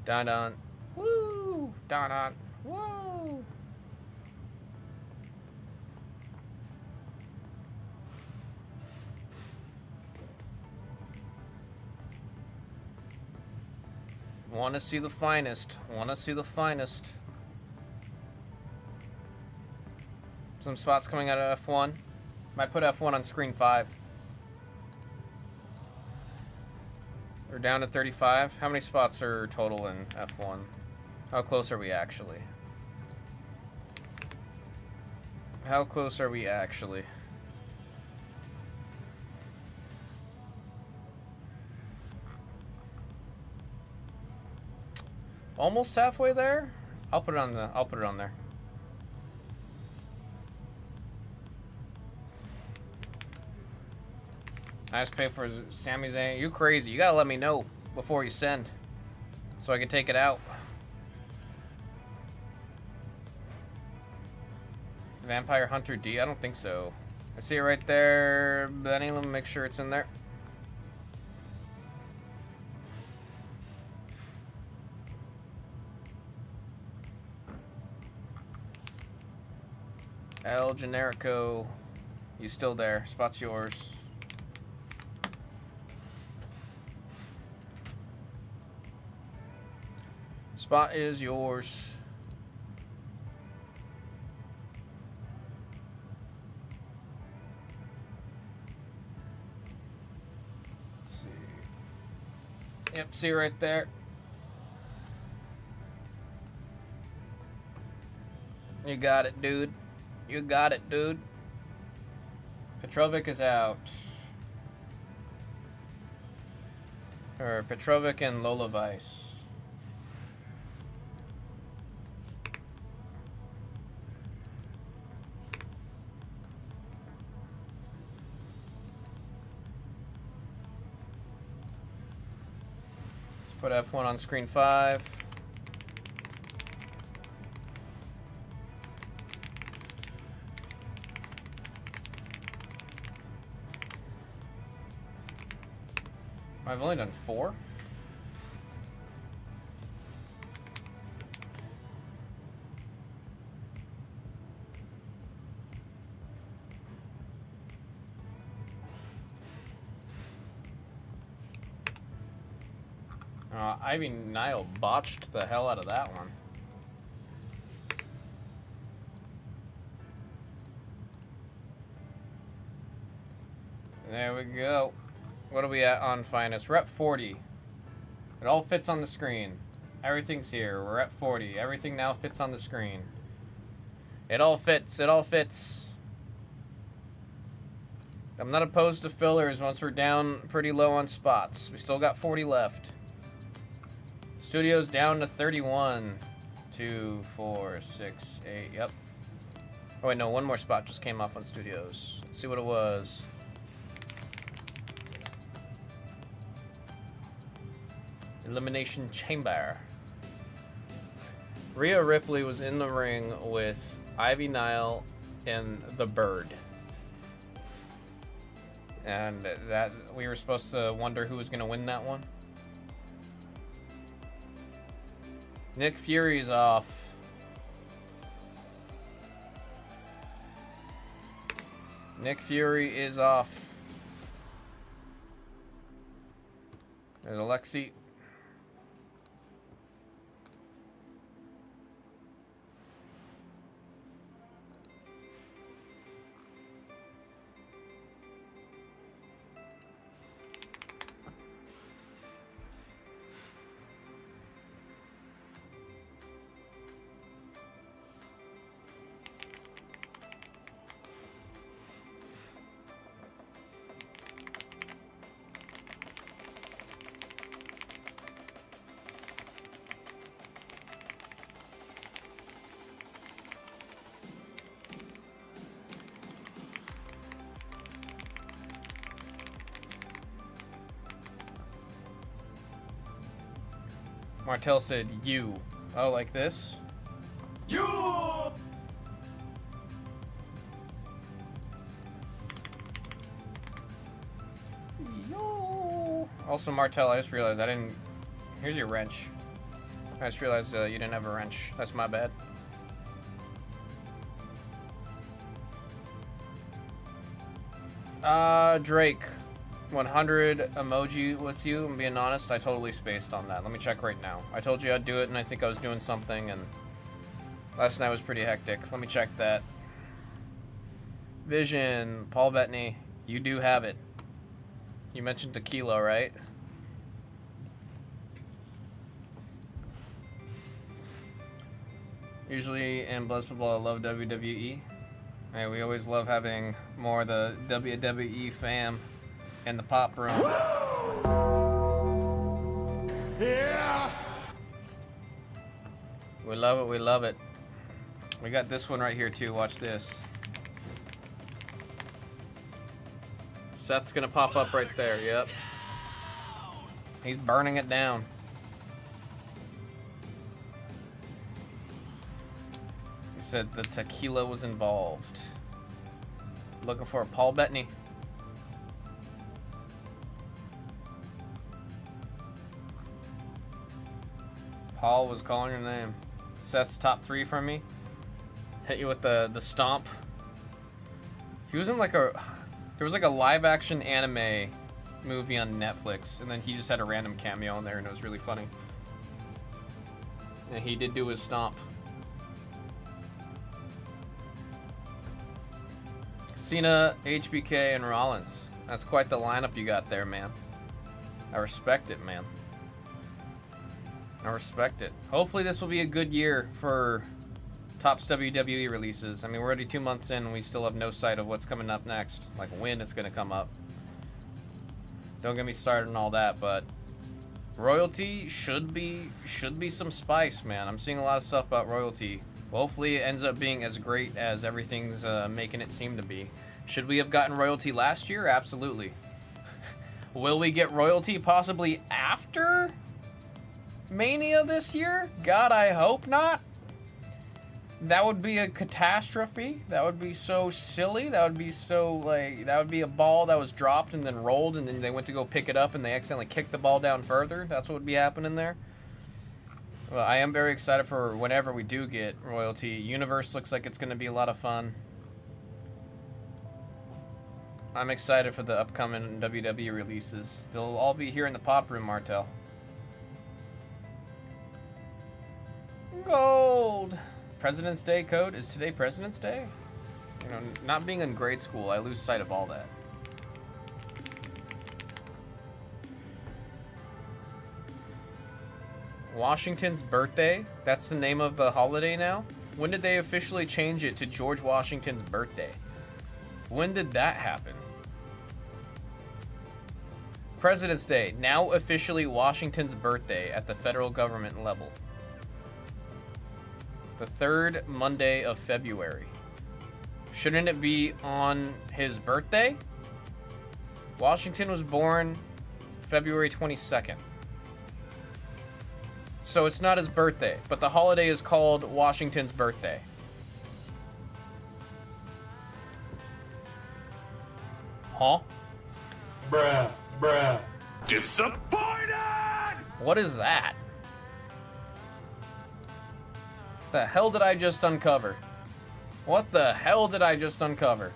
Don don. Woo! Don don. Woo! Wanna see the finest. Wanna see the finest. Some spots coming out of F1. Might put F1 on screen 5. We're down to 35. How many spots are total in F1? How close are we actually? How close are we actually? Almost halfway there? I'll put it on there. Nice pay for Sami Zayn. You crazy. You gotta let me know before you send so I can take it out. Vampire Hunter D? I don't think so. I see it right there. Benny, let me make sure it's in there. El Generico. You still there. Spot's yours. Spot is yours. Let's see. Yep, see right there. You got it, dude. You got it, dude. Petrovic is out. Or Petrovic and Lola Vice. Put F1 on screen 5. I've only done 4. Ivy Nile botched the hell out of that one. There we go. What are we at on finest? We're at 40. It all fits on the screen. Everything's here. We're at 40. Everything now fits on the screen. It all fits. It all fits. I'm not opposed to fillers once we're down pretty low on spots. We still got 40 left. Studio's down to 31. 2, 4, 6, 8. Yep. Oh, wait, no. One more spot just came off on Studios. Let's see what it was. Elimination Chamber. Rhea Ripley was in the ring with Ivy Nile and the Bird. And that we were supposed to wonder who was going to win that one. Nick Fury's off. Nick Fury is off. There's Alexi. Martel said, you. Oh, like this? You! Yo! Also, Martel, I just realized I didn't... Here's your wrench. I just realized you didn't have a wrench. That's my bad. Drake. 100 emoji with you. I'm being honest, I totally spaced on that. Let me check right now. I told you I'd do it and I think I was doing something and last night was pretty hectic. Let me check that. Vision, Paul Bettany, you do have it. You mentioned tequila, right? Usually in Blez Football, I love WWE. And we always love having more of the WWE fam in the pop room. Yeah! We love it, we love it. We got this one right here too, watch this. Seth's gonna pop up right there, yep. He's burning it down. He said the tequila was involved. Looking for a Paul Bettany. Paul was calling your name. Seth's top 3 from me. Hit you with the stomp. He was in like there was like a live action anime movie on Netflix, and then he just had a random cameo in there, and it was really funny. And he did do his stomp. Cena, HBK, and Rollins. That's quite the lineup you got there, man. I respect it, man. I respect it. Hopefully this will be a good year for Topps WWE releases. I mean, we're already 2 months in and we still have no sight of what's coming up next. Like when it's going to come up. Don't get me started on all that, but royalty should be some spice, man. I'm seeing a lot of stuff about royalty. Hopefully it ends up being as great as everything's making it seem to be. Should we have gotten royalty last year? Absolutely. Will we get royalty possibly after Mania this year? God, I hope not. That would be a catastrophe. That would be so silly. That would be so, like, that would be a ball that was dropped and then rolled and then they went to go pick it up and they accidentally kicked the ball down further. That's what would be happening there. Well, I am very excited for whenever we do get royalty. Universe looks like it's going to be a lot of fun. I'm excited for the upcoming WWE releases. They'll all be here in the pop room, Martel. Gold. President's Day code. Is today President's Day? You know, not being in grade school, I lose sight of all that. Washington's birthday? That's the name of the holiday now? When did they officially change it to George Washington's birthday? When did that happen? President's Day, now officially Washington's birthday at the federal government level. The third Monday of February. Shouldn't it be on his birthday? Washington was born February 22nd. So it's not his birthday, but the holiday is called Washington's birthday. Huh? Bruh. Disappointed! What is that? The hell did I just uncover? What the hell did I just uncover?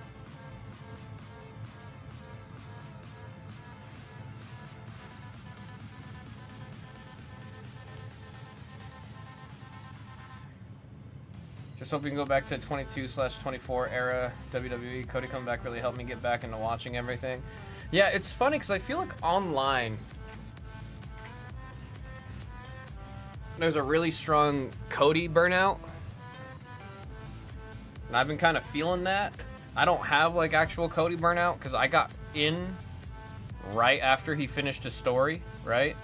Just hope we can go back to 22/24 era WWE. Cody coming back really helped me get back into watching everything. Yeah, it's funny because I feel like online there's a really strong Cody burnout. And I've been kind of feeling that. I don't have like actual Cody burnout because I got in right after he finished his story, right?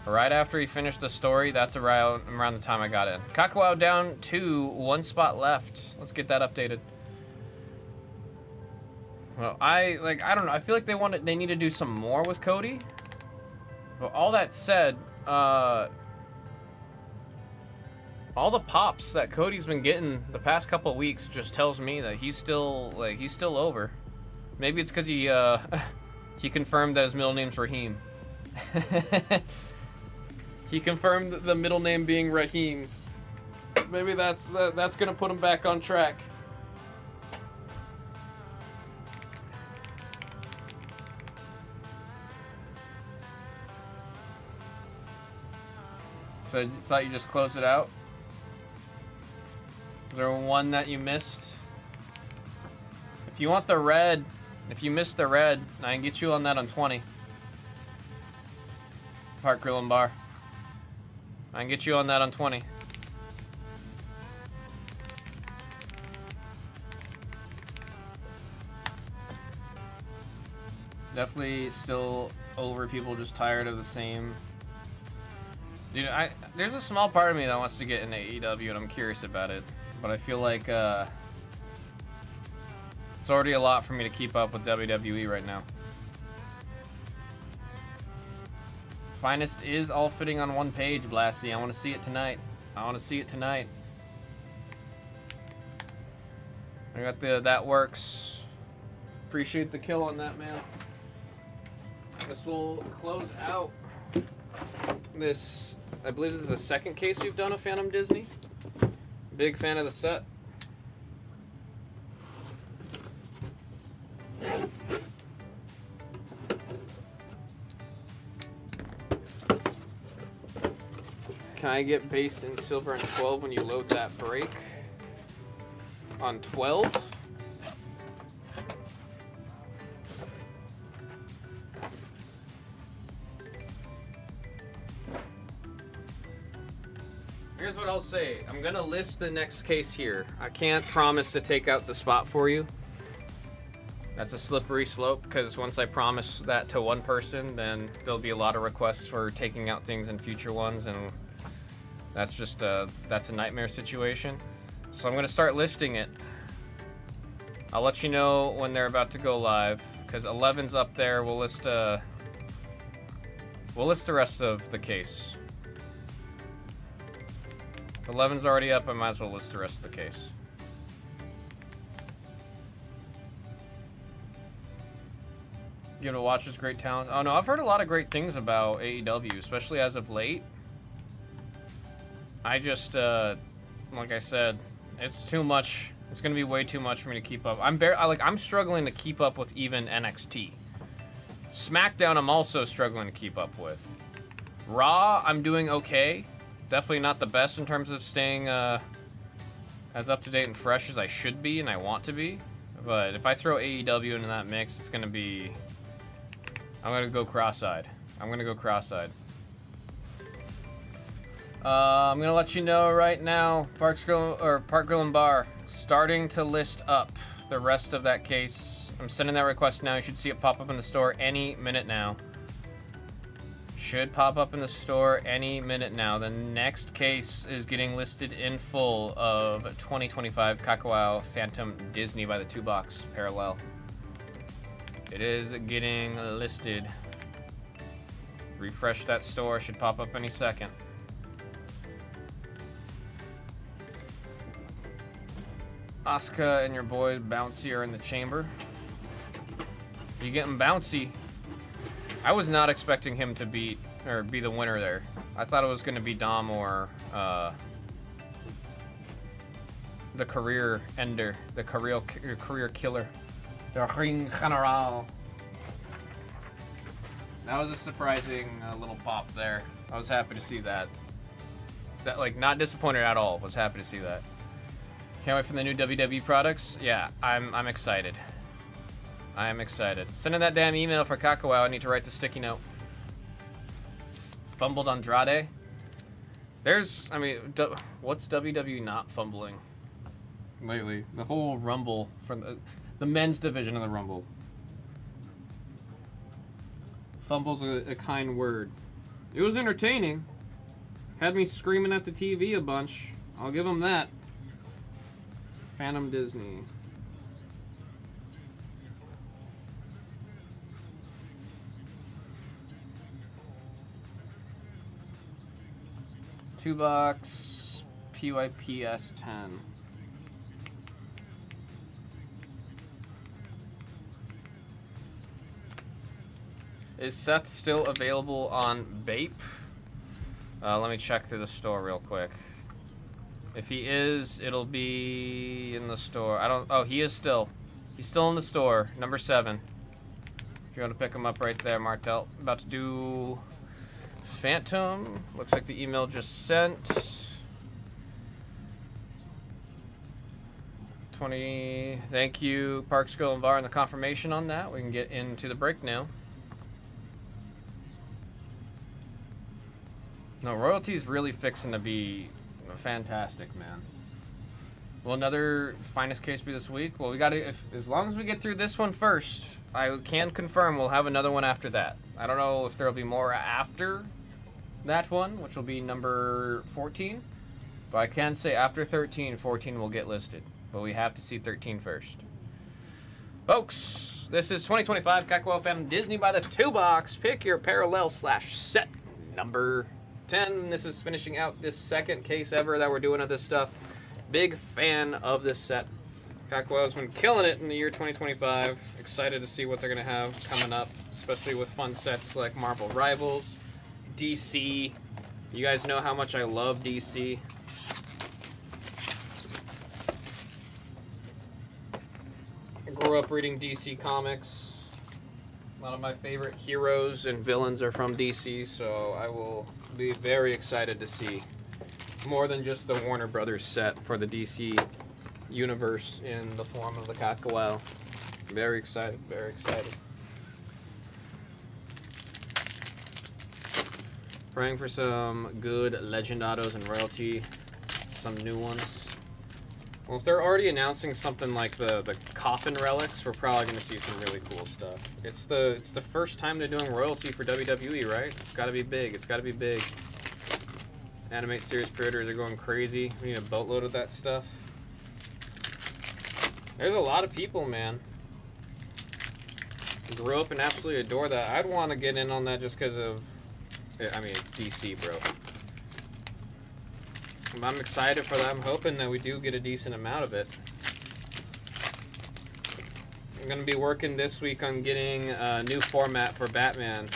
Right after he finished the story, that's around the time I got in. Kakao down to 1 spot left. Let's get that updated. Well, I don't know. I feel like they need to do some more with Cody. But all that said, all the pops that Cody's been getting the past couple of weeks just tells me that he's still over. Maybe it's because he he confirmed that his middle name's Raheem. He confirmed the middle name being Raheem. Maybe that's gonna put him back on track. So you thought you just closed it out? Is there one that you missed? If you want the red, if you missed the red, I can get you on that on 20. Park Grill and Bar. I can get you on that on 20. Definitely still over people just tired of the same. Dude, there's a small part of me that wants to get into AEW and I'm curious about it. But I feel like it's already a lot for me to keep up with WWE right now. Finest is all fitting on one page, Blasty. I want to see it tonight. I want to see it tonight. I got that works. Appreciate the kill on that, man. This will close out this. I believe this is the second case we've done of Phantom Disney. Big fan of the set. Can I get base in silver and 12 when you load that break? On 12? Here's what I'll say. I'm gonna list the next case here. I can't promise to take out the spot for you. That's a slippery slope because once I promise that to one person, then there'll be a lot of requests for taking out things in future ones, and that's just that's a nightmare situation. So I'm gonna start listing it. I'll let you know when they're about to go live because 11's up there. We'll list the rest of the case. 11's already up. I might as well list the rest of the case. Give it a watch. It's great talent. Oh no, I've heard a lot of great things about AEW, especially as of late. I just, like I said, it's too much. It's gonna be way too much for me to keep up. I'm struggling to keep up with even NXT. SmackDown, I'm also struggling to keep up with. Raw, I'm doing okay. Definitely not the best in terms of staying as up to date and fresh as I should be and I want to be. But if I throw AEW into that mix, it's gonna be. I'm gonna go cross-eyed. I'm gonna go cross-eyed. I'm gonna let you know right now, Park Grill and Bar, starting to list up the rest of that case. I'm sending that request now. You should see it pop up in the store any minute now. Should pop up in the store any minute now. The next case is getting listed in full of 2025 Kakao Phantom Disney by the 2-box parallel. It is getting listed. Refresh that store, should pop up any second. Asuka and your boy Bouncy are in the chamber. You getting Bouncy? I was not expecting him to be the winner there. I thought it was going to be Dom or the career ender, the career killer, the Ring General. That was a surprising little pop there. I was happy to see that. That, like, not disappointed at all. Was happy to see that. Can't wait for the new WWE products. Yeah, I'm excited. I am excited. Sending that damn email for Kakao. I need to write the sticky note. Fumbled Andrade. There's, I mean, what's WWE not fumbling lately? The whole Rumble from the men's division of the Rumble. Fumble's a kind word. It was entertaining. Had me screaming at the TV a bunch. I'll give them that. Phantom Disney. $2 PYPS 10. Is Seth still available on Bape? Let me check through the store real quick. If he is, it'll be in the store. Oh, he is still. He's still in the store. Number 7. If you want to pick him up right there, Martel. About to do Phantom. Looks like the email just sent. 20. Thank you, Park Grill and Bar, and the confirmation on that. We can get into the break now. No, royalty's really fixing to be fantastic, man. Will another finest case be this week? Well, we gotta, as long as we get through this one first, I can confirm we'll have another one after that. I don't know if there'll be more after that one, which will be number 14. But I can say after 13, 14 will get listed. But we have to see 13 first. Folks, this is 2025 Kakao Phantom Disney by the 2-box. Pick your parallel/set number 10. This is finishing out this second case ever that we're doing of this stuff. Big fan of this set. Kakao has been killing it in the year 2025. Excited to see what they're going to have coming up, especially with fun sets like Marvel Rivals, DC. You guys know how much I love DC. I grew up reading DC comics. A lot of my favorite heroes and villains are from DC, so I will be very excited to see more than just the Warner Brothers set for the DC universe in the form of the Kakao. Very excited, very excited. Praying for some good Legend Autos and Royalty, some new ones. Well, if they're already announcing something like the Coffin Relics, we're probably going to see some really cool stuff. It's the first time they're doing Royalty for WWE, right? It's got to be big. It's got to be big. Animate Series pre-orders are going crazy. We need a boatload of that stuff. There's a lot of people, man. Grew up and absolutely adore that. I'd want to get in on that just because of, I mean, it's DC, bro. I'm excited for that. I'm hoping that we do get a decent amount of it. I'm going to be working this week on getting a new format for Batman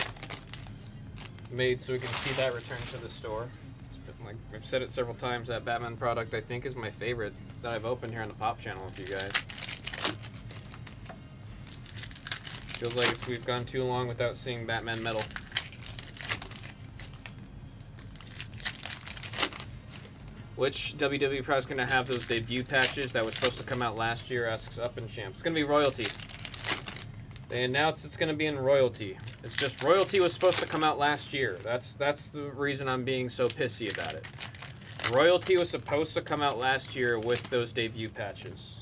made so we can see that return to the store. It's been, like I've said it several times, that Batman product I think is my favorite that I've opened here on the Pop channel with you guys. Feels like we've gone too long without seeing Batman Metal. Which WWE product is going to have those debut patches that was supposed to come out last year? Asks Up and Champ. It's going to be Royalty. They announced it's going to be in royalty. It's just royalty was supposed to come out last year. That's the reason I'm being so pissy about it. Royalty was supposed to come out last year with those debut patches.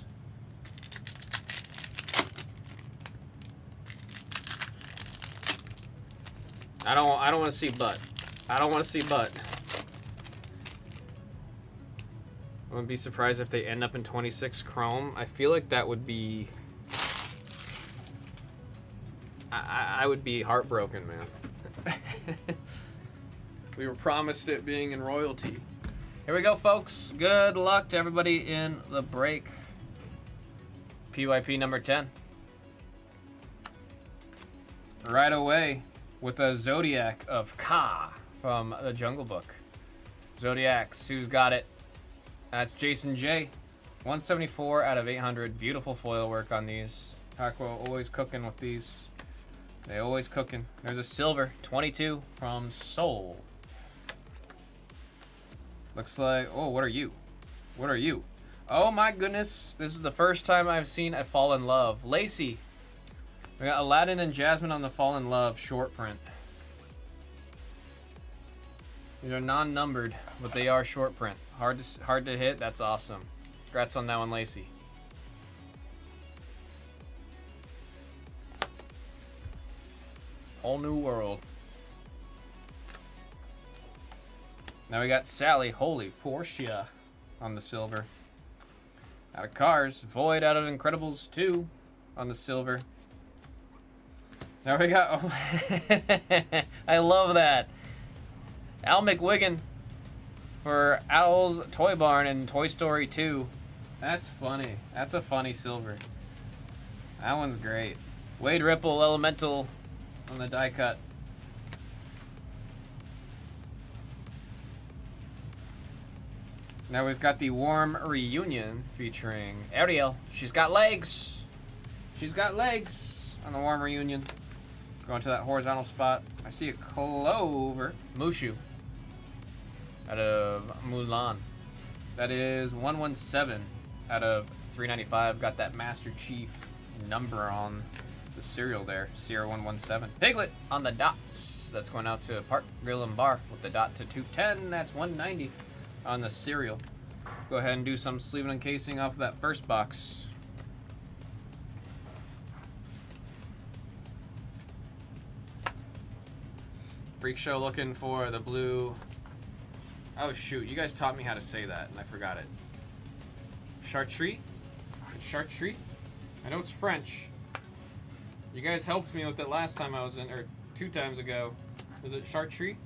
I don't want to see butt. I don't want to see butt. I wouldn't be surprised if they end up in 26 Chrome. I feel like that would be... I would be heartbroken, man. We were promised it being in royalty. Here we go, folks. Good luck to everybody in the break. PYP number 10. Right away with a Zodiac of Ka from the Jungle Book. Zodiacs, who's got it? That's Jason J. 174 out of 800. Beautiful foil work on these. Aqua always cooking with these. They always cooking. There's a silver 22 from Soul. Looks like, oh, what are you? What are you? Oh my goodness, this is the first time I've seen a Fall in Love. Lacey. We got Aladdin and Jasmine on the Fall in Love short print. These are non-numbered, but they are short print. Hard to hit, that's awesome. Congrats on that one, Lacey. Whole new world. Now we got Sally, holy Portia, on the silver. Out of Cars, Void out of Incredibles 2 on the silver. Now we got, oh, I love that. Al McWiggin for Owl's Toy Barn and Toy Story 2. That's funny. That's a funny silver. That one's great. Wade Ripple, Elemental on the die cut. Now we've got the Warm Reunion featuring Ariel. She's got legs. She's got legs on the Warm Reunion. Going to that horizontal spot. I see a Clover. Mushu. Out of Mulan. That is 117 out of 395. Got that Master Chief number on the serial there. Sierra 117. Piglet on the dots. That's going out to Park Grill and Bar with the dot to 210. That's 190 on the serial. Go ahead and do some sleeving and casing off of that first box. Freak Show looking for the blue. Oh shoot, you guys taught me how to say that and I forgot it. Chartreuse? Chartreuse? I know it's French. You guys helped me with it last time I was in, or 2 times ago. Is it Chartreuse?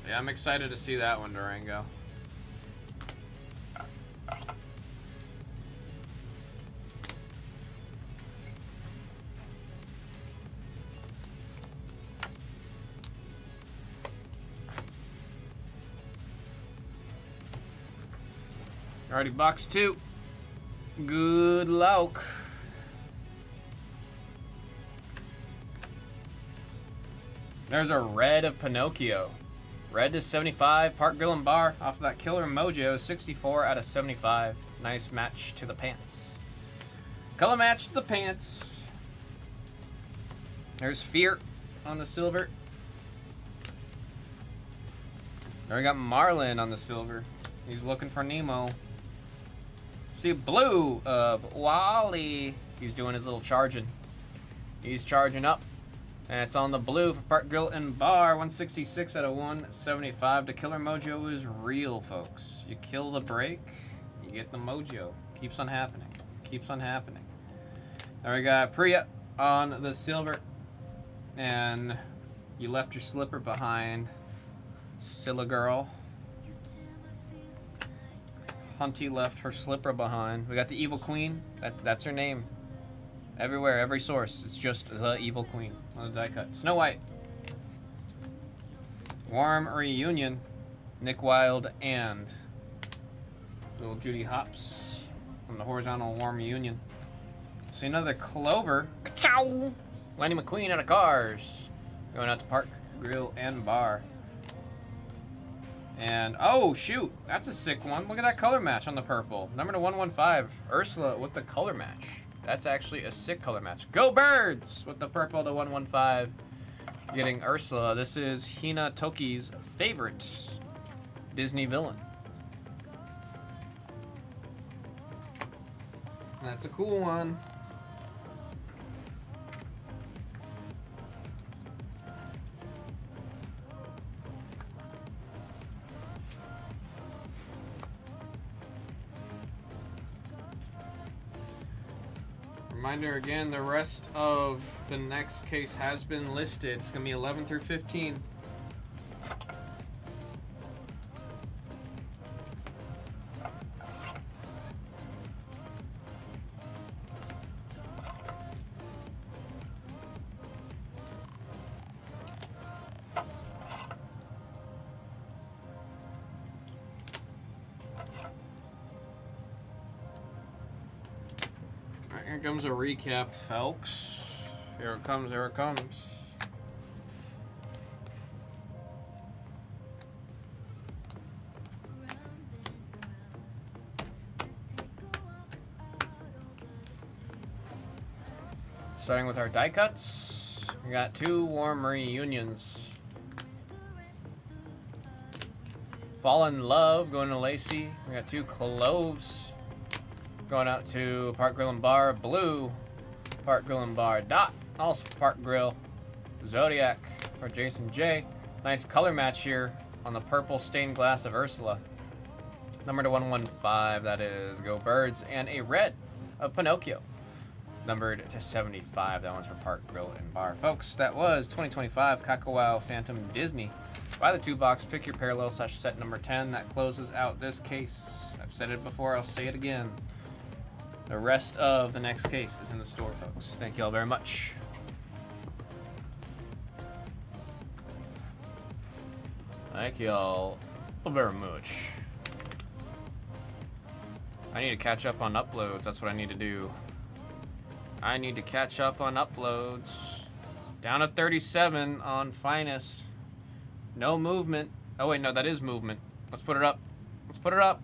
Yeah, I'm excited to see that one, Durango. Alrighty, box 2. Good luck. There's a red of Pinocchio. Red to 75, Park Grill and Bar off of that Killer Mojo, 64 out of 75. Nice match to the pants. Color match to the pants. There's Fear on the silver. There we got Marlin on the silver. He's looking for Nemo. See blue of Wally. He's doing his little charging. He's charging up. And it's on the blue for Park Grill and Bar, 166 out of 175. The Killer Mojo is real, folks. You kill the break, you get the mojo. Keeps on happening. Keeps on happening. There we got Priya on the silver. And you left your slipper behind. Scylla Girl. Hunty left her slipper behind. We got the Evil Queen. That's her name. Everywhere, every source. It's just the Evil Queen on the die cut. Snow White. Warm Reunion. Nick Wilde and little Judy Hopps from the horizontal Warm Reunion. See another Clover. Ciao! Lenny McQueen out of Cars. Going out to Park, Grill, and Bar. And, oh, shoot. That's a sick one. Look at that color match on the purple. Number to 115. Ursula with the color match. That's actually a sick color match. Go Birds with the purple to 115. Getting Ursula. This is Hina Toki's favorite Disney villain. That's a cool one. Reminder again, the rest of the next case has been listed. It's going to be 11 through 15. Here comes a recap, folks. Here it comes, here it comes. Starting with our die cuts, we got 2 warm reunions. Fallen Love going to Lacey. We got 2 cloves. Going out to Park Grill and Bar, Blue, Park Grill and Bar, Dot, also Park Grill, Zodiac for Jason J. Nice color match here on the purple stained glass of Ursula. Number to 115, that is Go Birds, and a red of Pinocchio. Numbered to 75, that one's for Park Grill and Bar. Folks, that was 2025 Kakao Phantom Disney. Buy the 2-box, pick your parallel / set number 10. That closes out this case. I've said it before, I'll say it again. The rest of the next case is in the store, folks. Thank you all very much. Thank you all very much. I need to catch up on uploads. That's what I need to do. I need to catch up on uploads. Down to 37 on Finest. No movement. Oh, wait, no, that is movement. Let's put it up. Let's put it up.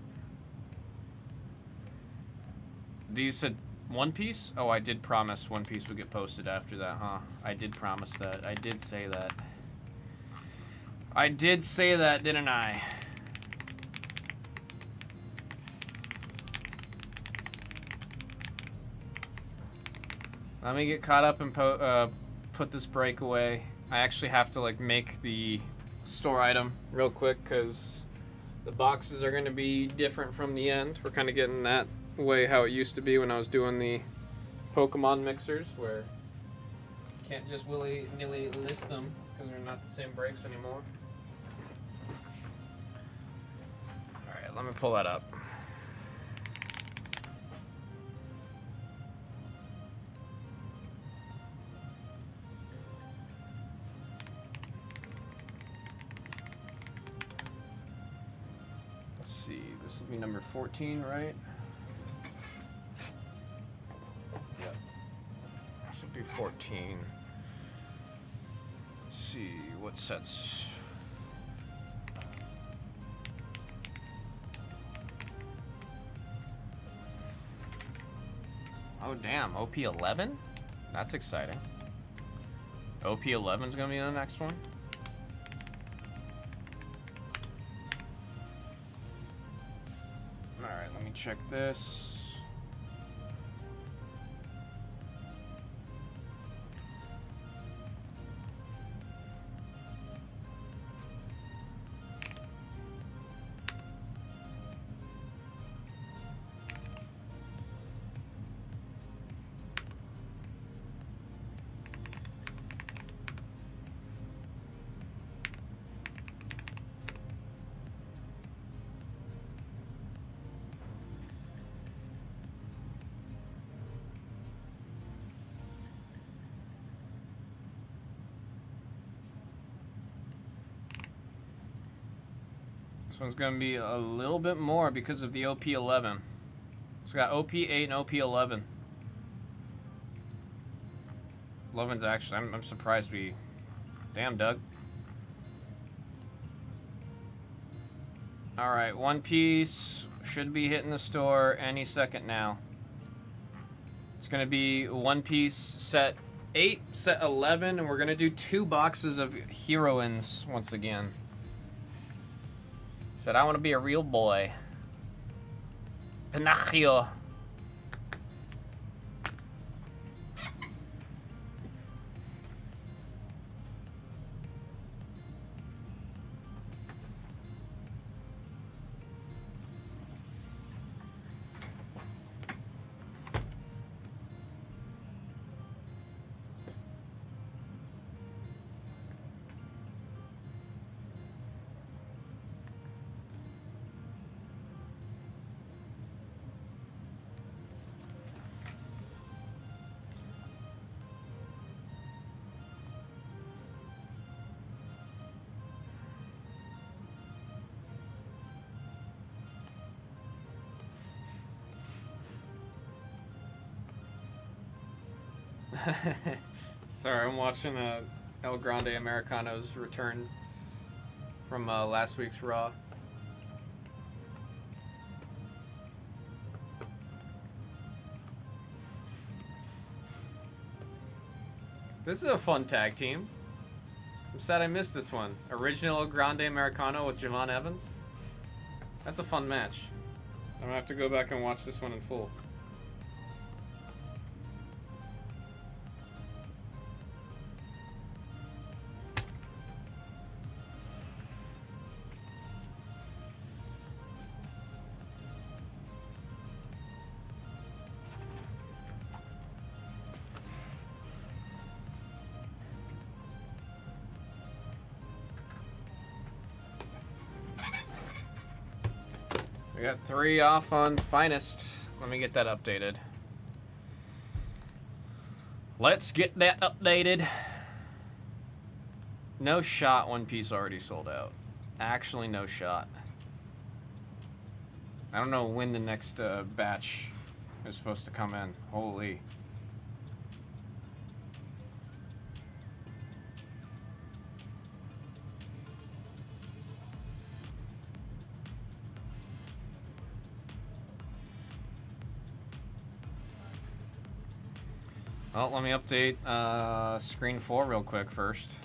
These said One Piece? Oh, I did promise One Piece would get posted after that, huh? I did promise that. I did say that. I did say that, didn't I? Let me get caught up and put this break away. I actually have to like make the store item real quick because the boxes are going to be different from the end. We're kind of getting that way how it used to be when I was doing the Pokemon mixers, where you can't just willy-nilly list them because they're not the same breaks anymore. Alright, let me pull that up. Let's see, this will be number 14, right? Yep. This will be 14. Let's see, what sets? Oh damn, OP11? That's exciting. OP11's gonna be the next one. Alright, let me check this. This one's going to be a little bit more because of the OP11. So we got OP8 and OP11. Lovin's actually, I'm surprised we... Damn, Doug. Alright, One Piece should be hitting the store any second now. It's gonna be One Piece set 8, set 11, and we're gonna do 2 boxes of heroines once again. Said, I wanna be a real boy. Pinocchio. Sorry, I'm watching El Grande Americano's return from last week's Raw. This is a fun tag team. I'm sad I missed this one. Original Grande Americano with Javon Evans. That's a fun match. I'm gonna have to go back and watch this one in full. We got 3 off on Finest. Let me get that updated. Let's get that updated. No shot, One Piece already sold out. Actually, no shot. I don't know when the next batch is supposed to come in. Holy. Well, let me update screen 4 real quick first.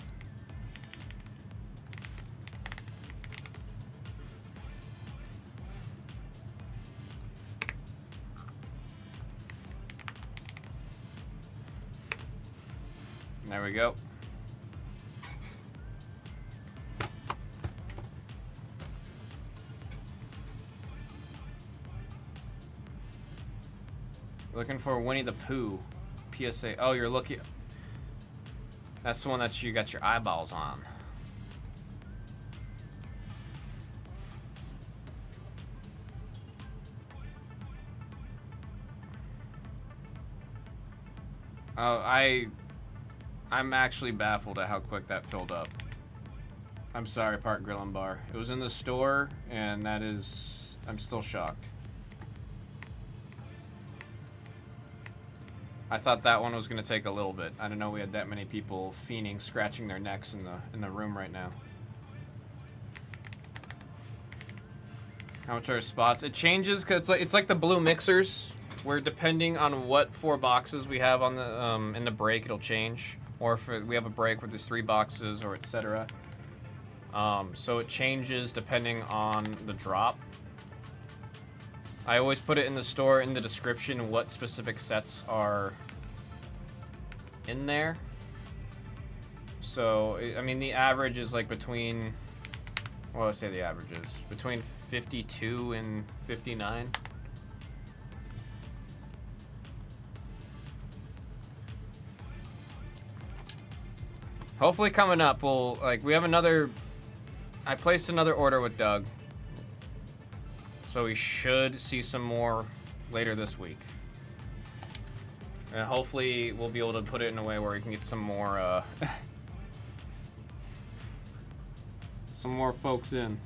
There we go. Looking for Winnie the Pooh. PSA. Oh, you're looking. That's the one that you got your eyeballs on. Oh, I'm actually baffled at how quick that filled up. I'm sorry, Park Grill and Bar. It was in the store, and that is... I'm still shocked. I thought that one was going to take a little bit. I didn't know we had that many people fiending, scratching their necks in the room right now. How much are spots? It changes because it's like the blue mixers, where depending on what 4 boxes we have on the in the break, it'll change. Or if we have a break where there's 3 boxes, or etc. So it changes depending on the drop. I always put it in the store in the description what specific sets are in there. So, I mean, the average is like between, well, let's say the average is between 52 and 59. Hopefully coming up, we'll, like, we have another, I placed another order with Doug. So we should see some more later this week. And hopefully we'll be able to put it in a way where we can get some more some more folks in.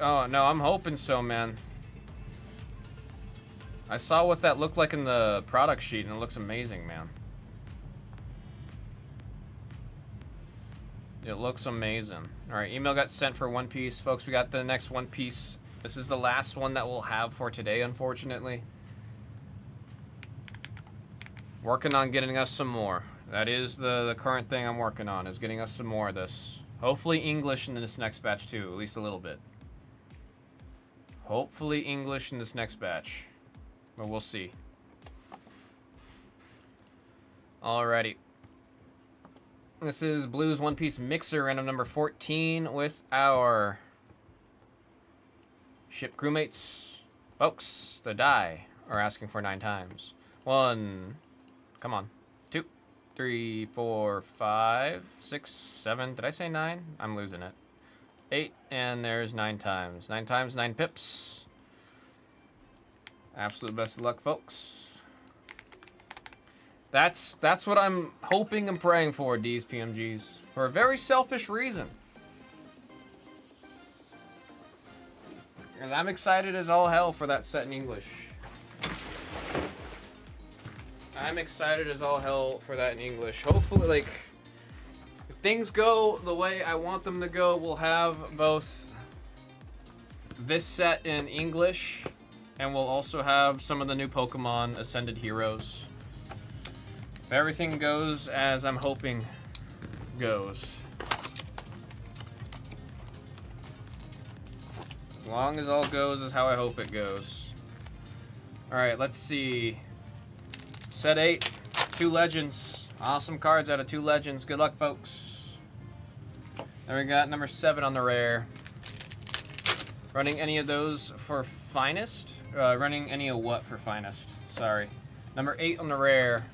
Oh, no, I'm hoping so, man. I saw what that looked like in the product sheet, and it looks amazing, man. It looks amazing. All right, email got sent for One Piece. Folks, we got the next One Piece. This is the last one that we'll have for today, unfortunately. Working on getting us some more. That is the current thing I'm working on, is getting us some more of this. Hopefully English in this next batch, too, at least a little bit. Hopefully English in this next batch. But we'll see. Alrighty. This is Blues One Piece Mixer, random number 14, with our ship crewmates. Folks, the die are asking for 9 times. 1, come on, 2, 3, 4, 5, 6, 7. Did I say 9? I'm losing it. 8, and there's 9 times. 9 times, 9 pips. Absolute best of luck, folks. That's what I'm hoping and praying for, D's PMGs. For a very selfish reason. Because I'm excited as all hell for that set in English. I'm excited as all hell for that in English. Hopefully, like, if things go the way I want them to go, we'll have both this set in English, and we'll also have some of the new Pokemon Ascended Heroes. If everything goes as I'm hoping goes. As long as all goes as how I hope it goes. Alright, let's see. Set 8, 2 legends. Awesome cards out of 2 legends. Good luck, folks. Then we got number 7 on the rare. Running any of those for finest? Running any of what for finest? Sorry. Number 8 on the rare.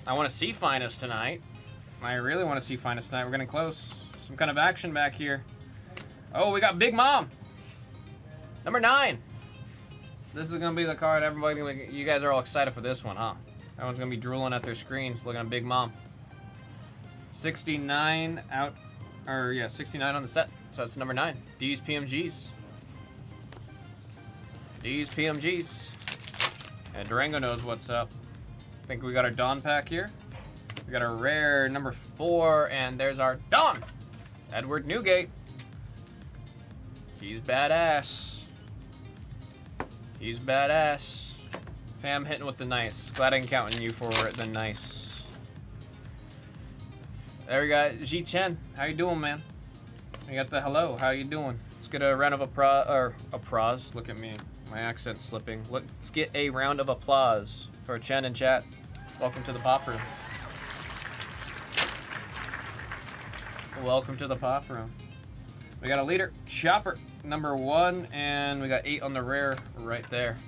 I want to see finest tonight. I really want to see finest tonight. We're getting close. Some kind of action back here. Oh, we got Big Mom. Number 9. This is going to be the card everybody... You guys are all excited for this one, huh? Everyone's going to be drooling at their screens looking at Big Mom. 69 out... Or, yeah, 69 on the set. So that's number 9. D's PMGs. D's PMGs. And Durango knows what's up. I think we got our Dawn pack here. We got our rare number 4, and there's our Dawn! Edward Newgate. He's badass. He's badass. Fam hitting with the nice. Glad I can count on you for the nice. There we got Ji Chen. How you doing, man? We got the hello. How you doing? Let's get a round of applause. Look at me. My accent's slipping. Let's get a round of applause for Chen in chat. Welcome to the pop room. Welcome to the pop room. We got a leader, Chopper, number 1, and we got 8 on the rare right there.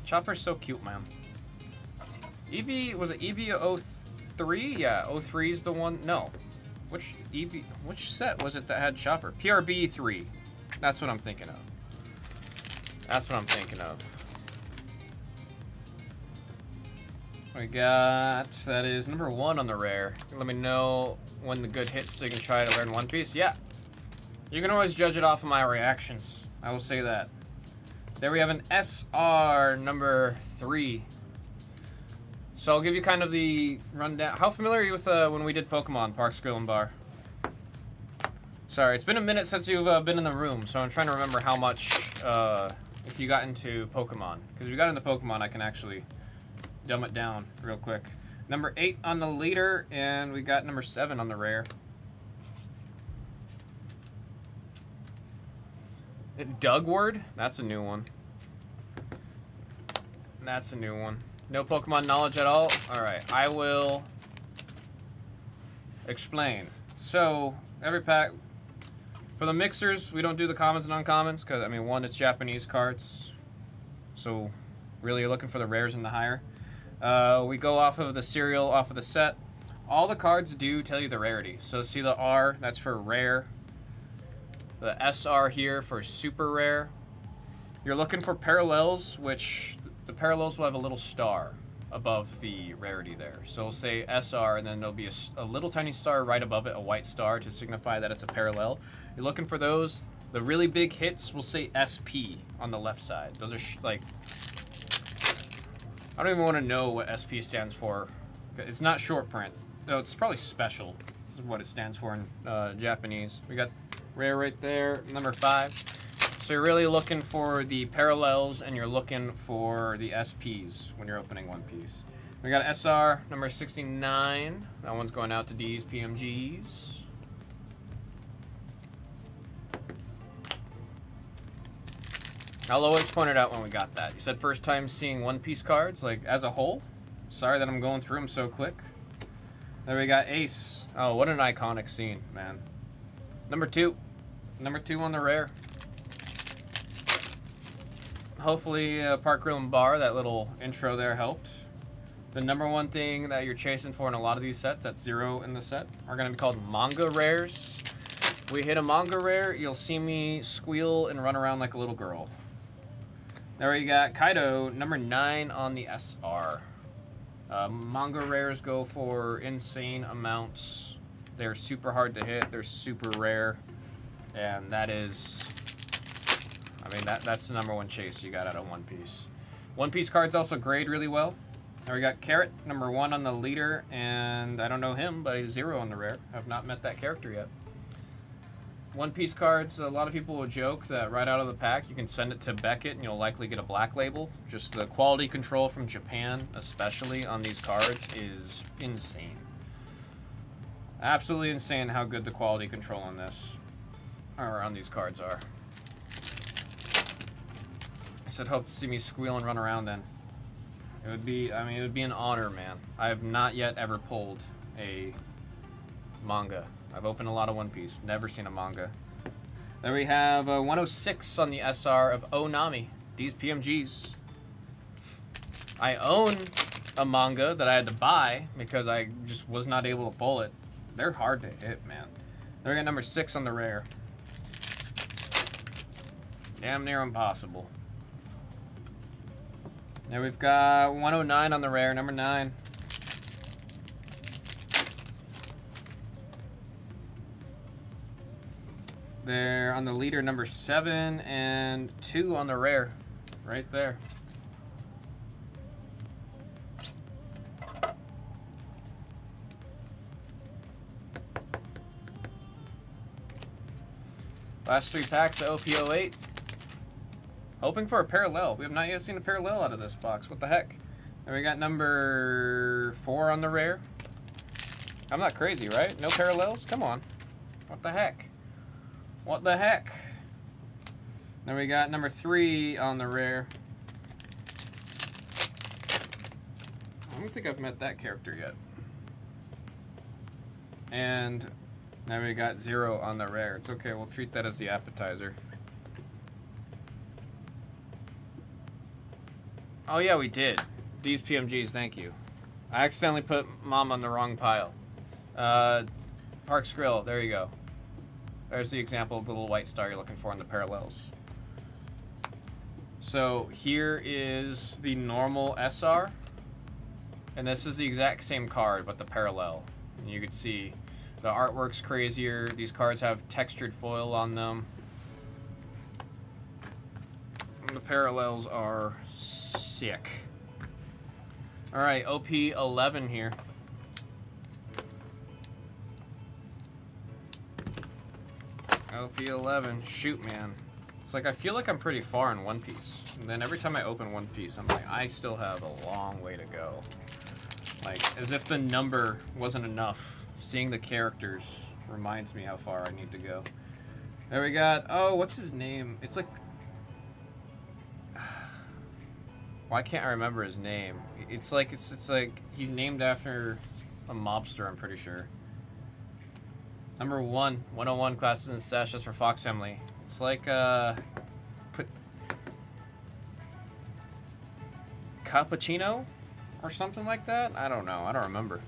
Chopper's so cute, man. EV, was it EV 03? Yeah, 03's the one. No. Which set was it that had Chopper? PRB 3. That's what I'm thinking of. That's what I'm thinking of. We got, that is number 1 on the rare. Let me know when the good hits so you can try to learn One Piece. Yeah. You can always judge it off of my reactions. I will say that. There we have an SR number 3. So I'll give you kind of the rundown. How familiar are you with when we did Pokemon Parks Grill and Bar? Sorry, it's been a minute since you've been in the room, so I'm trying to remember how much, if you got into Pokemon. Because if you got into Pokemon, I can actually dumb it down real quick. Number 8 on the leader, and we got number 7 on the rare. Dougward? That's a new one. That's a new one. No Pokemon knowledge at all? Alright, I will explain. So, every pack... For the mixers, we don't do the commons and uncommons, because, I mean, 1, it's Japanese cards. So, really you're looking for the rares and the higher. We go off of the serial, off of the set. All the cards do tell you the rarity. So, see the R, that's for rare. The SR here for super rare. You're looking for parallels, which the parallels will have a little star above the rarity there. So we'll say SR, and then there'll be a little tiny star right above it, a white star, to signify that it's a parallel. You're looking for those. The really big hits, we'll say SP on the left side. Those are like, I don't even want to know what SP stands for. It's not short print. No, it's probably special. This is what it stands for in Japanese. We got rare right there, number 5. So you're really looking for the parallels, and you're looking for the SPs when you're opening One Piece. We got SR number 69. That one's going out to D's PMGs. I'll always point it out when we got that. You said first time seeing One Piece cards, like as a whole. Sorry that I'm going through them so quick. There we got Ace. Oh, what an iconic scene, man. Number 2. Number 2 on the rare. Hopefully, Park Grill and Bar, that little intro there helped. The number 1 thing that you're chasing for in a lot of these sets, that's 0 in the set, are going to be called manga rares. If we hit a manga rare, you'll see me squeal and run around like a little girl. There we got Kaido, number 9 on the SR. Manga rares go for insane amounts. They're super hard to hit. They're super rare. And that is... I mean, that's the number 1 chase you got out of One Piece. One Piece cards also grade really well. There we got Carrot, number 1 on the leader, and I don't know him, but he's 0 on the rare. I've not met that character yet. One Piece cards, a lot of people will joke that right out of the pack, you can send it to Beckett and you'll likely get a black label. Just the quality control from Japan, especially on these cards, is insane. Absolutely insane how good the quality control on this, or on these cards are. I said hope to see me squeal and run around then. It would be, I mean, it would be an honor, man. I have not yet ever pulled a manga. I've opened a lot of One Piece, never seen a manga. There we have 106 on the SR of Onami, these PMGs. I own a manga that I had to buy because I just was not able to pull it. They're hard to hit, man. There we got number 6 on the rare. Damn near impossible. There we've got 109 on the rare, number 9. There on the leader, number 7, and 2 on the rare, right there. Last 3 packs of OP08. Hoping for a parallel. We have not yet seen a parallel out of this box. What the heck? There we got number 4 on the rare. I'm not crazy, right? No parallels? Come on. What the heck? What the heck? Then we got number 3 on the rare. I don't think I've met that character yet. And now we got 0 on the rare. It's okay, we'll treat that as the appetizer. Oh yeah, we did. These PMGs, thank you. I accidentally put Mom on the wrong pile. Parks Grill, there you go. There's the example of the little white star you're looking for in the parallels. So here is the normal SR. And this is the exact same card, but the parallel. And you can see the artwork's crazier. These cards have textured foil on them. And the parallels are sick. Alright, OP11 here. OP11, shoot, man. It's like I feel like I'm pretty far in One Piece. And then every time I open One Piece, I'm like, I still have a long way to go. Like, as if the number wasn't enough. Seeing the characters reminds me how far I need to go. There we got, oh, what's his name? It's like, why can't I remember his name? It's like he's named after a mobster, I'm pretty sure. Number 101 classes and sessions for Fox Family. It's like cappuccino or something like that. I don't know. I don't remember.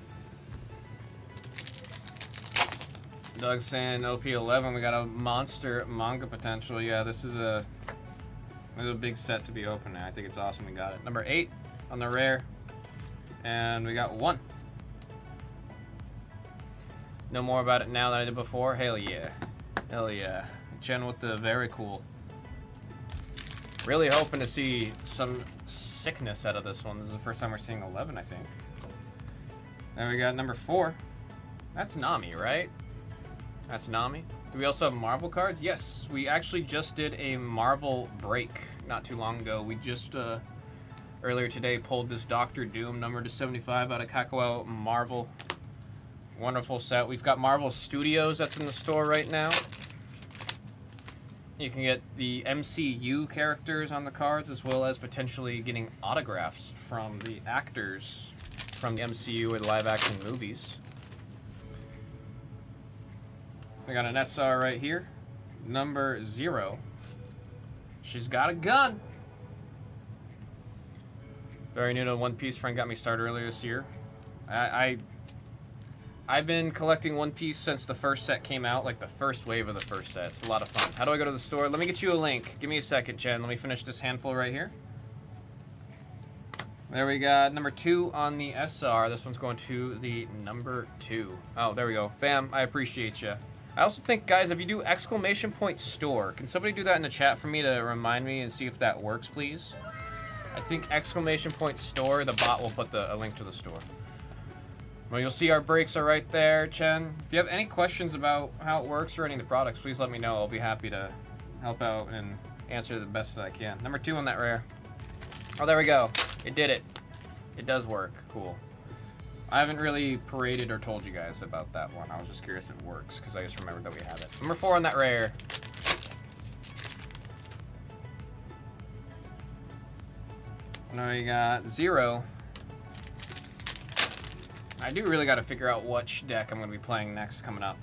Doug saying OP11. We got a monster manga potential. Yeah, this is a big set to be opening. I think it's awesome we got it. Number 8 on the rare. And we got 1. Know more about it now than I did before? Hell yeah. Hell yeah. Chen with the very cool. Really hoping to see some sickness out of this one. This is the first time we're seeing 11, I think. Then we got number 4. That's Nami, right? That's Nami. Do we also have Marvel cards? Yes, we actually just did a Marvel break not too long ago. We just, earlier today, pulled this Doctor Doom number to 75 out of Kakao Marvel. Wonderful set. We've got Marvel Studios that's in the store right now. You can get the MCU characters on the cards, as well as potentially getting autographs from the actors from the MCU or the live-action movies. We got an SR right here, number 0. She's got a gun. Very new to One Piece. Friend got me started earlier this year. I've been collecting One Piece since the first set came out, like the first wave of the first set. It's a lot of fun. How do I go to the store? Let me get you a link. Give me a second, Chen. Let me finish this handful right here. There we got number 2 on the SR. This one's going to the number 2. Oh, there we go. Fam, I appreciate you. I also think, guys, if you do ! store, can somebody do that in the chat for me to remind me and see if that works, please? I think ! store, the bot will put a link to the store. Well, you'll see our breaks are right there, Chen. If you have any questions about how it works or any of the products, please let me know. I'll be happy to help out and answer the best that I can. Number 2 on that rare. Oh, there we go. It did it. It does work. Cool. I haven't really paraded or told you guys about that one. I was just curious if it works, because I just remembered that we have it. Number 4 on that rare. Now we got 0. I do really got to figure out which deck I'm going to be playing next coming up.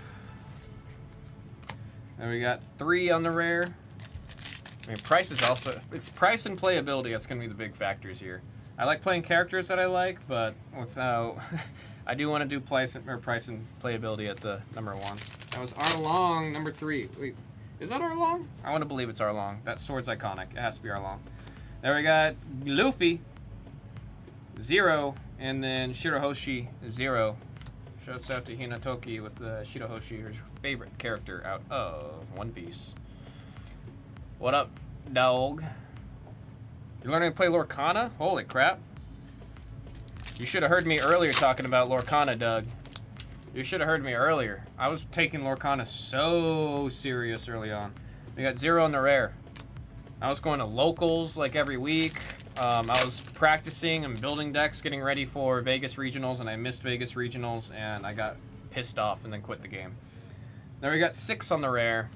Then we got 3 on the rare. I mean, price is also... It's price and playability that's going to be the big factors here. I like playing characters that I like, but without... I do want to do price and playability at the number 1. That was Arlong, number 3. Wait, is that Arlong? I want to believe it's Arlong. That sword's iconic. It has to be Arlong. There we got Luffy, 0, and then Shirahoshi, 0. Shouts out to Hinatoki with the Shirahoshi, her favorite character out of One Piece. What up, dog? You learning to play Lorcana? Holy crap. You should have heard me earlier talking about Lorcana, Doug. You should have heard me earlier. I was taking Lorcana so serious early on. We got 0 on the rare. I was going to locals like every week. I was practicing and building decks, getting ready for Vegas Regionals, and I missed Vegas Regionals, and I got pissed off and then quit the game. Then we got 6 on the rare.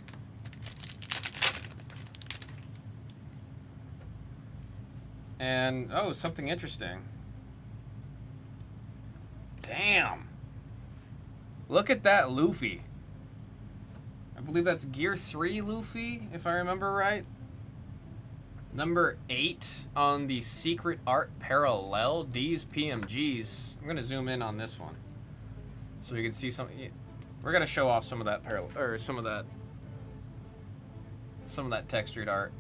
And, oh, something interesting. Damn. Look at that Luffy. I believe that's Gear 3 Luffy, if I remember right. Number 8 on the Secret Art Parallel. D's PMGs. I'm going to zoom in on this one so you can see some. We're going to show off some of that parallel, or some of that textured art.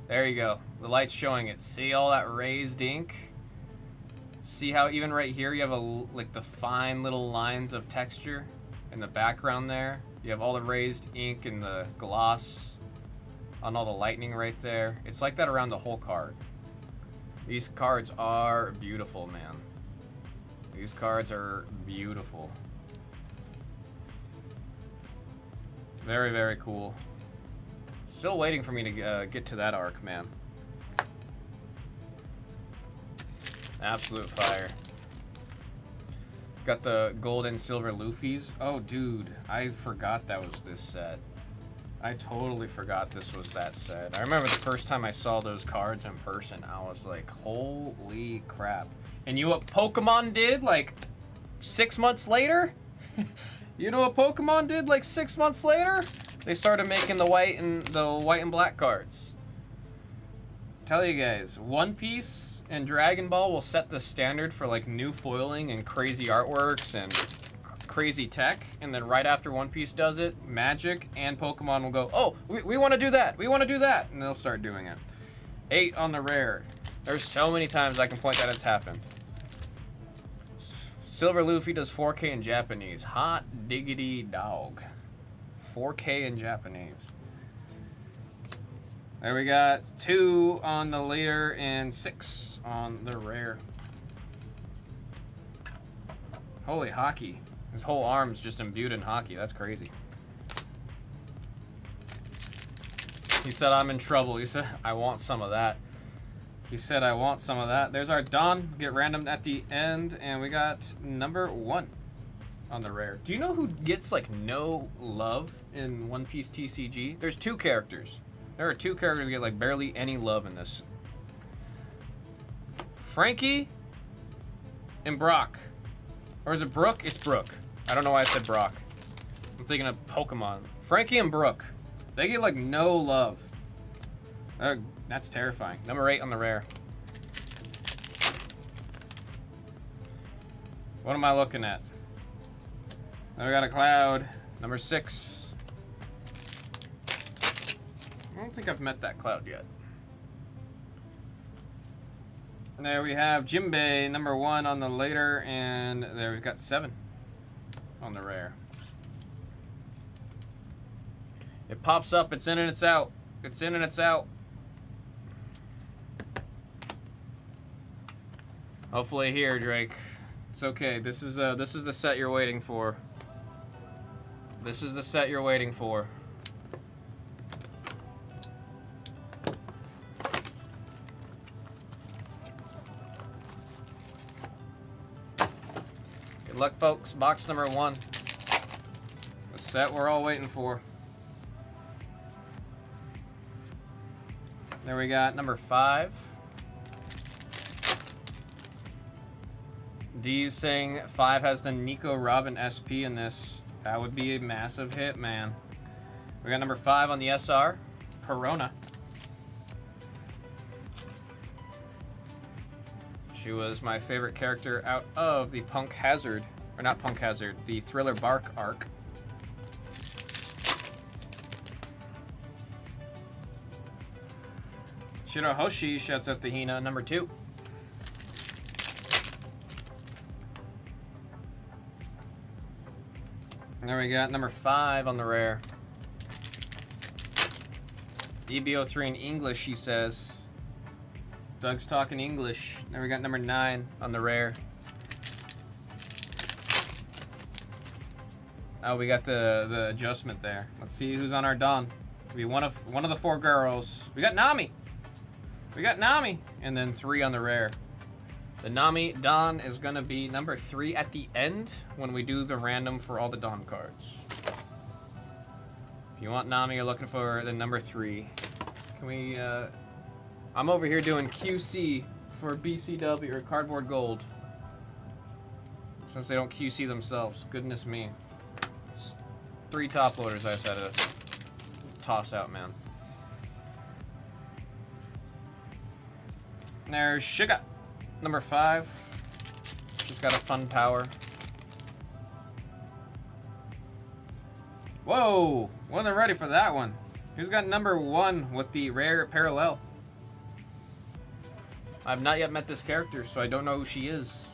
There you go. The light's showing it. See all that raised ink? See how even right here you have like the fine little lines of texture in the background there? You have all the raised ink and the gloss on all the lightning right there. It's like that around the whole card. These cards are beautiful, man. These cards are beautiful. Very, very cool. Still waiting for me to get to that arc, man. Absolute fire. Got the gold and silver Luffy's. Oh, dude, I forgot that was this set. I totally forgot this was that set. I remember the first time I saw those cards in person, I was like, holy crap. And you know what Pokemon did like 6 months later? You know what Pokemon did like 6 months later? They started making the white and black cards. Tell you guys, One Piece and Dragon Ball will set the standard for like new foiling and crazy artworks and crazy tech, and then right after One Piece does it, Magic and Pokemon will go, oh, we want to do that, we want to do that, and they'll start doing it. 8 on the rare. There's so many times I can point that it's happened. Silver Luffy does 4K in Japanese. Hot diggity dog. 4K in Japanese. There we got 2 on the leader and 6 on the rare. Holy hockey. His whole arm's just imbued in hockey. That's crazy. He said, I'm in trouble. He said, I want some of that. He said, I want some of that. There's our Don. Get random at the end. And we got number 1 on the rare. Do you know who gets, like, no love in One Piece TCG? There's 2 characters. There are 2 characters that get, like, barely any love in this. Frankie and Brock. Or is it Brooke? It's Brooke. I don't know why I said Brock. I'm thinking of Pokemon. Frankie and Brooke. They get, like, no love. That's terrifying. Number 8 on the rare. What am I looking at? Now we got a Cloud. Number 6. I don't think I've met that Cloud yet. And there we have Jimbei, number 1 on the later, and there we've got 7 on the rare. It pops up, it's in and it's out. It's in and it's out. Hopefully here, Drake. It's okay. This is the set you're waiting for. This is the set you're waiting for. Good luck, folks. Box number 1. The set we're all waiting for. There we got number 5. D's saying 5 has the Nico Robin SP in this. That would be a massive hit, man. We got number 5 on the SR. Perona. She was my favorite character out of the Punk Hazard, or not Punk Hazard, the Thriller Bark arc. Shirahoshi shouts out to Hina, number 2. And there we got number 5 on the rare. EBO3 in English, he says. Doug's talking English. There we got number 9 on the rare. Oh, we got the adjustment there. Let's see who's on our Don. It'll be one of the 4 girls. We got Nami. We got Nami. And then 3 on the rare. The Nami Don is gonna be number 3 at the end when we do the random for all the Don cards. If you want Nami, you're looking for the number 3. Can we, I'm over here doing QC for BCW or Cardboard Gold. Since they don't QC themselves. Goodness me. It's 3 top loaders I just had to toss out, man. There's Shiga. Number 5. She's got a fun power. Whoa! Wasn't ready for that one. Who's got number 1 with the rare parallel? I've not yet met this character, so I don't know who she is.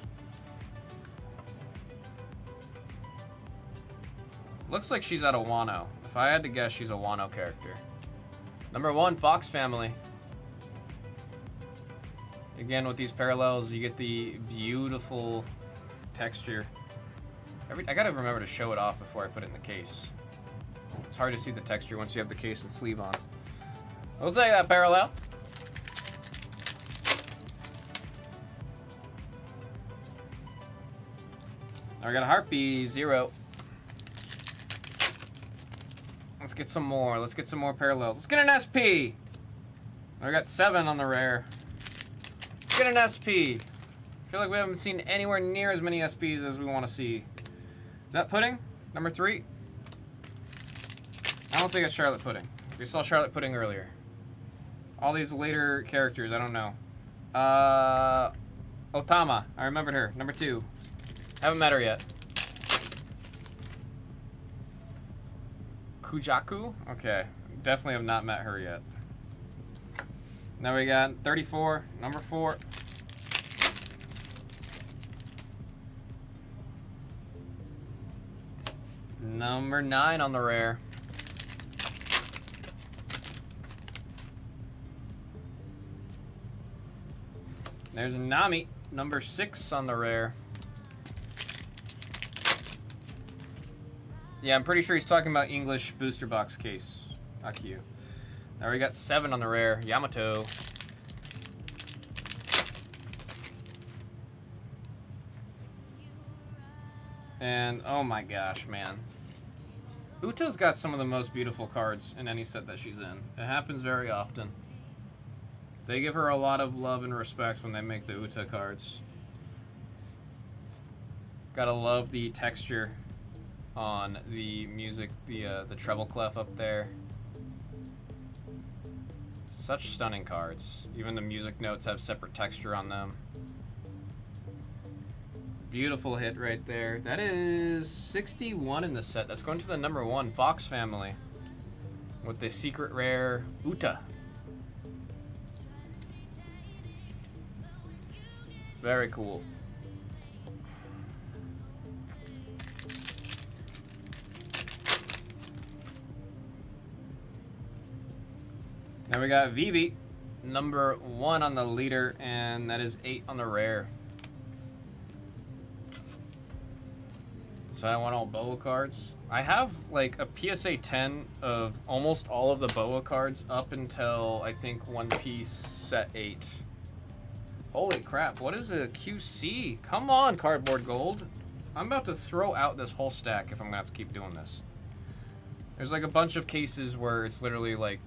Looks like she's out of Wano. If I had to guess, she's a Wano character. Number 1, Fox Family. Again, with these parallels, you get the beautiful texture. I gotta remember to show it off before I put it in the case. It's hard to see the texture once you have the case and sleeve on. We'll take that parallel. Now we got a Harpy, 0. Let's get some more. Let's get some more parallels. Let's get an SP. Now we got 7 on the rare. Let's get an SP. I feel like we haven't seen anywhere near as many SPs as we want to see. Is that Pudding? Number 3? I don't think it's Charlotte Pudding. We saw Charlotte Pudding earlier. All these later characters, I don't know. Otama. I remembered her. Number 2. Haven't met her yet. Kujaku? Okay. Definitely have not met her yet. Now we got 34, number 4. Number 9 on the rare. There's a Nami, number 6 on the rare. Yeah, I'm pretty sure he's talking about English booster box case. Akio. Now we got 7 on the rare. Yamato. And oh my gosh, man. Uta's got some of the most beautiful cards in any set that she's in. It happens very often. They give her a lot of love and respect when they make the Uta cards. Gotta love the texture on the music, the treble clef up there. Such stunning cards. Even the music notes have separate texture on them. Beautiful hit right there. That is 61 in the set. That's going to the number 1 Fox family with the secret rare Uta. Very cool. Now we got Vivi, number 1 on the leader, and that is 8 on the rare. So I want all BOA cards. I have like a PSA 10 of almost all of the BOA cards up until I think One Piece set 8. Holy crap, what is a QC? Come on, Cardboard Gold. I'm about to throw out this whole stack if I'm gonna have to keep doing this. There's like a bunch of cases where it's literally like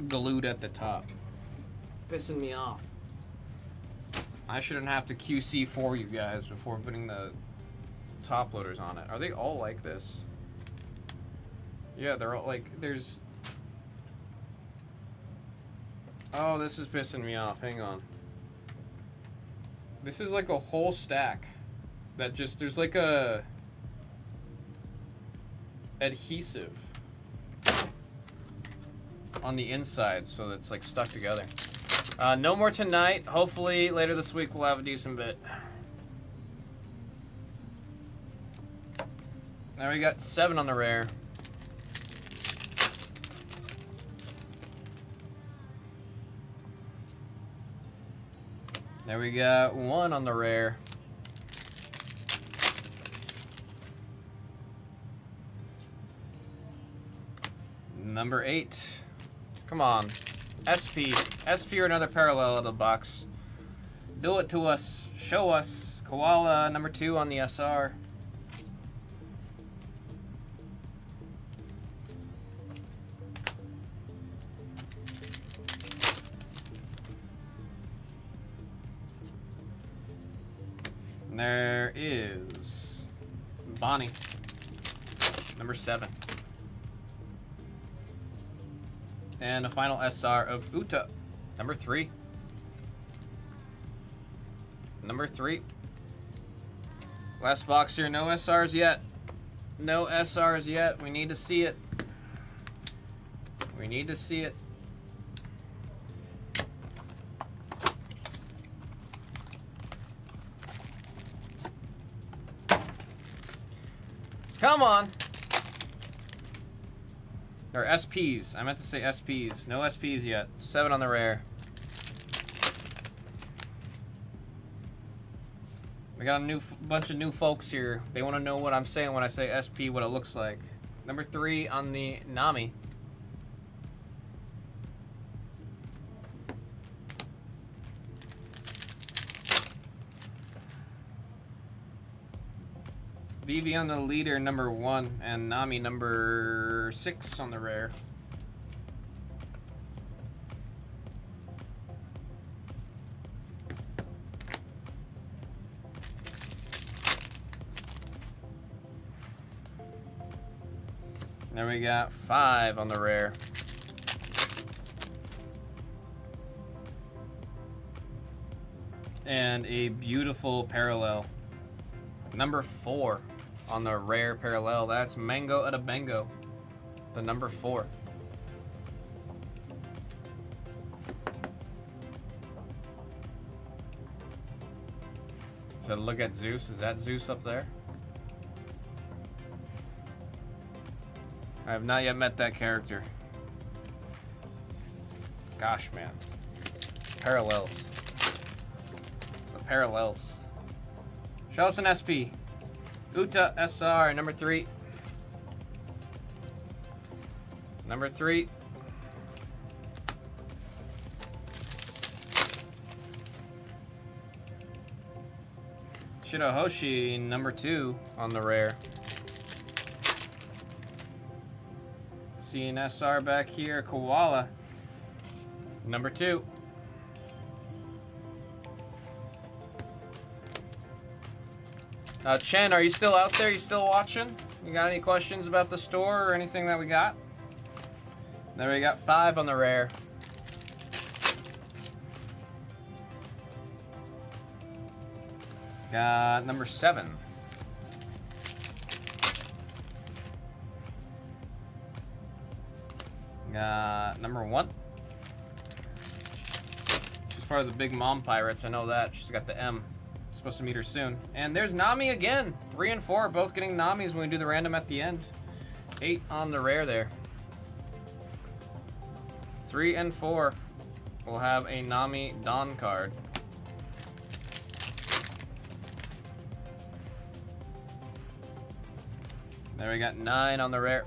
glued at the top. Pissing me off. I shouldn't have to QC for you guys before putting the top loaders on it. Are they all like this? Yeah, they're all like, there's... Oh, this is pissing me off. Hang on. This is like a whole stack that just, there's like a adhesive on the inside, so that's like stuck together. No more tonight. Hopefully later this week we'll have a decent bit. Now we got 7 on the rare. There we got 1 on the rare. Number 8. Come on. SP. SP or another parallel of the box. Do it to us. Show us. Koala, number 2 on the SR. There is Bonnie, number 7. And a final SR of Uta, number 3. Number 3. Last box here, no SRs yet. No SRs yet. We need to see it. We need to see it. Come on. Or SPs. I meant to say SPs. No SPs yet. 7 on the rare. We got a bunch of new folks here. They want to know what I'm saying when I say SP, what it looks like. Number 3 on the Nami. Vivi on the leader, number 1, and Nami number 6 on the rare. There we got 5 on the rare. And a beautiful parallel. Number 4 on the rare parallel. That's Mango at a Bango. The number 4. So look at Zeus. Is that Zeus up there? I have not yet met that character. Gosh, man. Parallels. The parallels. Show us an SP. Uta SR, number 3. Number 3. Shirahoshi, number 2 on the rare. Seeing SR back here, Koala, number 2. Chen, are you still out there? You still watching? You got any questions about the store or anything that we got? There we got 5 on the rare. Got number 7. Got number 1. She's part of the Big Mom Pirates, I know that. She's got the M. Supposed to meet her soon. And there's Nami again. 3 and 4 both getting Namis when we do the random at the end. 8 on the rare there. 3 and 4 will have a Nami Dawn card. There we got 9 on the rare.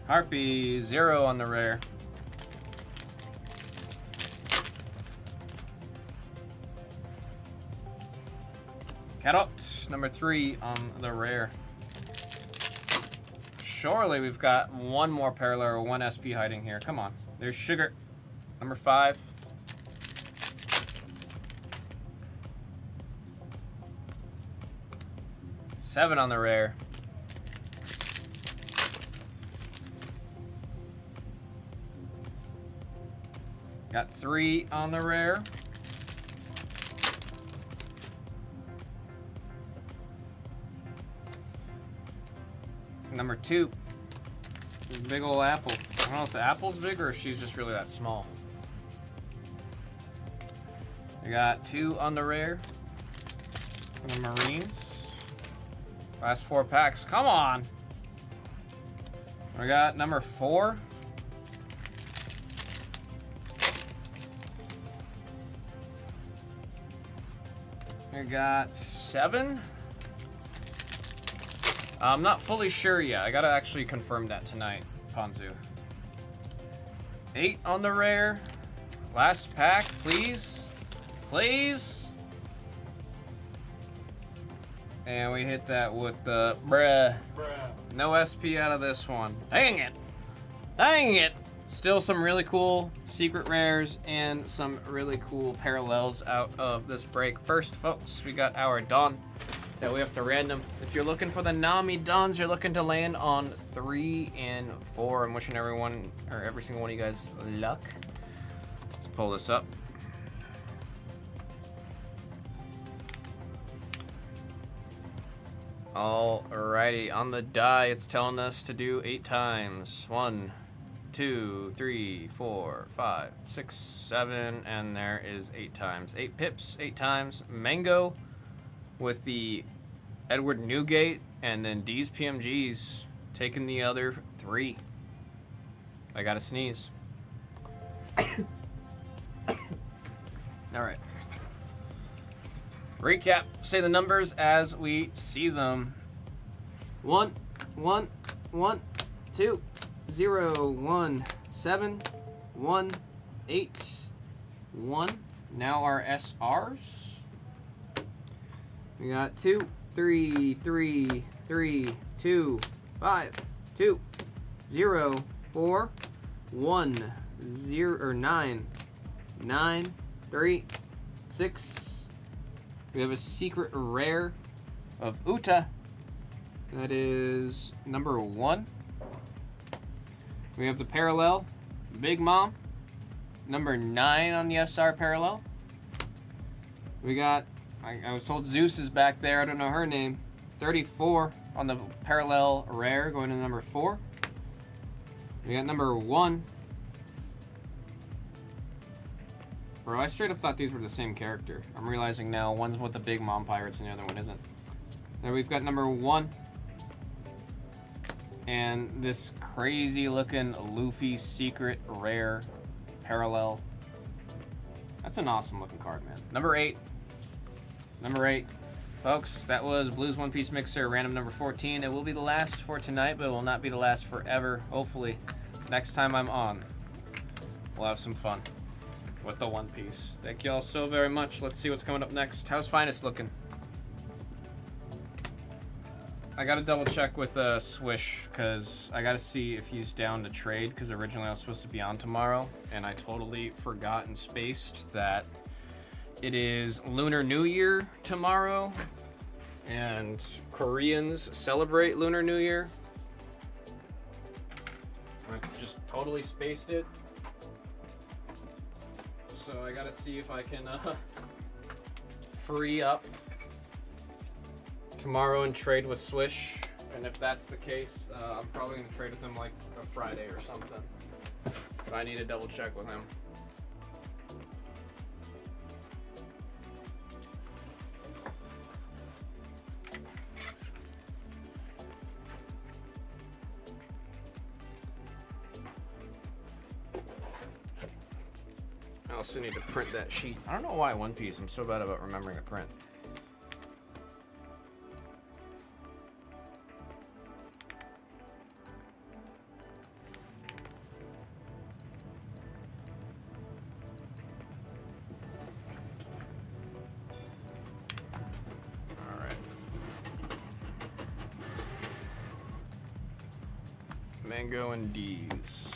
Harpy, 0 on the rare. Carrot, number 3 on the rare. Surely we've got one more parallel or 1 SP hiding here. Come on. There's Sugar, number 5. Seven on the rare. Got 3 on the rare. Number 2. Big old apple. I don't know if the apple's big or if she's just really that small. We got 2 on the rare. For the Marines. Last 4 packs. Come on. We got number 4. We got 7. I'm not fully sure yet. I gotta actually confirm that tonight, Ponzu. 8 on the rare. Last pack, please. Please. And we hit that with the bruh. No SP out of this one. Dang it. Dang it. Still some really cool secret rares and some really cool parallels out of this break. First, folks, we got our Dawn that we have to random. If you're looking for the Nami Dawns, you're looking to land on 3 and 4. I'm wishing everyone, or every single one of you guys, luck. Let's pull this up. Alrighty, on the die, it's telling us to do 8 times. 1, 2, 3, 4, 5, 6, 7, and there is 8 times. 8 pips, 8 times. Mango with the Edward Newgate, and then D's PMGs taking the other 3. I gotta sneeze. Alright. Recap, say the numbers as we see them. 1, 1, 1, 2, 0, 1, 7, 1, 8, 1. Now our SRs. We got 2, 3, 3, 3, 2, 5, 2, 0, 4, 1, 0, or 9, 9, 3, 6. We have a secret rare of Uta. That is number 1. We have the parallel, Big Mom, number 9 on the SR parallel. We got, I was told Zeus is back there, I don't know her name. 34 on the parallel rare, going to number 4. We got number 1. Bro, I straight up thought these were the same character. I'm realizing now one's with the big mom pirates and the other one isn't. There we've got number 1. And this crazy looking Luffy secret rare parallel. That's an awesome looking card, man. Number 8. Number 8. Folks, that was Blues One Piece Mixer, random number 14. It will be the last for tonight, but it will not be the last forever. Hopefully, next time I'm on, we'll have some fun with the One Piece. Thank y'all so very much. Let's see what's coming up next. How's Finest looking? I gotta double check with Swish, because I gotta see if he's down to trade, because originally I was supposed to be on tomorrow, and I totally forgot and spaced that it is Lunar New Year tomorrow, and Koreans celebrate Lunar New Year. I just totally spaced it. So I gotta see if I can free up tomorrow and trade with Swish. And if that's the case, I'm probably gonna trade with him like a Friday or something. But I need to double check with him. I also need to print that sheet. I don't know why One Piece, I'm so bad about remembering to print. Alright. Mango and D's.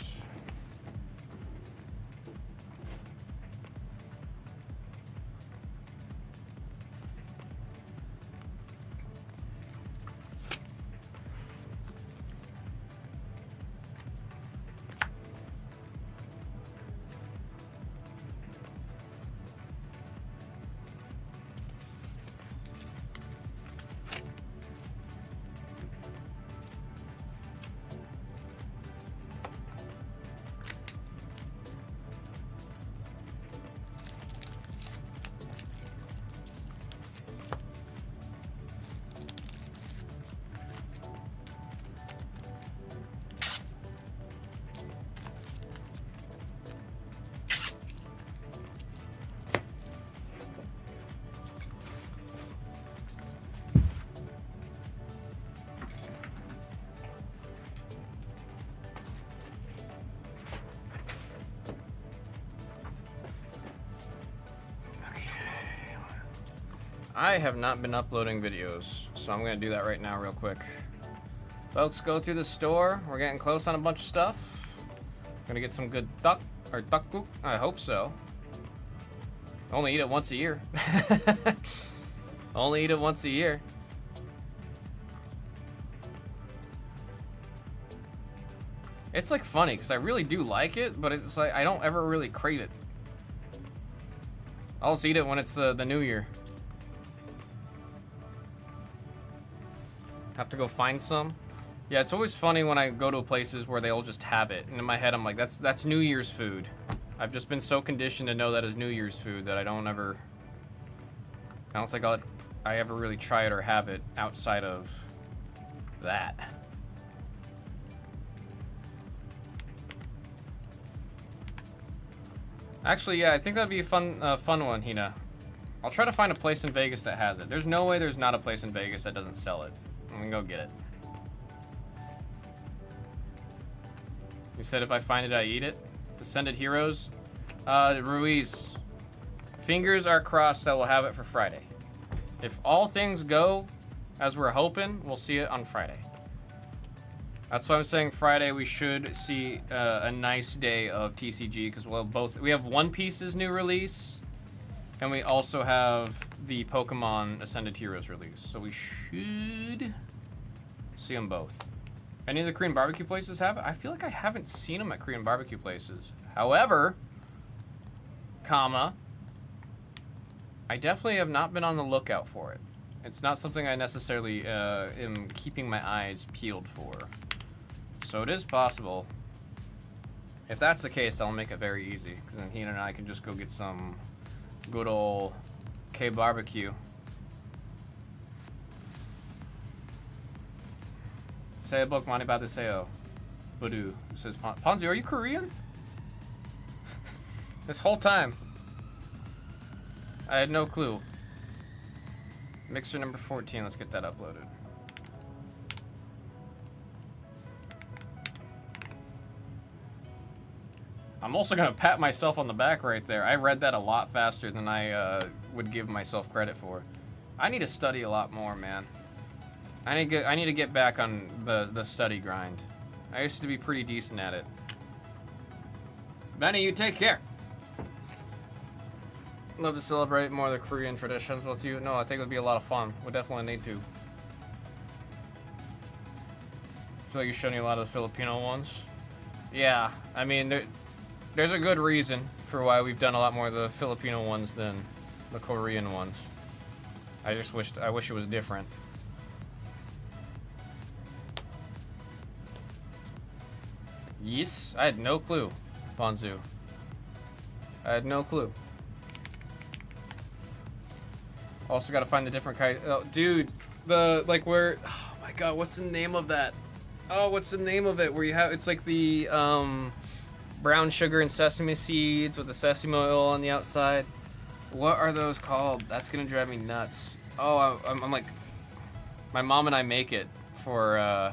I have not been uploading videos, so I'm gonna do that right now real quick. Folks, go through the store. We're getting close on a bunch of stuff. Gonna get some good tteokguk. I hope so. Only eat it once a year. Only eat it once a year. It's like funny, because I really do like it, but it's like I don't ever really crave it. I'll just eat it when it's the new year. Have to go find some. Yeah, it's always funny when I go to places where they'll just have it, and in my head I'm like, that's New Year's food. I've just been so conditioned to know that as New Year's food that I don't think I ever really try it or have it outside of that. Actually, yeah, I think that'd be a fun one, Hina. I'll try to find a place in Vegas that has it. There's no way there's not a place in Vegas that doesn't sell it. I'm gonna go get it. You said if I find it, I eat it? Descended Heroes? Ruiz. Fingers are crossed that we'll have it for Friday. If all things go as we're hoping, we'll see it on Friday. That's why I'm saying Friday we should see a nice day of TCG, because we have One Piece's new release, and we also have the Pokemon Ascended Heroes release. So we should see them both. Any of the Korean barbecue places have it? I feel like I haven't seen them at Korean barbecue places. However, I definitely have not been on the lookout for it. It's not something I necessarily am keeping my eyes peeled for. So it is possible. If that's the case, that'll make it very easy, because then he and I can just go get some good old K barbecue. Sayabok mani badeseo. Budu says Ponzi, are you Korean? This whole time. I had no clue. Mixer number 14, let's get that uploaded. I'm also gonna pat myself on the back right there. I read that a lot faster than I would give myself credit for. I need to study a lot more, man. I need to get back on the study grind. I used to be pretty decent at it. Benny, you take care. Love to celebrate more of the Korean traditions with you. No, I think it would be a lot of fun. We definitely need to. I feel like you're showing you a lot of the Filipino ones. Yeah, I mean, there's a good reason for why we've done a lot more of the Filipino ones than the Korean ones. I wish it was different. Yes, I had no clue, Bonzu. I had no clue. Also gotta find the different kind. Oh, dude, oh my god, what's the name of that? Oh, what's the name of it? Where you have, it's like the brown sugar and sesame seeds with the sesame oil on the outside. What are those called? That's gonna drive me nuts. Oh, I'm like, my mom and I make it for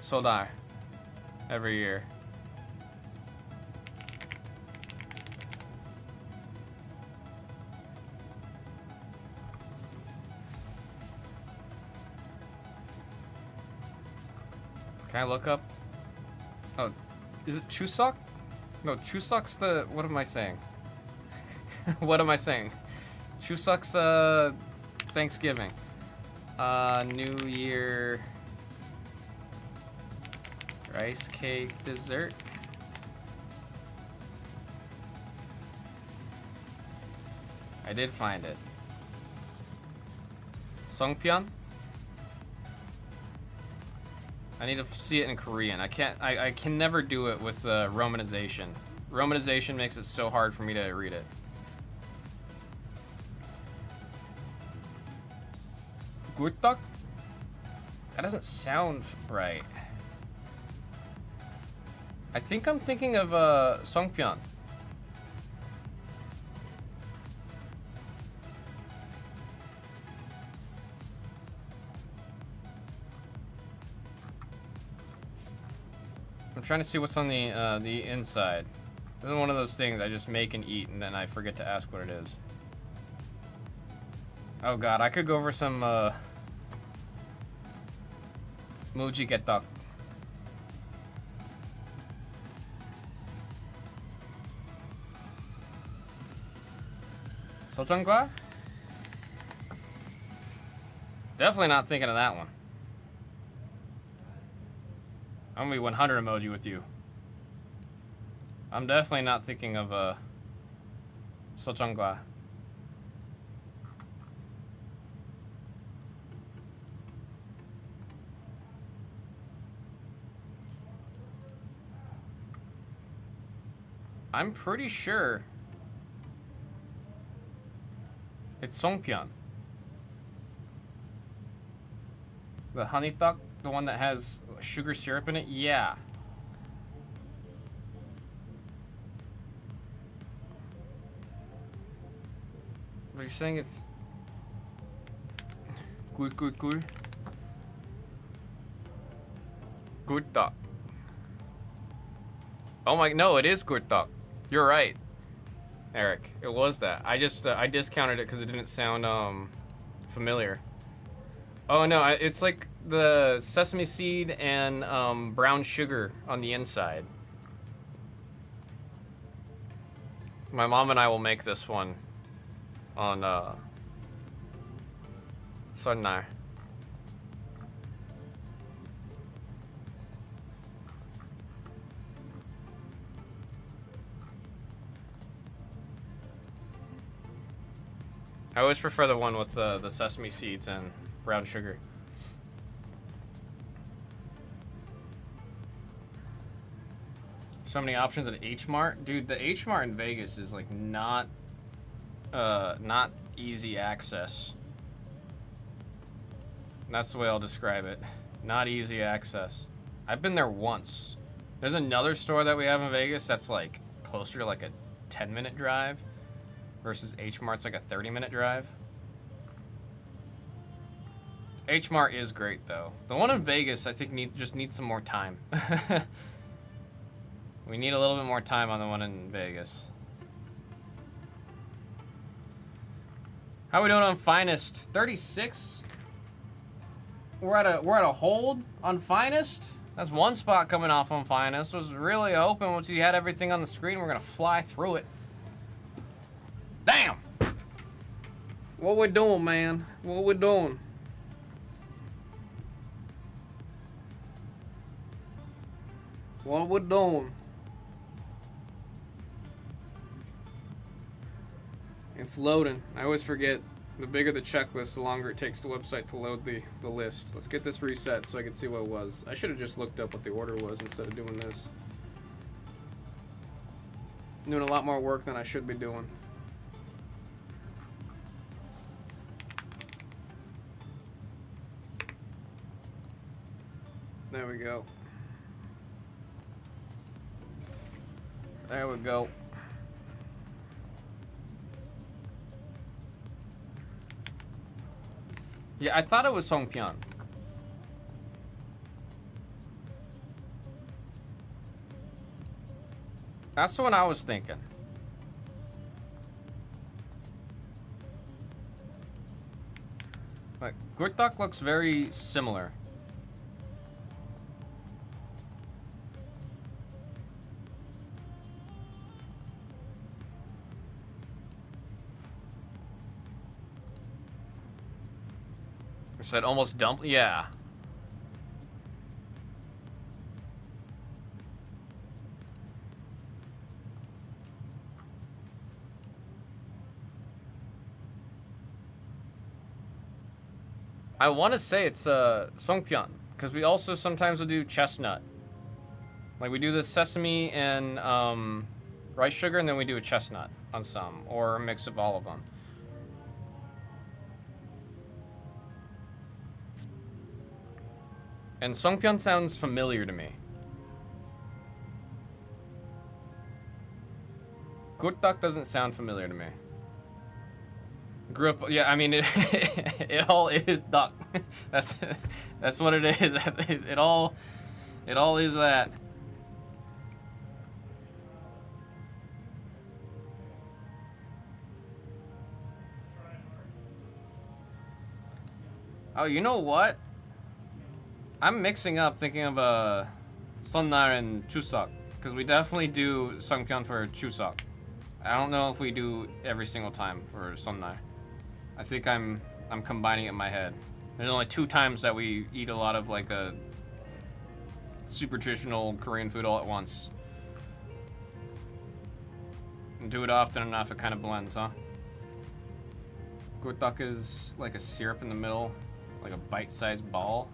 Soldar every year. Can I look up? Oh, is it Chuseok? No, Chuseok's the, what am I saying? What am I saying? Chuseok's Thanksgiving. New Year rice cake dessert. I did find it. Songpyeon? I need to see it in Korean. I can never do it with romanization. Romanization makes it so hard for me to read it. Gurtak? That doesn't sound right. I think I'm thinking of Songpyeon. I'm trying to see what's on the inside. This is one of those things I just make and eat, and then I forget to ask what it is. Oh god, I could go over some Muji Getok. Sochangwa? Definitely not thinking of that one. I'm gonna be 100 emoji with you. I'm definitely not thinking of Sochangwa. I'm pretty sure it's Songpyeon. The honey duck, the one that has sugar syrup in it? Yeah. But you're saying it's good. Good duck. Oh my, no, it is good duck. You're right, Eric. It was that. I just I discounted it because it didn't sound familiar. Oh no, it's like the sesame seed and brown sugar on the inside. My mom and I will make this one on Sunday. I always prefer the one with the sesame seeds and brown sugar. So many options at H Mart, dude. The H Mart in Vegas is like not easy access. That's the way I'll describe it. Not easy access. I've been there once. There's another store that we have in Vegas that's like closer to like a 10-minute drive versus H Mart's like a 30-minute drive. H Mart is great though. The one in Vegas I think just needs some more time. We need a little bit more time on the one in Vegas. How we doing on Finest? 36? We're at a hold on Finest. That's one spot coming off on Finest. Was really hoping once you had everything on the screen, we're gonna fly through it. Damn! What we doing, man? What we doing? What we doing? It's loading. I always forget. The bigger the checklist, the longer it takes the website to load the list. Let's get this reset so I can see what it was. I should have just looked up what the order was instead of doing this. I'm doing a lot more work than I should be doing. There we go. There we go. Yeah, I thought it was Songpyeon. That's the one I was thinking. Like, Gurtak looks very similar. Said almost dump. Yeah. I want to say it's Songpyeon because we also sometimes will do chestnut. Like we do the sesame and rice sugar, and then we do a chestnut on some, or a mix of all of them. And Songpyeon sounds familiar to me. Gurtak doesn't sound familiar to me. Grew up, yeah. I mean, it all is duck. That's what it is. It all is that. Oh, you know what? I'm mixing up thinking of Sunnar and Chuseok, because we definitely do Songpyeon for Chuseok. I don't know if we do every single time for Sunnar. I think I'm combining it in my head. There's only 2 times that we eat a lot of like a super traditional Korean food all at once. And do it often enough, it kind of blends, huh? Gurtak is like a syrup in the middle, like a bite-sized ball.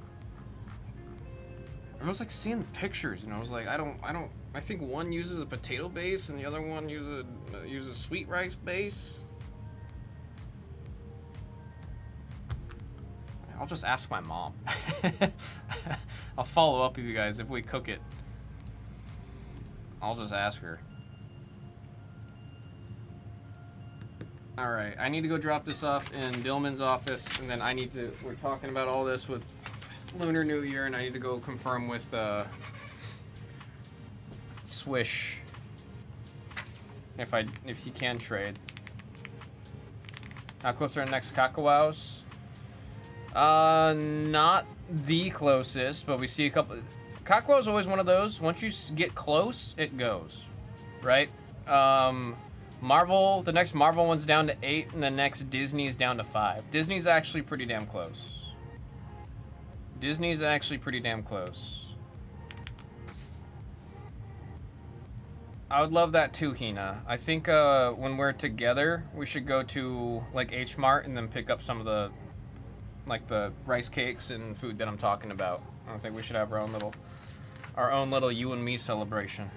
I was like seeing the pictures, you know. I was like, I think one uses a potato base and the other one uses sweet rice base. I'll just ask my mom. I'll follow up with you guys if we cook it. I'll just ask her. All right, I need to go drop this off in Dillman's office, and then we're talking about all this with Lunar New Year, and I need to go confirm with Swish if he can trade. How close are our next Kakawows? Not the closest, but we see a couple. Kakawo is always one of those. Once you get close, it goes, right? Marvel, the next Marvel one's down to 8, and the next Disney is down to 5. Disney's actually pretty damn close. Disney's actually pretty damn close. I would love that too, Hina. I think when we're together, we should go to like H Mart and then pick up some of the rice cakes and food that I'm talking about. I think we should have our own little you and me celebration.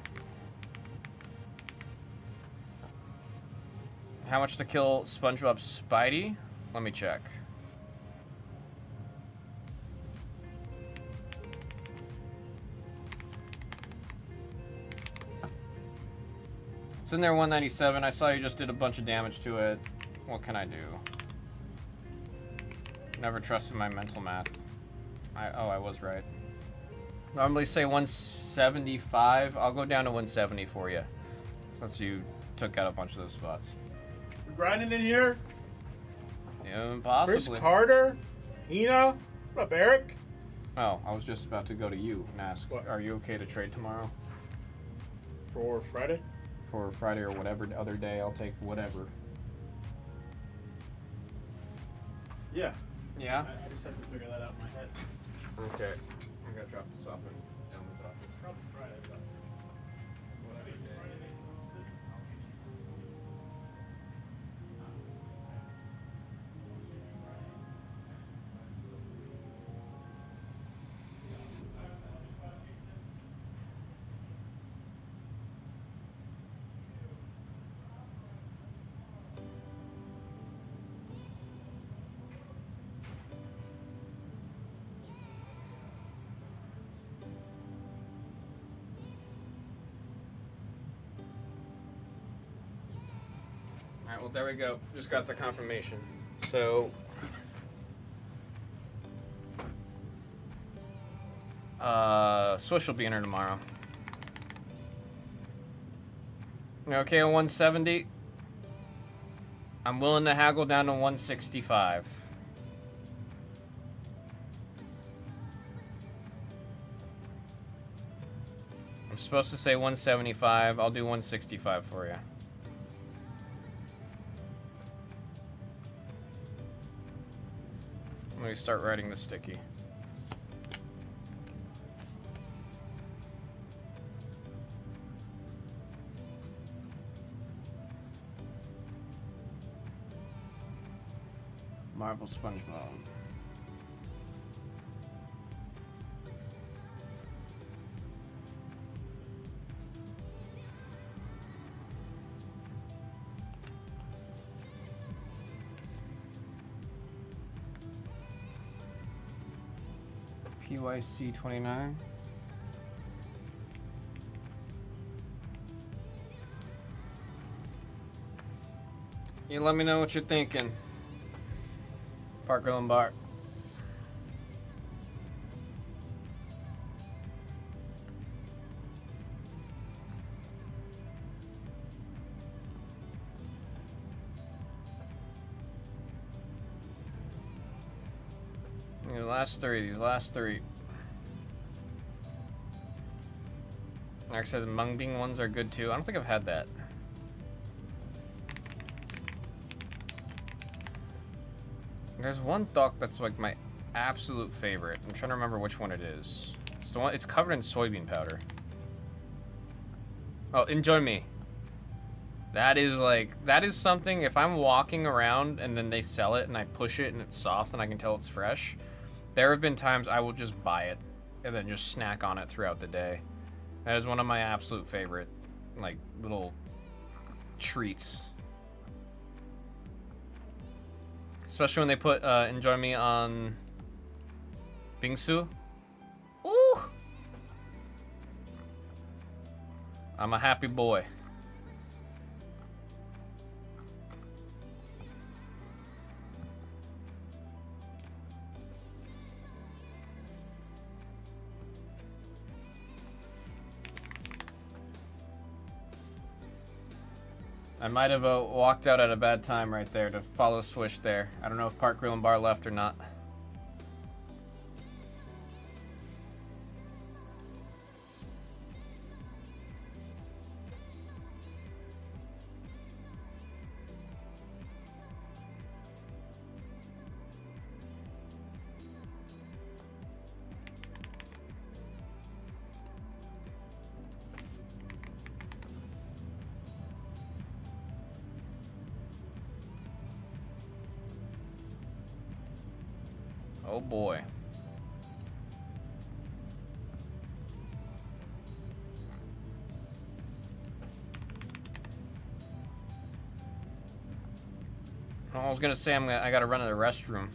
How much to kill SpongeBob Spidey? Let me check. It's in there 197. I saw you just did a bunch of damage to it. What can I do? Never trusted my mental math. I was right. Normally say 175. I'll go down to 170 for you. Since you took out a bunch of those spots. We're grinding in here. Yeah, possibly. Chris Carter, Hina, what up, Eric? Oh, I was just about to go to you and ask, What? are you okay to trade tomorrow? For Friday? For Friday or whatever other day, I'll take whatever. Yeah. Yeah? I just have to figure that out in my head. Okay. I gotta drop this off in Dylan's office. Probably Friday, but Whatever day. Alright, well there we go. Just got the confirmation. So Swish will be in her tomorrow. Okay, at 170. I'm willing to haggle down to 165. I'm supposed to say 175. I'll do 165 for you. Let me start writing the sticky. Marvel SpongeBob. PYC 29. You let me know what you're thinking. Parker Lombard. These last three. Like I said, the mung bean ones are good too. I don't think I've had that. There's one duck that's like my absolute favorite. I'm trying to remember which one it is. It's the one. It's covered in soybean powder. Oh, enjoy me. That is something. If I'm walking around and then they sell it and I push it and it's soft and I can tell it's fresh. There have been times I will just buy it and then just snack on it throughout the day. That is one of my absolute favorite, like, little treats. Especially when they put Enjoy Me on bingsu. Ooh! I'm a happy boy. I might have walked out at a bad time right there to follow Swish there. I don't know if Park Grill and Bar left or not. Oh boy. I was gonna say I gotta run to the restroom.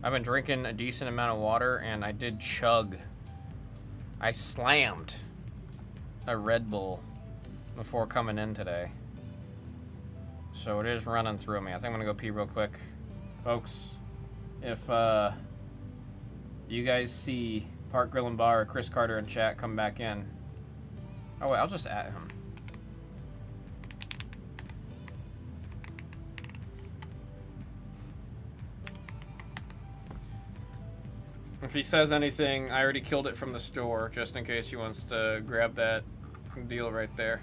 I've been drinking a decent amount of water, and I did chug. I slammed a Red Bull before coming in today. So it is running through me. I think I'm gonna go pee real quick. Folks, if you guys see Park Grill and Bar or Chris Carter in chat, come back in. Oh wait, I'll just at him. If he says anything, I already killed it from the store, just in case he wants to grab that deal right there.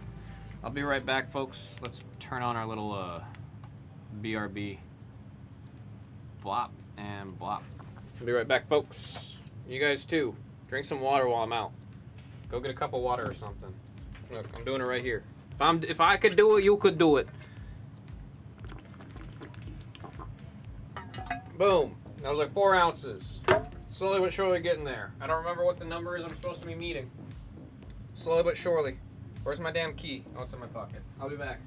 I'll be right back, folks. Let's turn on our little BRB. Blop and blop. I'll be right back, folks. You guys too. Drink some water while I'm out. Go get a cup of water or something. Look, I'm doing it right here. If I could do it, you could do it. Boom. That was like 4 ounces. Slowly but surely getting there. I don't remember what the number is I'm supposed to be meeting. Slowly but surely. Where's my damn key? Oh, it's in my pocket. I'll be back.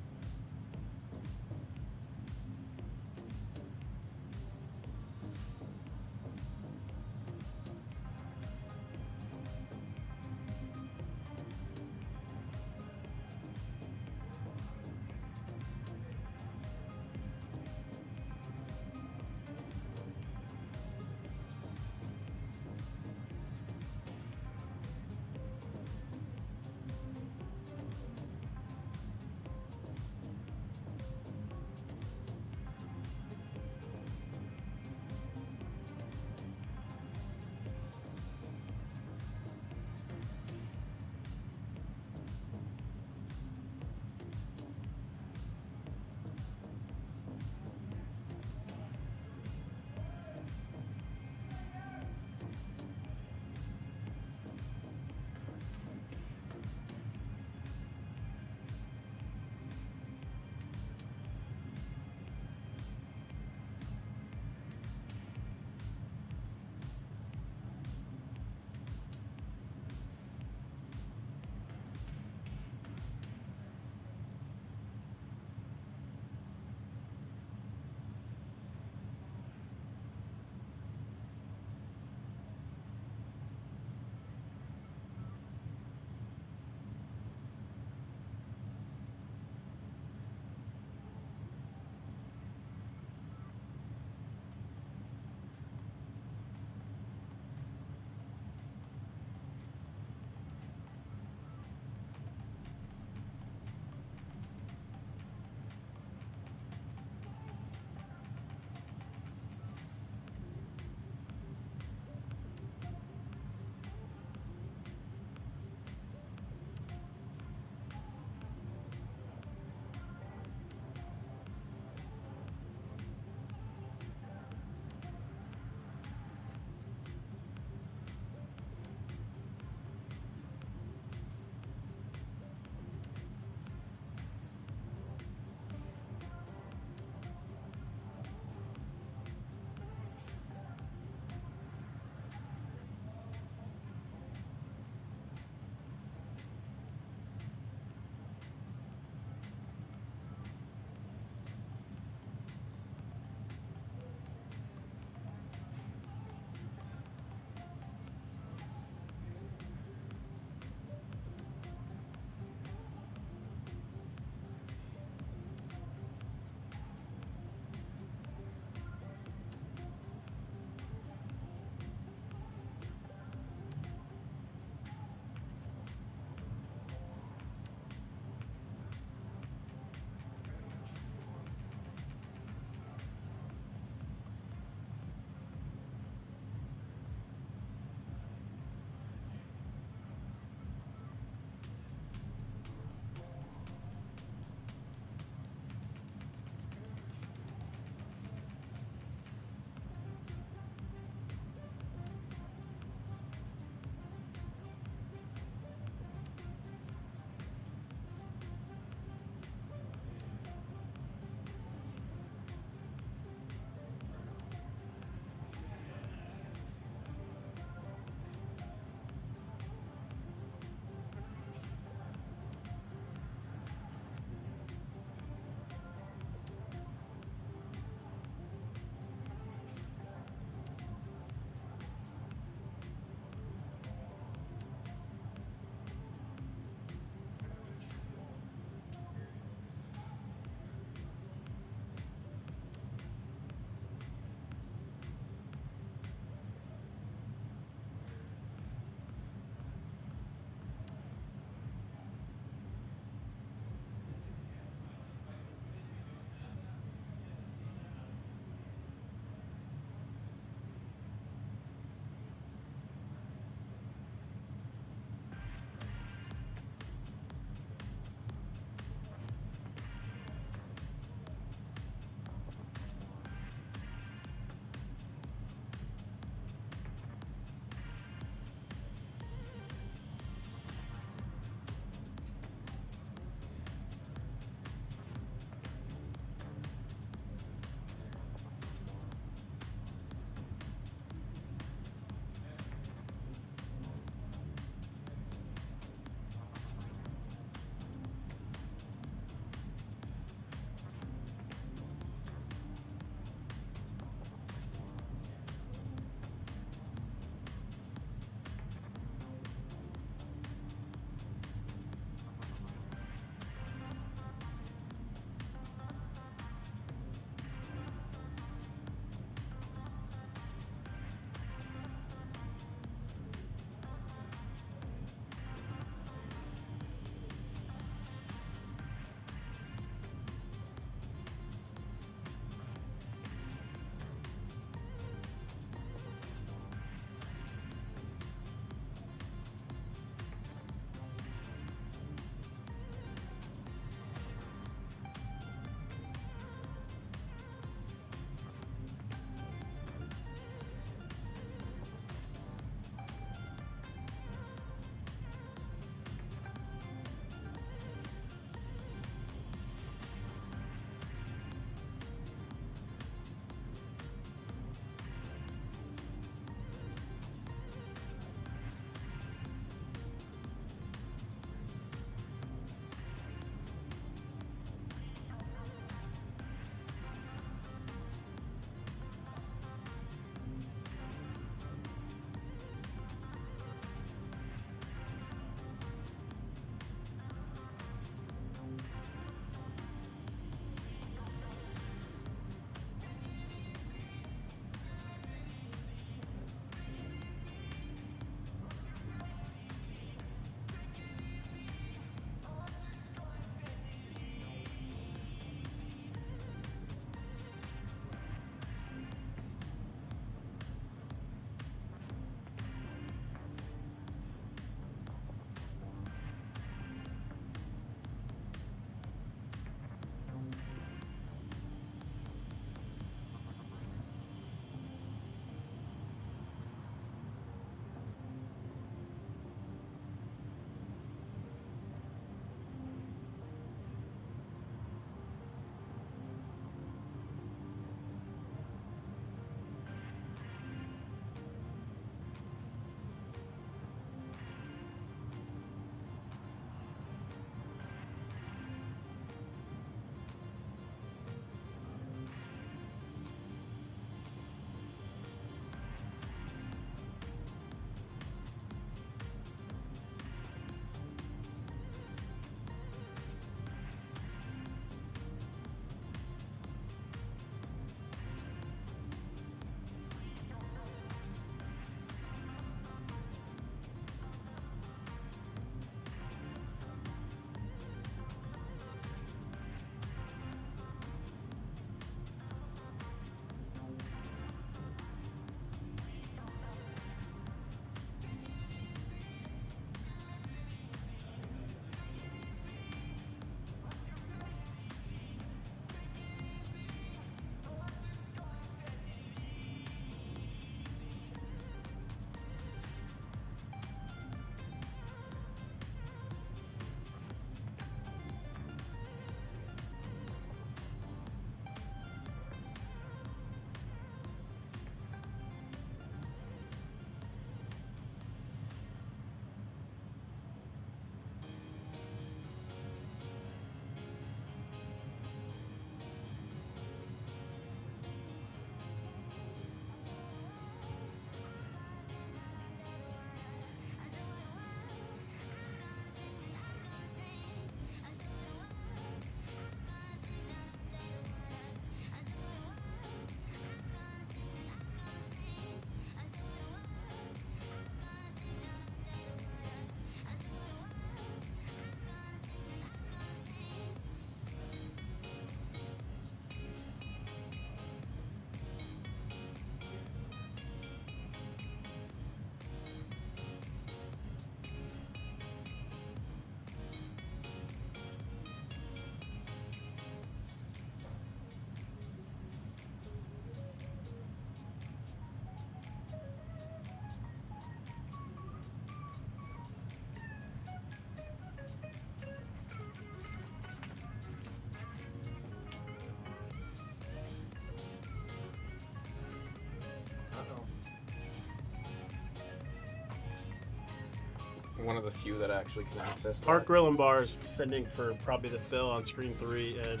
one of the few that actually can access that. Park Grill and Bar is sending for probably the Phil on screen 3 and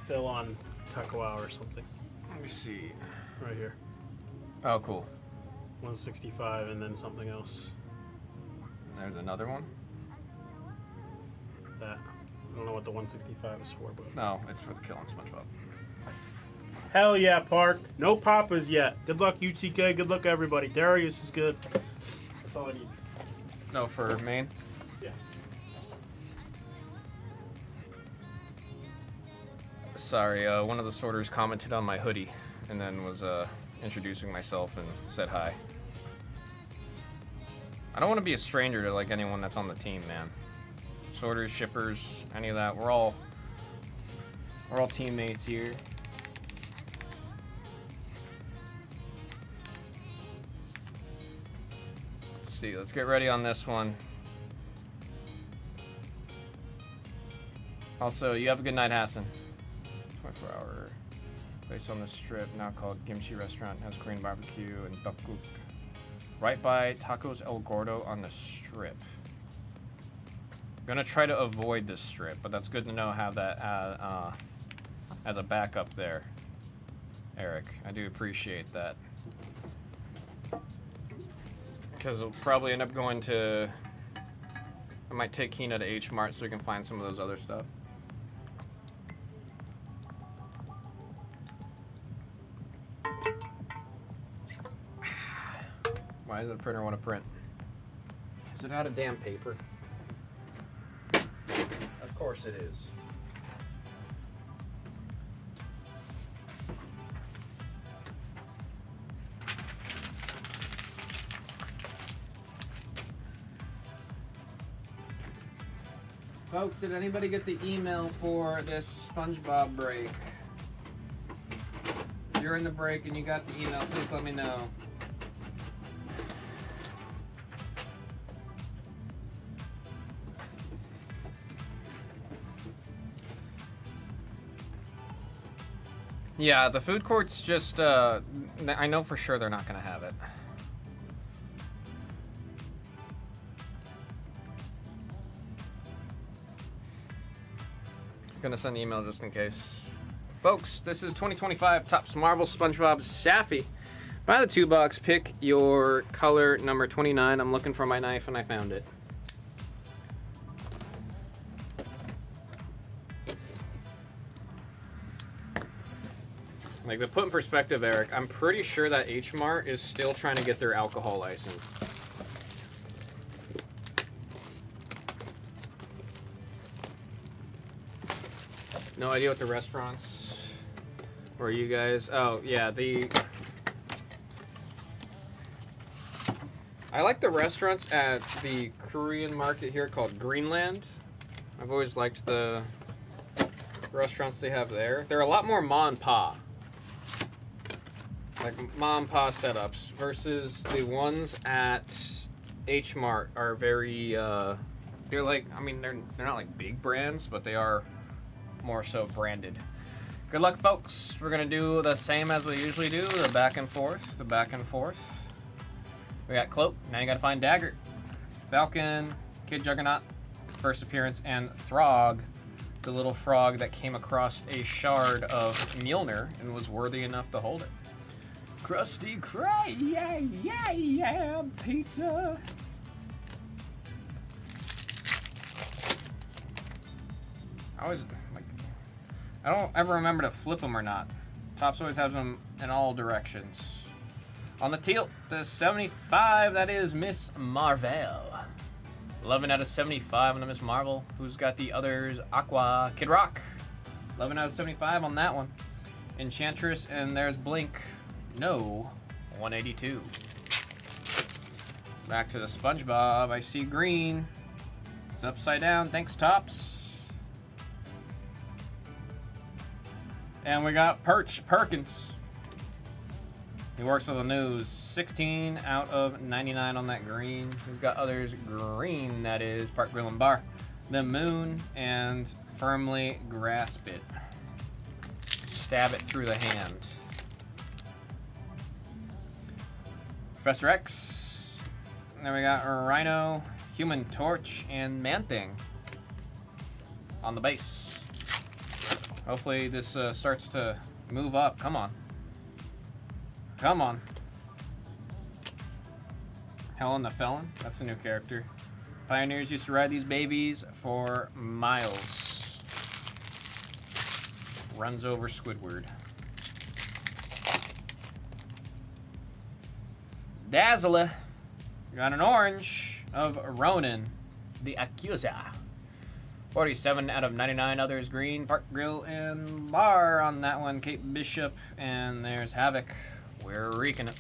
Phil on Kakao or something. Let me see. Right here. Oh, cool. 165 and then something else. There's another one. That. I don't know what the 165 is for, but. No, it's for the Killing SpongeBob. Hell yeah, Park. No Papas yet. Good luck, UTK. Good luck, everybody. Darius is good. That's all I need. No, for Maine. Yeah. Sorry, one of the sorters commented on my hoodie and then was introducing myself and said hi. I don't want to be a stranger to like anyone that's on the team, man. Sorters, shippers, any of that. We're all teammates here. Let's see, let's get ready on this one. Also, you have a good night, Hassan. 24-hour place on the strip, now called Kimchi Restaurant, has Korean barbecue and tteokguk. Right by Tacos El Gordo on the strip. I'm gonna try to avoid this strip, but that's good to know. Have that as a backup there, Eric. I do appreciate that. Because we'll probably end up going to. I might take Hina to H Mart so we can find some of those other stuff. Why does the printer want to print? Is it out of damn paper? Of course it is. Folks, did anybody get the email for this SpongeBob break? If you're in the break and you got the email, please let me know. Yeah, the food court's just, I know for sure they're not going to have it. Gonna send the email just in case. Folks, this is 2025 Topps Marvel SpongeBob Saffy. Buy the 2-box, pick your color number 29. I'm looking for my knife and I found it. Like, to put in perspective, Eric, I'm pretty sure that H Mart is still trying to get their alcohol license. No idea what the restaurants or you guys. Oh, yeah, I like the restaurants at the Korean market here called Greenland. I've always liked the restaurants they have there. They're a lot more ma and pa. Like ma and pa setups versus the ones at H Mart are very they're like, I mean, they're not like big brands, but they are more so branded. Good luck, folks. We're gonna do the same as we usually do, the back and forth, the back and forth. We got Cloak, now you gotta find Dagger, Falcon, Kid Juggernaut, first appearance, and Throg, the little frog that came across a shard of Mjolnir and was worthy enough to hold it. Krusty Krab, yeah, pizza. I don't ever remember to flip them or not. Topps always has them in all directions. On the tilt, the 75, that is Miss Marvel. 11 out of 75 on the Miss Marvel. Who's got the others? Aqua, Kid Rock. 11 out of 75 on that one. Enchantress, and there's Blink. No, 182. Back to the SpongeBob. I see green. It's upside down. Thanks, Topps. And we got Perkins. He works for the news. 16 out of 99 on that green. Who's got others? Green, that is Park Grill and Bar. The Moon, and firmly grasp it. Stab it through the hand. Professor X. Then we got Rhino, Human Torch and Man-Thing on the base. Hopefully this starts to move up. Come on. Come on. Helen the Felon. That's a new character. Pioneers used to ride these babies for miles. Runs over Squidward. Dazzler. Got an orange of Ronan, the Accuser. 47 out of 99. Others green. Park Grill and Bar on that one. Kate Bishop. And there's Havoc. We're reeking it.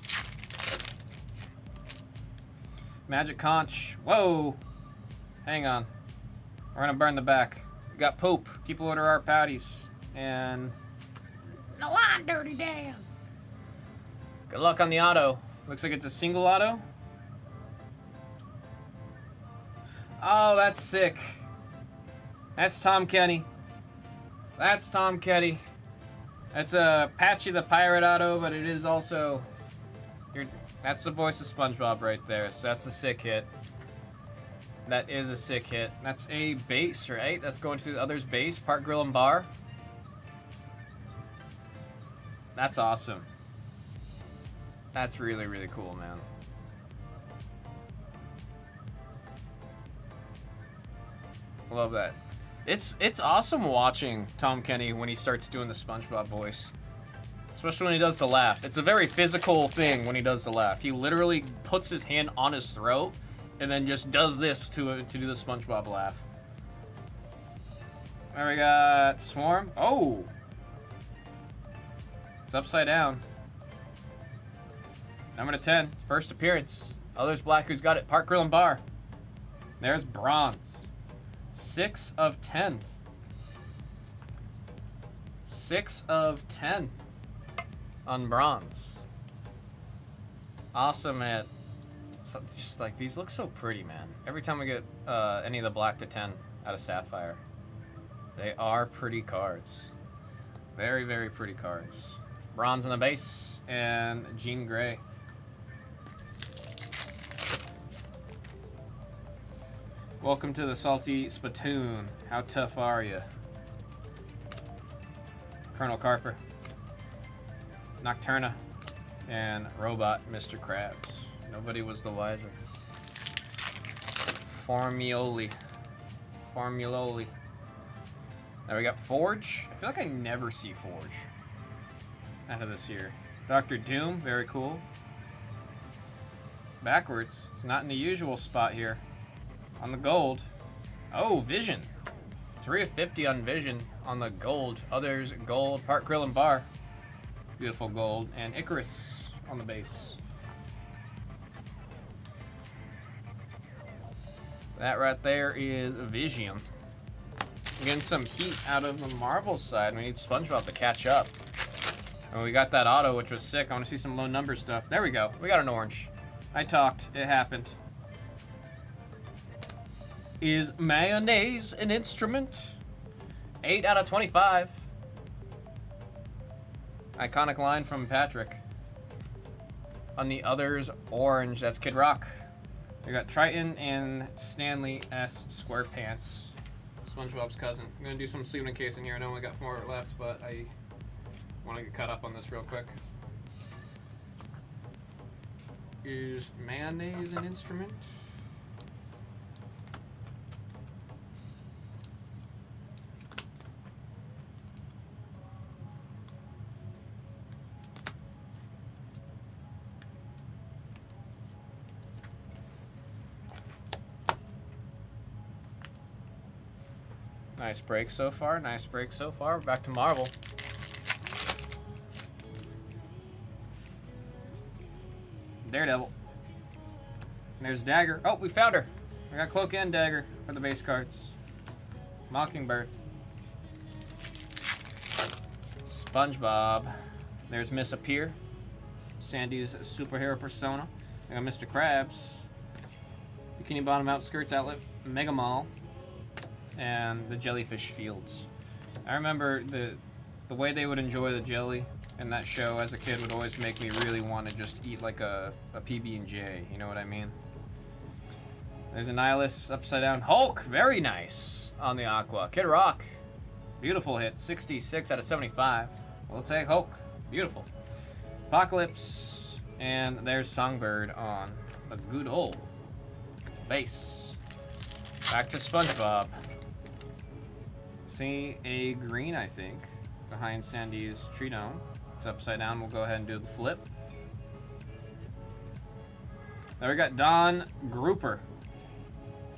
Magic Conch. Whoa. Hang on. We're gonna burn the back. We got Poop. Keep order our patties. And no, I'm Dirty Dan. Good luck on the auto. Looks like it's a single auto. Oh, that's sick. That's Tom Kenny. That's Tom Kenny. That's a Patchy the Pirate auto, but it is also... That's the voice of SpongeBob right there, so that's a sick hit. That is a sick hit. That's a base, right? That's going to the other's base, Park Grill and Bar. That's awesome. That's really, really cool, man. Love that. It's awesome watching Tom Kenny when he starts doing the SpongeBob voice. Especially when he does the laugh. It's a very physical thing when he does the laugh. He literally puts his hand on his throat and then just does this to do the SpongeBob laugh. There we got Swarm. Oh! It's upside down. Number 10, first appearance. Others Black, who's got it? Park Grill and Bar. There's Bronze. 6 of 10. 6 of 10 on Bronze. Awesome hit. So, just like, these look so pretty, man. Every time we get any of the Black to 10 out of Sapphire, they are pretty cards. Very, very pretty cards. Bronze on the base and Jean Grey. Welcome to the Salty Spittoon. How tough are you? Colonel Carper. Nocturna. And Robot Mr. Krabs. Nobody was the wiser. Formuloli. Formuloli. Now we got Forge. I feel like I never see Forge out of this year. Dr. Doom, very cool. It's backwards. It's not in the usual spot here. On the gold. Oh, Vision. 3 of 50 on Vision on the gold. Others, gold. Park Grill and Bar. Beautiful gold. And Icarus on the base. That right there is Vision. Getting some heat out of the Marvel side. We need SpongeBob to catch up. And we got that auto, which was sick. I want to see some low number stuff. There we go. We got an orange. I talked. It happened. Is mayonnaise an instrument? 8 out of 25. Iconic line from Patrick. On the others, orange. That's Kid Rock. We got Triton and Stanley S. SquarePants. SpongeBob's cousin. I'm gonna do some sleeping in case in here. I know I only got 4 left, but I want to get caught up on this real quick. Is mayonnaise an instrument? Nice break so far. Nice break so far. We're back to Marvel. Daredevil. And there's Dagger. Oh, we found her. We got Cloak and Dagger for the base cards. Mockingbird. SpongeBob. There's Miss Appear. Sandy's superhero persona. We got Mr. Krabs. Bikini Bottom Outskirts Outlet. Mega Mall. And the Jellyfish Fields. I remember the way they would enjoy the jelly in that show as a kid would always make me really want to just eat like a PB&J, you know what I mean? There's a Nihilus upside down. Hulk, very nice on the Aqua. Kid Rock, beautiful hit. 66 out of 75. We'll take Hulk. Beautiful. Apocalypse, and there's Songbird on the good hole. Base. Back to SpongeBob. See a green, I think, behind Sandy's tree dome. It's upside down. We'll go ahead and do the flip. Now we got Don Grouper.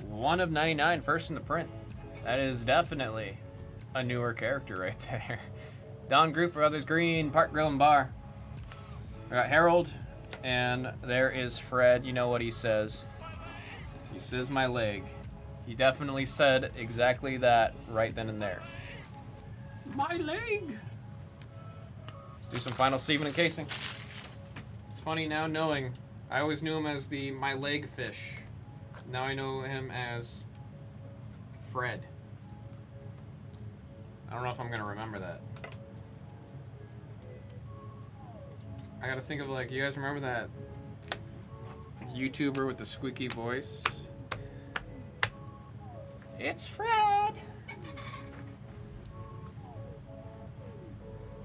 1 of 99, first in the print. That is definitely a newer character right there. Don Grouper, others green, Park Grill and Bar. We got Harold, and there is Fred. You know what he says. He says my leg. He definitely said exactly that right then and there. My leg. Let's do some final sieving and casing. It's funny now knowing. I always knew him as the my leg fish. Now I know him as Fred. I don't know if I'm gonna remember that. I gotta think of, like, you guys remember that YouTuber with the squeaky voice? It's Fred!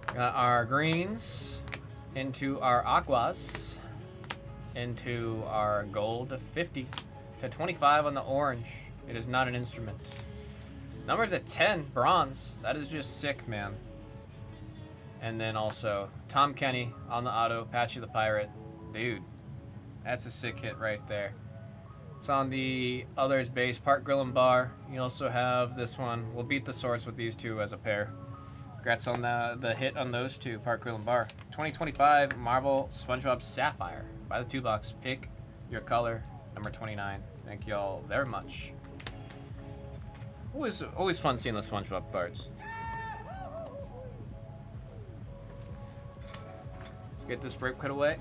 Got our greens into our aquas, into our gold 50 to 25 on the orange. It is not an instrument. Number to 10, bronze. That is just sick, man. And then also Tom Kenny on the auto, Patchy the Pirate. Dude, that's a sick hit right there. It's on the others base, Park Grill and Bar. You also have this one. We'll beat the source with these two as a pair. Congrats on the hit on those two, Park Grill and Bar. 2025 Marvel SpongeBob Sapphire. Buy the 2-box. Pick your color, number 29. Thank y'all very much. Always fun seeing the SpongeBob cards. Let's get this break cut away.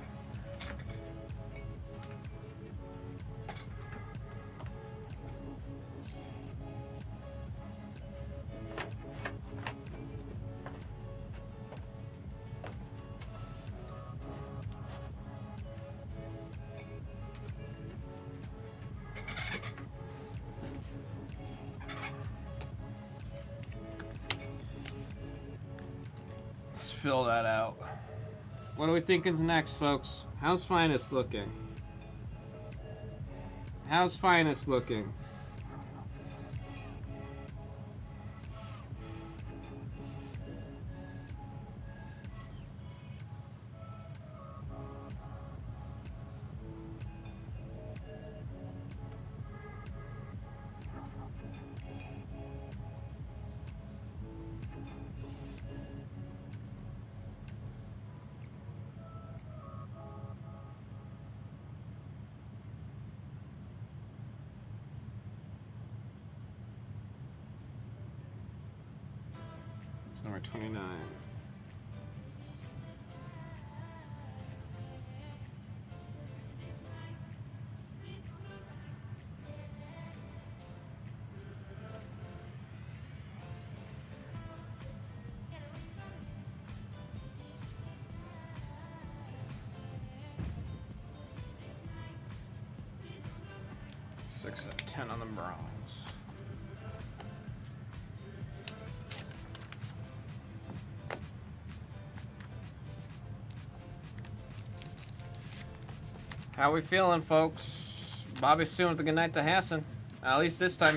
Let's fill that out. What are we thinking's next, folks? How's Finest looking? How's Finest looking? Number 29. Six out of 10 on the bronze. How we feeling, folks? Bobby Soon with the good night to Hassan. At least this time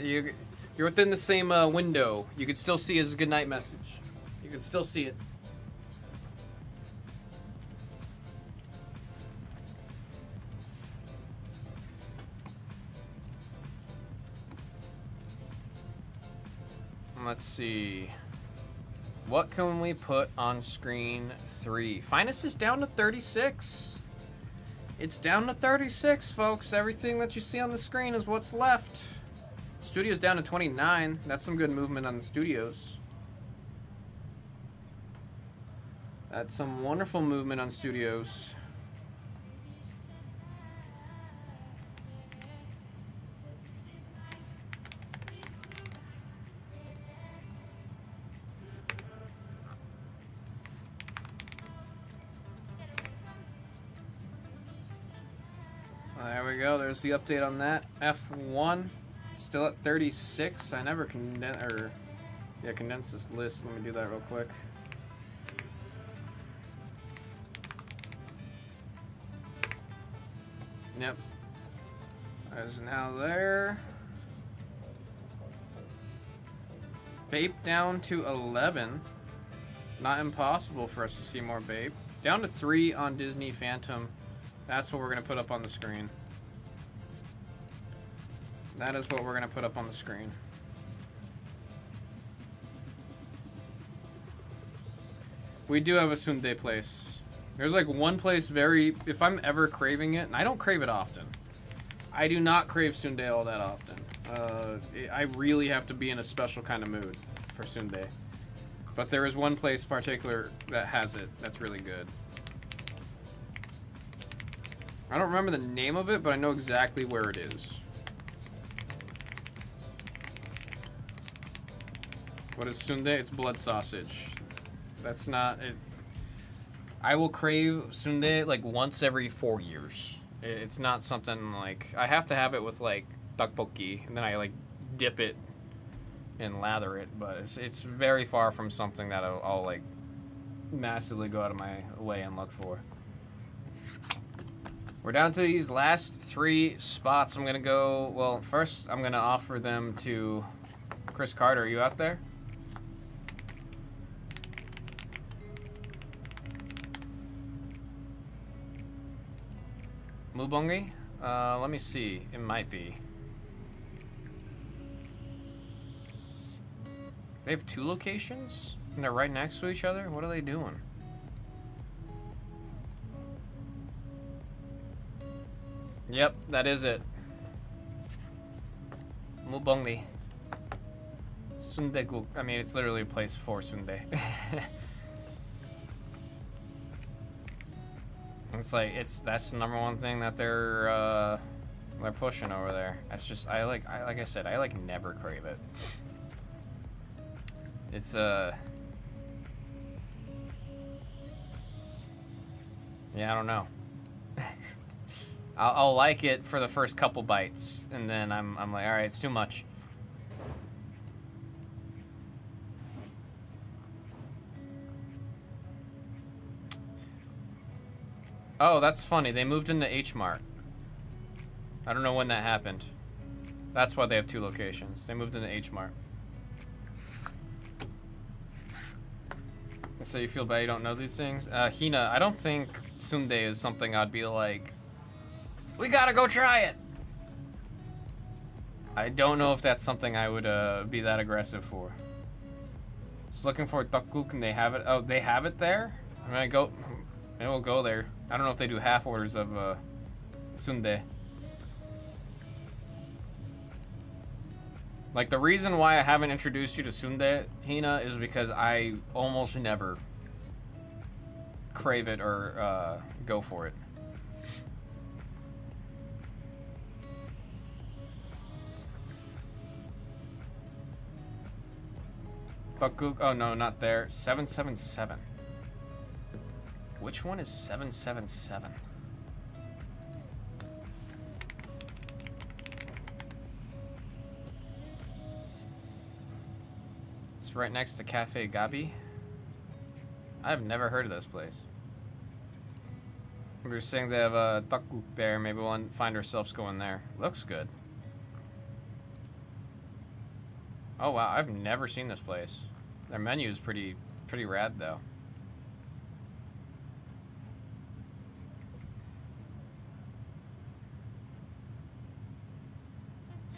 you're within the same window. You could still see his good night message. You could still see it. Let's see. What can we put on screen 3? Finest is down to 36. It's down to 36, folks. Everything that you see on the screen is what's left. Studio's down to 29. That's some good movement on the studios. That's some wonderful movement on studios. There we go. There's the update on that. F1, still at 36. I never condensed this list. Let me do that real quick. Yep. There's now there. Bape down to 11. Not impossible for us to see more Bape. Down to 3 on Disney Phantom. That's what we're going to put up on the screen. That is what we're going to put up on the screen. We do have a Sundae place. There's like one place if I'm ever craving it, and I don't crave it often. I do not crave Sundae all that often. I really have to be in a special kind of mood for Sundae. But there is one place in particular that has it that's really good. I don't remember the name of it, but I know exactly where it is. What is Sundae? It's blood sausage. That's not it. I will crave Sundae like once every 4 years. It's not something like I have to have it with like tteokbokki, and then I like dip it and lather it. But it's very far from something that I'll like massively go out of my way and look for. We're down to these last 3 spots. I'm gonna go. Well, first I'm gonna offer them to Chris Carter. Are you out there? Mubongi? Let me see. It might be. They have 2 locations? And they're right next to each other? What are they doing? Yep, that is it. Mubongi. Sundae. I mean, it's literally a place for Sundae. It's like that's the #1 thing that they're pushing over there. That's just like I said, I like never crave it. It's yeah, I don't know. I'll like it for the first couple bites, and then I'm like, all right, it's too much. Oh, that's funny. They moved into H Mart. I don't know when that happened. That's why they have 2 locations. They moved into H Mart. So you feel bad you don't know these things? Hina, I don't think Sundae is something I'd be like, we gotta go try it. I don't know if that's something I would be that aggressive for. Just looking for tteokguk and they have it. Oh, they have it there? I mean, maybe we'll go there. I don't know if they do half orders of Sundae. Like, the reason why I haven't introduced you to Sundae, Hina, is because I almost never crave it or go for it. Tteokguk, oh no, not there. 777. Which one is 777? It's right next to Cafe Gabi. I've never heard of this place. We were saying they have a tteokguk there. Maybe we'll find ourselves going there. Looks good. Oh wow, I've never seen this place. Their menu is pretty rad though.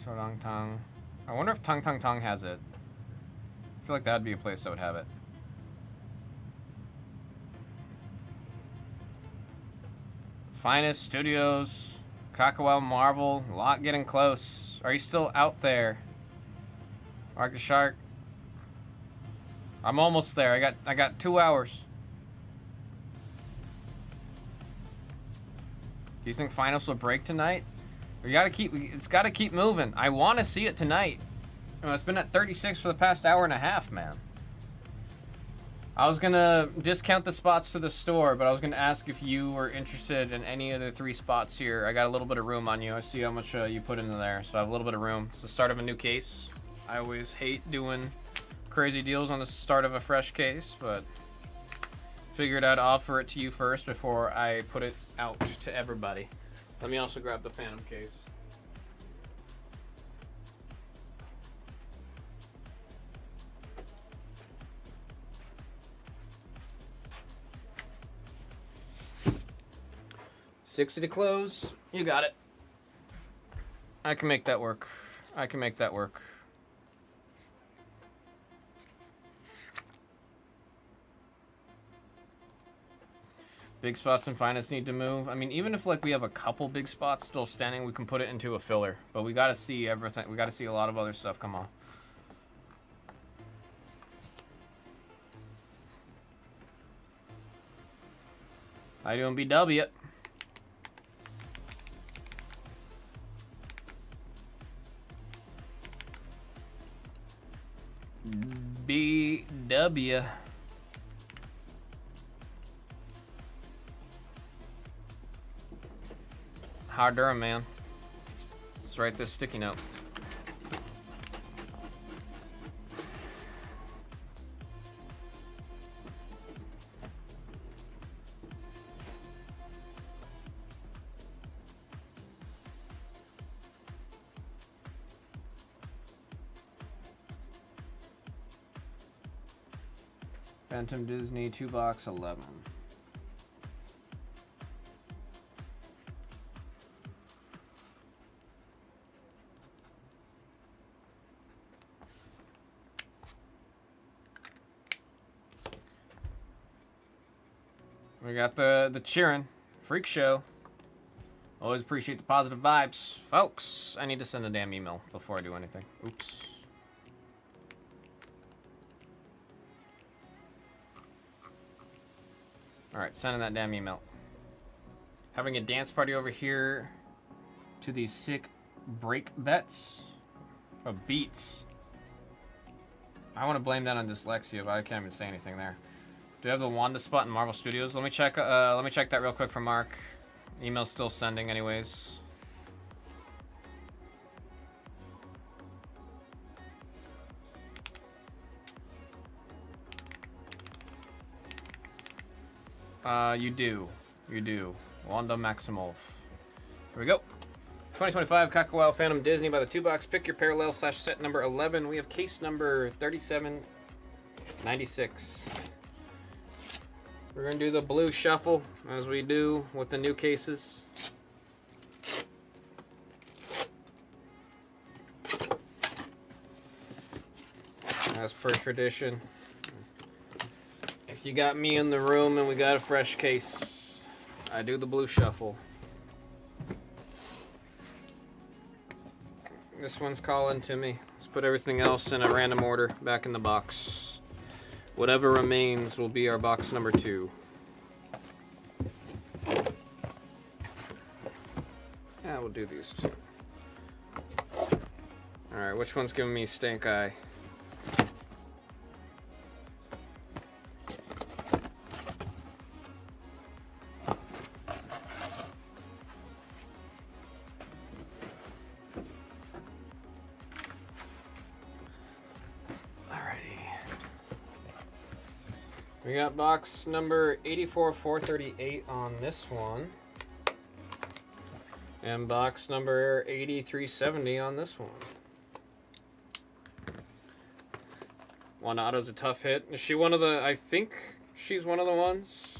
Sodang Tang. I wonder if Tang Tang Tang has it. I feel like that'd be a place that would have it. Finest Studios, Kakawel Marvel, a lot getting close. Are you still out there? Marcus Shark. I'm almost there. I got 2 hours. Do you think finals will break tonight? It's gotta keep moving. I want to see it tonight. You know, it's been at 36 for the past hour and a half, man. I was gonna discount the spots to the store, but I was gonna ask if you were interested in any of the 3 spots here. I got a little bit of room on you. I see how much you put into there, so I have a little bit of room. It's the start of a new case. I always hate doing crazy deals on the start of a fresh case, but figured I'd offer it to you first before I put it out to everybody. Let me also grab the Phantom case. $60 to close. You got it. I can make that work. I can make that work. Big spots and finance need to move. I mean, even if like we have a couple big spots still standing, we can put it into a filler. But we got to see everything. We got to see a lot of other stuff come on. How you doing, BW? BW. Hard Durham, man. Let's write this sticky note. Phantom Disney 2 box 11. We got the cheering freak show. Always appreciate the positive vibes, folks. I need to send a damn email before I do anything. Oops. Alright, sending that damn email. Having a dance party over here to these sick break bets. Or beats. I want to blame that on dyslexia, but I can't even say anything there. Do you have the Wanda spot in Marvel Studios? Let me check that real quick for Mark. Email's still sending anyways. You do. Wanda Maximoff. Here we go. 2025 Kakawao Phantom Disney by the 2 box. Pick your parallel / set number 11. We have case number 3796. We're gonna do the blue shuffle as we do with the new cases. As per tradition. If you got me in the room and we got a fresh case, I do the blue shuffle. This one's calling to me. Let's put everything else in a random order back in the box. Whatever remains will be our box number 2. Yeah, we'll do these 2. Alright, which one's giving me stink eye? We got box number 84438 on this one. And box number 8370 on this one. Wanato's a tough hit. Is she one of the, I think she's one of the ones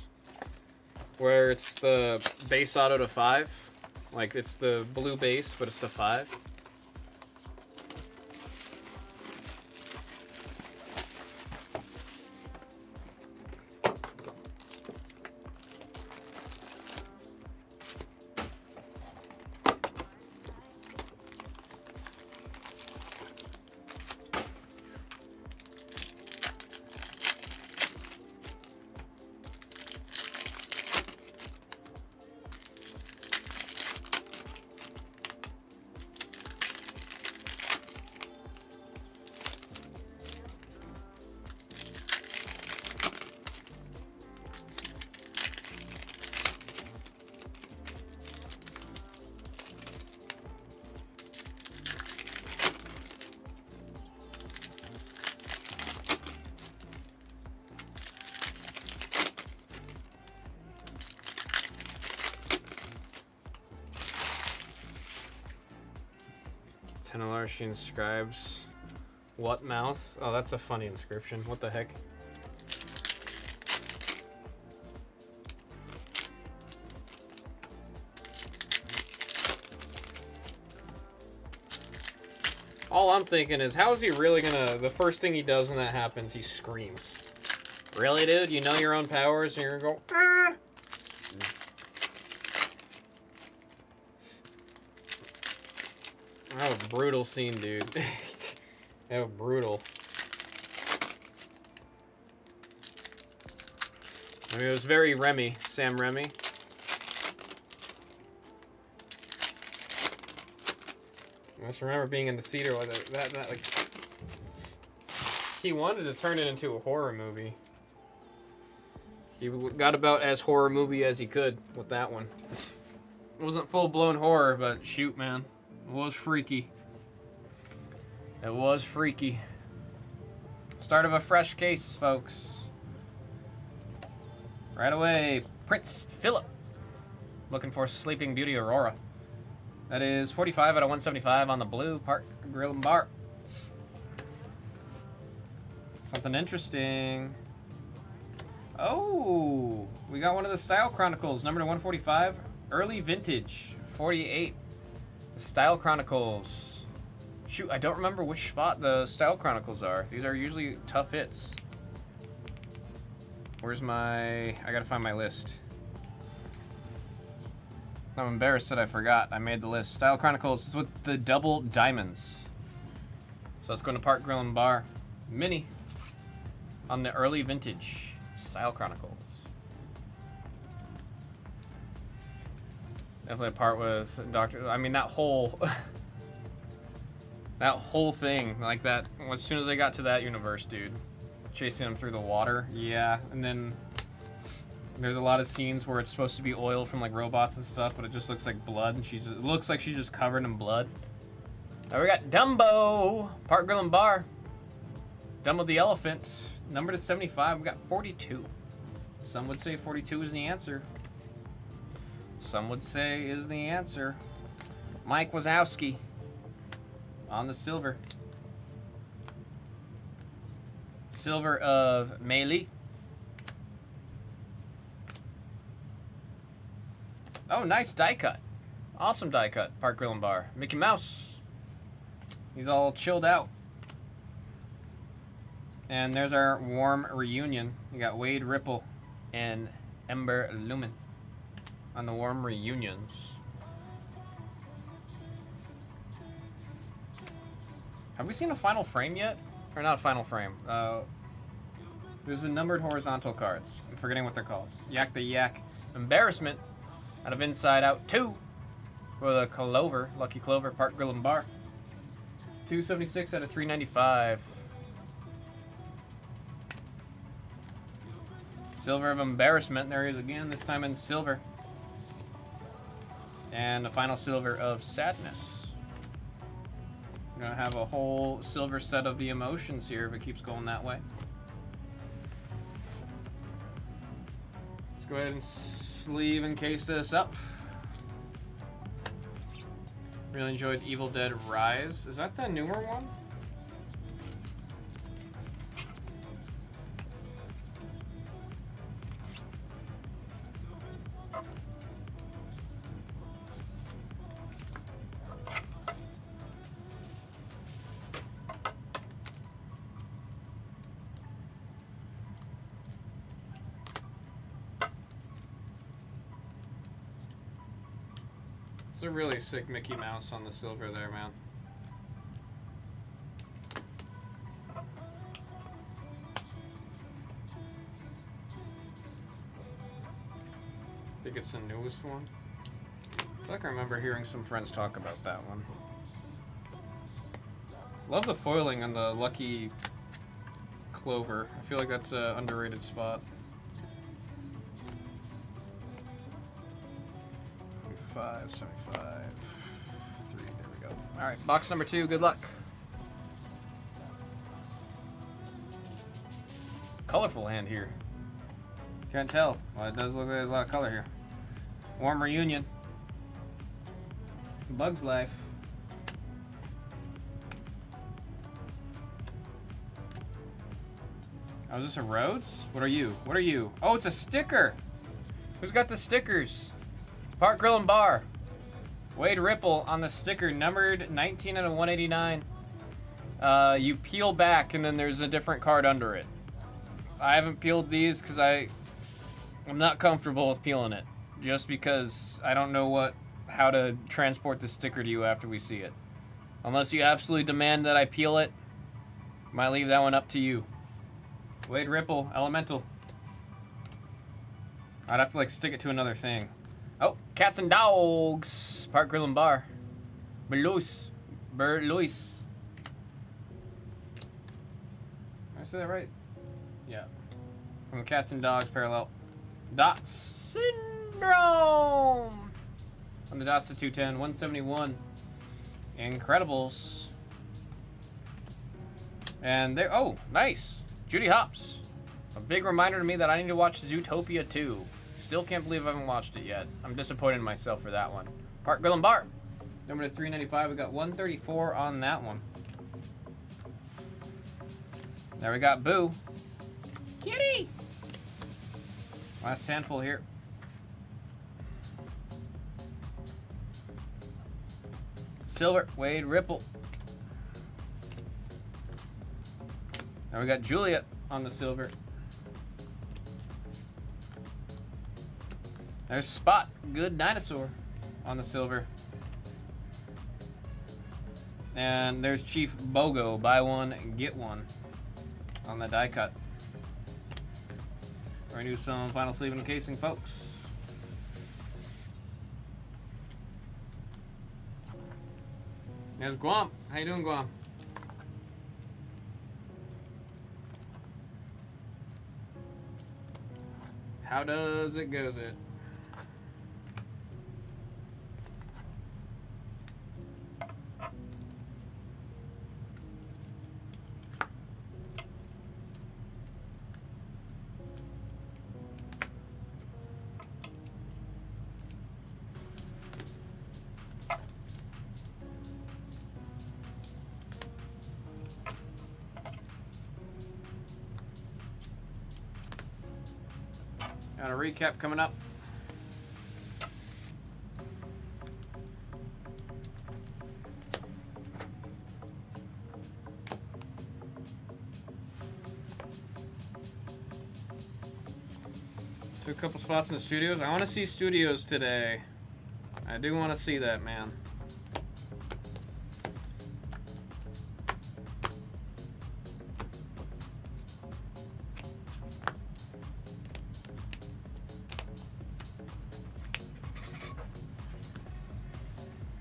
where it's the base auto to 5. Like it's the blue base, but it's the 5. Tenalar, she inscribes what mouth? Oh, that's a funny inscription. What the heck? All I'm thinking is, how is he really gonna... The first thing he does when that happens, he screams. Really, dude? You know your own powers and you're gonna go... Ah! That was a brutal scene, dude. That was brutal. I mean, it was very Remy. Sam Remy. I just remember being in the theater with that like... He wanted to turn it into a horror movie. He got about as horror movie as he could with that one. It wasn't full-blown horror, but shoot, man. It was freaky. It was freaky. Start of a fresh case, folks. Right away, Prince Philip. Looking for Sleeping Beauty Aurora. That is 45 out of 175 on the blue Park Grill and Bar. Something interesting. Oh, we got one of the Style Chronicles, number to 145. Early vintage, 48. The Style Chronicles. Shoot, I don't remember which spot the Style Chronicles are. These are usually tough hits. Where's my... I gotta find my list. I'm embarrassed that I forgot. I made the list. Style Chronicles is with the double diamonds. So let's go to Park Grill and Bar. Mini. On the early vintage Style Chronicles. Definitely a part with Dr. I mean, that whole... that whole thing. Like that... As soon as I got to that universe, dude. Chasing him through the water. Yeah. And then... There's a lot of scenes where it's supposed to be oil from like robots and stuff, but it just looks like blood, and it looks like she's just covered in blood. Now we got Dumbo, Park Grill and Bar. Dumbo the elephant, number to 75. We got 42. Some would say 42 is the answer. Some would say is the answer. Mike Wazowski on the silver. Silver of Melee. Oh, nice die cut. Awesome die cut. Park Grill and Bar. Mickey Mouse. He's all chilled out. And there's our warm reunion. You got Wade Ripple and Ember Lumen on the warm reunions. Have we seen a final frame yet? Or not a final frame. There's the numbered horizontal cards. I'm forgetting what they're called. Yak the Yak. Embarrassment. Out of Inside Out 2 for the Clover, Lucky Clover, Park Grill and Bar. 276 out of 395. Silver of Embarrassment, there he is again, this time in silver. And the final silver of Sadness. We're gonna have a whole silver set of the emotions here if it keeps going that way. Let's go ahead and sleeve and case this up. Really enjoyed Evil Dead Rise. Is that the newer one? It's a really sick Mickey Mouse on the silver there, man. I think it's the newest one. I feel like I remember hearing some friends talk about that one. Love the foiling on the Lucky Clover. I feel like that's an underrated spot. 75, 3, there we go. All right, box number 2, good luck. Colorful hand here. Can't tell. Well, it does look like there's a lot of color here. Warm Reunion. Bug's Life. Oh, is this a Rhodes? What are you? What are you? Oh, it's a sticker. Who's got the stickers? Park Grill and Bar. Wade Ripple on the sticker, numbered 19 out of 189. You peel back and then there's a different card under it. I haven't peeled these because I'm not comfortable with peeling it. Just because I don't know how to transport the sticker to you after we see it. Unless you absolutely demand that I peel it, might leave that one up to you. Wade Ripple, Elemental. I'd have to like stick it to another thing. Oh, Cats and Dogs. Park Grill and Bar. Berluis. Berluis. Did I say that right? Yeah. From the Cats and Dogs parallel. Dots. Syndrome. On the Dots to 210. 171. Incredibles. And there. Oh, nice. Judy Hopps. A big reminder to me that I need to watch Zootopia 2. Still can't believe I haven't watched it yet. I'm disappointed in myself for that one. Park Grill and Bar. Number to 395. We got 134 on that one. There we got Boo. Kitty! Last handful here. Silver. Wade Ripple. Now we got Juliet on the silver. There's Spot, Good Dinosaur on the silver. And there's Chief Bogo, buy one, get one on the die cut. We're gonna do some final sleeve and casing, folks. There's Guam. How you doing, Guam? How does it goes it? Got a recap coming up. So a couple spots in the studios. I want to see studios today. I do want to see that, man.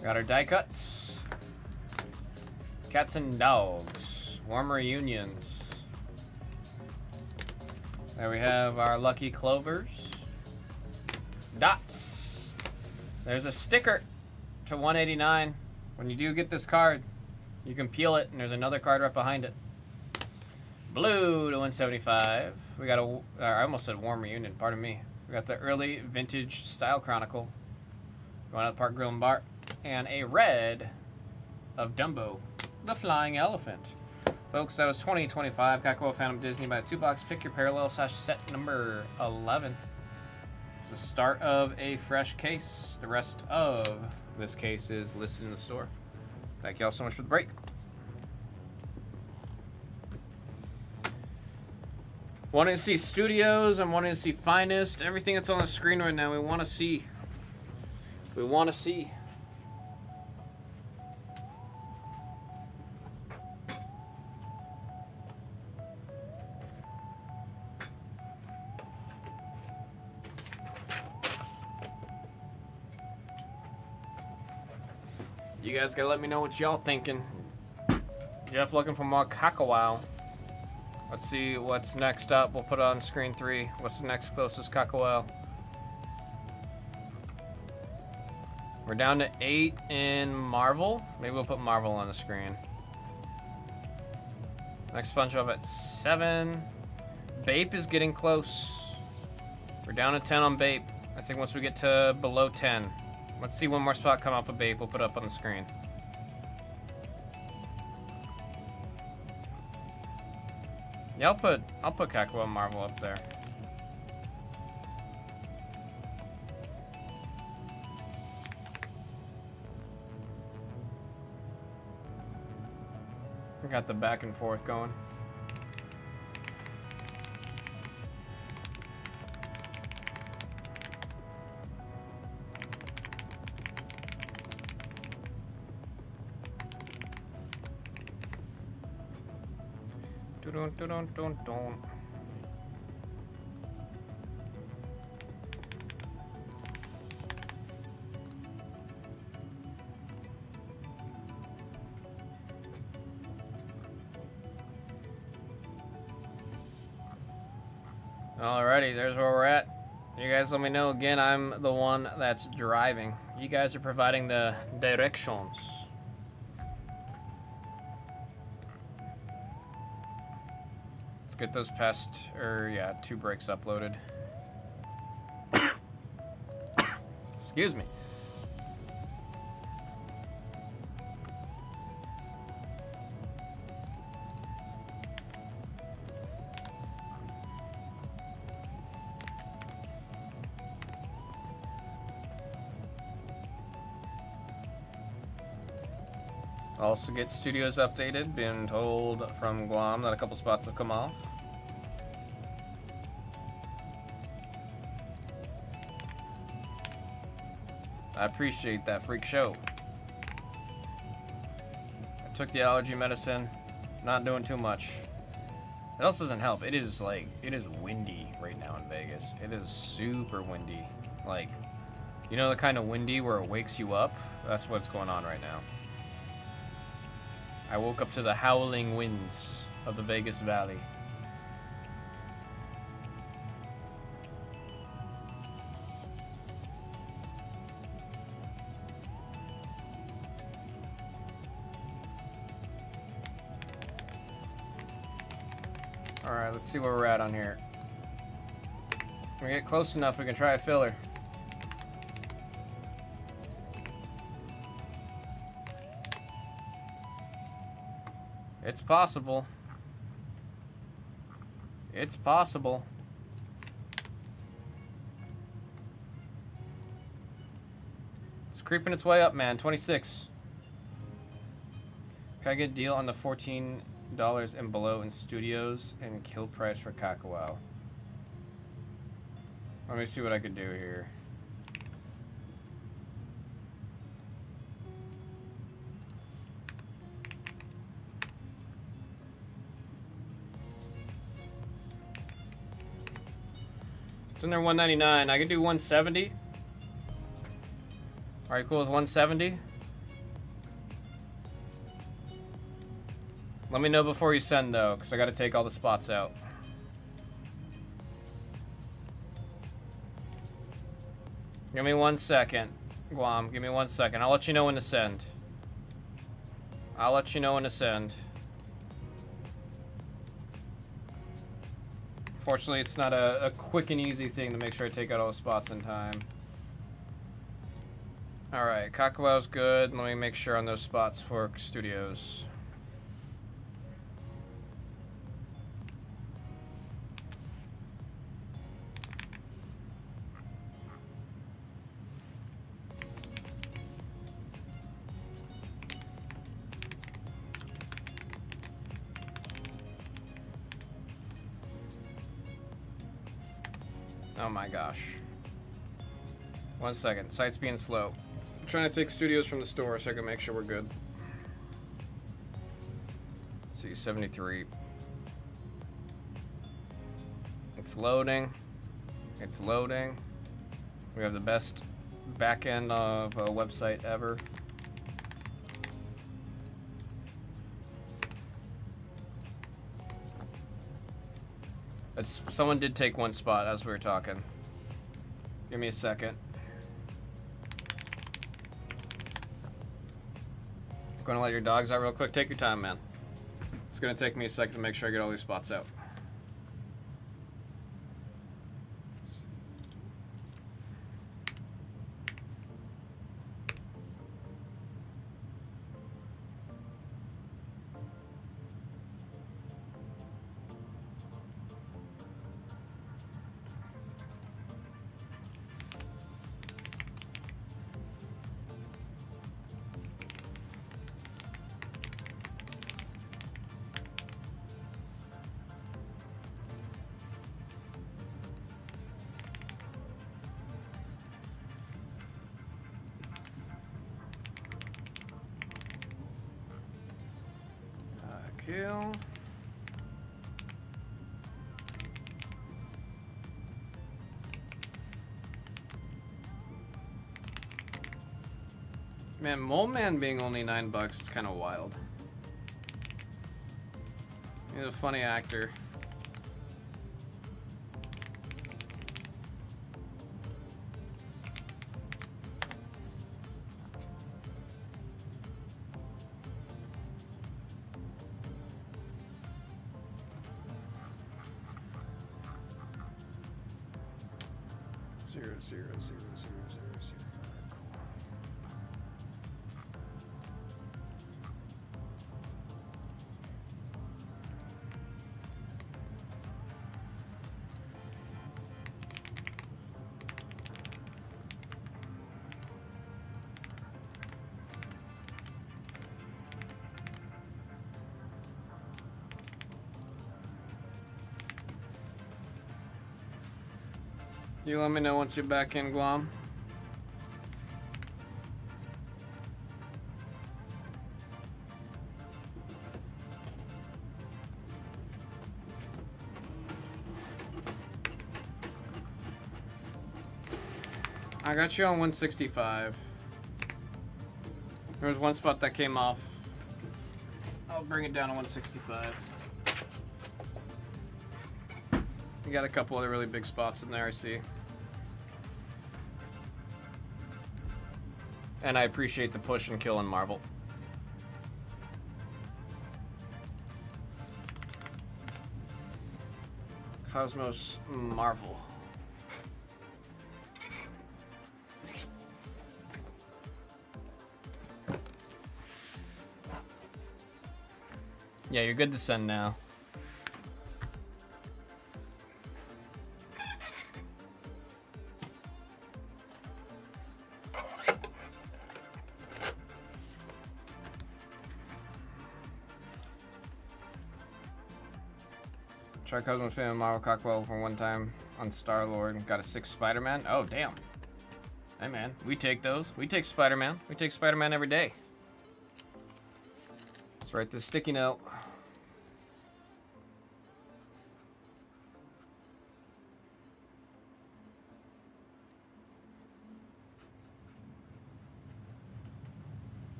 Got our die cuts. Cats and Dogs. Warm Reunions. There we have our Lucky Clovers. Dots. There's a sticker to 189. When you do get this card, you can peel it, and there's another card right behind it. Blue to 175. We got I almost said Warm Reunion, pardon me. We got the early vintage style chronicle. Going out to Park Grill and Bar. And a red of Dumbo, the flying elephant. Folks, that was 2025 Kakao Phantom Disney by the 2-box. Pick your parallel / set number 11. It's the start of a fresh case. The rest of this case is listed in the store. Thank you all so much for the break. Wanting to see studios, I'm wanting to see finest. Everything that's on the screen right now, we want to see. We want to see. You guys gotta let me know what y'all thinking. Jeff looking for more Kakao. Let's see what's next up. We'll put it on screen 3. What's the next closest Kakao? We're down to 8 in Marvel. Maybe we'll put Marvel on the screen. Next SpongeBob at 7. Bape is getting close. We're down to 10 on Bape. I think once we get to below 10. Let's see one more spot come off of Bape. We'll put it up on the screen. Yeah, I'll put Kakua and Marvel up there. We got the back and forth going. Dun, dun, dun, dun, dun. Alrighty, there's where we're at. You guys let me know again. I'm the one that's driving. You guys are providing the directions. Let's get those past, yeah, 2 breaks uploaded. Excuse me. Also get studios updated. Been told from Guam that a couple spots have come off. I appreciate that, freak show. I took the allergy medicine. Not doing too much. It also doesn't help. It is windy right now in Vegas. It is super windy. Like, you know the kind of windy where it wakes you up? That's what's going on right now. I woke up to the howling winds of the Vegas Valley. Alright, let's see where we're at on here. When we get close enough, we can try a filler. It's possible. It's possible. It's creeping its way up, man. 26. Can I get a deal on the $14 and below in studios and kill price for Kakao? Let me see what I could do here. It's in there 199. I can do 170. Are you cool with 170? Let me know before you send though, because I got to take all the spots out. Give me 1 second, Guam. Give me 1 second. I'll let you know when to send. I'll let you know when to send. Fortunately, it's not a quick and easy thing to make sure I take out all the spots in time. Alright, Kakao's good. Let me make sure on those spots for studios. Oh my gosh. 1 second. Site's being slow. I'm trying to take studios from the store so I can make sure we're good. Let's see, 73. It's loading. It's loading. We have the best back end of a website ever. Someone did take 1 spot as we were talking. Give me a second. Gonna let your dogs out real quick. Take your time, man. It's gonna take me a second to make sure I get all these spots out. kill. Man, Mole Man being only $9 is kind of wild. He's a funny actor. Zero, zero, zero, zero, zero, zero. You let me know once you're back in Guam. I got you on 165. There was one spot that came off. I'll bring it down to 165. You got a couple other really big spots in there, I see. And I appreciate the push and kill in Marvel. Cosmos Marvel. Yeah, you're good to send now. Try Cosmo Fan and Marvel Cockwell for one time on Star-Lord. Got a 6 Spider-Man. Oh, damn. Hey, man. We take those. We take Spider-Man. We take Spider-Man every day. Let's write this sticky note.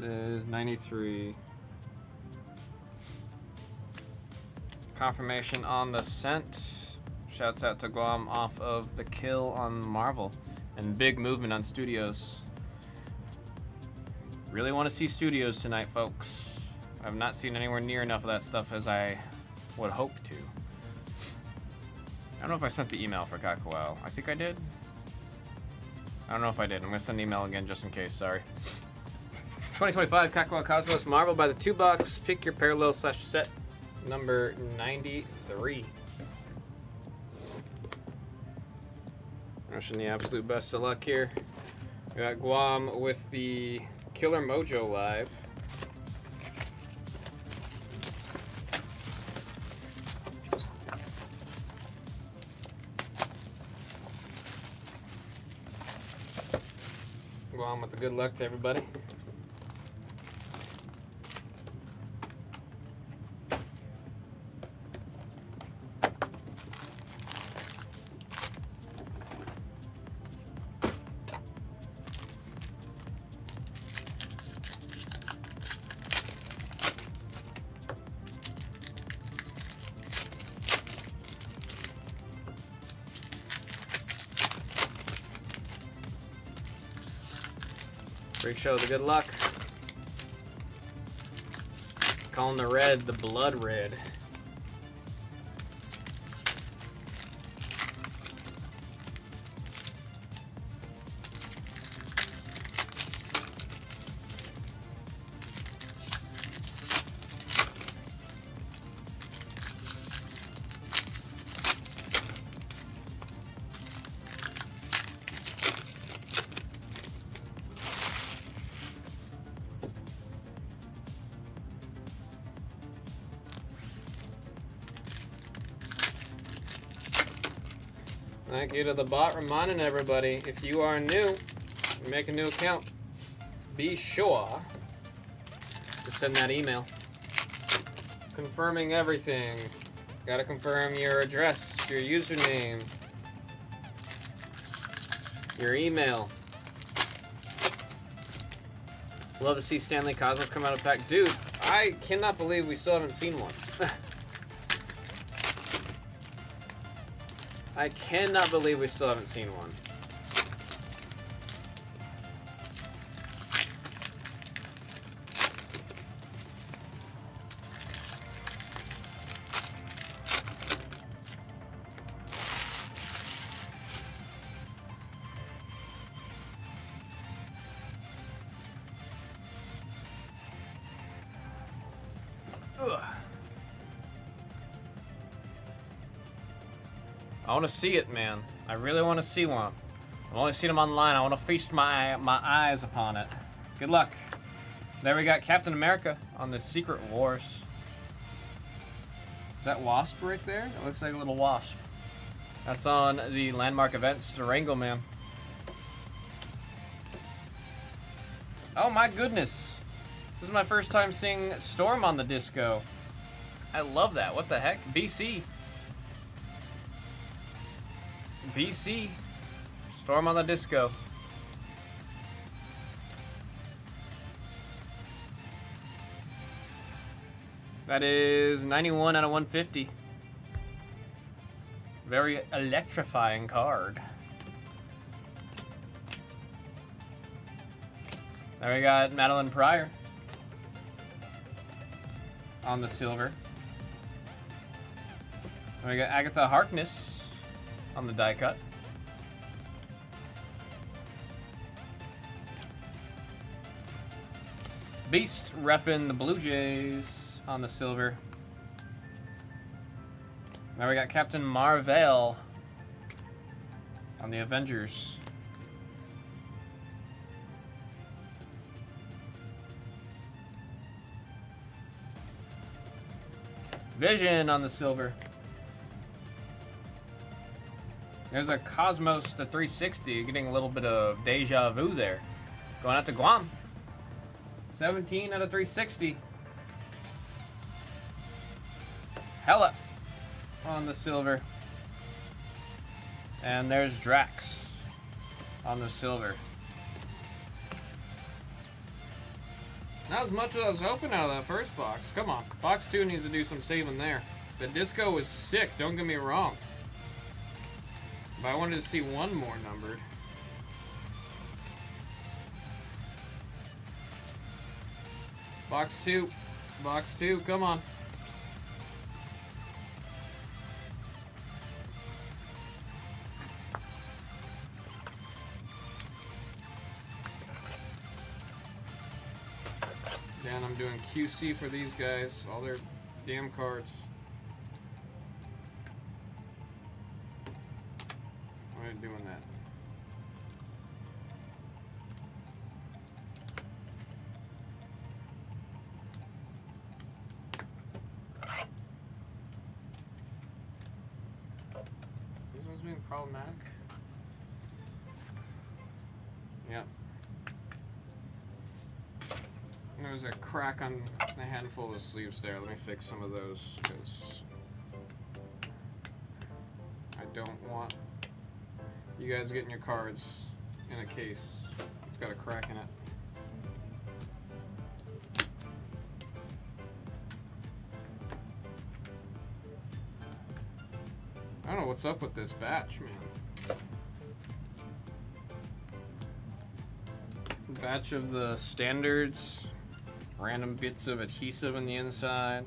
Is 93. Confirmation on the scent. Shouts out to Guam off of the kill on Marvel. And big movement on Studios. Really want to see Studios tonight, folks. I've not seen anywhere near enough of that stuff as I would hope to. I don't know if I sent the email for Kakawao. I think I did. I don't know if I did. I'm going to send the email again just in case. Sorry. 2025 Kakawao Cosmos Marvel by the $2. Pick your parallel / set number 93. Wishing the absolute best of luck here. We got Guam with the Killer Mojo live. Guam with the good luck to everybody. Break show the good luck. Calling the red the blood red. Thank you to the bot reminding everybody, if you are new, make a new account, be sure to send that email. Confirming everything. Gotta confirm your address, your username, your email. Love to see Stanley Cosmos come out of pack. Dude, I cannot believe we still haven't seen one. I cannot believe we still haven't seen one. I want to see it, man. I really want to see one. I've only seen them online. I want to feast my eyes upon it. Good luck. There we got Captain America on the Secret Wars. Is that Wasp right there? It looks like a little wasp. That's on the landmark events, Durango, man. Oh my goodness. This is my first time seeing Storm on the disco. I love that. What the heck? BC. BC. Storm on the disco. That is 91 out of 150. Very electrifying card. There we got Madeline Pryor on the silver. And we got Agatha Harkness on the die cut. Beast repping the Blue Jays on the silver. Now we got Captain Marvel on the Avengers. Vision on the silver. There's a Cosmos to 360, getting a little bit of deja vu there. Going out to Guam. 17 out of 360. Hella on the silver. And there's Drax on the silver. Not as much as I was hoping out of that first box. Come on. Box 2 needs to do some saving there. The disco was sick, don't get me wrong. But I wanted to see one more numbered. Box 2. Box 2, come on. Dan, I'm doing QC for these guys. All their damn cards. Why are you doing that? These ones being problematic? Yeah. There's a crack on a handful of the sleeves there. Let me fix some of those because I don't want you guys getting your cards in a case. It's got a crack in it. I don't know what's up with this batch, man. Batch of the standards. Random bits of adhesive on the inside.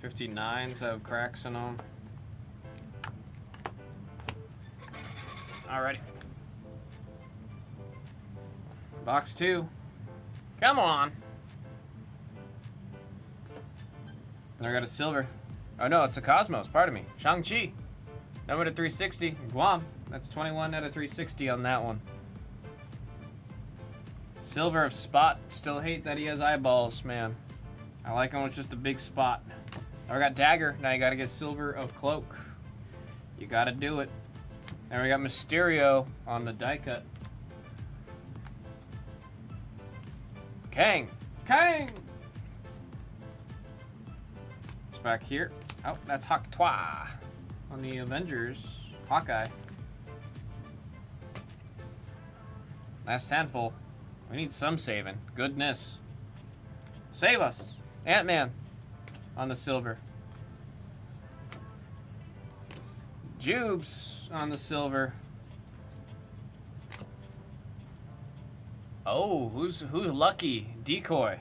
59s have cracks in them. Alrighty. Box 2. Come on. And I got a silver. Oh no, it's a Cosmos, pardon me. Shang-Chi. Number to 360. Guam. That's 21 out of 360 on that one. Silver of Spot. Still hate that he has eyeballs, man. I like him with just a big spot. Now we got Dagger. Now you gotta get Silver of Cloak. You gotta do it. And we got Mysterio on the die cut. Kang! Kang! It's back here. Oh, that's Hawk Twa on the Avengers. Hawkeye. Last handful. We need some saving. Goodness. Save us. Ant-Man on the silver. Jubes on the silver. Oh, who's lucky? Decoy.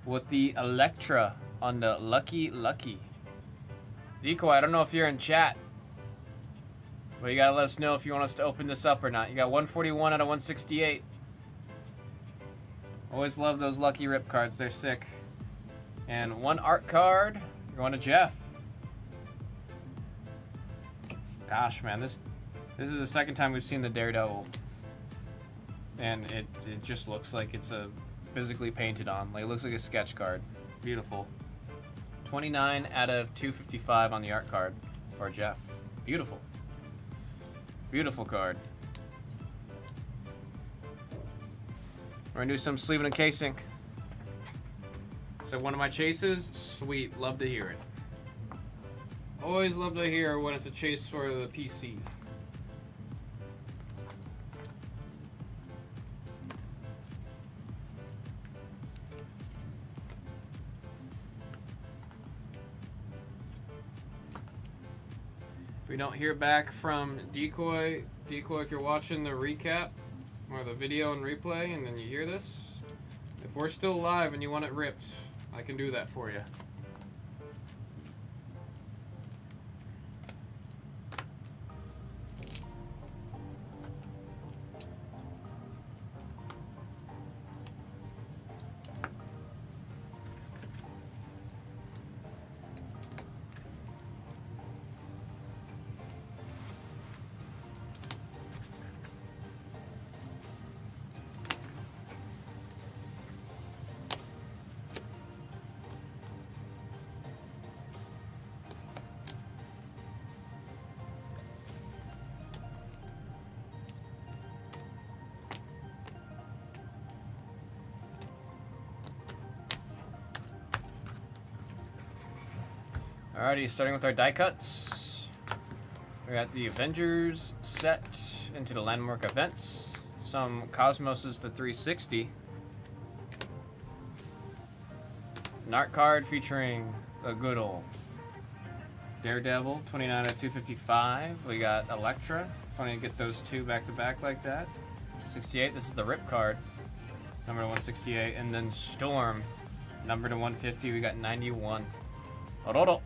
With the Electra on the lucky. Decoy, I don't know if you're in chat. But you gotta let us know if you want us to open this up or not. You got 141 out of 168. Always love those lucky rip cards. They're sick. And one art card going to Jeff. Gosh, man, this is the second time we've seen the Daredevil. And it just looks like it's a physically painted on. Like, it looks like a sketch card. Beautiful. 29 out of 255 on the art card for Jeff. Beautiful. Beautiful card. We're gonna do some sleeving and casing. So one of my chases, sweet, love to hear it. Always love to hear when it's a chase for the PC. If we don't hear back from Decoy, if you're watching the recap or the video and replay and then you hear this, if we're still live and you want it ripped, I can do that for you. Alrighty, starting with our die cuts. We got the Avengers set into the landmark events. Some Cosmoses to 360. An art card featuring a good old Daredevil, 29 out of 255. We got Electra. Funny to get those two back to back like that. 68, this is the rip card. Number to 168. And then Storm, number to 150. We got 91. Ororo.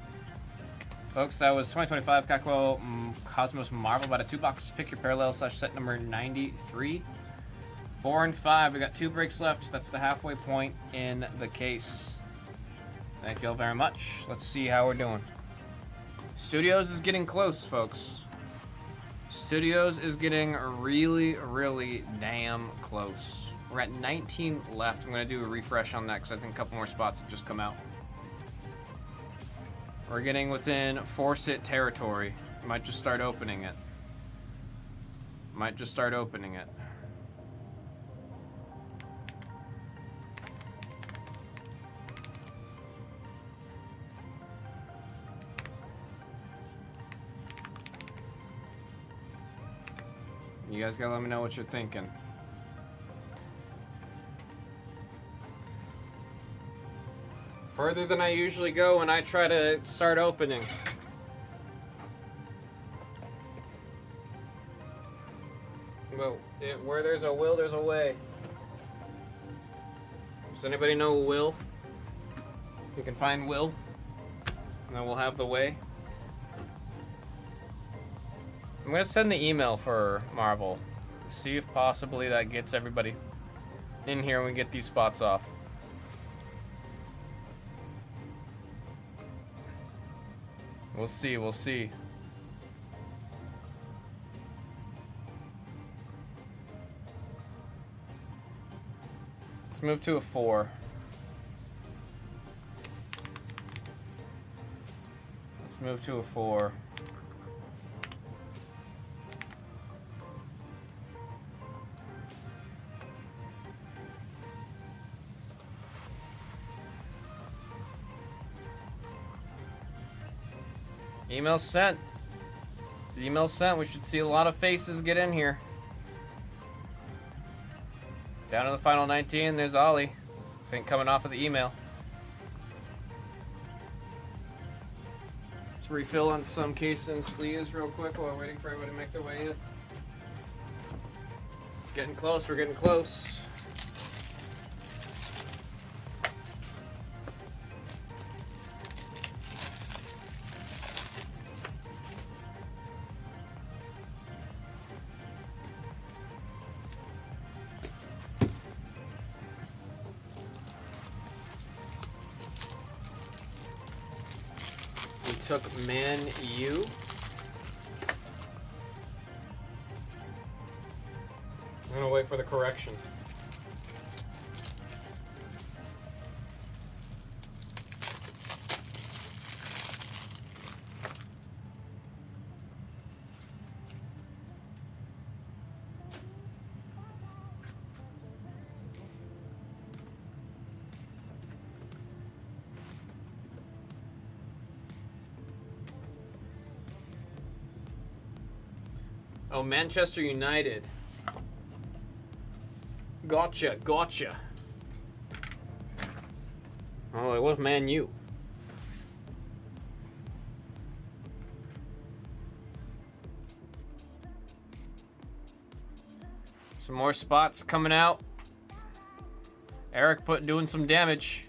Folks, that was 2025 Kakwo Cosmos Marvel. About a 2-box. Pick your parallel / set number 93. 4 and 5. We got 2 breaks left. That's the halfway point in the case. Thank you all very much. Let's see how we're doing. Studios is getting close, folks. Studios is getting really, really damn close. We're at 19 left. I'm going to do a refresh on that because I think a couple more spots have just come out. We're getting within force-it territory. Might just start opening it. You guys gotta let me know what you're thinking. Further than I usually go when I try to start opening. But where there's a will, there's a way. Does anybody know Will? You can find Will, and then we'll have the way. I'm gonna send the email for Marvel. See if possibly that gets everybody in here and we get these spots off. We'll see, we'll see. Let's move to a 4. Let's move to a 4. Email sent. Email sent. We should see a lot of faces get in here. Down to the final 19, there's Ollie. I think coming off of the email. Let's refill on some case and sleeves real quick while we're waiting for everybody to make their way in. It's getting close, we're getting close. Took Man U. I'm gonna wait for the correction. Oh, Manchester United. Gotcha, gotcha. Oh, it was Man U. Some more spots coming out. Eric doing some damage.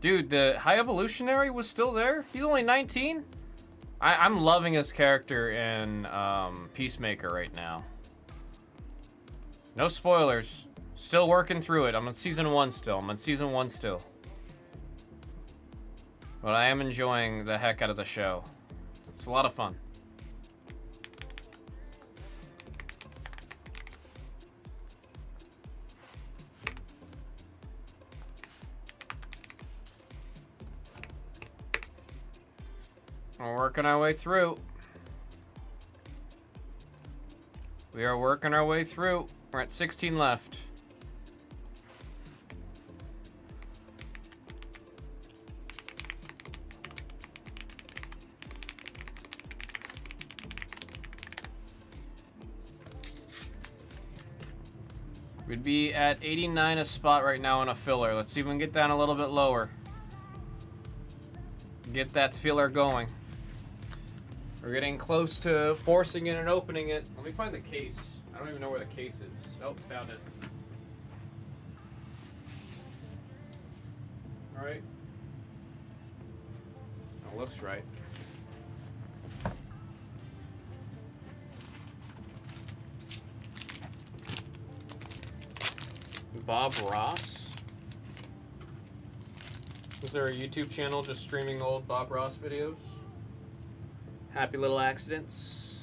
Dude, the High Evolutionary was still there? He's only 19? I'm loving his character in Peacemaker right now. No spoilers. Still working through it. I'm on season 1 still. But I am enjoying the heck out of the show. It's a lot of fun. We're working our way through. We are working our way through. We're at 16 left. We'd be at 89 a spot right now on a filler. Let's see if we can get down a little bit lower. Get that filler going. We're getting close to forcing it and opening it. Let me find the case. I don't even know where the case is. Nope, found it. All right. That looks right. Bob Ross? Is there a YouTube channel just streaming old Bob Ross videos? Happy little accidents.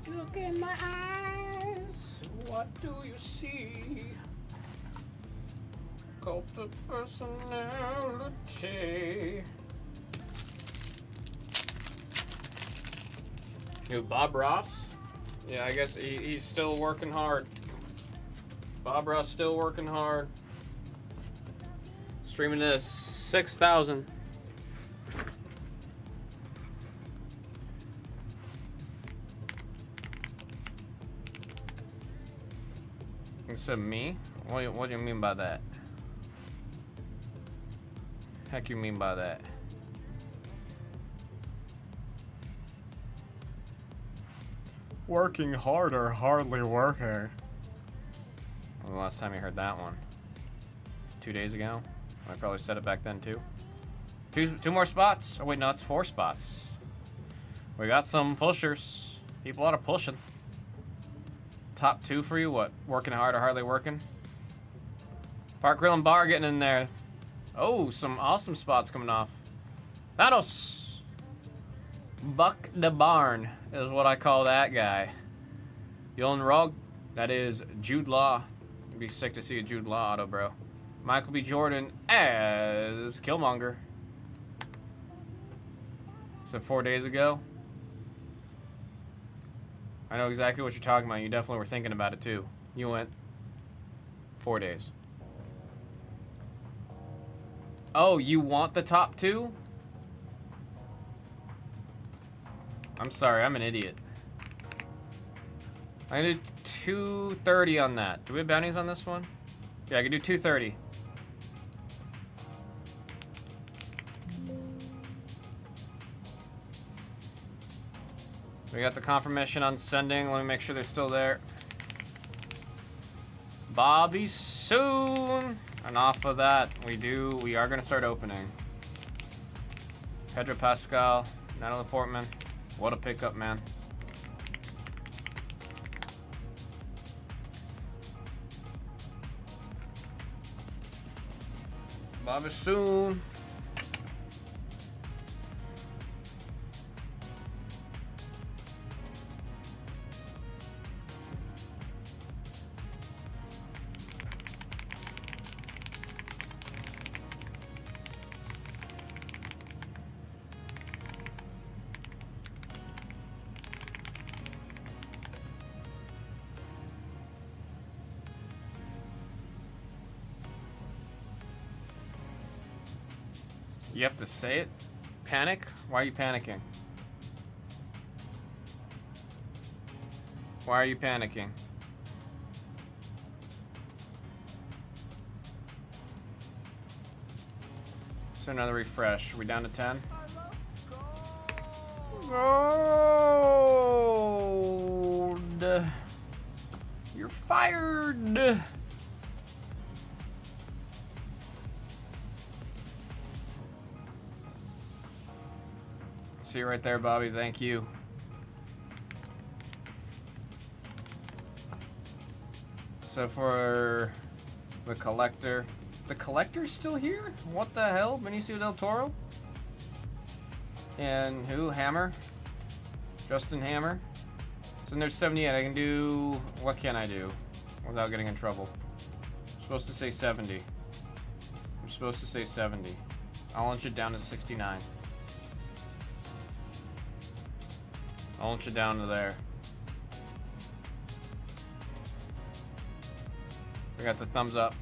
Look in my eyes. What do you see? Cult of personality. Who, Bob Ross? Yeah, I guess he's still working hard. Bob Ross still working hard. Streaming to 6,000. Instead of me? What do you mean by that? Heck you mean by that? Working hard or hardly working? When was the last time you heard that one? 2 days ago? I probably said it back then too. Two more spots. Oh wait, no, it's 4 spots. We got some pushers. People are pushing. Top 2 for you, what? Working hard or hardly working? Park Grill and Bar getting in there. Oh, some awesome spots coming off. Thanos! Buck the Barn is what I call that guy. Yolan Rugg, that is Jude Law. It'd be sick to see a Jude Law auto, bro. Michael B. Jordan as Killmonger. So 4 days ago. I know exactly what you're talking about. You definitely were thinking about it too. You went 4 days. Oh, you want the top 2? I'm sorry, I'm an idiot. I can do 230 on that. Do we have bounties on this one? Yeah, I can do 230. We got the confirmation on sending. Let me make sure they're still there. Bobby soon. And off of that, we are gonna start opening. Pedro Pascal, Natalie Portman. What a pickup, man. Bobby soon. You have to say it? Panic? Why are you panicking? Why are you panicking? So another refresh. Are we down to 10? Gold. You're fired. See you right there, Bobby. Thank you. So for the collector's still here? What the hell? Benicio del Toro? And who? Hammer? Justin Hammer? So there's 78. I can do... What can I do without getting in trouble? I'm supposed to say 70. I'm supposed to say 70. I'll inch it down to 69. I'll inch it down to there. We got the thumbs up.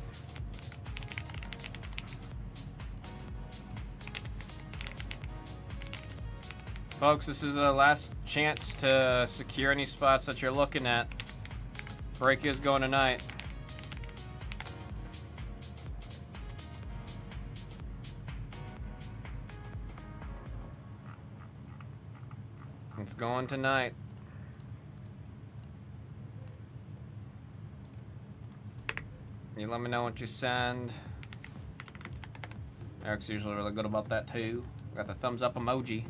Folks, this is the last chance to secure any spots that you're looking at. Break is going tonight. It's going tonight. You let me know what you send. Eric's usually really good about that too. Got the thumbs up emoji.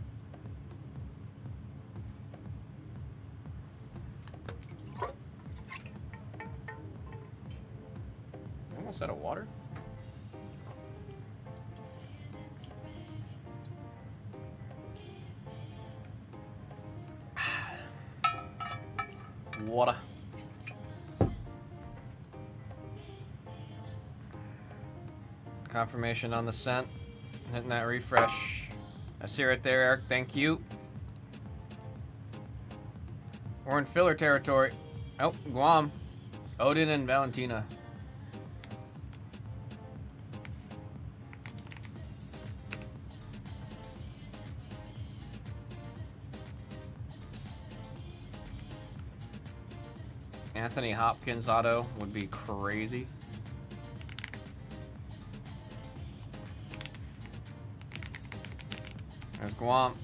Almost out of water. Water. Confirmation on the scent. Hitting that refresh. I see right there, Eric. Thank you. We're in filler territory. Oh, Guam. Odin and Valentina. Anthony Hopkins auto would be crazy. There's Guam.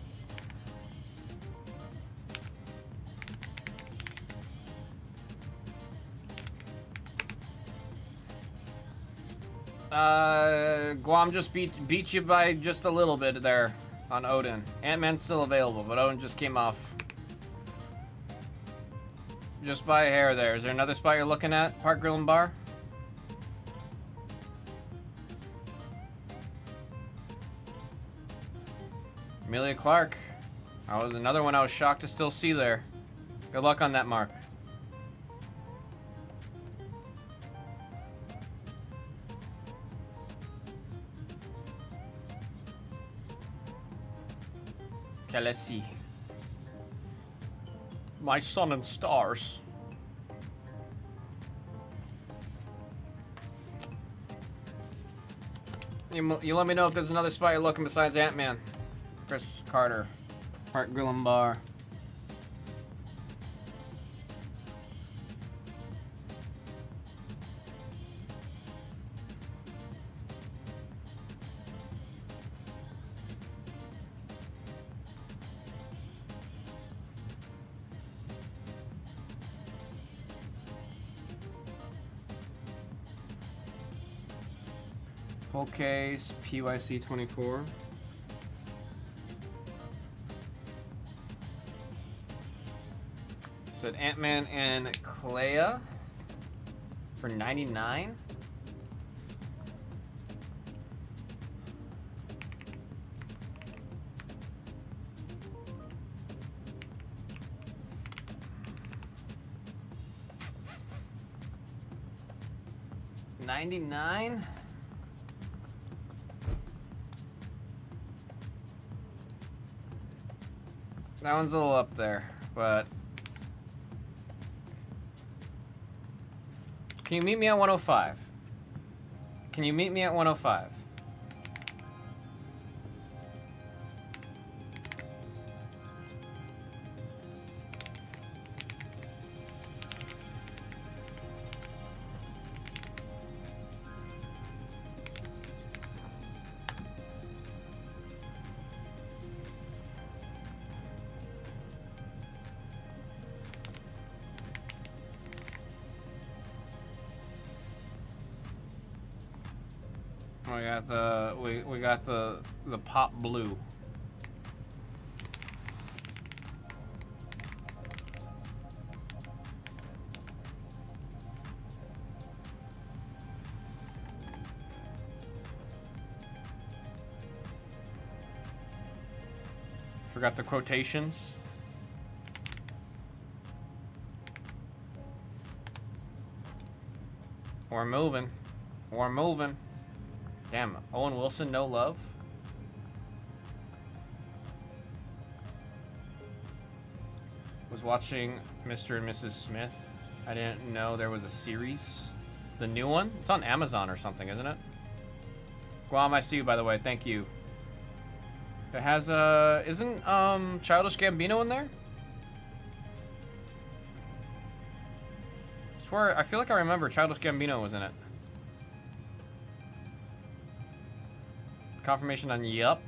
Guam just beat you by just a little bit there on Odin. Ant-Man's still available, but Odin just came off. Just by a hair there. Is there another spot you're looking at? Park Grill and Bar? Amelia Clark. That was another one I was shocked to still see there. Good luck on that, Mark. Okay, let's see. My sun and stars. You let me know if there's another spot you're looking besides Ant-Man. Chris Carter. Art Grillenbar. Full case, PYC 24. Said Ant-Man and Clea for 99. $99. That one's a little up there, but can you meet me at 105? Can you meet me at 105? We got the pop blue. Forgot the quotations. We're moving. We're moving. Damn, Owen Wilson, no love? Was watching Mr. and Mrs. Smith. I didn't know there was a series. The new one? It's on Amazon or something, isn't it? Guam, I see you, by the way. Thank you. It has, isn't, Childish Gambino in there? I swear, I feel like I remember Childish Gambino was in it. Confirmation on yup.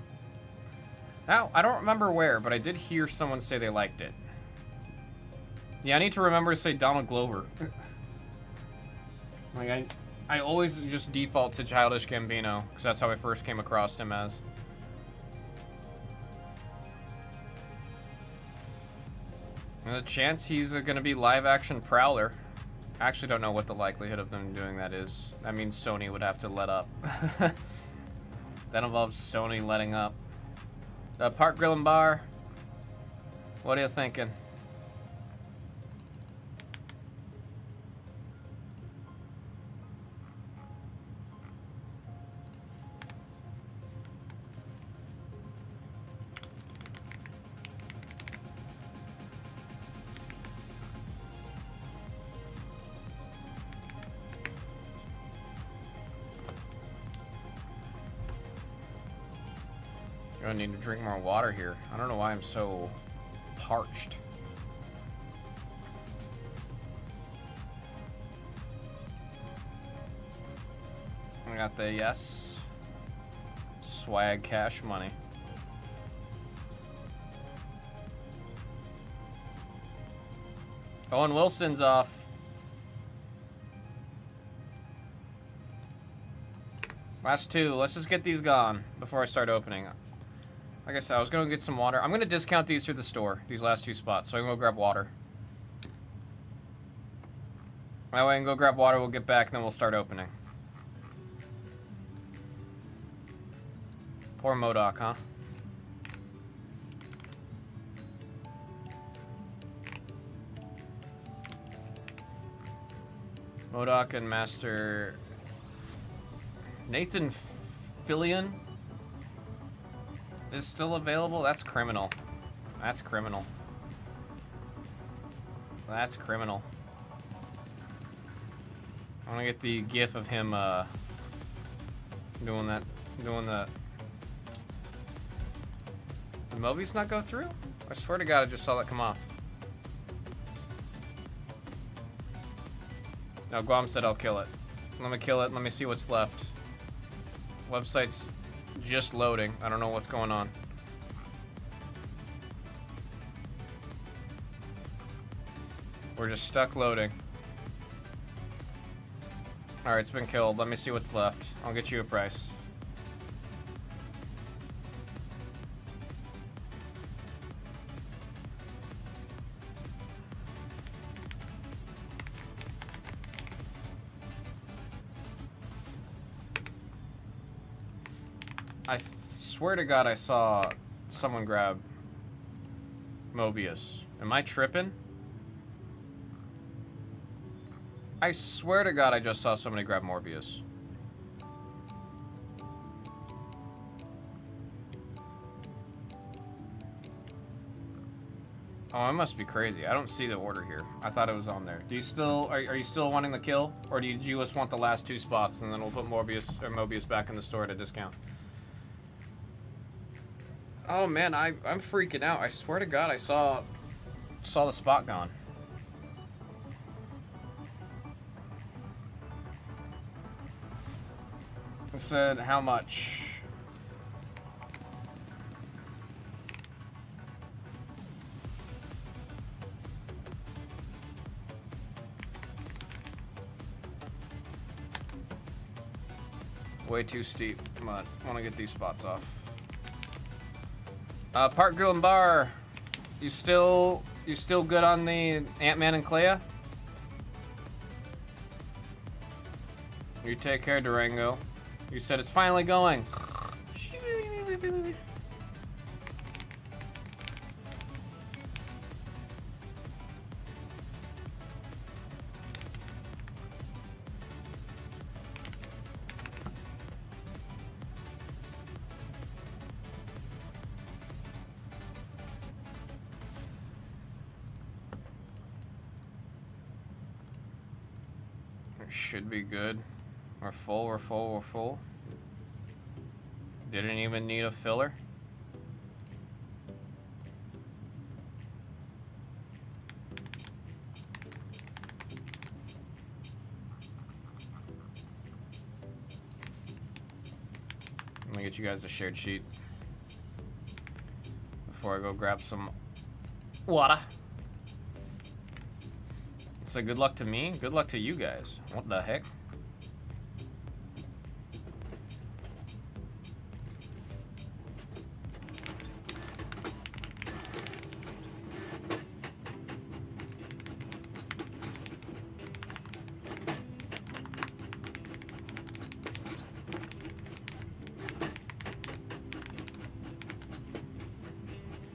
Now, I don't remember where, but I did hear someone say they liked it. Yeah, I need to remember to say Donald Glover. Like, I always just default to Childish Gambino, because that's how I first came across him as. And the chance he's going to be live-action Prowler. I actually don't know what the likelihood of them doing that is. That means Sony would have to let up. That involves Sony letting up. Park Grill and Bar. What are you thinking? I need to drink more water here. I don't know why I'm so parched. I got the yes. Swag cash money. Owen Wilson's off. Last two. Let's just get these gone before I start opening. Like I said, I was going to get some water. I'm going to discount these through the store, these last two spots, so I'm going to go grab water. That way I can go grab water, we'll get back, and then we'll start opening. Poor MODOK, huh? MODOK and Master Nathan Fillion is still available? That's criminal. That's criminal. That's criminal. I want to get the gif of him doing that. Doing the... Did Mobius not go through? I swear to God, I just saw that come off. No, Guam said I'll kill it. Let me kill it. Let me see what's left. Website's just loading. I don't know what's going on. We're just stuck loading. Alright, it's been killed. Let me see what's left. I'll get you a price. I swear to God I saw someone grab Mobius. Am I tripping? I swear to God I just saw somebody grab Morbius. Oh, I must be crazy. I don't see the order here. I thought it was on there. Do you still are you still wanting the kill, or do you just want the last 2 spots and then we'll put Morbius or Mobius back in the store at a discount? Oh man, I'm freaking out. I swear to God I saw the spot gone. I said how much? Way too steep. Come on, I want to get these spots off. Park Grill and Bar, you still good on the Ant-Man and Clea? You take care, Durango. You said it's finally going. Should be good. We're full, we're full, we're full. Didn't even need a filler. Let me get you guys a shared sheet before I go grab some water. So good luck to me, good luck to you guys. What the heck?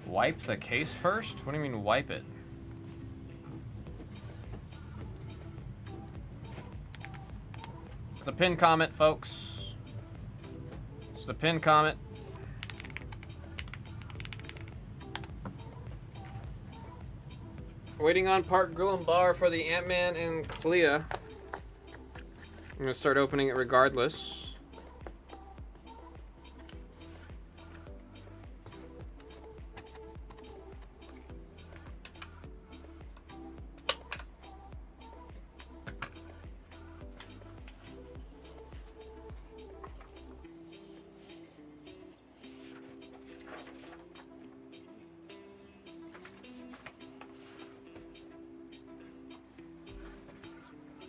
Wipe the case first? What do you mean wipe it? It's the pin comment, folks. It's the pin comment. Waiting on Park Grill and Bar for the Ant-Man and Clea. I'm gonna start opening it regardless.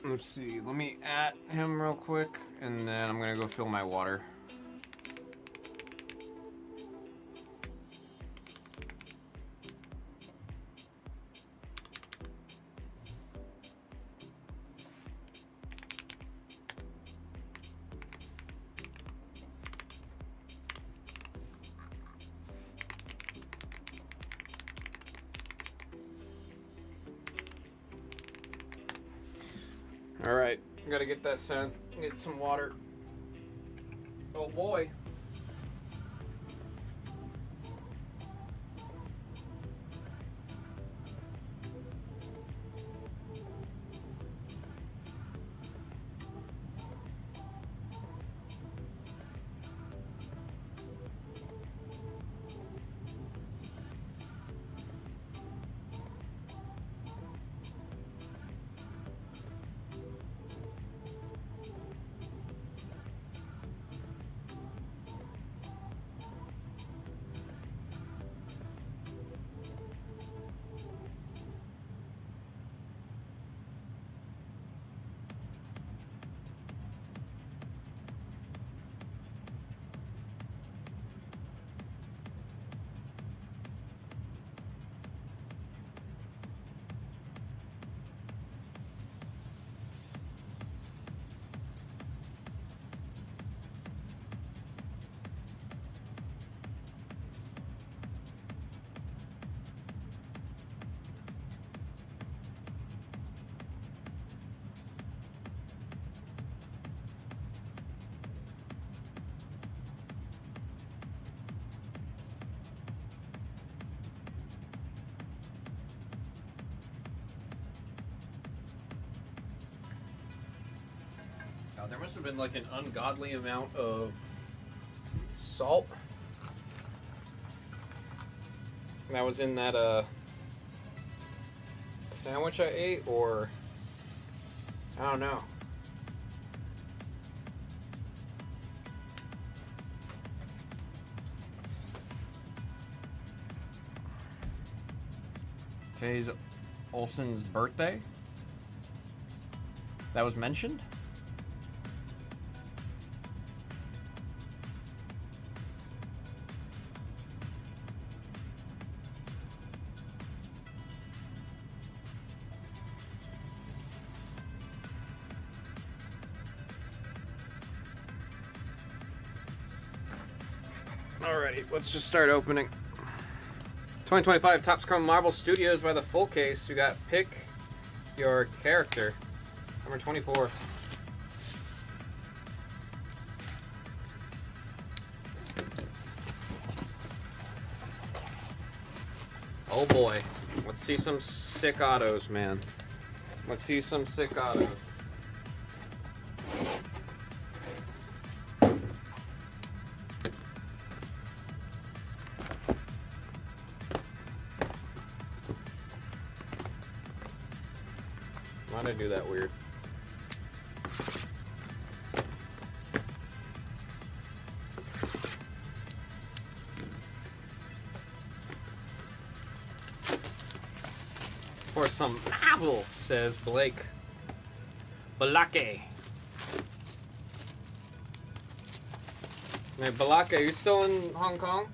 Let's see, let me at him real quick, and then I'm gonna go fill my water. All right, gotta get that sent. Get some water. Oh boy. God, there must have been like an ungodly amount of salt that was in that sandwich I ate, or I don't know. Today's Olsen's birthday. That was mentioned. Alrighty, let's just start opening. 2025 Topps Chrome Marvel Studios by the full case. We got Pick Your Character, number 24. Oh boy, let's see some sick autos, man. Let's see some sick autos. Why'd I do that weird? For some Marvel, says Blake. Balake. Hey, Balake, are you still in Hong Kong?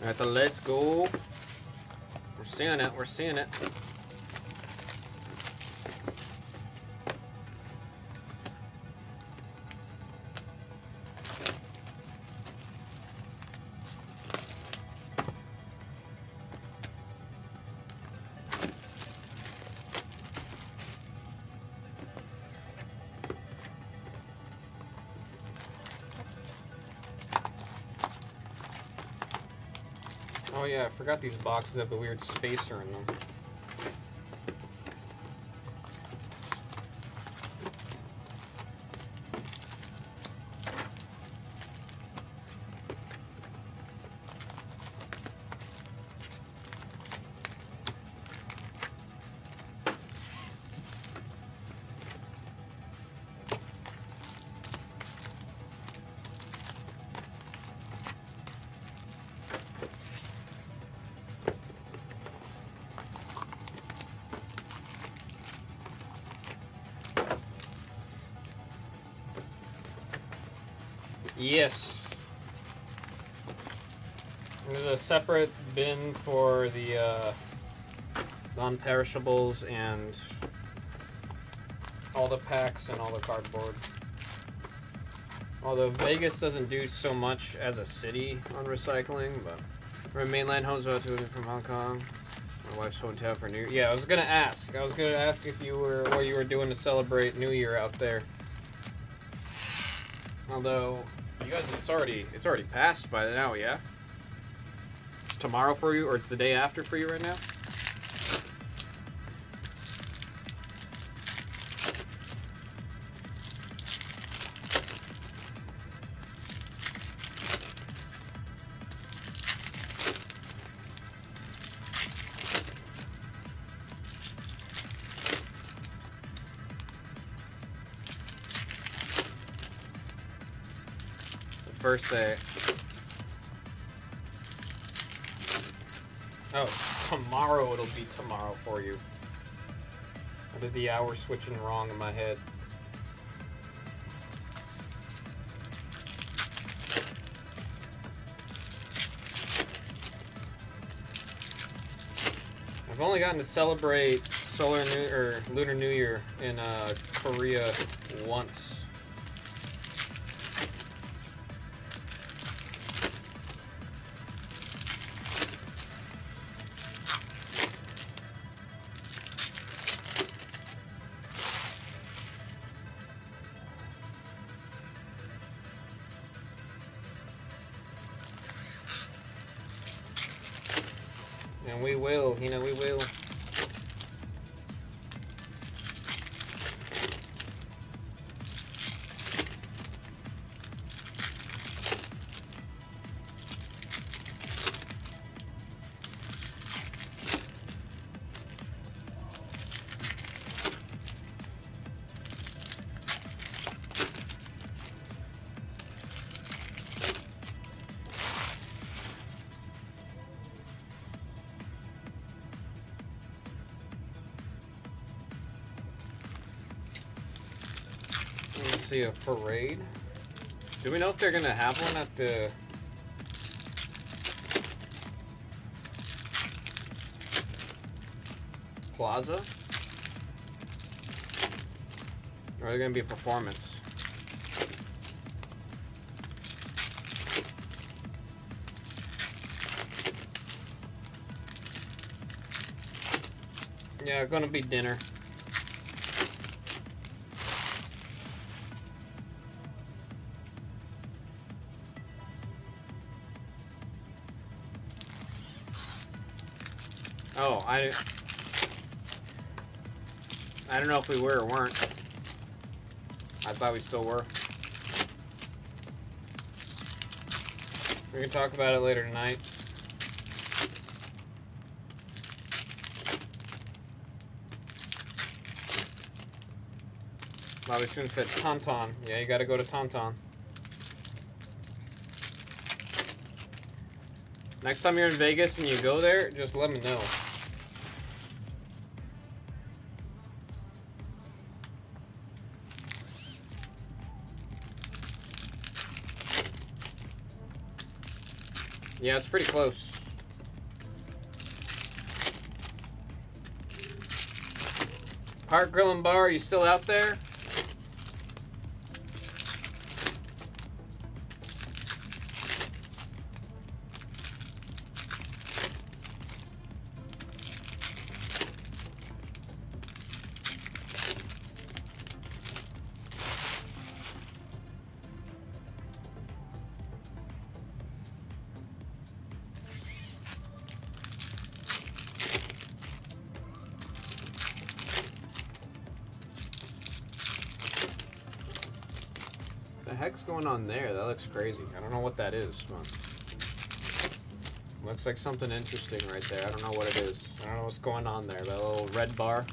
Alright, so let's go. We're seeing it, we're seeing it. Oh yeah, I forgot these boxes have the weird spacer in them. Yes. There's a separate bin for the non-perishables and all the packs and all the cardboard. Although Vegas doesn't do so much as a city on recycling, but we're in mainland homes about to from Hong Kong. My wife's hometown for New Year. Yeah, I was gonna ask. If you were what you were doing to celebrate New Year out there. Although you guys, it's already passed by now, yeah? It's tomorrow for you, or it's the day after for you right now? First day. Oh, tomorrow it'll be tomorrow for you. I did the hour switching wrong in my head. I've only gotten to celebrate Lunar New Year in Korea once. And we will, you know, we will. See a parade. Do we know if they're gonna have one at the plaza? Or are they gonna be a performance? Yeah, gonna be dinner. Oh, I don't know if we were or weren't. I thought we still were. We can talk about it later tonight. Bobby soon said Tauntaun. Yeah, you gotta go to Tauntaun. Next time you're in Vegas and you go there, just let me know. Yeah, it's pretty close. Park Grill and Bar, are you still out there? The heck's going on there? That looks crazy. I don't know what that is. Looks like something interesting right there. I don't know what it is. I don't know what's going on there. That little red bar.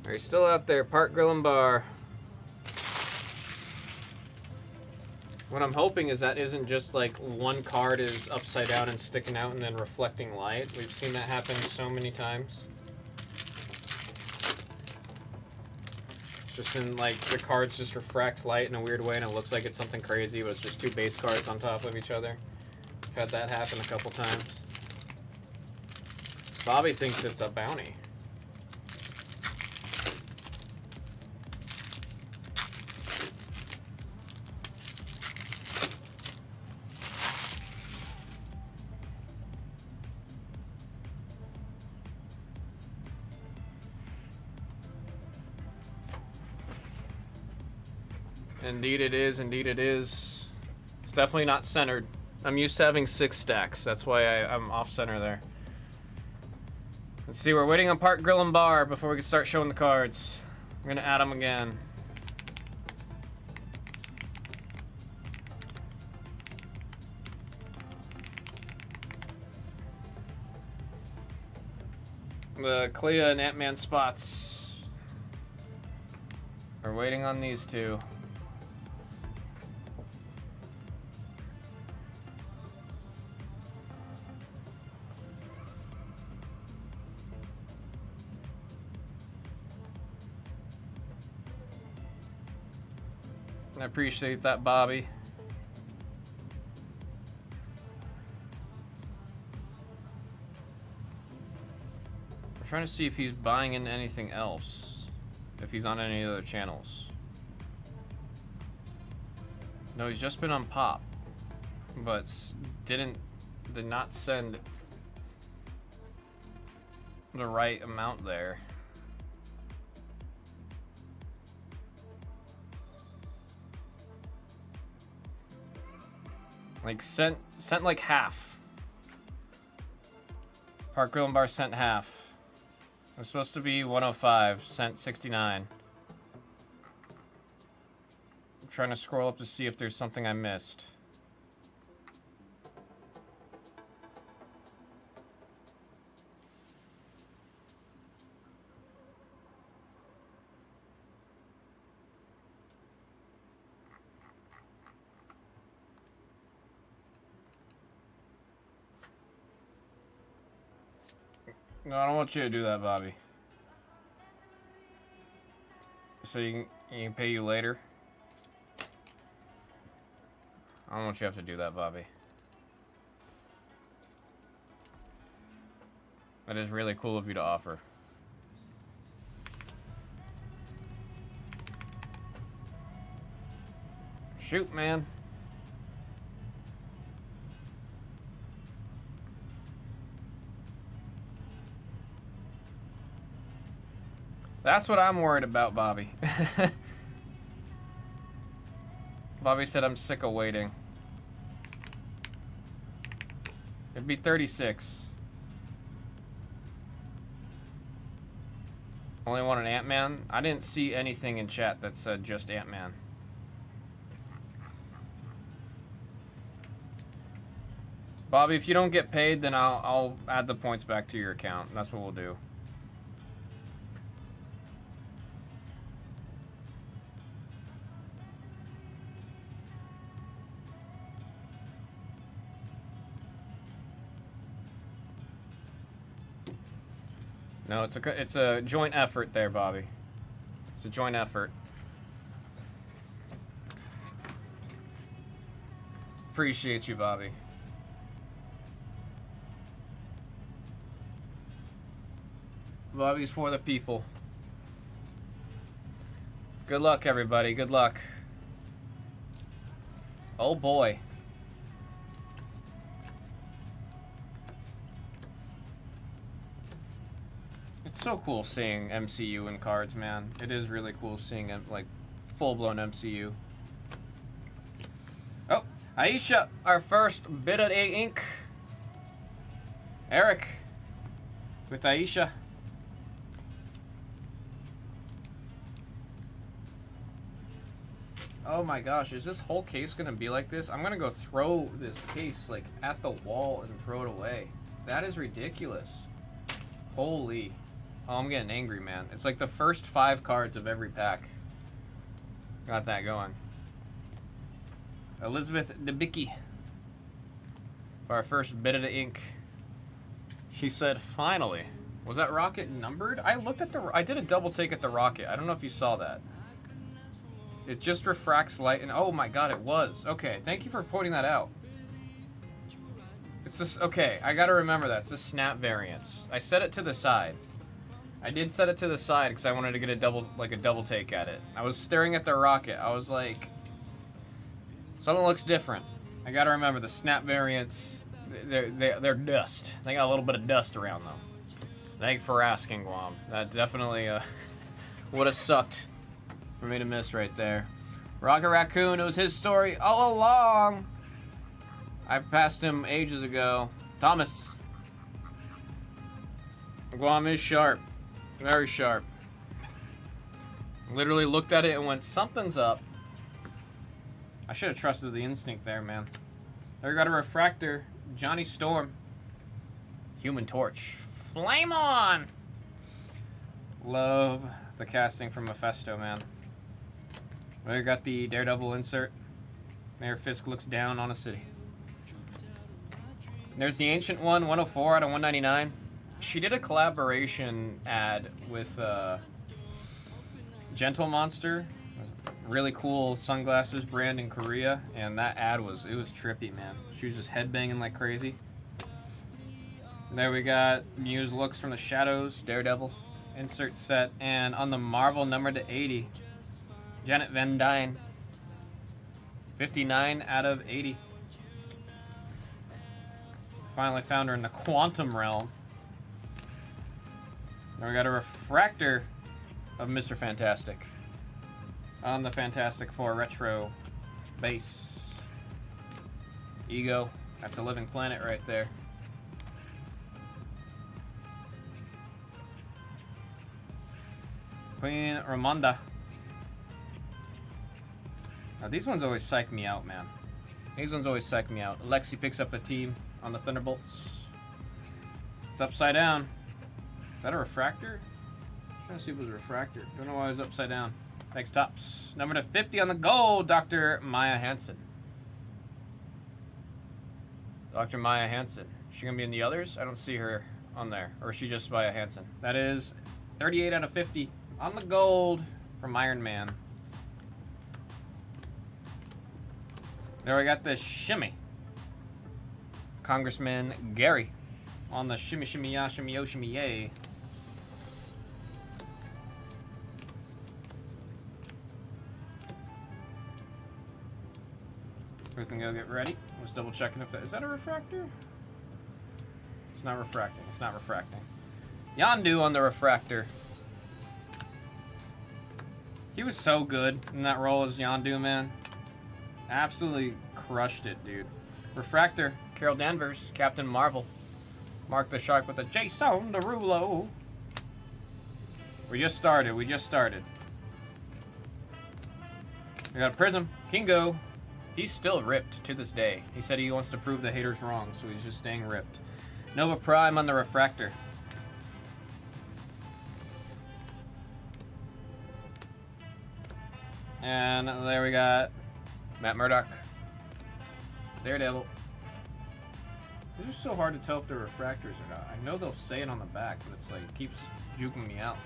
Are you still out there? Park Grill and Bar. What I'm hoping is that isn't just like one card is upside down and sticking out and then reflecting light. We've seen that happen so many times. It's just in like the cards just refract light in a weird way and it looks like it's something crazy, but it's just two base cards on top of each other. I've had that happen a couple times. Bobby thinks it's a bounty. Indeed it is, indeed it is. It's definitely not centered. I'm used to having 6 stacks. That's why I'm off center there. Let's see, we're waiting on Park Grill and Bar before we can start showing the cards. We're gonna add them again. The Clea and Ant-Man spots. We're waiting on these two. I appreciate that, Bobby. I'm trying to see if he's buying into anything else. If he's on any other channels. No, he's just been on Pop. but did not send the right amount there. Like sent like half. Park Grill and Bar sent half. It was supposed to be 105, sent 69. I'm trying to scroll up to see if there's something I missed. No, I don't want you to do that, Bobby. So you can pay you later? I don't want you to have to do that, Bobby. That is really cool of you to offer. Shoot, man. That's what I'm worried about, Bobby. Bobby said I'm sick of waiting. It'd be 36. Only want an Ant-Man? I didn't see anything in chat that said just Ant-Man. Bobby, if you don't get paid, then I'll add the points back to your account. That's what we'll do. No, it's a joint effort there, Bobby. It's a joint effort. Appreciate you, Bobby. Bobby's for the people. Good luck, everybody. Good luck. Oh boy. It's so cool seeing MCU in cards, man. It is really cool seeing like full-blown MCU. Oh, Aisha, our first bit of ink. Eric with Aisha. Oh my gosh, is this whole case gonna be like this? I'm gonna go throw this case like at the wall and throw it away. That is ridiculous. Holy. Oh, I'm getting angry, man. It's like the first 5 cards of every pack. Got that going. Elizabeth Debicki. For our first bit of the ink. She said, finally. Was that rocket numbered? I did a double take at the rocket. I don't know if you saw that. It just refracts light and oh my god, it was. Okay, thank you for pointing that out. It's this, okay, I gotta remember that. It's the snap variance. I set it to the side. I did set it to the side because I wanted to get a double take at it. I was staring at the rocket. I was like, something looks different. I gotta remember the snap variants. They're dust. They got a little bit of dust around them. Thank you for asking, Guam. That definitely would have sucked for me to miss right there. Rocket Raccoon, it was his story all along. I passed him ages ago. Thomas. Guam is sharp. Very sharp. Literally looked at it and went, something's up. I should have trusted the instinct there, man. There we got a refractor. Johnny Storm. Human Torch. Flame on! Love the casting from Mephisto, man. We got the Daredevil insert. Mayor Fisk looks down on a city. There's the Ancient One, 104 out of 199. She did a collaboration ad with Gentle Monster, really cool sunglasses brand in Korea, and that ad was trippy, man. She was just headbanging like crazy. There we got Muse Looks from the Shadows, Daredevil insert set, and on the Marvel number to 80, Janet Van Dyne, 59 out of 80. Finally found her in the quantum realm. Now we got a refractor of Mr. Fantastic on the Fantastic Four retro base. Ego. That's a living planet right there. Queen Ramonda. Now these ones always psych me out, man. These ones always psych me out. Alexi picks up the team on the Thunderbolts. It's upside down. Is that a refractor? I'm trying to see if it was a refractor. Don't know why it was upside down. Thanks, Tops. Number to 50 on the gold, Dr. Maya Hansen. Dr. Maya Hansen. Is she going to be in the others? I don't see her on there. Or is she just Maya Hansen? That is 38 out of 50 on the gold from Iron Man. There we got the shimmy. Congressman Gary on the shimmy shimmy ya shimmy yo shimmy yay. Everything go get ready. I was double checking if that is that a refractor? It's not refracting. It's not refracting. Yondu on the refractor. He was so good in that role as Yondu, man. Absolutely crushed it, dude. Refractor, Carol Danvers, Captain Marvel. Mark the Shark with a Jason Derulo. We just started. We just started. We got a Prism, Kingo. He's still ripped to this day. He said he wants to prove the haters wrong, so he's just staying ripped. Nova Prime on the refractor. And there we got Matt Murdock. Daredevil. It's just so hard to tell if they're refractors or not. I know they'll say it on the back, but it's like it keeps juking me out.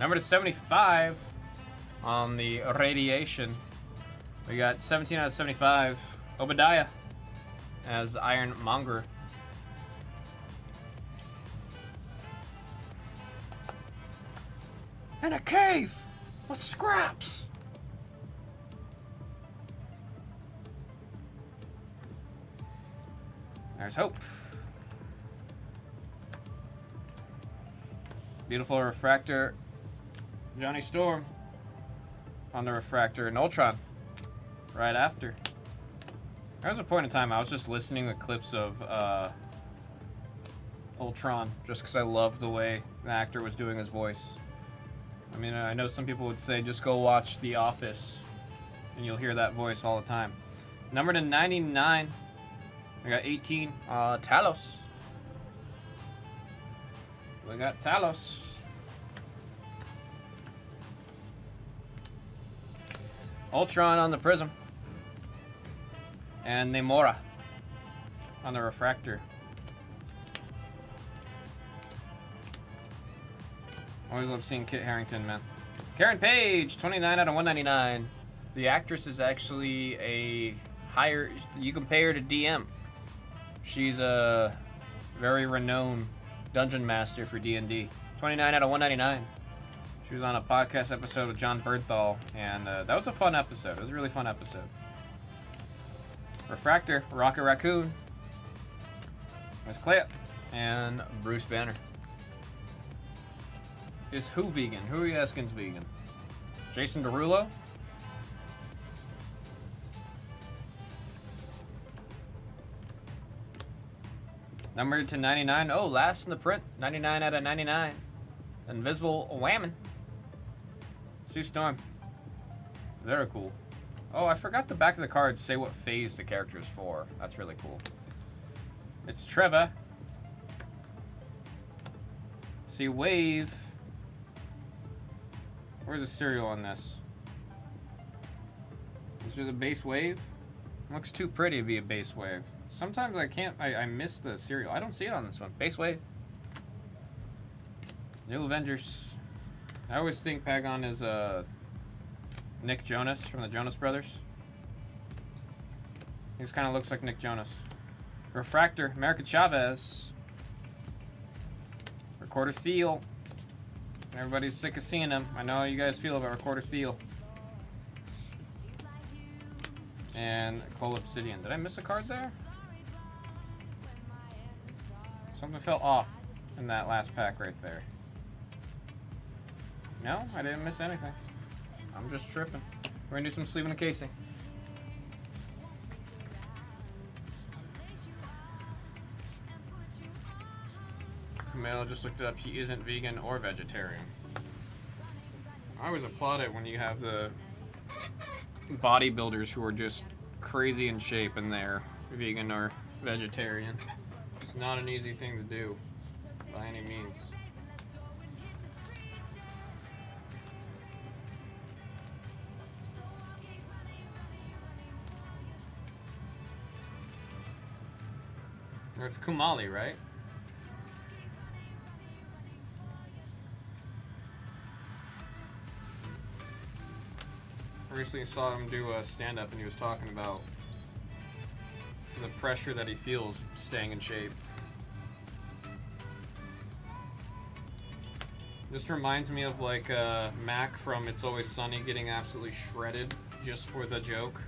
Number to 75 on the radiation. We got 17 out of 75. Obadiah as Iron Monger. In a cave with scraps. There's hope. Beautiful refractor. Johnny Storm on the refractor and Ultron right after. There was a point in time I was just listening to clips of Ultron just because I loved the way the actor was doing his voice. I mean, I know some people would say just go watch The Office and you'll hear that voice all the time. Number to 99. We got 18. Talos. We got Talos. Ultron on the Prism. And Namora on the refractor. Always love seeing Kit Harington, man. Karen Page, 29 out of 199. The actress is actually a higher... You can pay her to DM. She's a very renowned dungeon master for D&D. 29 out of 199. She was on a podcast episode with John Berthal, and that was a fun episode. It was a really fun episode. Refractor, Rocket Raccoon, Miss Clea, and Bruce Banner. Is who vegan? Who are you asking's vegan? Jason Derulo? Numbered to 99. Oh, last in the print. 99 out of 99. Invisible Whammon. Sue Storm. Very cool. Oh, I forgot the back of the card say what phase the character is for. That's really cool. It's Trevor. See, Wave. Where's the serial on this? Is there a base Wave? Looks too pretty to be a base Wave. Sometimes I can't, I miss the serial. I don't see it on this one. Base Wave. New Avengers. I always think Pagon is Nick Jonas from the Jonas Brothers. He kind of looks like Nick Jonas. Refractor, America Chavez. Recorder Thiel. Everybody's sick of seeing him. I know how you guys feel about Recorder Thiel. And Cole Obsidian. Did I miss a card there? Something fell off in that last pack right there. No, I didn't miss anything. I'm just tripping. We're gonna do some sleeving and casing. Camille just looked it up. He isn't vegan or vegetarian. I always applaud it when you have the bodybuilders who are just crazy in shape and they're vegan or vegetarian. It's not an easy thing to do by any means. It's Kumali, right? I recently saw him do a stand-up and he was talking about the pressure that he feels staying in shape. Just reminds me of like Mac from It's Always Sunny getting absolutely shredded just for the joke.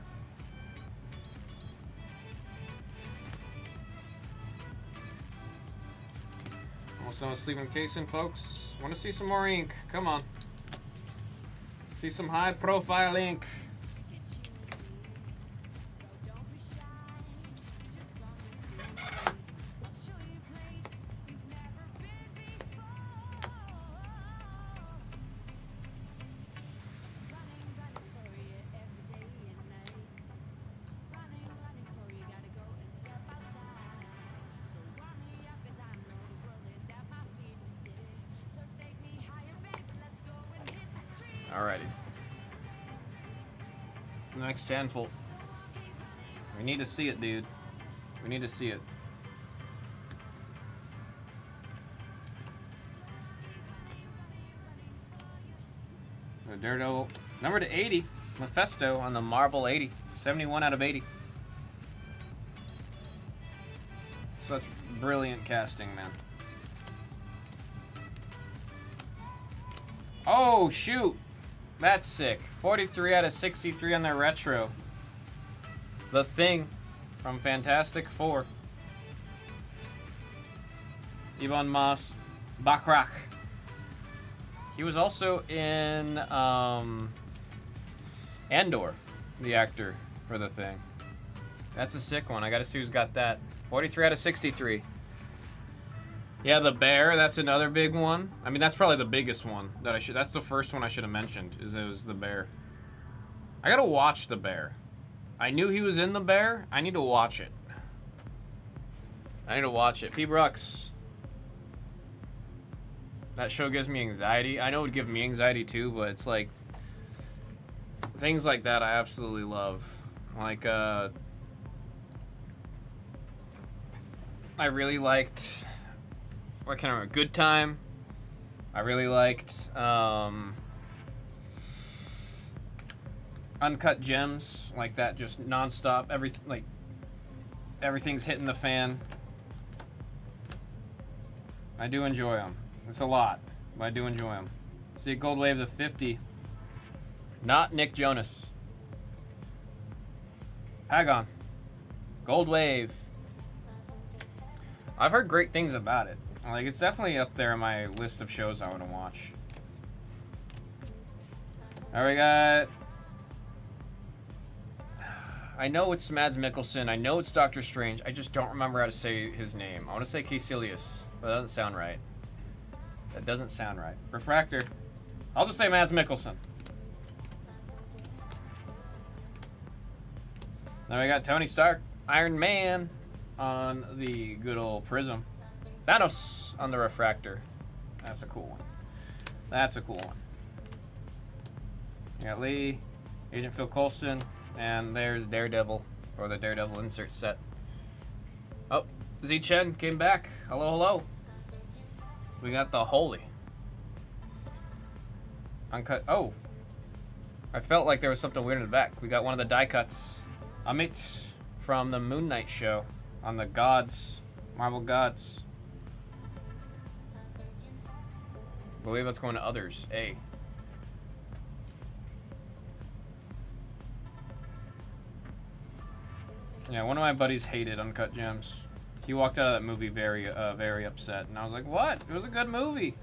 Also, sleeping casing, folks. Want to see some more ink? Come on. See some high-profile ink. Alrighty. Next handful. We need to see it, dude. We need to see it. The Daredevil. Number to 80. Mephisto on the Marvel 80. 71 out of 80. Such brilliant casting, man. Oh, shoot. That's sick. 43 out of 63 on their retro. The Thing from Fantastic Four. Yvonne Moss Bachrach. He was also in Andor, the actor for The Thing. That's a sick one. I gotta see who's got that. 43 out of 63. Yeah, the bear, that's another big one. I mean, that's probably the biggest one that that's the first one I should have mentioned, is it was the bear. I gotta watch the bear. I knew he was in the bear. I need to watch it. I need to watch it. P. Brooks. That show gives me anxiety. I know it would give me anxiety too, but it's like, things like that I absolutely love. Like, I really liked... What can I remember? Good Time. I really liked Uncut Gems, like that, just nonstop. Everything's hitting the fan. I do enjoy them. It's a lot, but I do enjoy them. See a Gold Wave to 50. Not Nick Jonas. Pagon. Gold Wave. I've heard great things about it. Like, it's definitely up there in my list of shows I want to watch. Alright, we got... I know it's Mads Mikkelsen. I know it's Doctor Strange. I just don't remember how to say his name. I want to say Caecilius, but that doesn't sound right. That doesn't sound right. Refractor. I'll just say Mads Mikkelsen. Then we got Tony Stark, Iron Man on the good old Prism. Thanos on the Refractor. That's a cool one. That's a cool one. We got Lee, Agent Phil Coulson, and there's Daredevil, or the Daredevil insert set. Oh, Z Chen came back. Hello, hello. We got the Holy. Uncut. Oh. I felt like there was something weird in the back. We got one of the die cuts. Amit from the Moon Knight show on the Gods, Marvel Gods. I believe that's going to others. A. Yeah, one of my buddies hated Uncut Gems. He walked out of that movie very upset, and I was like, "What? It was a good movie."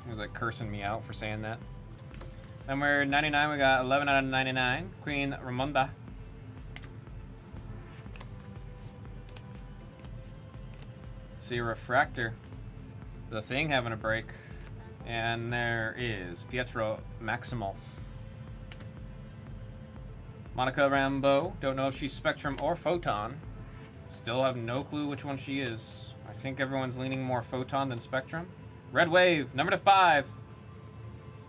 He was like cursing me out for saying that. Number 99, we got 11 out of 99. Queen Ramonda. See a refractor. The Thing having a break. And there is Pietro Maximoff. Monica Rambeau. Don't know if she's Spectrum or Photon. Still have no clue which one she is. I think everyone's leaning more Photon than Spectrum. Red Wave, number 5.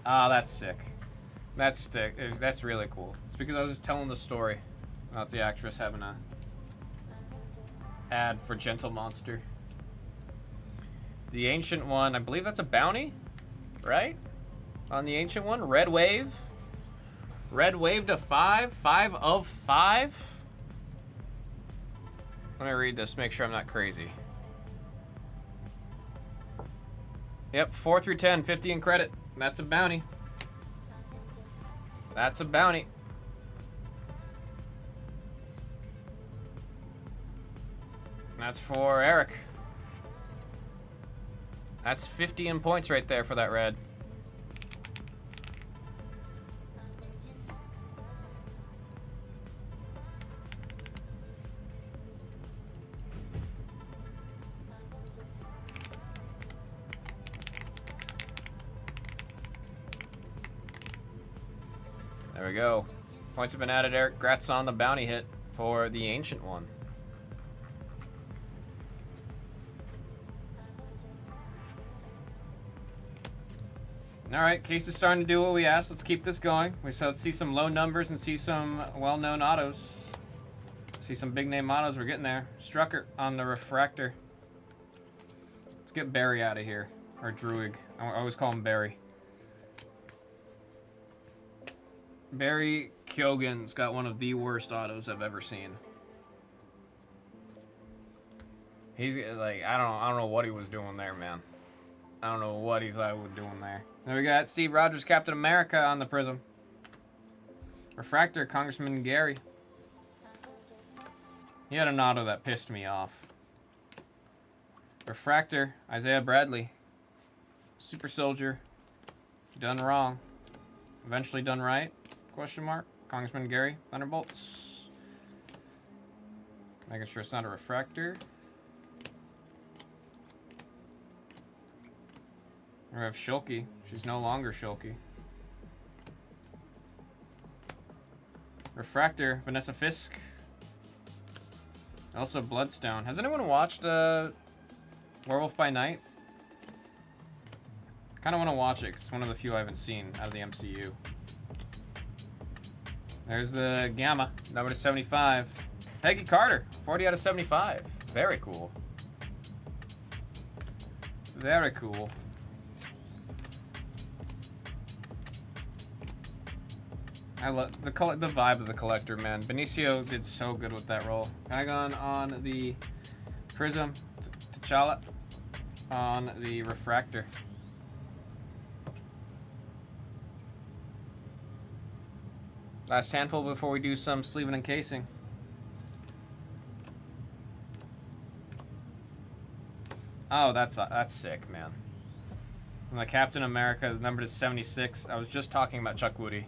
Ah, that's sick. That's really cool. It's because I was telling the story about the actress having a ad for Gentle Monster. The Ancient One, I believe that's a bounty, right? On the Ancient One, Red Wave. Red Wave to 5, 5 of 5. Let me read this, make sure I'm not crazy. Yep, 4 through 10, 50 in credit. That's a bounty. That's a bounty. That's for Eric. That's 50 in points right there for that red. There we go. Points have been added, Eric. Grats on the bounty hit for the Ancient One. All right, case is starting to do what we asked. Let's keep this going. Let's see some low numbers and see some well-known autos. See some big-name autos. We're getting there. Strucker on the refractor. Let's get Barry out of here. Or Druig. I always call him Barry. Barry Keoghan's got one of the worst autos I've ever seen. He's like, I don't know what he was doing there, man. I don't know what he thought he was doing there. Then we got Steve Rogers, Captain America on the Prism. Refractor, Congressman Gary. He had an auto that pissed me off. Refractor, Isaiah Bradley. Super Soldier. Done wrong. Eventually done right. Question mark. Congressman Gary. Thunderbolts. Making sure it's not a refractor. We have Shulky. She's no longer Shulky. Refractor, Vanessa Fisk. Also Bloodstone. Has anyone watched Werewolf by Night? Kind of want to watch it because it's one of the few I haven't seen out of the MCU. There's the Gamma, number to 75. Peggy Carter, 40 out of 75. Very cool. Very cool. I love the vibe of the collector, man. Benicio did so good with that role. Pagon on the Prism. T'Challa on the Refractor. Last handful before we do some sleeving and casing. Oh, that's sick, man. And the Captain America is numbered to 76. I was just talking about Chuck Woody.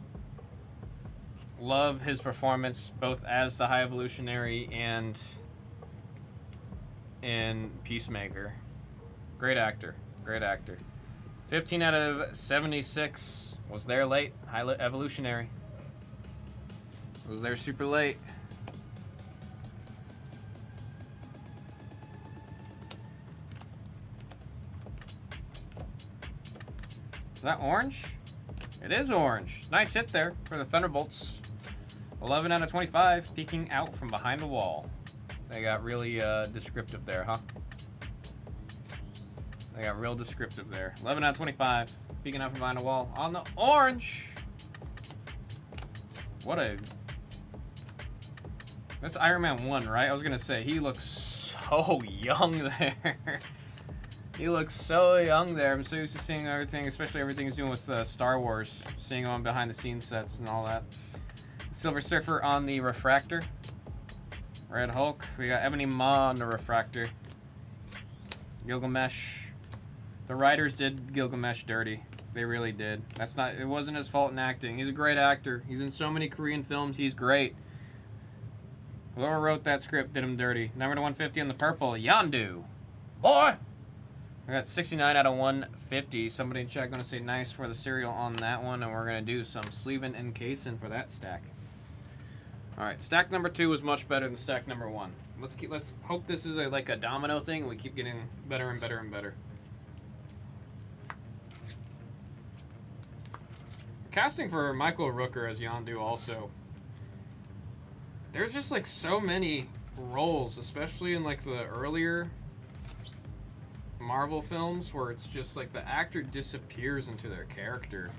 Love his performance both as the High Evolutionary and in Peacemaker. Great actor. Great actor. 15 out of 76. Was there late. High Evolutionary. Was there super late. Is that orange? It is orange. Nice hit there for the Thunderbolts. 11 out of 25, peeking out from behind a wall. They got really descriptive there, huh? They got real descriptive there. 11 out of 25, peeking out from behind a wall on the orange. What a... That's Iron Man 1, right? I was going to say, he looks so young there. He looks so young there. I'm so used to seeing everything, especially everything he's doing with Star Wars. Seeing him on behind the scenes sets and all that. Silver Surfer on the Refractor. Red Hulk. We got Ebony Maw on the refractor. Gilgamesh. The writers did Gilgamesh dirty. They really did. It wasn't his fault in acting. He's a great actor. He's in so many Korean films. He's great. Whoever wrote that script did him dirty. Number to 150 on the purple. Yondu. Boy! I got 69 out of 150. Somebody in chat going to say nice for the cereal on that one, and we're going to do some sleeving and casing for that stack. All right, stack number 2 was much better than stack number 1. Let's hope this is like a domino thing. We keep getting better and better and better. Casting for Michael Rooker as Yondu also. There's just like so many roles, especially in like the earlier Marvel films, where it's just like the actor disappears into their character.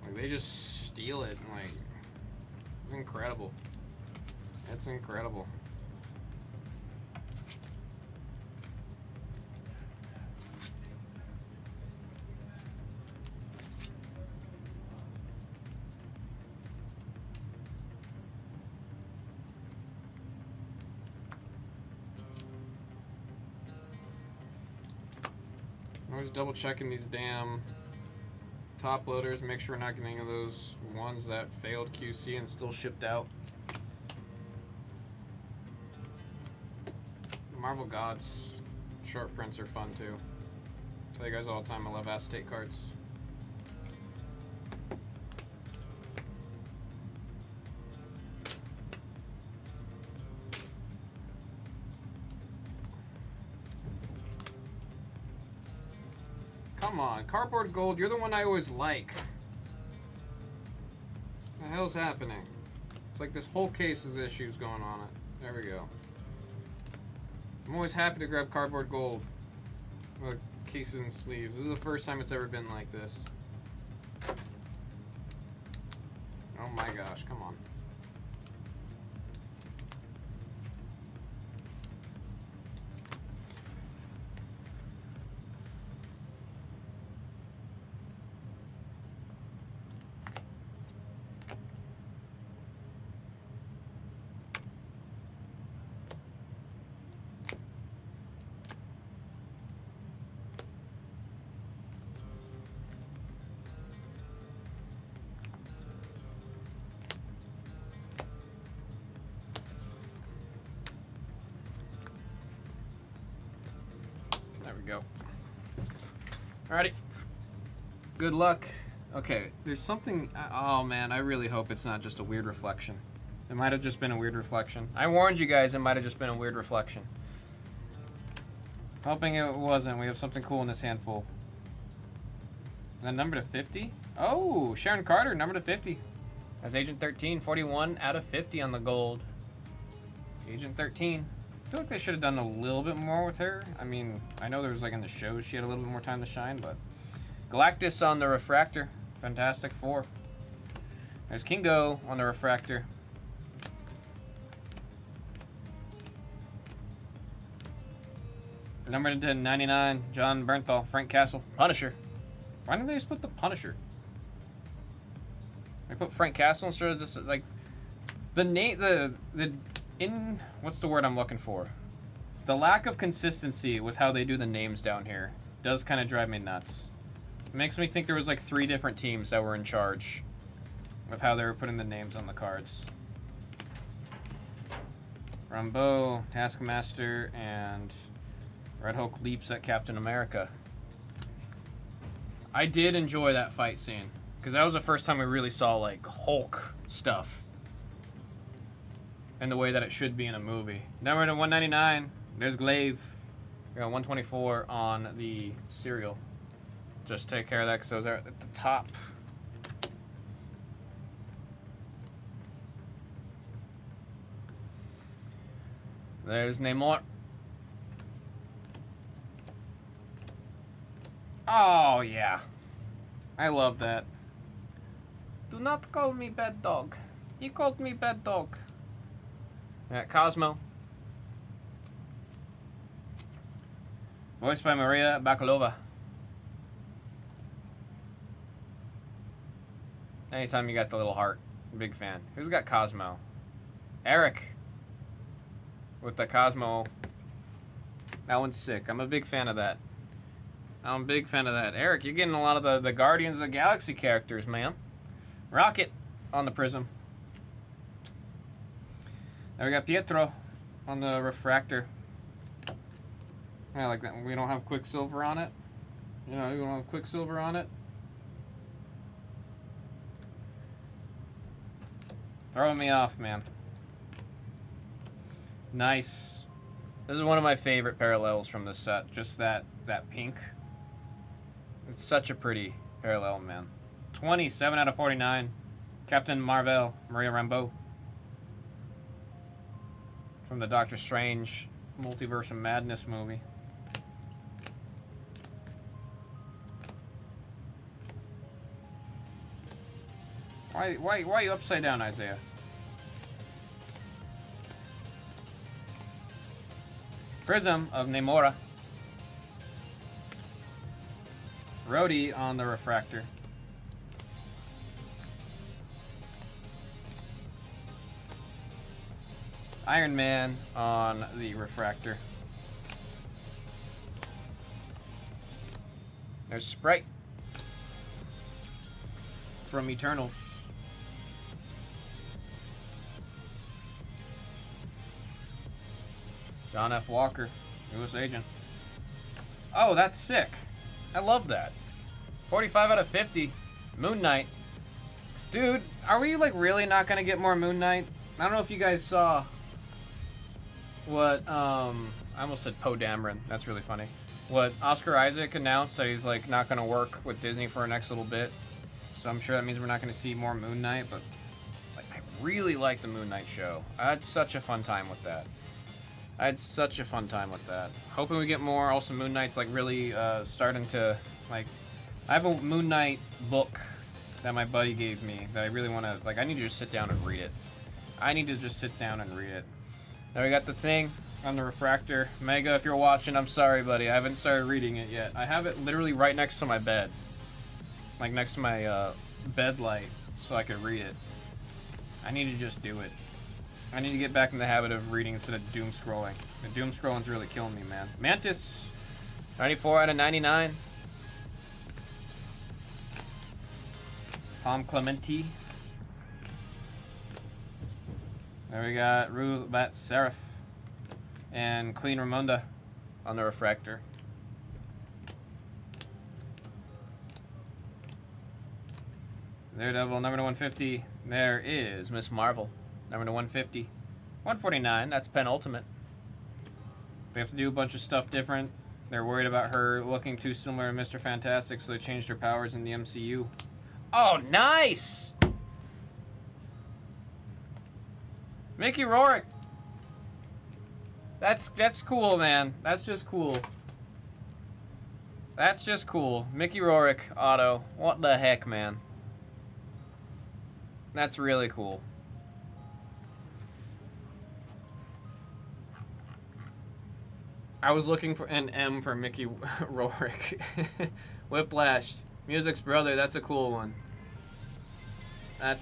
Like they just steal it, and like it's incredible. It's incredible. Always double checking these damn top loaders, make sure we're not getting any of those ones that failed QC and still shipped out. Marvel Gods short prints are fun too. Tell you guys all the time I love acetate cards. Come on, Cardboard Gold, you're the one I always like. What the hell's happening? It's like this whole case has issues going on it. There we go. I'm always happy to grab Cardboard Gold. With cases and sleeves. This is the first time it's ever been like this. Oh my gosh, come on. There we go. Alrighty. Good luck. Okay, there's something. Oh man, I really hope it's not just a weird reflection. It might have just been a weird reflection. I warned you guys it might have just been a weird reflection. Hoping it wasn't. We have something cool in this handful. Is that number to 50? Oh, Sharon Carter, number to 50. That's Agent 13, 41 out of 50 on the gold. Agent 13. I feel like they should have done a little bit more with her. I mean, I know there was like in the shows she had a little bit more time to shine, but Galactus on the refractor. Fantastic Four. There's Kingo on the refractor. Number to 99, John Bernthal, Frank Castle, Punisher. Why didn't they just put the Punisher? They put Frank Castle instead of this, like, the name, what's the word I'm looking for? The lack of consistency with how they do the names down here does kind of drive me nuts. It makes me think there was like 3 different teams that were in charge of how they were putting the names on the cards. Rambeau, Taskmaster, and Red Hulk leaps at Captain America. I did enjoy that fight scene, because that was the first time we really saw like Hulk stuff in the way that it should be in a movie. Number to 199, there's Glaive. We got 124 on the cereal. Just take care of that because those are at the top. There's Namor. Oh, yeah. I love that. Do not call me bad dog. He called me bad dog. Yeah, Cosmo. Voiced by Maria Bakalova. Anytime you got the little heart. Big fan. Who's got Cosmo? Eric. with the Cosmo. That one's sick. I'm a big fan of that. I'm a big fan of that. Eric, you're getting a lot of the Guardians of the Galaxy characters, man. Rocket on the Prism. Now we got Pietro on the Refractor. I like that one. We don't have Quicksilver on it. You know, we don't have Quicksilver on it. Throwing me off, man. Nice. This is one of my favorite parallels from this set. Just that pink. It's such a pretty parallel, man. 27 out of 49. Captain Marvel, Maria Rambeau. From the Doctor Strange Multiverse of Madness movie. Why are you upside down, Isaiah? Prism of Namora. Rhodey on the Refractor. Iron Man on the Refractor. There's Sprite from Eternals. John F. Walker, U.S. Agent. Oh, that's sick. I love that. 45 out of 50. Moon Knight. Dude, are we like really not gonna get more Moon Knight? I don't know if you guys saw what, I almost said Poe Dameron. That's really funny. What Oscar Isaac announced that he's like not gonna work with Disney for the next little bit. So I'm sure that means we're not gonna see more Moon Knight, but like I really like the Moon Knight show. I had such a fun time with that. Hoping we get more. Also, Moon Knight's like really starting to like. I have a Moon Knight book that my buddy gave me that I really want to like. I need to just sit down and read it. Now we got the Thing on the Refractor. Mega, if you're watching, I'm sorry, buddy. I haven't started reading it yet. I have it literally right next to my bed, like next to my bed light, so I could read it. I need to just do it. I need to get back in the habit of reading instead of doom scrolling. The doom scrolling's really killing me, man. Mantis, 94 out of 99. Tom Clementi. There we got Rue Bat Seraph and Queen Ramonda on the Refractor. Daredevil, number to 150. There is Miss Marvel. Number to 150. 149, that's penultimate. They have to do a bunch of stuff different. They're worried about her looking too similar to Mr. Fantastic, so they changed her powers in the MCU. Oh, nice! Mickey Rourke. That's cool, man. That's just cool. Mickey Rourke auto. What the heck, man? That's really cool. I was looking for an M for Mickey Rourke. Whiplash. Music's brother, that's a cool one. That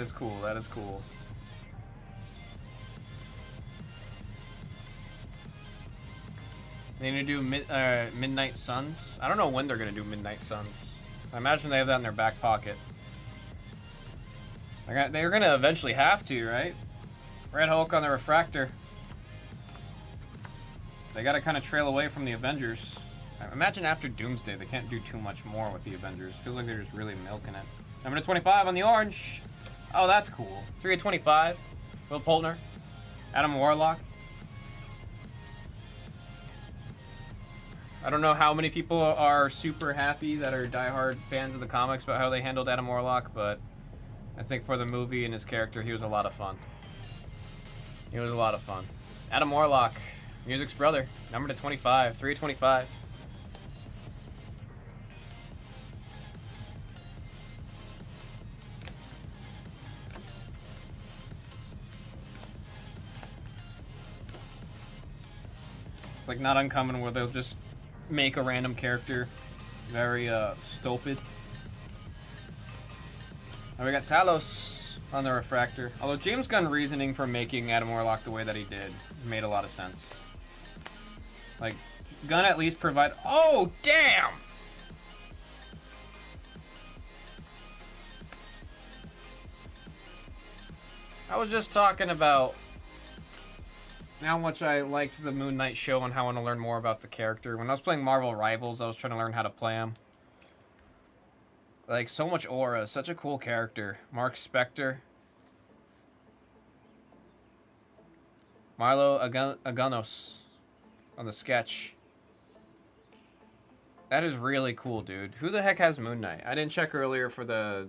is cool. They need to do Midnight Suns. I don't know when they're going to do Midnight Suns. I imagine they have that in their back pocket. They're going to eventually have to, right? Red Hulk on the Refractor. They got to kind of trail away from the Avengers. Imagine after Doomsday, they can't do too much more with the Avengers. Feels like they're just really milking it. Number 25 on the orange. Oh, that's cool. 3 of 25. Will Poultner. Adam Warlock. I don't know how many people are super happy that are diehard fans of the comics about how they handled Adam Warlock, but I think for the movie and his character, he was a lot of fun. Adam Warlock, Music's brother, number to 25, 3 of 25. It's like not uncommon where they'll just make a random character very stupid. Now we got Talos on the refractor. Although James Gunn reasoning for making Adam Warlock the way that he did made a lot of sense. Like, Gunn at least provide. Oh, damn! I was just talking about how much I liked the Moon Knight show and how I want to learn more about the character. When I was playing Marvel Rivals, I was trying to learn how to play him. Like, so much aura, such a cool character. Mark Spector. Marlo Aganos on the sketch. That is really cool, dude. Who the heck has Moon Knight? I didn't check earlier for the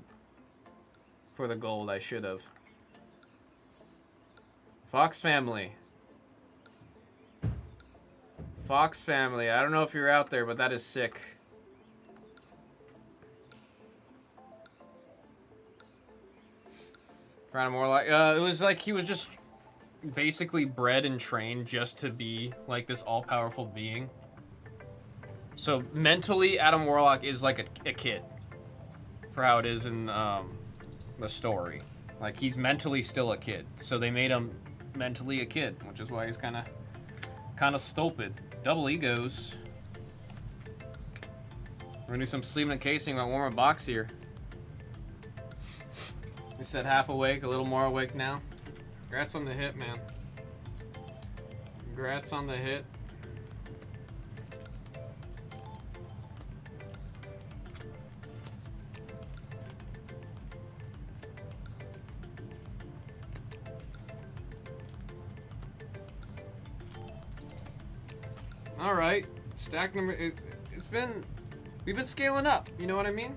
gold. I should have. Fox Family. Fox Family. I don't know if you're out there, but that is sick. Trying more like it was like he was just basically bred and trained just to be like this all-powerful being. So mentally, Adam Warlock is like a kid for how it is in the story. Like, he's mentally still a kid, so they made him mentally a kid, which is why he's kind of stupid. Double egos. We're gonna do some sleeving and casing about one more box here. I said half awake, a little more awake now. Congrats on the hit, man. Congrats on the hit. All right, stack number. We've been scaling up. You know what I mean?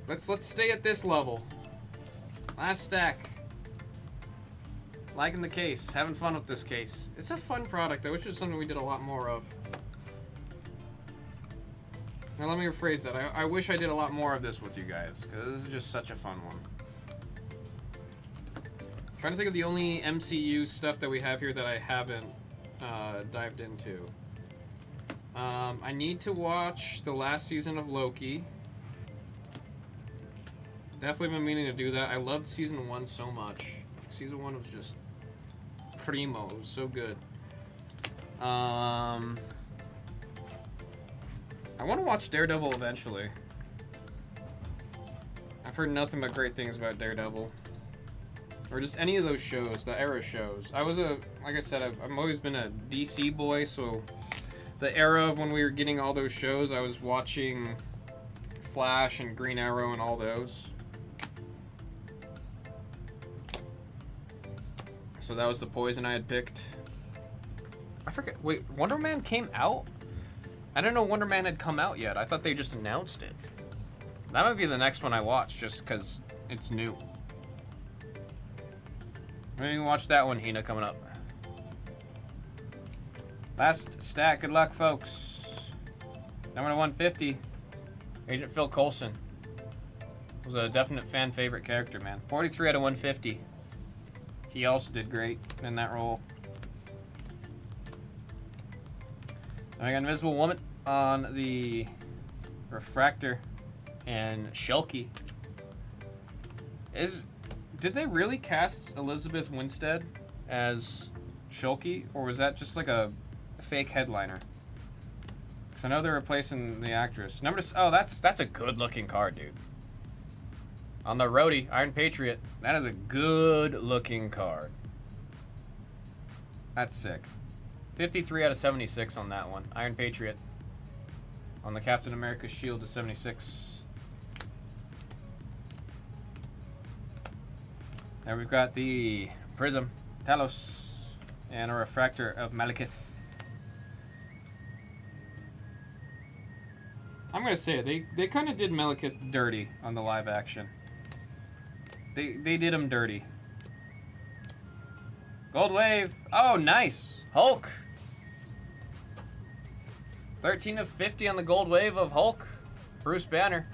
Let's stay at this level. Last stack. Liking the case, having fun with this case. It's a fun product. I wish it was something we did a lot more of. Now let me rephrase that. I wish I did a lot more of this with you guys, because this is just such a fun one. Trying to think of the only MCU stuff that we have here that I haven't dived into. I need to watch the last season of Loki. Definitely been meaning to do that. I loved season 1 so much. Season 1 was just primo. It was so good. I want to watch Daredevil eventually. I've heard nothing but great things about Daredevil. Or just any of those shows, the era shows. Like I said, I've always been a DC boy, so the era of when we were getting all those shows, I was watching Flash and Green Arrow and all those. So that was the poison I had picked. I forget. Wait, Wonder Man came out? I didn't know Wonder Man had come out yet. I thought they just announced it. That might be the next one I watch, just because it's new. Maybe we can watch that one, Hina, coming up. Last stack. Good luck, folks. Number 150. Agent Phil Coulson. Was a definite fan favorite character, man. 43 out of 150. He also did great in that role. I got Invisible Woman on the refractor and Shulky. Did they really cast Elizabeth Winstead as Shulky, or was that just like a fake headliner? Because I know they're replacing the actress. That's a good looking card, dude. On the roadie, Iron Patriot. That is a good looking card. That's sick. 53 out of 76 on that one. Iron Patriot. On the Captain America shield to 76. There we've got the Prism, Talos, and a refractor of Malekith. I'm gonna say it. They kind of did Malekith dirty on the live action. They did him dirty. Gold Wave. Oh, nice. Hulk. 13 of 50 on the Gold Wave of Hulk. Bruce Banner.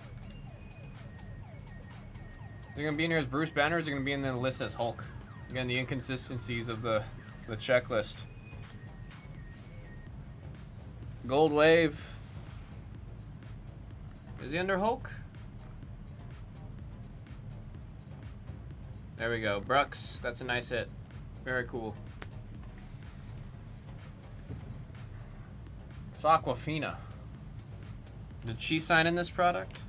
Is he going to be in here as Bruce Banner, or is he going to be in the list as Hulk? Again, the inconsistencies of the checklist. Gold Wave. Is he under Hulk? There we go. Brooks. That's a nice hit. Very cool. It's Aquafina. Did she sign in this product?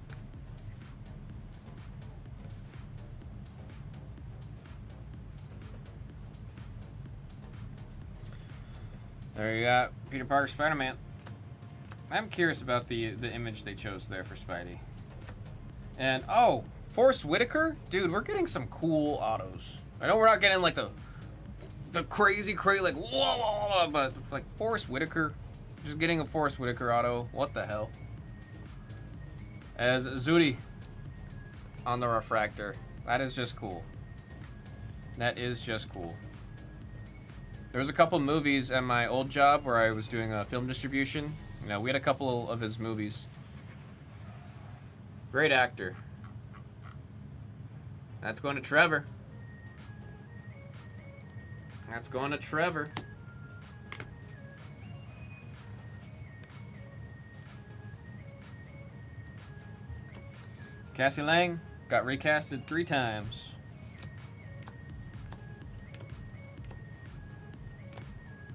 There you got Peter Parker Spider-Man. I'm curious about the image they chose there for Spidey. And, oh, Forrest Whitaker? Dude, we're getting some cool autos. I know we're not getting, like, the crazy, like, whoa, but, like, Forrest Whitaker. Just getting a Forrest Whitaker auto. What the hell? As Zuri on the refractor. That is just cool. That is just cool. There was a couple movies at my old job where I was doing a film distribution. You know, we had a couple of his movies. Great actor. That's going to Trevor. That's going to Trevor. Cassie Lang got recasted 3 times.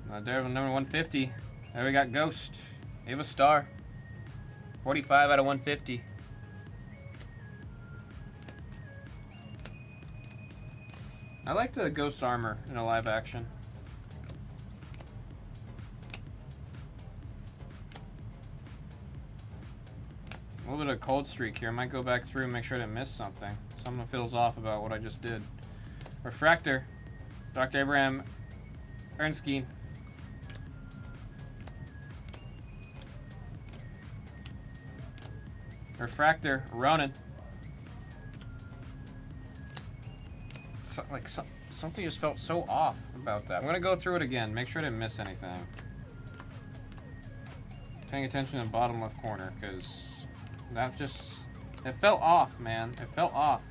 Daredevil number 150. There we got Ghost. Ava Star. 45 out of 150. I liked the Ghost's armor in a live action. A little bit of cold streak here. I might go back through and make sure I didn't miss something. Something feels off about what I just did. Refractor. Dr. Abraham Ernskine. Refractor, Ronan. Something just felt so off about that. I'm gonna go through it again, make sure I didn't miss anything. Paying attention to the bottom left corner, because that just, it felt off, man. It felt off.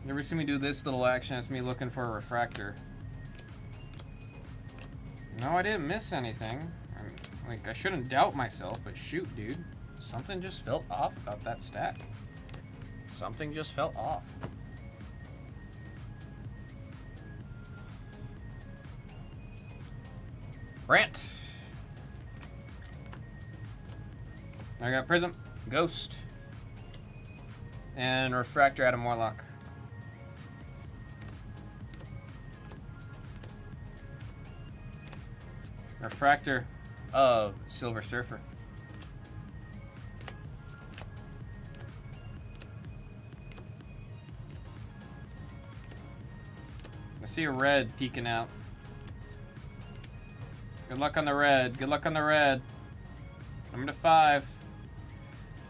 You ever see me do this little action? It's me looking for a refractor. No, I didn't miss anything. Like, I shouldn't doubt myself, but shoot, dude. Something just felt off about that stat. Something just felt off. Brant. I got Prism, Ghost, and Refractor Adam Warlock. Refractor of Silver Surfer. I see a red peeking out. Good luck on the red. Good luck on the red. Number 5.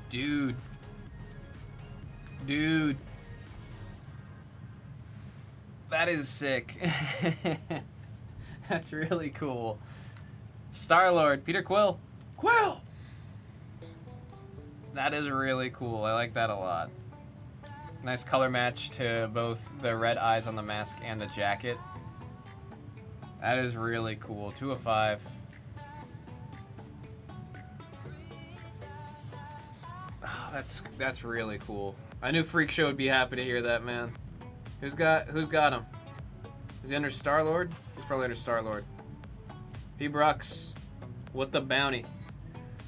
Dude. Dude. That is sick. That's really cool. Star-Lord, Peter Quill. Quill! That is really cool. I like that a lot. Nice color match to both the red eyes on the mask and the jacket. That is really cool. 2 of 5. Oh, that's really cool. I knew Freak Show would be happy to hear that, man. Who's got him? Is he under Star-Lord? He's probably under Star-Lord. P. Brooks with the bounty.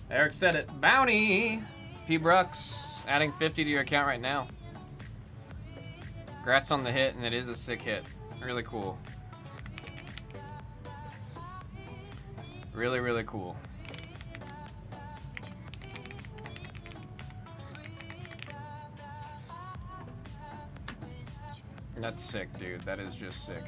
Eric said it. Bounty! P. Brooks adding 50 to your account right now. Congrats on the hit, and it is a sick hit. Really cool. Really, really cool. That's sick, dude. That is just sick.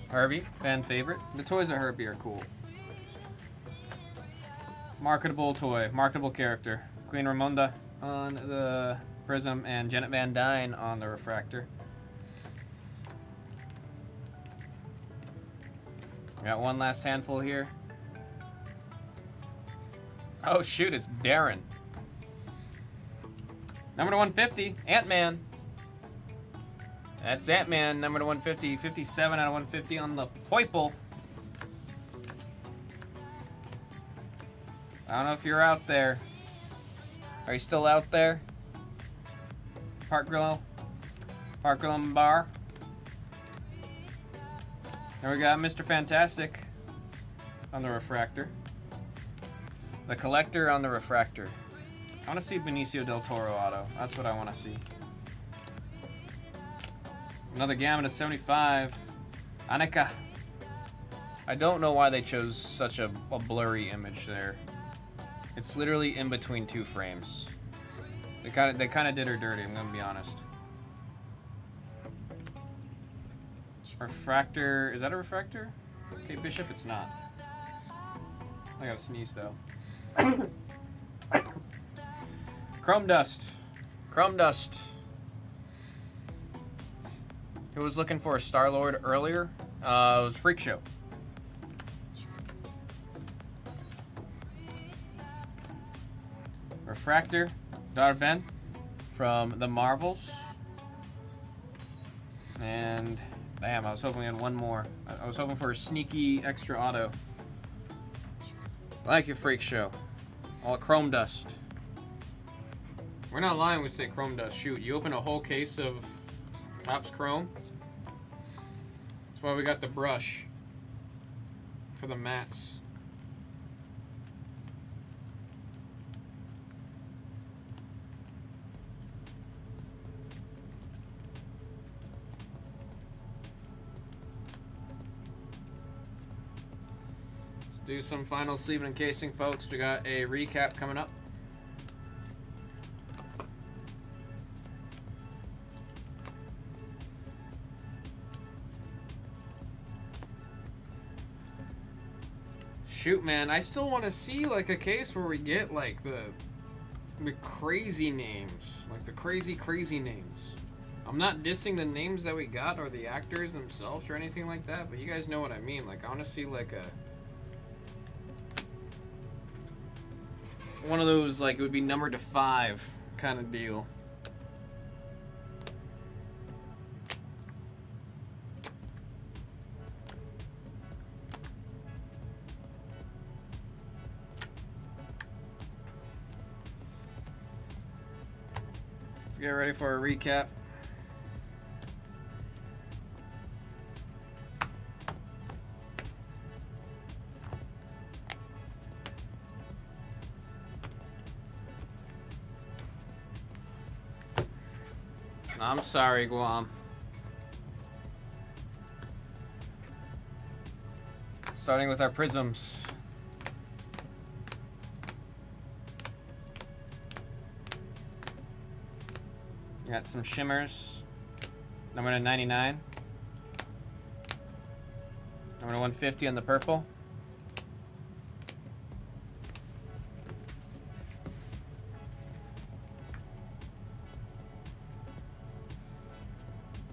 Herbie, fan favorite. The toys of Herbie are cool. Marketable toy, marketable character. Queen Ramonda on the Prism and Janet Van Dyne on the Refractor. Got one last handful here. Oh shoot, it's Darren. Number to 150, Ant-Man. That's Ant-Man, number to 150, 57 out of 150 on the Poiple. I don't know if you're out there. Are you still out there? Park Grill and Bar. There we got Mr. Fantastic on the refractor. The collector on the refractor. I want to see Benicio del Toro auto. That's what I want to see. Another gamut of 75. Aneka. I don't know why they chose such a blurry image there. It's literally in between two frames. They kind of did her dirty, I'm gonna be honest. Refractor, is that a refractor? Okay, Bishop, it's not. I gotta sneeze though. Chrome Dust. Chrome Dust. Who was looking for a Star-Lord earlier? It was Freak Show. Refractor, Daughter Ben from the Marvels. And damn, I was hoping we had one more. I was hoping for a sneaky extra auto. Like your Freak Show. All Chrome Dust. We're not lying when we say Chrome Dust. Shoot, you open a whole case of Topps Chrome. That's why we got the brush for the mats. Do some final sleeve and encasing, folks. We got a recap coming up. Shoot, man, I still want to see like a case where we get like the crazy names, like the crazy names. I'm not dissing the names that we got or the actors themselves or anything like that, but you guys know what I mean. Like, I want to see like a one of those, like, it would be numbered to 5 kind of deal. Let's get ready for a recap. I'm sorry, Guam. Starting with our prisms. We got some shimmers. Number to 99. Number to 150 on the purple.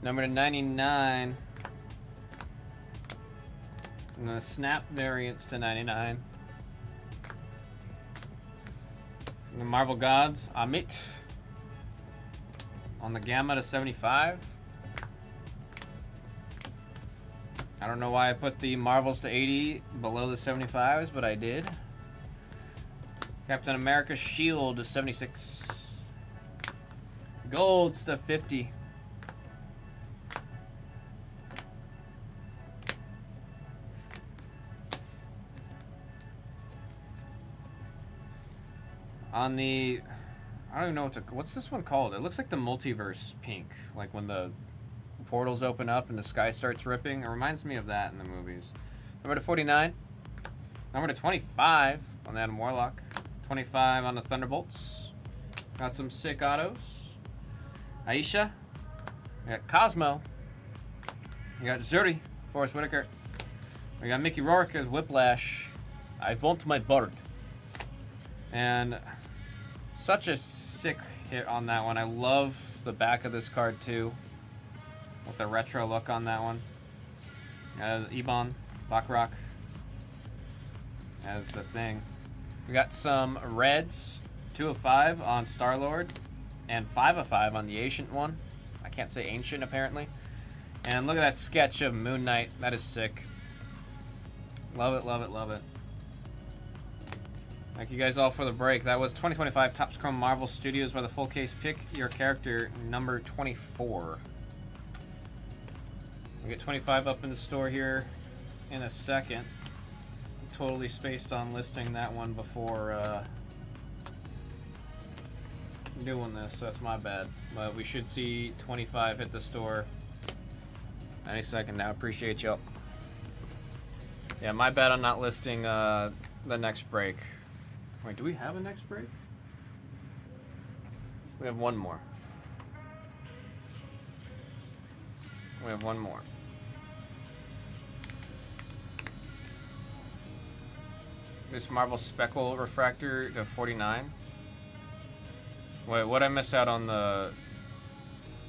Number to 99. And then the snap variants to 99. And the Marvel Gods, Amit. On the gamma to 75. I don't know why I put the Marvels to 80 below the 75s, but I did. Captain America Shield to 76. Golds to 50. On the, I don't even know what's this one called? It looks like the multiverse pink, like when the portals open up and the sky starts ripping. It reminds me of that in the movies. Number to 49. Number to 25 on the Adam Warlock. 25 on the Thunderbolts. Got some sick autos. Aisha. We got Cosmo. We got Zuri, Forrest Whitaker. We got Mickey Rourke as Whiplash. I want my bird. And such a sick hit on that one. I love the back of this card too, with the retro look on that one. Ebon, Baccarat as the thing. We got some reds, 2 of 5 on Star-Lord, and 5 of 5 on the Ancient one. I can't say Ancient apparently. And look at that sketch of Moon Knight. That is sick. Love it, love it, love it. Thank you guys all for the break. That was 2025 Topps Chrome Marvel Studios by the Full Case. Pick your character number 24. We'll get 25 up in the store here in a second. Totally spaced on listing that one before doing this, so that's my bad. But we should see 25 hit the store any second now. Appreciate y'all. Yeah, my bad on not listing the next break. Wait, do we have a next break? We have one more. We have one more. This Marvel Speckle Refractor to 49. Wait, what'd I miss out on the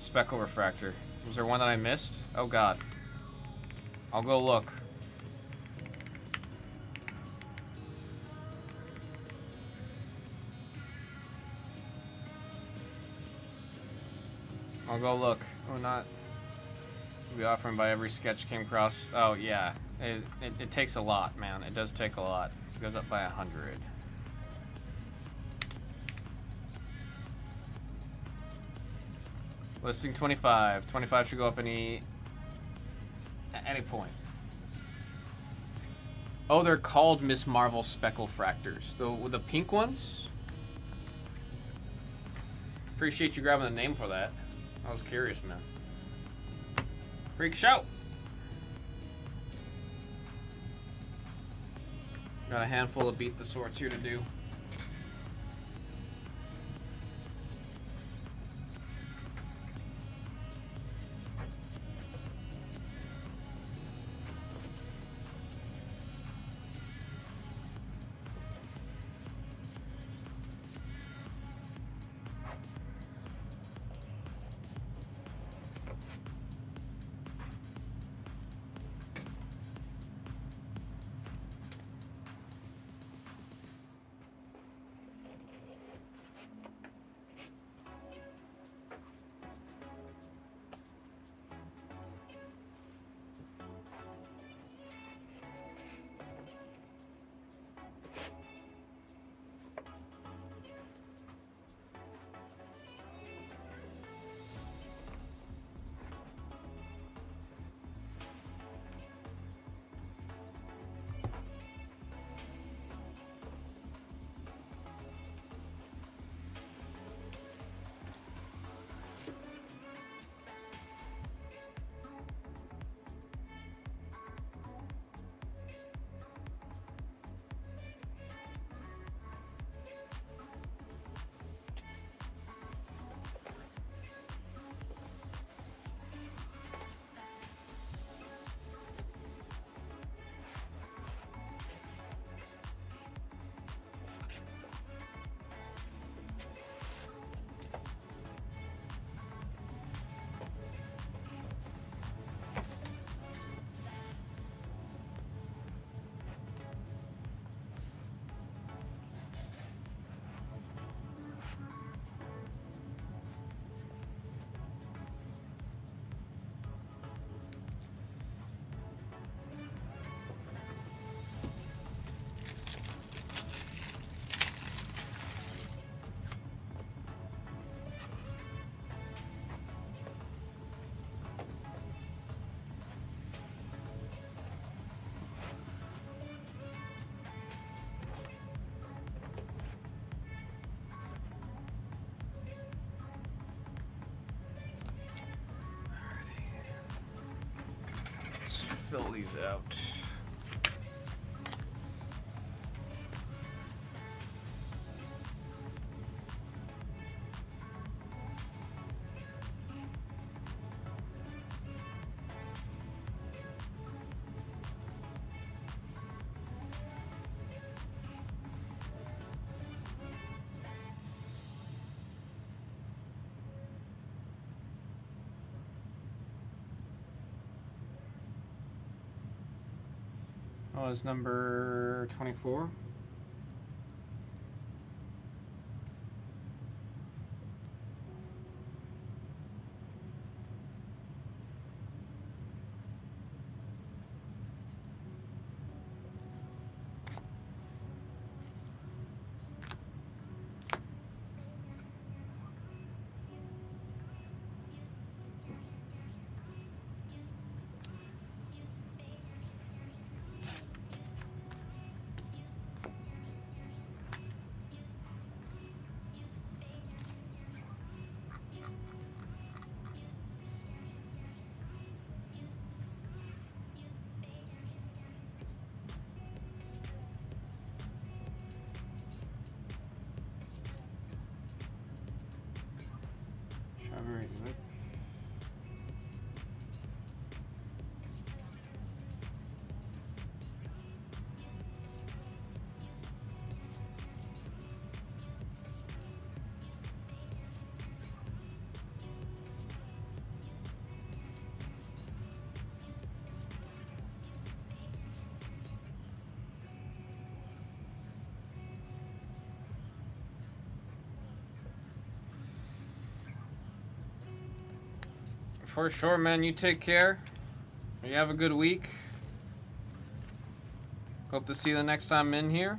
Speckle Refractor? Was there one that I missed? Oh god. I'll go look. I'll go look. Oh, not. Be offering by every sketch came across. Oh, yeah. It takes a lot, man. It does take a lot. It goes up by 100. Listing 25. 25 should go up at any point. Oh, they're called Miss Marvel Speckle Fractors. The pink ones? Appreciate you grabbing the name for that. I was curious, man. Freak shout! Got a handful of beat the sorts here to do. Fill these out. Oh, it's number 24. Very quick. For sure, man. You take care. You have a good week. Hope to see you the next time in here.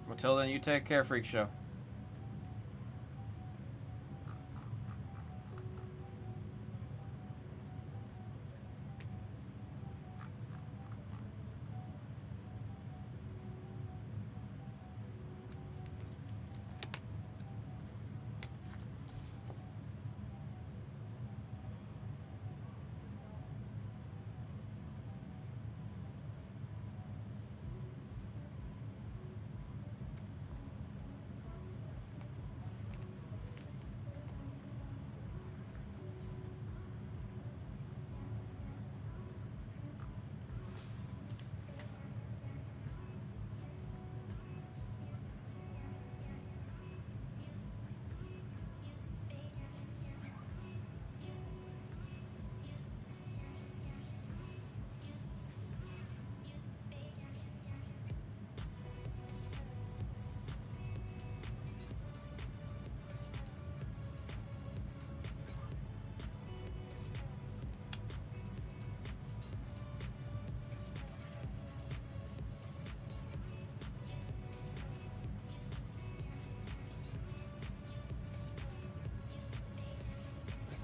Until then, you take care, Freak Show.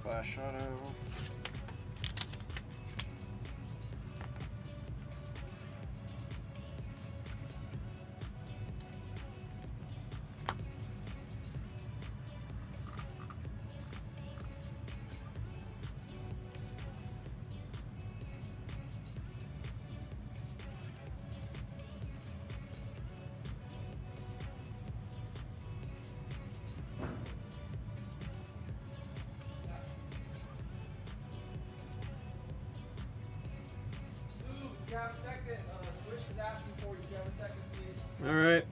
Flash auto. All right.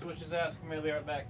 Switch his ass. Come here, I'll be right back.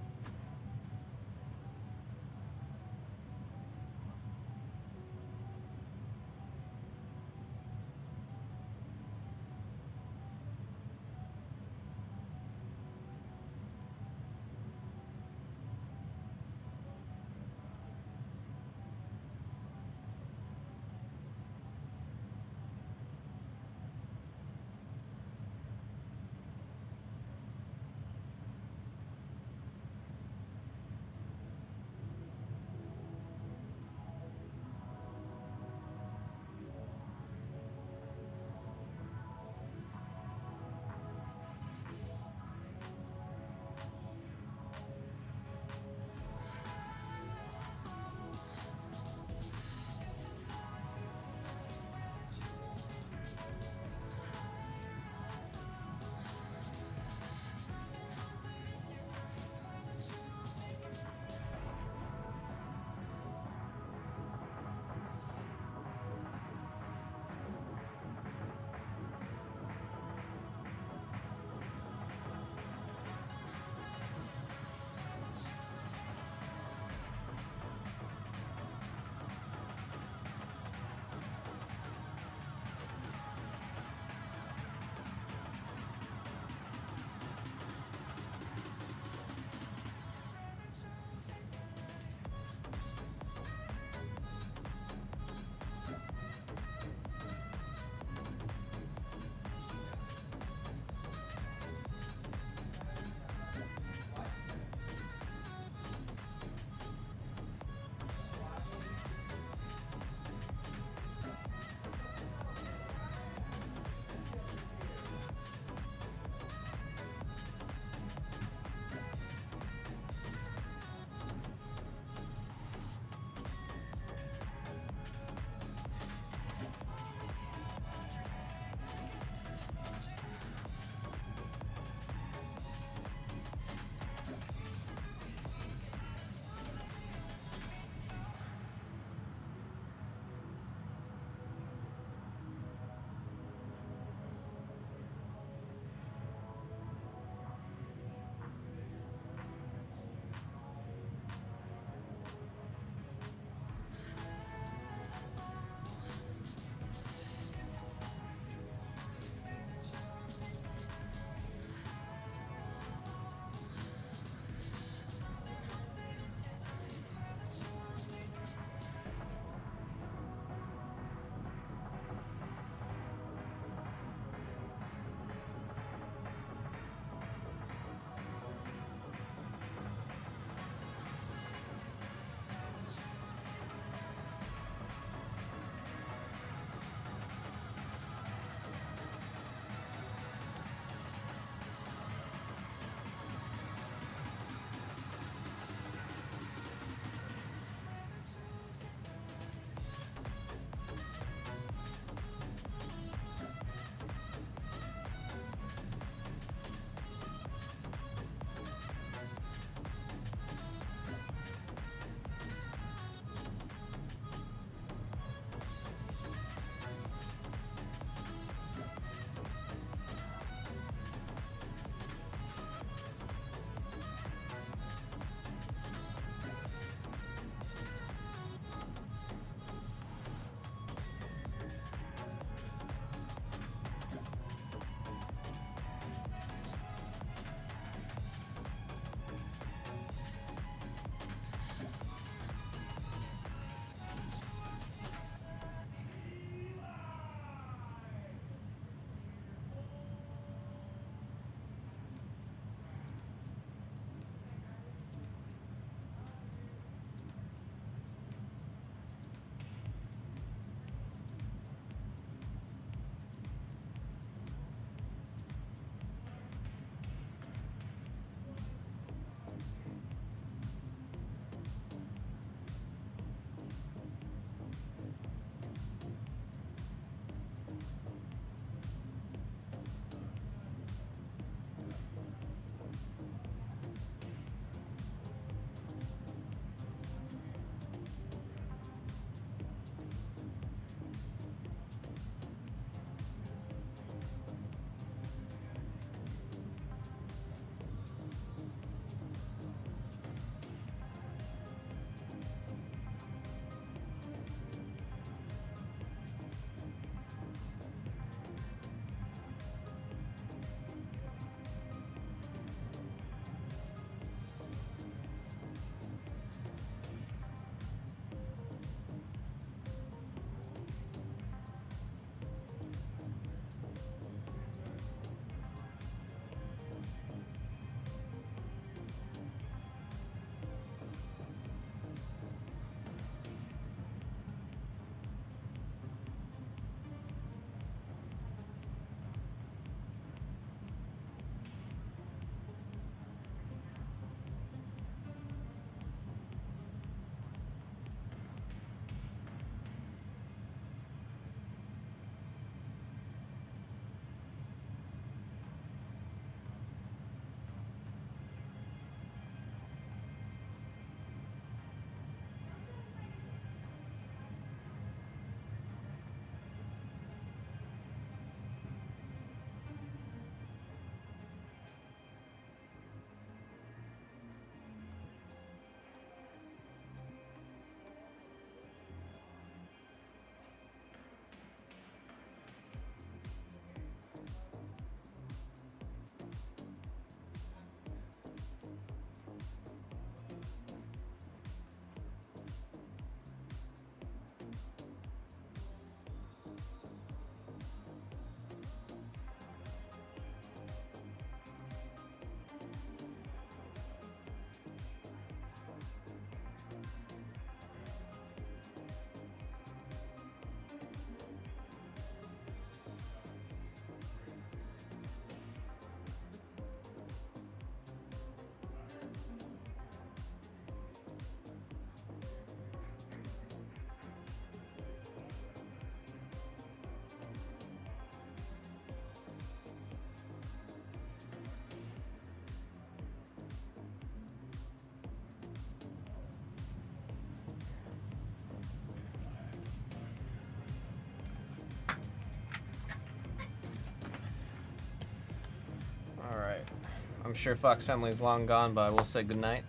I'm sure Fox Family is long gone, but I will say goodnight.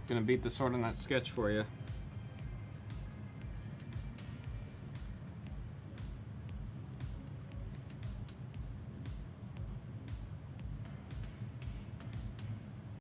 Gonna beat the sword on that sketch for you.